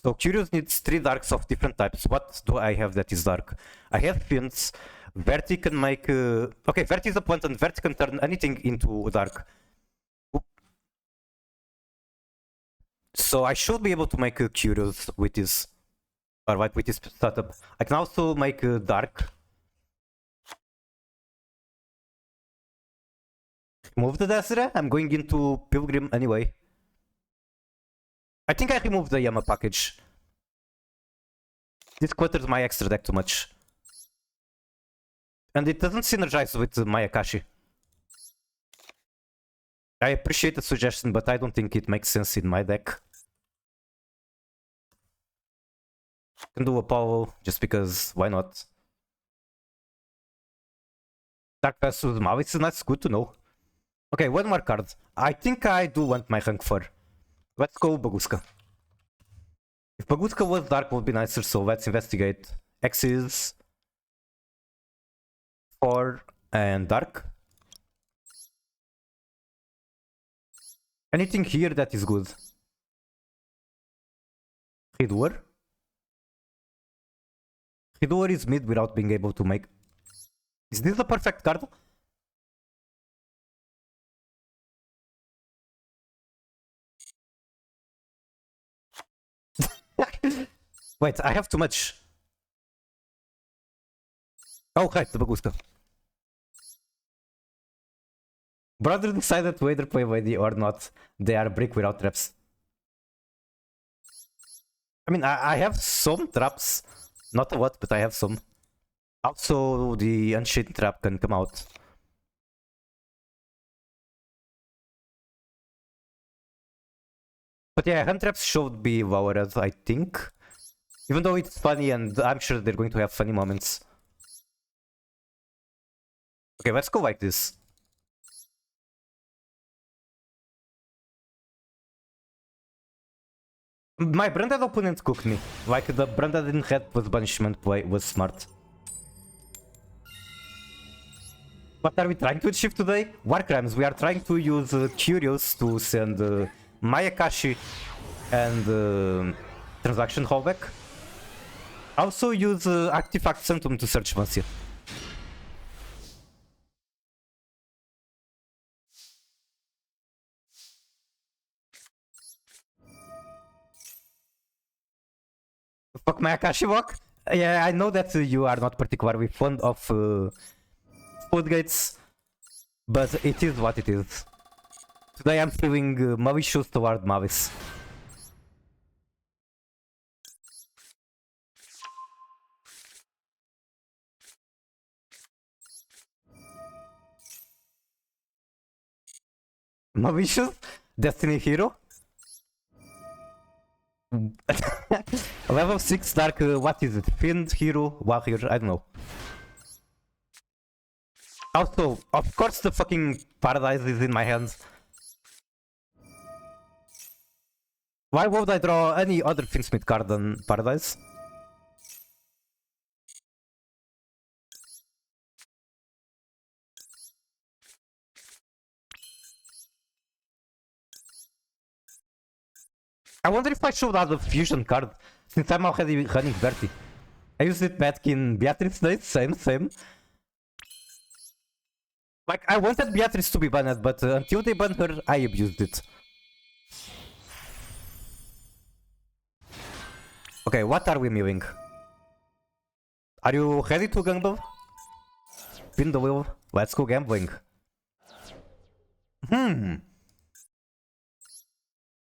Speaker 1: So Curious needs 3 darks of different types. What do I have that is dark? I have Fiends. Verti can make... okay, Verti is a point and Verti can turn anything into dark. So I should be able to make Curious with this. Alright, with this setup. I can also make dark. Remove the Desert. I'm going into Pilgrim anyway. I think I removed the Yama package. This clutters my extra deck too much. And it doesn't synergize with my Akashi. I appreciate the suggestion, but I don't think it makes sense in my deck. Can do Apollo just because why not? Dark versus Mavis, that's good to know. Okay, one more card. I think I do want my rank 4. Let's go Baguska. If Baguska was dark would be nicer, so let's investigate. X is 4 and dark. Anything here that is good? Hidoor. Hidoor is mid without being able to make... Is this the perfect card? Wait, I have too much. Oh, right, the Baguska. Brother decided to either play YD or not. They are brick without traps. I mean, I have some traps. Not a lot, but I have some. Also, the Unchained trap can come out. But yeah, hand traps should be lowered, I think. Even though it's funny and I'm sure they're going to have funny moments. Okay, let's go like this. My branded opponent cooked me. Like the branded didn't have with banishment play was smart. What are we trying to achieve today? War crimes. We are trying to use Curious to send Mayakashi and Transaction Hallback. Also use Artifact Symptom to search Vancia. Fuck Mayakashi walk? Yeah, I know that you are not particularly fond of Floodgates, but it is what it is. Today I'm feeling malicious toward Mavis. Malicious? Destiny Hero? Level 6 Dark, what is it? Fiend, Hero, Warrior, I don't know. Also, of course the fucking Paradise is in my hands. Why would I draw any other Finsmith card than Paradise? I wonder if I should add a fusion card, since I'm already running Verti. I used it back in Beatrice days, same. Like, I wanted Beatrice to be banned, but until they banned her, I abused it. Okay, what are we milling? Are you ready to gamble? Spin the wheel, let's go gambling.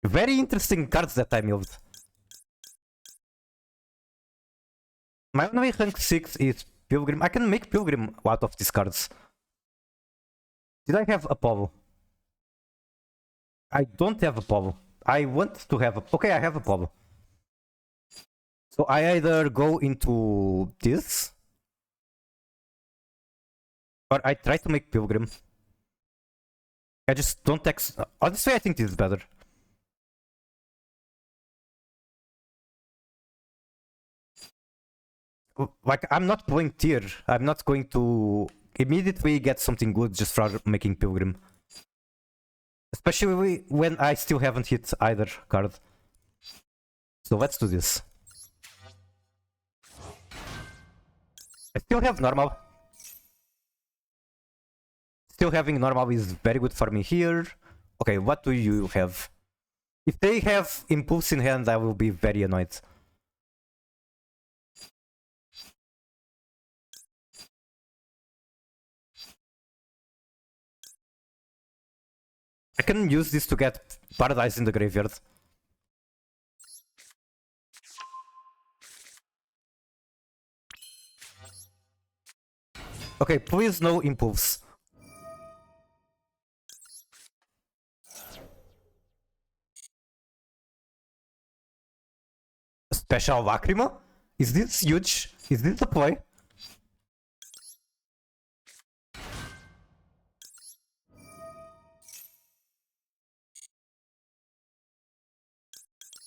Speaker 1: Very interesting cards that I milled. My only rank 6 is Pilgrim. I can make Pilgrim out of these cards. Did I have Apollo? I don't have Apollo. I want to have a... Okay, I have Apollo. So I either go into this. Or I try to make Pilgrim. I just don't honestly, I think this is better. Like, I'm not playing tier. I'm not going to immediately get something good just for making Pilgrim. Especially when I still haven't hit either card. So let's do this. I still have normal. Still having normal is very good for me here. Okay, what do you have? If they have Impulse in hand, I will be very annoyed. I can use this to get Paradise in the graveyard. Okay, please no Impulse. Special Lacrima? Is this huge? Is this a play?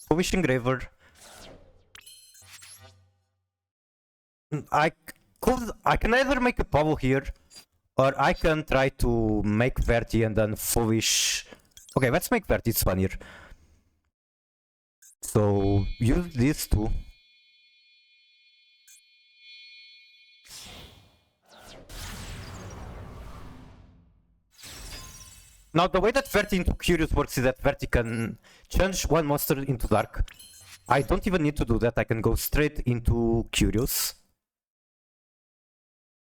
Speaker 1: Foolish Engraver. I can either make a Pablo here, or I can try to make Verti and then Foolish. Okay, let's make Verti, it's funnier. So use these two. Now the way that Verti into Curious works is that Verti can change one monster into Dark. I don't even need to do that, I can go straight into Curious.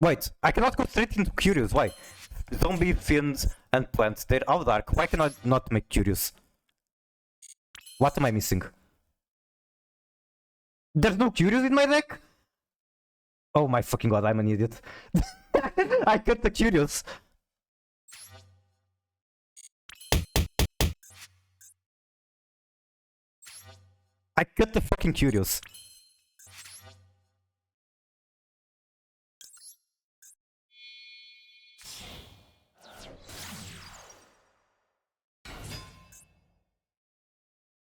Speaker 1: Wait, I cannot go straight into Curious, why? Zombie, Fiend, and Plant, they're all Dark, why can I not make Curious? What am I missing? There's no Curious in my deck? Oh my fucking god, I'm an idiot. I got the Curious. I got the fucking Curious.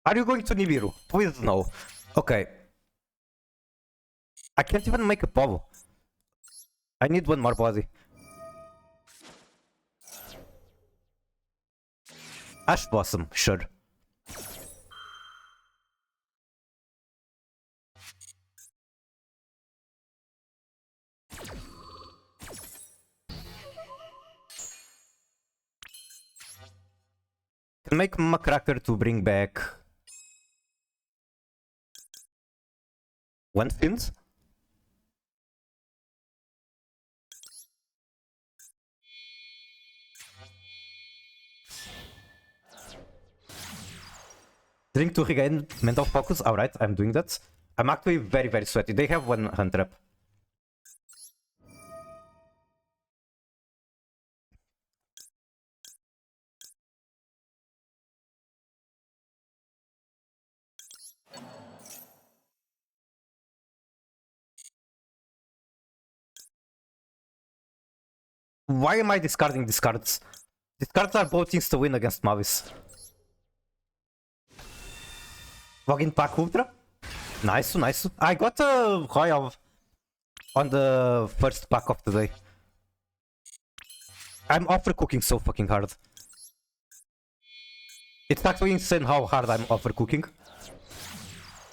Speaker 1: Are you going to Nibiru? Please no. Okay. I can't even make a Pablo. I need one more body. Ash Blossom, sure. Can make Macracker to bring back one Fiend? Drink to regain mental focus. Alright, I'm doing that. I'm actually very, very sweaty. They have one hand trap. Why am I discarding these cards? These cards are both insta win against Mavis. Login pack Ultra. Nice, nice. I got a Royal on the first pack of the day. I'm overcooking so fucking hard. It's actually insane how hard I'm overcooking.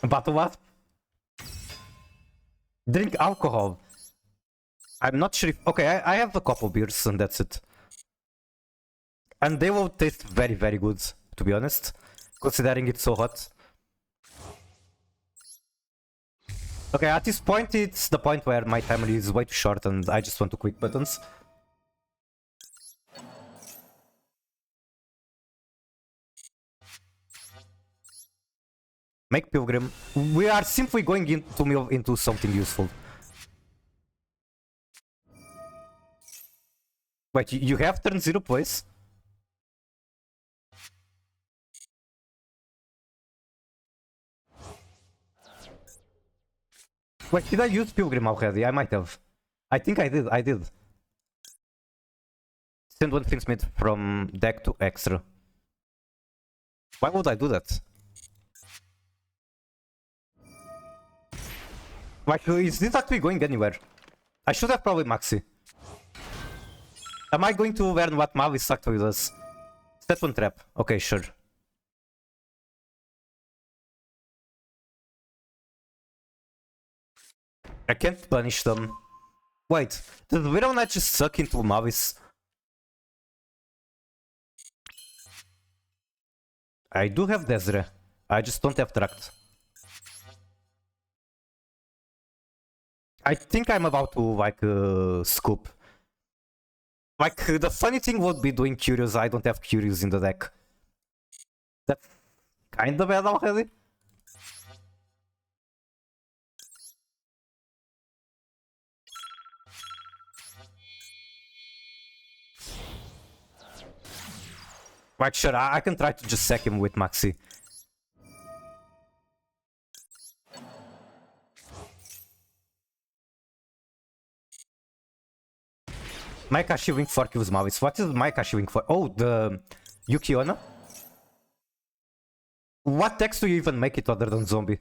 Speaker 1: Battle Wasp. Drink alcohol. I'm not sure if... Okay, I have a couple beers and that's it. And they will taste very, very good, to be honest. Considering it's so hot. Okay, at this point, it's the point where my timer is way too short and I just want to click buttons. Make Pilgrim. We are simply going to move into something useful. Wait, you have turn 0 place? Wait, did I use Pilgrim already? I might have. I think I did, send one thing smith from deck to extra. Why would I do that? Like, is this actually going anywhere? I should have probably Maxi. Am I going to learn what Mavis actually does? Set one trap. Okay, sure. I can't punish them. Wait, does Widow Knight just suck into Mavis? I do have Desiree. I just don't have Tract. I think I'm about to, like, scoop. Like, the funny thing would be doing Curious. I don't have Curious in the deck. That's kinda bad already. Like, sure, I can try to just sack him with Maxi. My Kashi Wing Fork kills Mavis. What is my Kashi Wing Fork? Oh, the Yukiona? What text do you even make it other than zombie?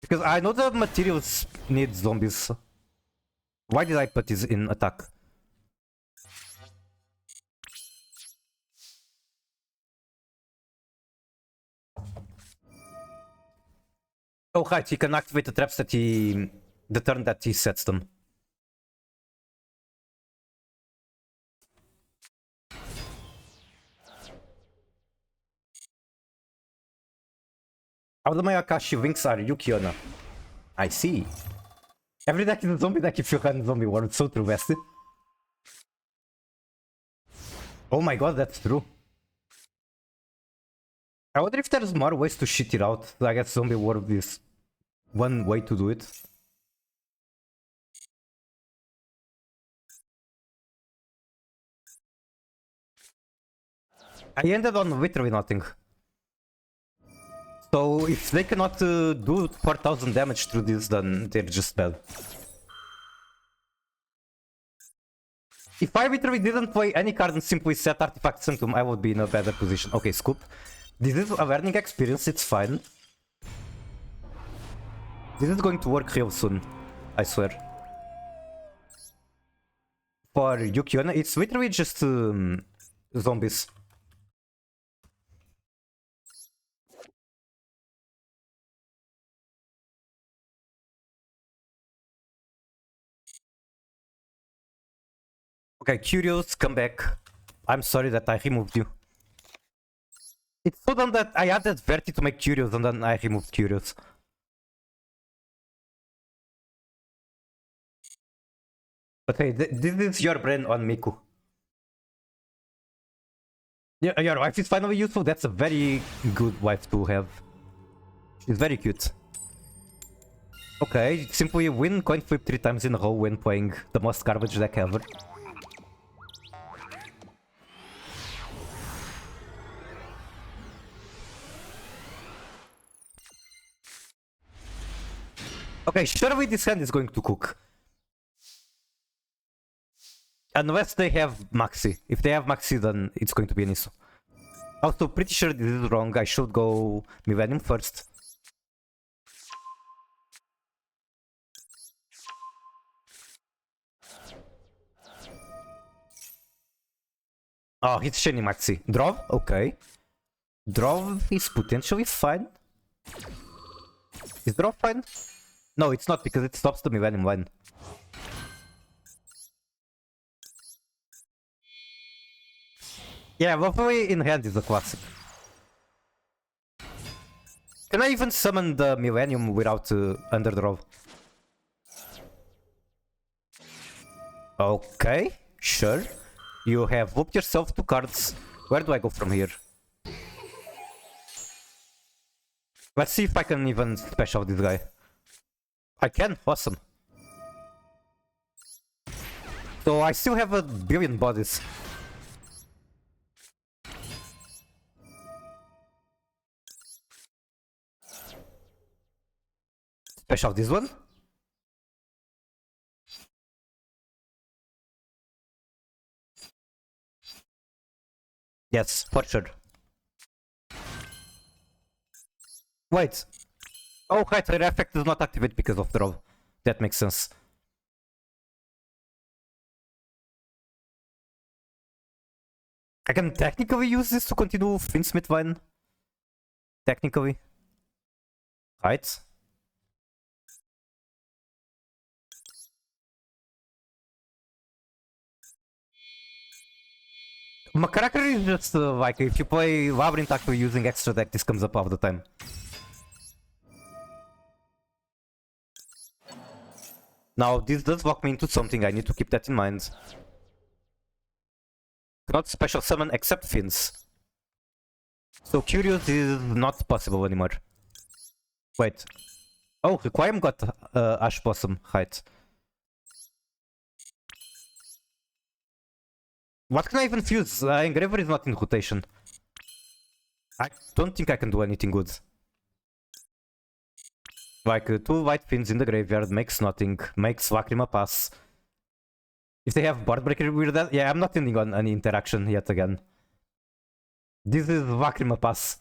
Speaker 1: Because I know the materials need zombies. Why did I put this in attack? Oh right, he can activate the traps that the turn that he sets them. All the my Akashi Winks are Yukiona. I see. Every deck is a zombie deck if you run zombie world, so true, Bestie. Oh my god, that's true. I wonder if there's more ways to shit it out. I guess zombie world is one way to do it. I ended on literally nothing. So if they cannot do 4000 damage through this, then they're just bad. If I literally didn't play any card and simply set Artifact Sanctum, I would be in a better position. Okay, Scoop. This is a learning experience, it's fine. This is going to work real soon, I swear. For Yukiona, it's literally just zombies. Okay, Curious, come back. I'm sorry that I removed you. It's so dumb that I added Verti to make Curious and then I removed Curious. But hey, this is your brain on Miku. Yeah, your wife is finally useful. That's a very good wife to have. She's very cute. Okay, simply win coin flip 3 times in a row when playing the most garbage deck ever. Okay, surely this hand is going to cook. Unless they have Maxi. If they have Maxi, then it's going to be an issue. Also, pretty sure this is wrong. I should go Millennium first. Oh, he's Shiny Maxi. Draw? Okay. Draw is potentially fine. Is draw fine? No, it's not because it stops the Millennium line. Yeah, Lovely in hand is a classic. Can I even summon the Millennium without underdraw? Okay, sure. You have whooped yourself 2 cards. Where do I go from here? Let's see if I can even special this guy. I can? Awesome. So I still have a billion bodies. Special this one. Yes, for sure. Wait. Oh, right, her effect does not activate because of the roll. That makes sense. I can technically use this to continue Finsmith Vine. Technically. Right? My character is just like, if you play Labyrinth actually using extra deck, this comes up all the time. Now, this does lock me into something, I need to keep that in mind. Cannot special summon except Fins. So Curious is not possible anymore. Wait. Oh, Requiem got Ash Blossom, right. What can I even fuse? Engraver is not in rotation. I don't think I can do anything good. Like, 2 white fins in the graveyard makes nothing, makes Lacrima pass. If they have Board Breaker with that, yeah, I'm not ending on any interaction yet again. This is Lacrima pass.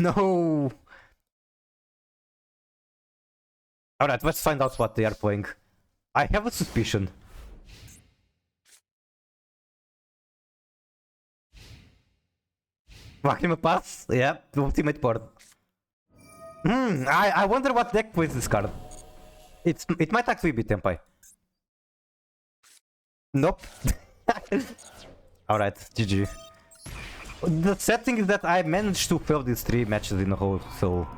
Speaker 1: No! Alright, let's find out what they are playing. I have a suspicion. Lacrima pass? Yeah, the ultimate board. I wonder what deck plays this card. It might actually be Tempai. Nope. Alright, GG. The sad thing is that I managed to fail these 3 matches in a row, so...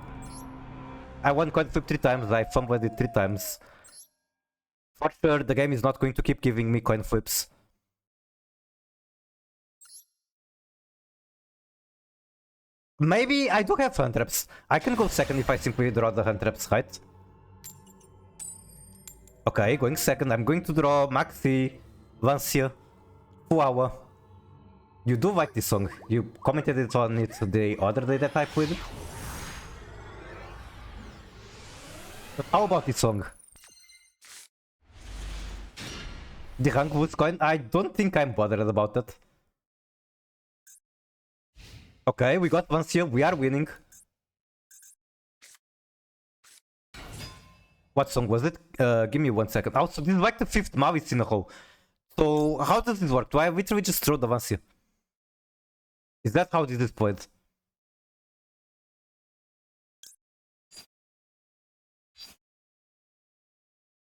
Speaker 1: I won coin flip 3 times, I fumbled it 3 times. For sure, the game is not going to keep giving me coin flips. Maybe I do have hand traps. I can go second if I simply draw the hand traps, right? Okay, going second. I'm going to draw Maxi, Lancia, Fuawa. You do like this song. You commented it on it the other day that I played. But how about this song? The Hangwood coin? I don't think I'm bothered about that. Okay, we got Lancia. We are winning. What song was it? Give me 1 second. Also, this is like the 5th Mavis in a row. So, how does this work? Do I literally just throw the Lancia? Is that how this is played?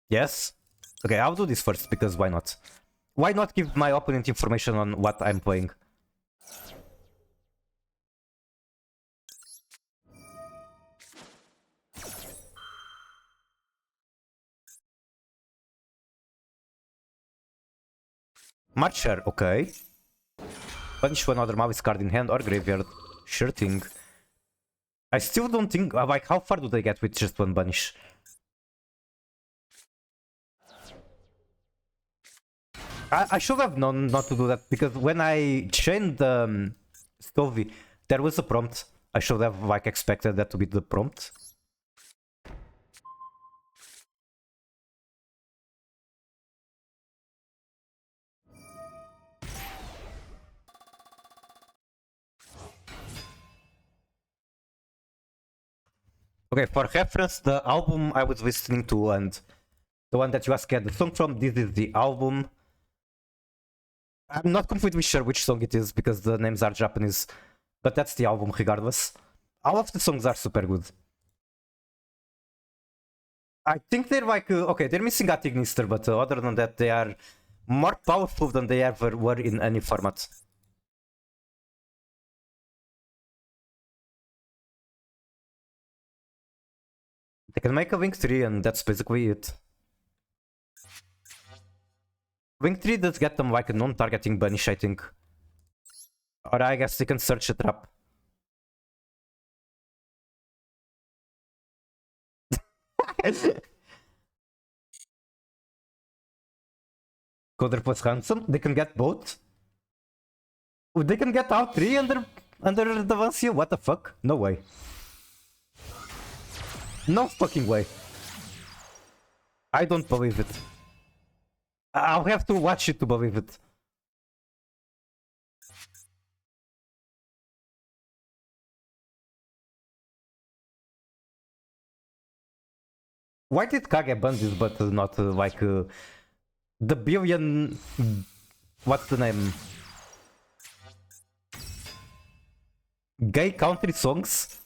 Speaker 1: Yes? Okay, I'll do this first, because why not? Why not give my opponent information on what I'm playing? Marcher, okay. Punish one other Mavis card in hand or graveyard. Sure thing. I still don't think, like, how far do they get with just one banish? I should have known not to do that, because when I chained Stovey, there was a prompt. I should have, like, expected that to be the prompt. Okay, for reference, the album I was listening to and the one that you asked the song from, this is the album. I'm not completely sure which song it is because the names are Japanese, but that's the album regardless. All of the songs are super good. I think they're like, okay, they're missing a Ignister, but other than that, they are more powerful than they ever were in any format. They can make a Wing 3 and that's basically it. Wing 3 does get them like a non-targeting banish, I think. Or I guess they can search a trap. Coder plus Ransom? They can get both? They can get all 3 under the Lancia? What the fuck? No way. No fucking way. I don't believe it. I'll have to watch it to believe it. Why did Kage ban this but not like the billion... What's the name? Gay country songs?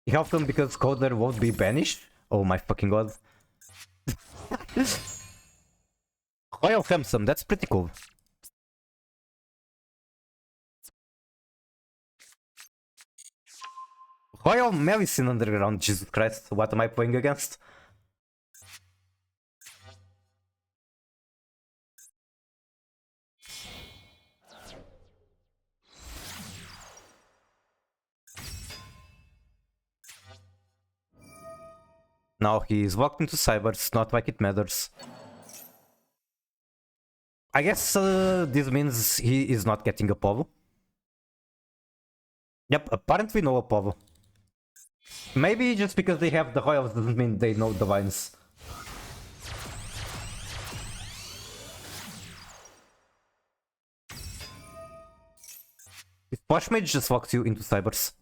Speaker 1: Help them because Coder won't be banished? Oh my fucking god. Royal Hamson, that's pretty cool. Royal Medicine Underground, Jesus Christ, what am I playing against? Now he's walked into Cybers, not like it matters. I guess this means he is not getting a Apollo. Yep, apparently no Apollo. Maybe just because they have the Royals doesn't mean they know the lines. This Posh Mage just walks you into Cybers.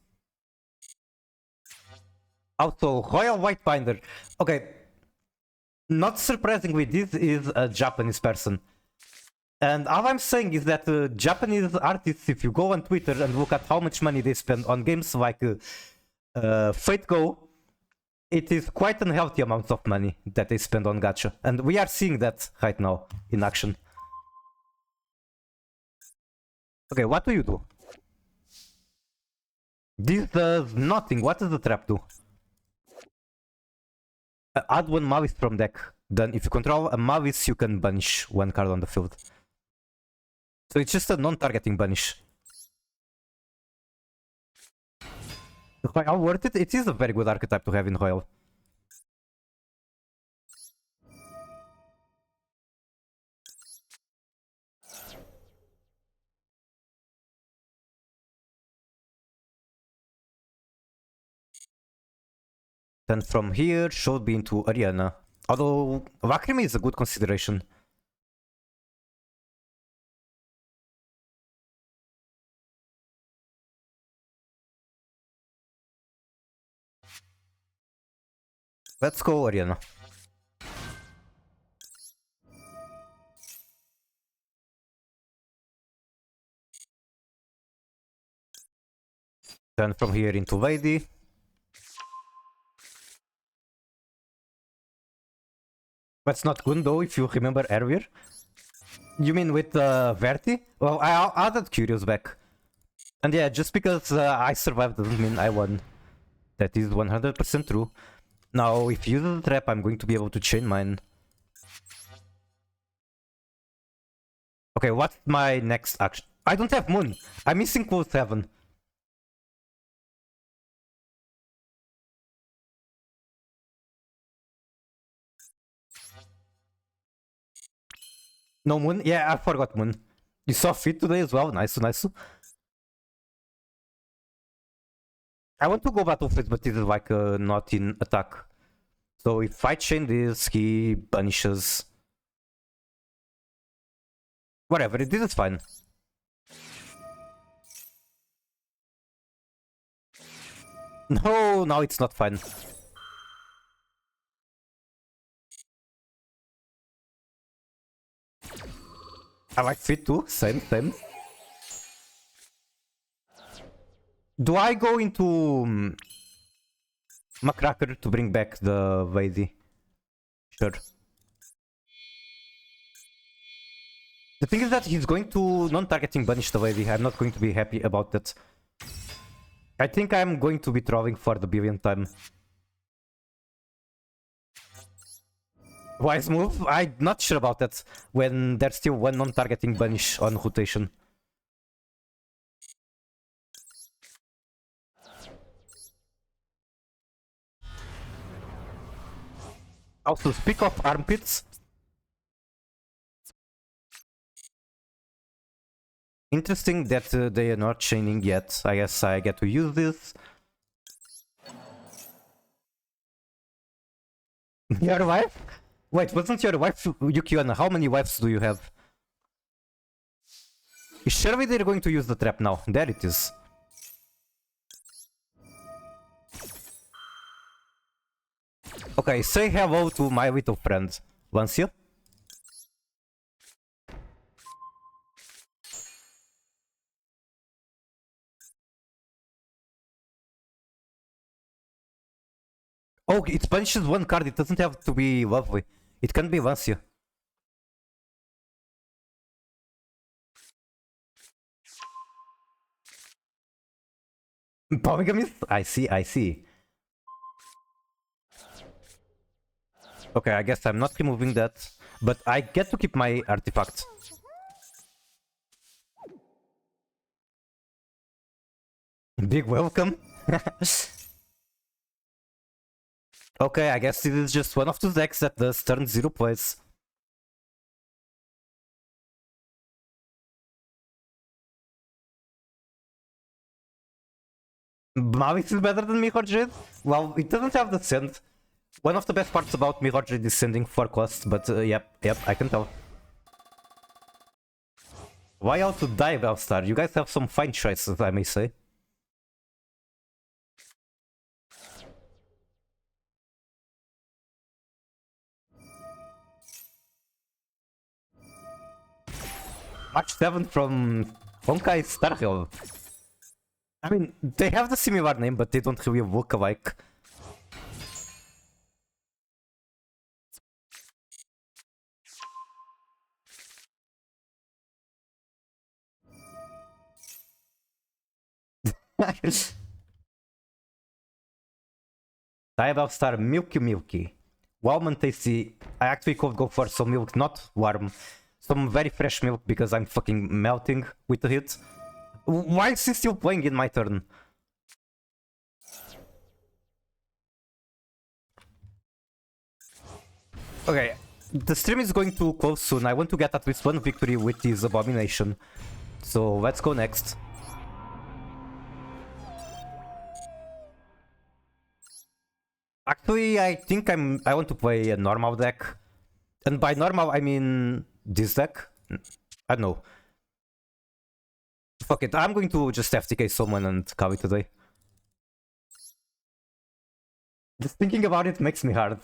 Speaker 1: Also, Royal Whitebinder. Okay. Not surprisingly, this is a Japanese person. And all I'm saying is that Japanese artists, if you go on Twitter and look at how much money they spend on games like Fate Go, it is quite unhealthy amounts of money that they spend on gacha. And we are seeing that right now in action. Okay, what do you do? This does nothing. What does the trap do? Add one Malice from deck. Then if you control a Malice, you can banish one card on the field. So it's just a non-targeting banish. How worth it? It is a very good archetype to have in Royal. Then from here should be into Arena. Although Lacrimi is a good consideration. Let's go Arena. Then from here into Lady. That's not good though, if you remember earlier. You mean with Verti? Well, I added Curious back. And yeah, just because I survived doesn't mean I won. That is 100% true. Now, if you use the trap, I'm going to be able to chain mine. Okay, what's my next action? I don't have Moon. I'm missing Quote 7. No Moon? Yeah, I forgot Moon. You saw Fit today as well? Nice, nice. I want to go Battlefield, but this is like not in attack. So if I chain this, he punishes. Whatever, this is fine. No, now it's not fine. I like Fit too, same. Do I go into Macracker to bring back the Vady? Sure. The thing is that he's going to non-targeting banish the Vady. I'm not going to be happy about that. I think I'm going to be trolling for the billionth time. Wise move? I'm not sure about that when there's still one non-targeting banish on rotation. Also, speak of armpits. Interesting that they are not chaining yet. I guess I get to use this. Your wife? Wait, wasn't your wife Yukiona? How many wives do you have? Surely they're going to use the trap now. There it is. Okay, say hello to my little friend. Lancia? Oh, it punches one card. It doesn't have to be lovely. It can be Lancia. Polygamist? I see, I see. Okay, I guess I'm not removing that, but I get to keep my artifact. Big welcome. Okay, I guess it is just one of the decks that does turn 0 plays. Mavis is better than Mirror Jade? Well, it doesn't have the send. One of the best parts about Mirror Jade is sending 4 costs, but yep, I can tell. Why also die, Bellstar? You guys have some fine choices, I may say. March 7 from Honkai Star Hill. I mean, they have the similar name, but they don't really look alike. Diabell Star Milky. Warm and tasty. I actually could go for some milk, not warm. Some very fresh milk because I'm fucking melting with the heat. Why is he still playing in my turn? Okay, the stream is going to close soon. I want to get at least one victory with this abomination. So let's go next. Actually, I think I want to play a normal deck. And by normal, I mean this deck. I don't know. Fuck it, I'm going to just FTK someone and call it today. Just thinking about it makes me hard.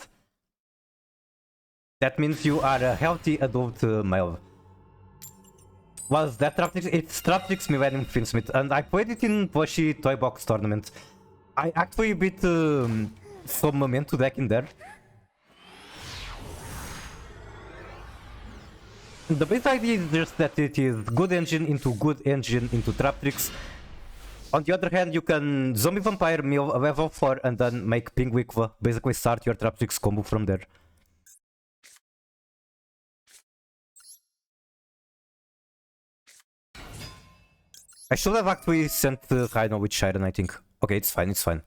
Speaker 1: That means you are a healthy adult male. Was that Traptrix? It's Traptrix Millennium Finsmith, and I played it in Plushy Toy Box Tournament. I actually beat some Memento deck in there. The base idea is just that it is good engine into Traptrix. On the other hand, you can Zombie Vampire mill a level 4 and then make Ping Wikva. Basically start your Traptrix combo from there. I should have actually sent the Rhino with Shiren, I think. Okay, it's fine, it's fine.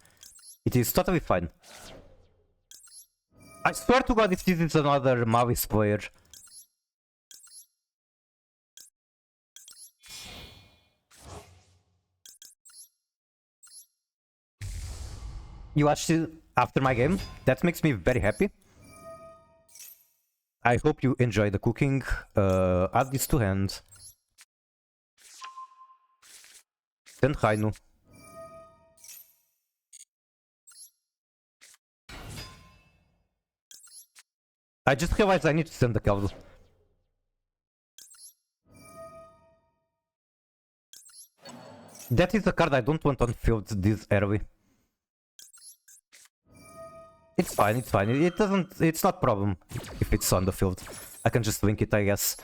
Speaker 1: It is totally fine. I swear to god if this is another Mavis player. You watched it after my game? That makes me very happy. I hope you enjoy the cooking. Add this to hand. Send Hainu. I just realized I need to send the Caldo. That is a card I don't want on field this early. It's fine, it's fine. It's not problem if it's on the field. I can just link it, I guess.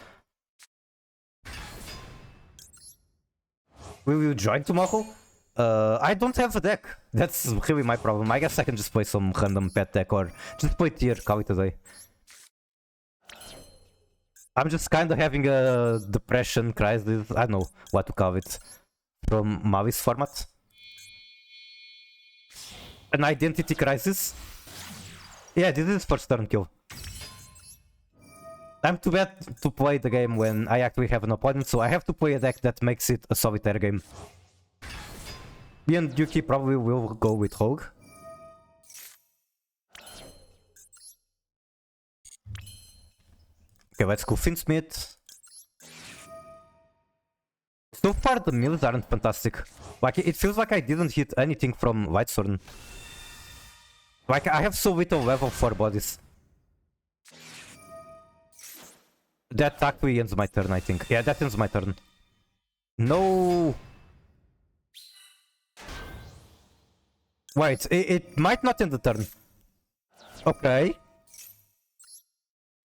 Speaker 1: Will you join tomorrow? I don't have a deck. That's really my problem. I guess I can just play some random pet deck or just play tier, call it a day. I'm just kinda having a depression crisis. I don't know what to call it. From Mavis format. An identity crisis. Yeah, this is first turn kill. I'm too bad to play the game when I actually have an opponent, so I have to play a deck that makes it a solitaire game. Me and Yuki probably will go with Rogue. Okay, let's go Finsmith. So far the mills aren't fantastic. Like, it feels like I didn't hit anything from Whitestone. Like, I have so little level 4 bodies. That actually ends my turn, I think. Yeah, that ends my turn. No! Wait, it might not end the turn. Okay.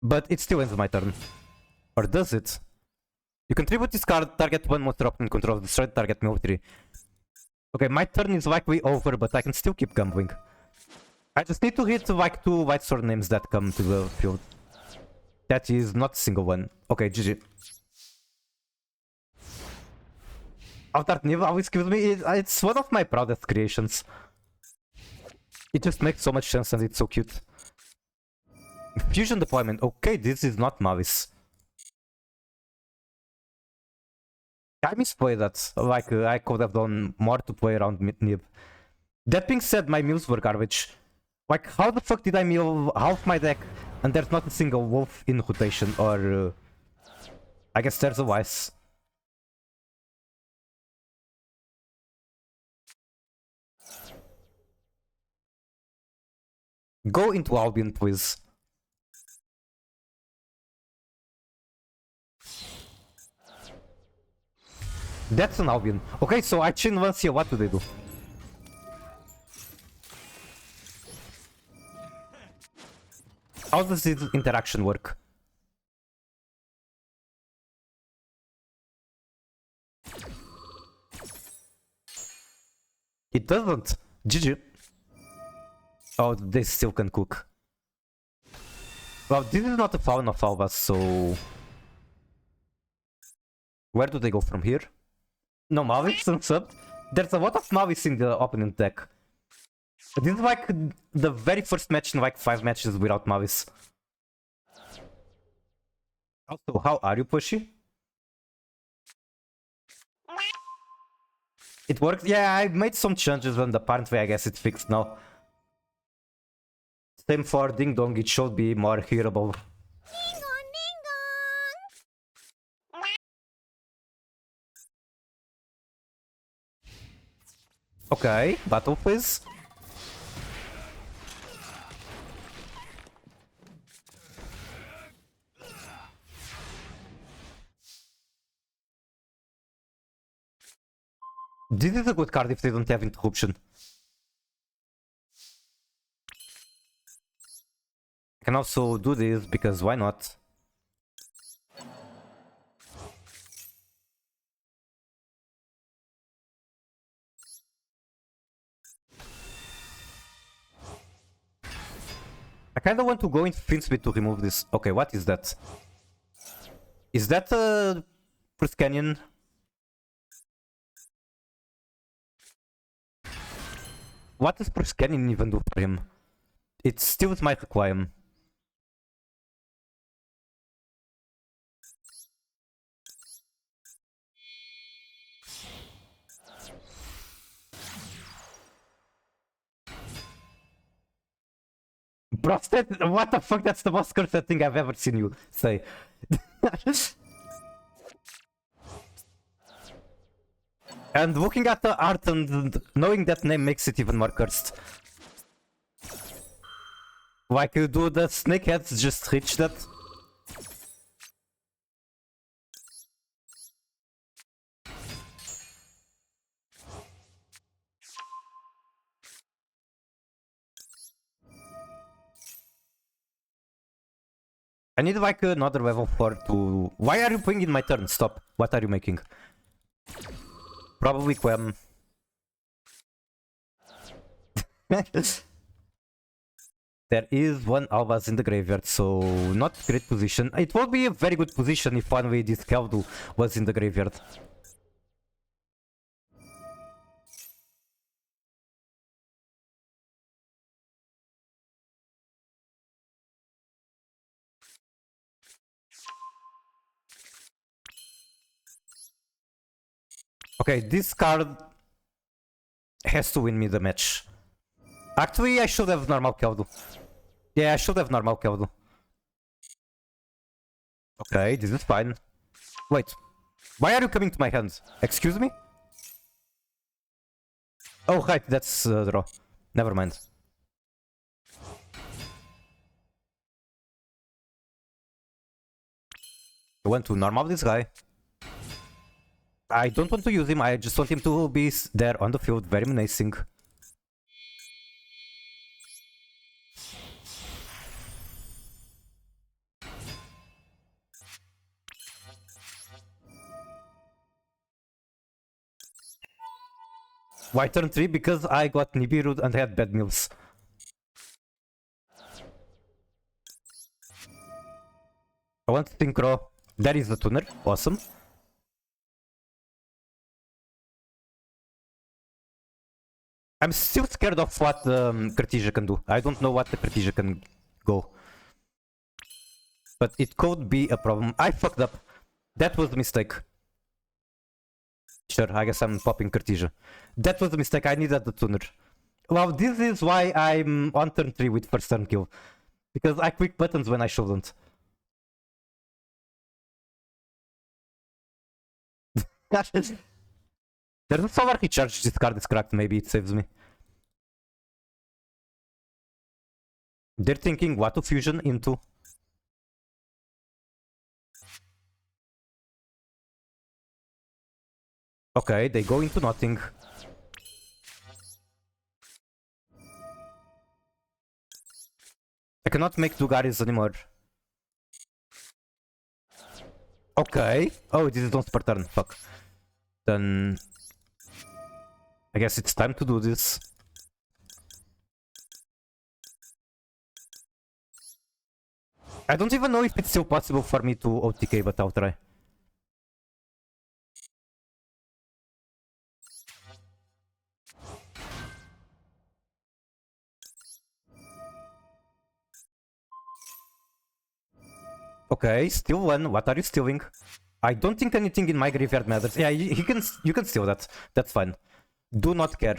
Speaker 1: But it still ends my turn. Or does it? You contribute this card, target one monster opponent controls, destroy the target military. Okay, my turn is likely over, but I can still keep gambling. I just need to hit like 2 white sword names that come to the field. That is not a single one. Okay, GG. Alternative, excuse me, it's one of my proudest creations. It just makes so much sense and it's so cute. Fusion deployment. Okay, this is not Mavis. I misplayed that. Like, I could have done more to play around Nib. That being said, my mills were garbage. Like, how the fuck did I mill half my deck and there's not a single wolf in rotation? Or, I guess there's a Weiss. Go into Albion, please. That's an Albion. Okay, so I chain once here, what do they do? How does this interaction work? It doesn't. GG. Oh, they still can cook. Well, this is not a fauna of Albas, so... Where do they go from here? No Mavis and sub. There's a lot of Mavis in the opponent deck. This is like the very first match in like 5 matches without Mavis. Also, how are you, Pushy? It works? Yeah, I made some changes and apparently I guess it's fixed now. Same for Ding Dong, it should be more hearable. Okay, battle phase. This is a good card if they don't have interruption. I can also do this because why not? I kinda want to go into Finsmith to remove this. Okay, what is that? Is that a First Canyon? What does First Canyon even do for him? It steals my Requiem. Prostate? What the fuck? That's the most cursed thing I've ever seen you say. And looking at the art and knowing that name makes it even more cursed. Like, do the snakeheads just reach that? I need like another level 4 to... Why are you playing in my turn? Stop. What are you making? Probably Quem. There is one Albas in the graveyard, so not great position. It would be a very good position if one way this Keldu was in the graveyard. Okay, this card has to win me the match. Actually, I should have normal Keldu. Yeah, I should have normal Keldu. Okay, this is fine. Wait, why are you coming to my hands? Excuse me? Oh, right, that's draw. Never mind. I want to normal this guy. I don't want to use him, I just want him to be there on the field, very menacing. Why turn 3? Because I got Nibiru and had bad meals. I want Synchro. There is the tuner. Awesome. I'm still scared of what Cartesia can do. I don't know what the Cartesia can go. But it could be a problem. I fucked up. That was a mistake. Sure, I guess I'm popping Cartesia. That was a mistake. I needed the tuner. Well, this is why I'm on turn 3 with first turn kill. Because I click buttons when I shouldn't. Gosh, there's a solar recharge. This card is cracked. Maybe it saves me. They're thinking what to fusion into. Okay, they go into nothing. I cannot make Dugaris anymore. Okay. Oh, this is not per turn. Fuck. Then I guess it's time to do this. I don't even know if it's still possible for me to OTK, but I'll try. Okay, steal one. What are you stealing? I don't think anything in my graveyard matters. Yeah, you can steal that. That's fine. Do not care.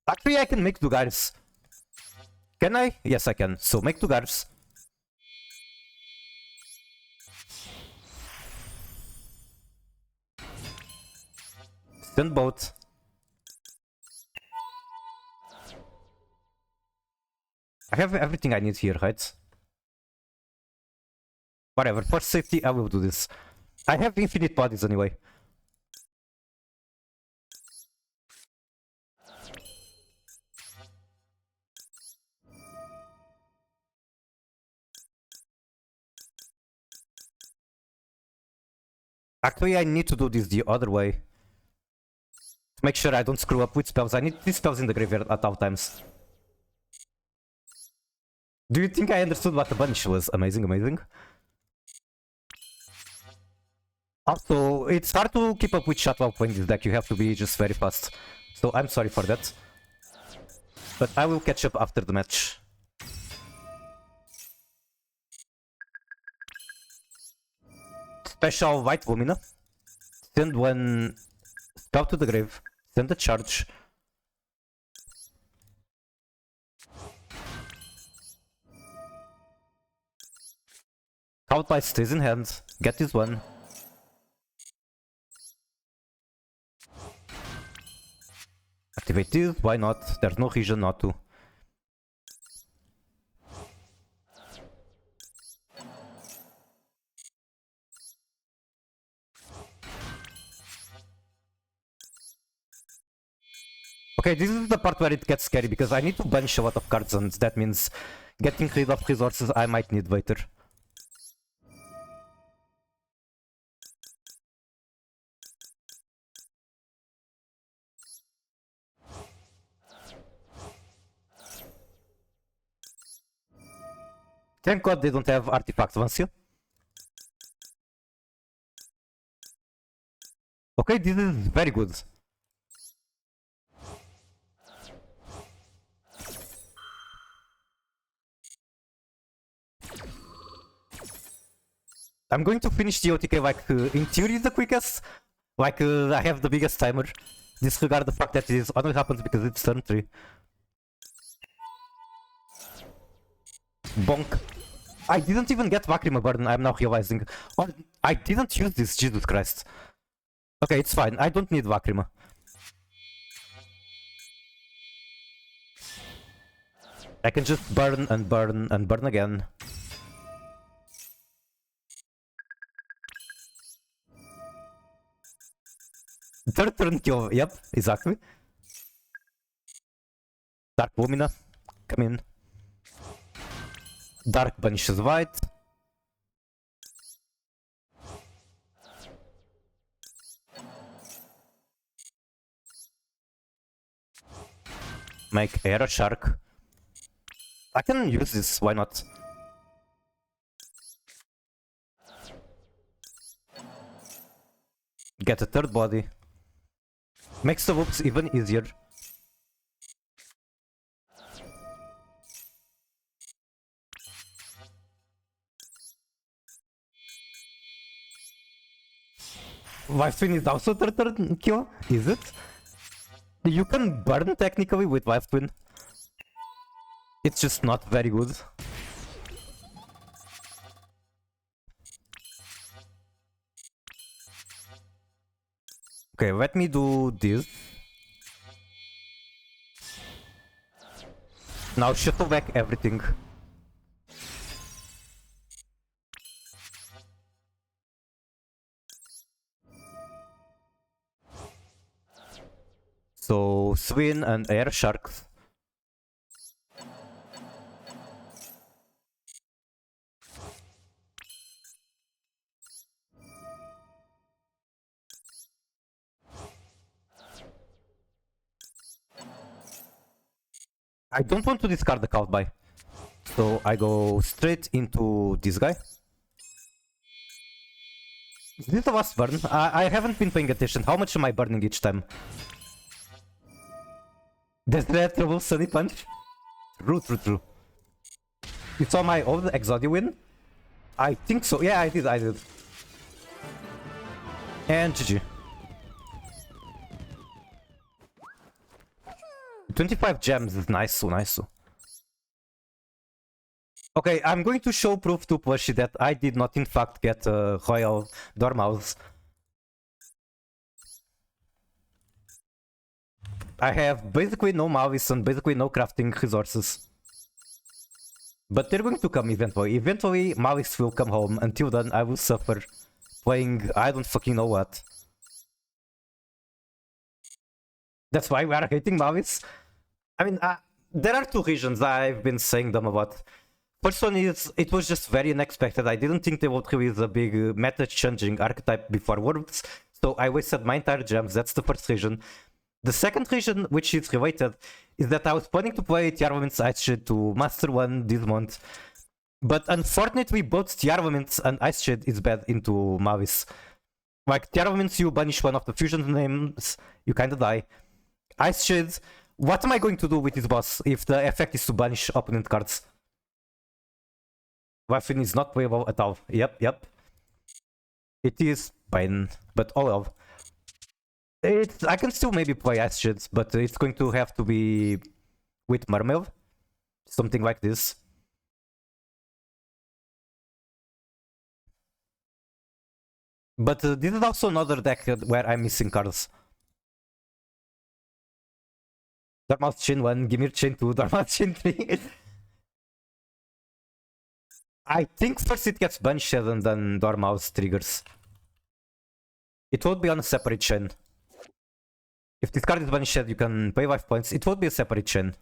Speaker 1: Actually, I can make two guards. Can I? Yes, I can. So make two guards. Send both. I have everything I need here, right? Whatever, for safety I will do this. I have infinite bodies anyway. Actually, I need to do this the other way. To make sure I don't screw up with spells. I need these spells in the graveyard at all times. Do you think I understood what the bunch was? Amazing, amazing. Also, it's hard to keep up with shot while playing this deck. You have to be just very fast. So I'm sorry for that. But I will catch up after the match. Special White Lumina. Send one spell to the grave. Send a charge. Outlight stays in hand. Get this one. Activate this. Why not? There's no reason not to. Okay, this is the part where it gets scary because I need to bunch a lot of cards and that means getting rid of resources I might need later. Thank God they don't have artifacts, Vansio. Okay, this is very good. I'm going to finish the OTK like in theory the quickest. Like I have the biggest timer. Disregard the fact that it only happens because it's turn 3. Bonk. I didn't even get Lacrima burn, I'm now realizing. Or I didn't use this, Jesus Christ. Okay, it's fine, I don't need Lacrima. I can just burn and burn and burn again. Third turn kill, yep, exactly. Dark Lumina, come in. Dark banishes white. Make Air Shark. I can use this, why not? Get a third body. Makes the whoops even easier. Life Twin is also third turn kill, is it? You can burn technically with Life Twin. It's just not very good. Okay, let me do this. Now shuffle back everything. So, Swin and Air Sharks. I don't want to discard the card by. So I go straight into this guy. Is this the last burn? I haven't been paying attention. How much am I burning each time? There's that trouble Sunny Punch? True. You saw my old Exodia win? I think so. Yeah, I did. And GG. 25 gems is nice. Okay, I'm going to show proof to Plushy that I did not in fact get Royal Dormouse. I have basically no Mavis and basically no crafting resources. But they're going to come eventually. Eventually, Mavis will come home. Until then, I will suffer playing I don't fucking know what. That's why we are hating Mavis. I mean, there are two reasons I've been saying them about. First one is, it was just very unexpected. I didn't think they would release a big meta-changing archetype before Worlds, so I wasted my entire gems. That's the first reason. The second reason, which is related, is that I was planning to play Tiarvament's Ice Shade to Master 1 this month. But unfortunately, both Tiarvament and Ice Shade is bad into Mavis. Like, Tiarvament, you banish one of the fusion names, you kinda die. Ice Shade, what am I going to do with this boss if the effect is to banish opponent cards? Waffen is not playable at all. Yep. It is pain, but oh well. I can still maybe play Ice Shades, but it's going to have to be with Mermail. Something like this. But this is also another deck where I'm missing cards. Dormouse Chain 1, Gimir Chain 2, Dormouse Chain 3. I think first it gets Banished and then Dormouse triggers. It won't be on a separate chain. If this card is Banished, you can pay 5 points. It won't be a separate chain.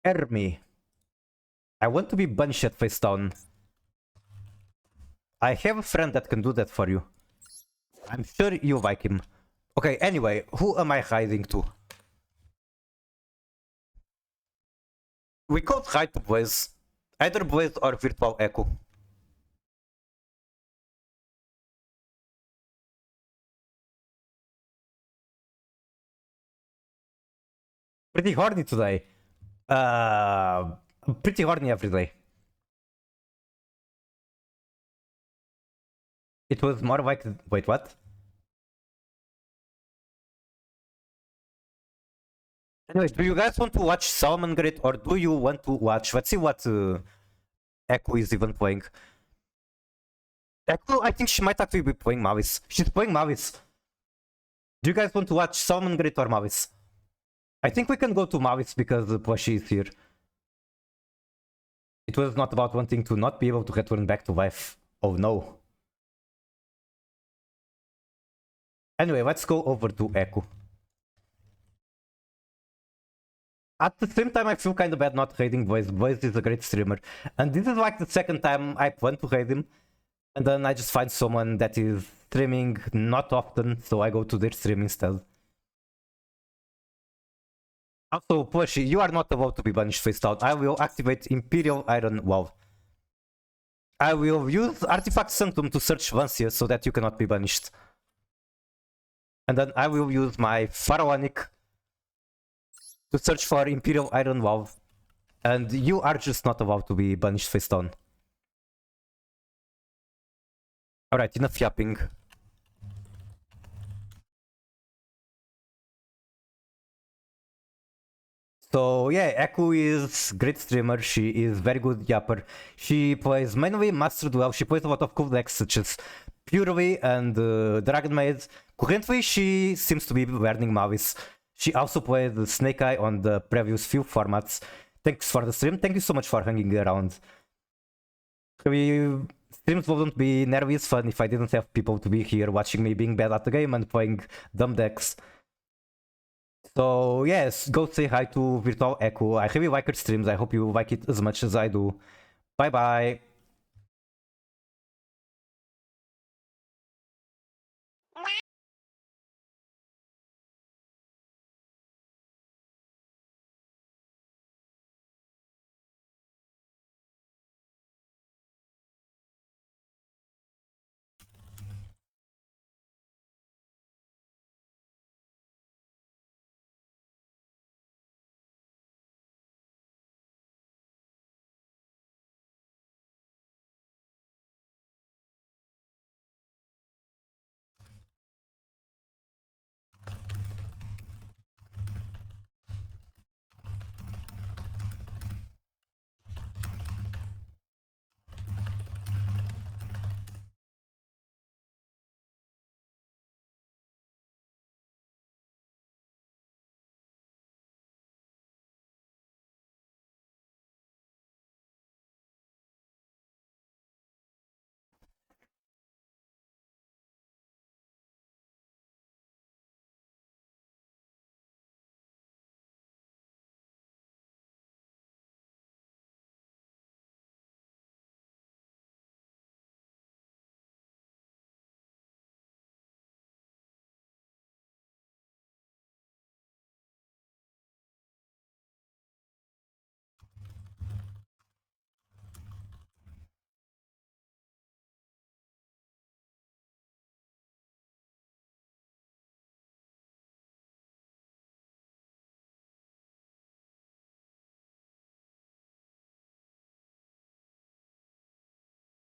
Speaker 1: Ermi. I want to be Banished face down. I have a friend that can do that for you. I'm sure you like him. Okay, anyway, who am I hiding to? We could hide to Blaze. Either Blaze or Virtual Echo. Pretty horny today. Pretty horny every day. It was more like... Wait, what? Anyways, do you guys want to watch Salmon Grid or do you want to watch? Let's see what Echo is even playing. Echo, I think she might actually be playing Mavis. She's playing Mavis. Do you guys want to watch Salmon Grid or Mavis? I think we can go to Mavis because Plushie is here. It was not about wanting to not be able to return back to life. Oh no. Anyway, let's go over to Echo. At the same time, I feel kind of bad not raiding Blaze. Blaze is a great streamer. And this is like the second time I plan to raid him. And then I just find someone that is streaming not often, so I go to their stream instead. Also, Plushie, you are not allowed to be banished face down. I will activate Imperial Iron Wall. I will use Artifact Sanctum to search Vancia so that you cannot be banished. And then I will use my Pharaonic to search for Imperial Iron Valve. And you are just not allowed to be banished face down. Alright, enough yapping. So yeah, Echo is great streamer, she is very good yapper. She plays mainly Master Duel, she plays a lot of cool decks such as Purely and Dragon Maid. Currently she seems to be learning Mavis. She also played Snake Eye on the previous few formats. Thanks for the stream, thank you so much for hanging around. Streams wouldn't be nearly as fun if I didn't have people to be here watching me being bad at the game and playing dumb decks. So yes, go say hi to Virtual Echo. I really like her streams. I hope you like it as much as I do. Bye bye.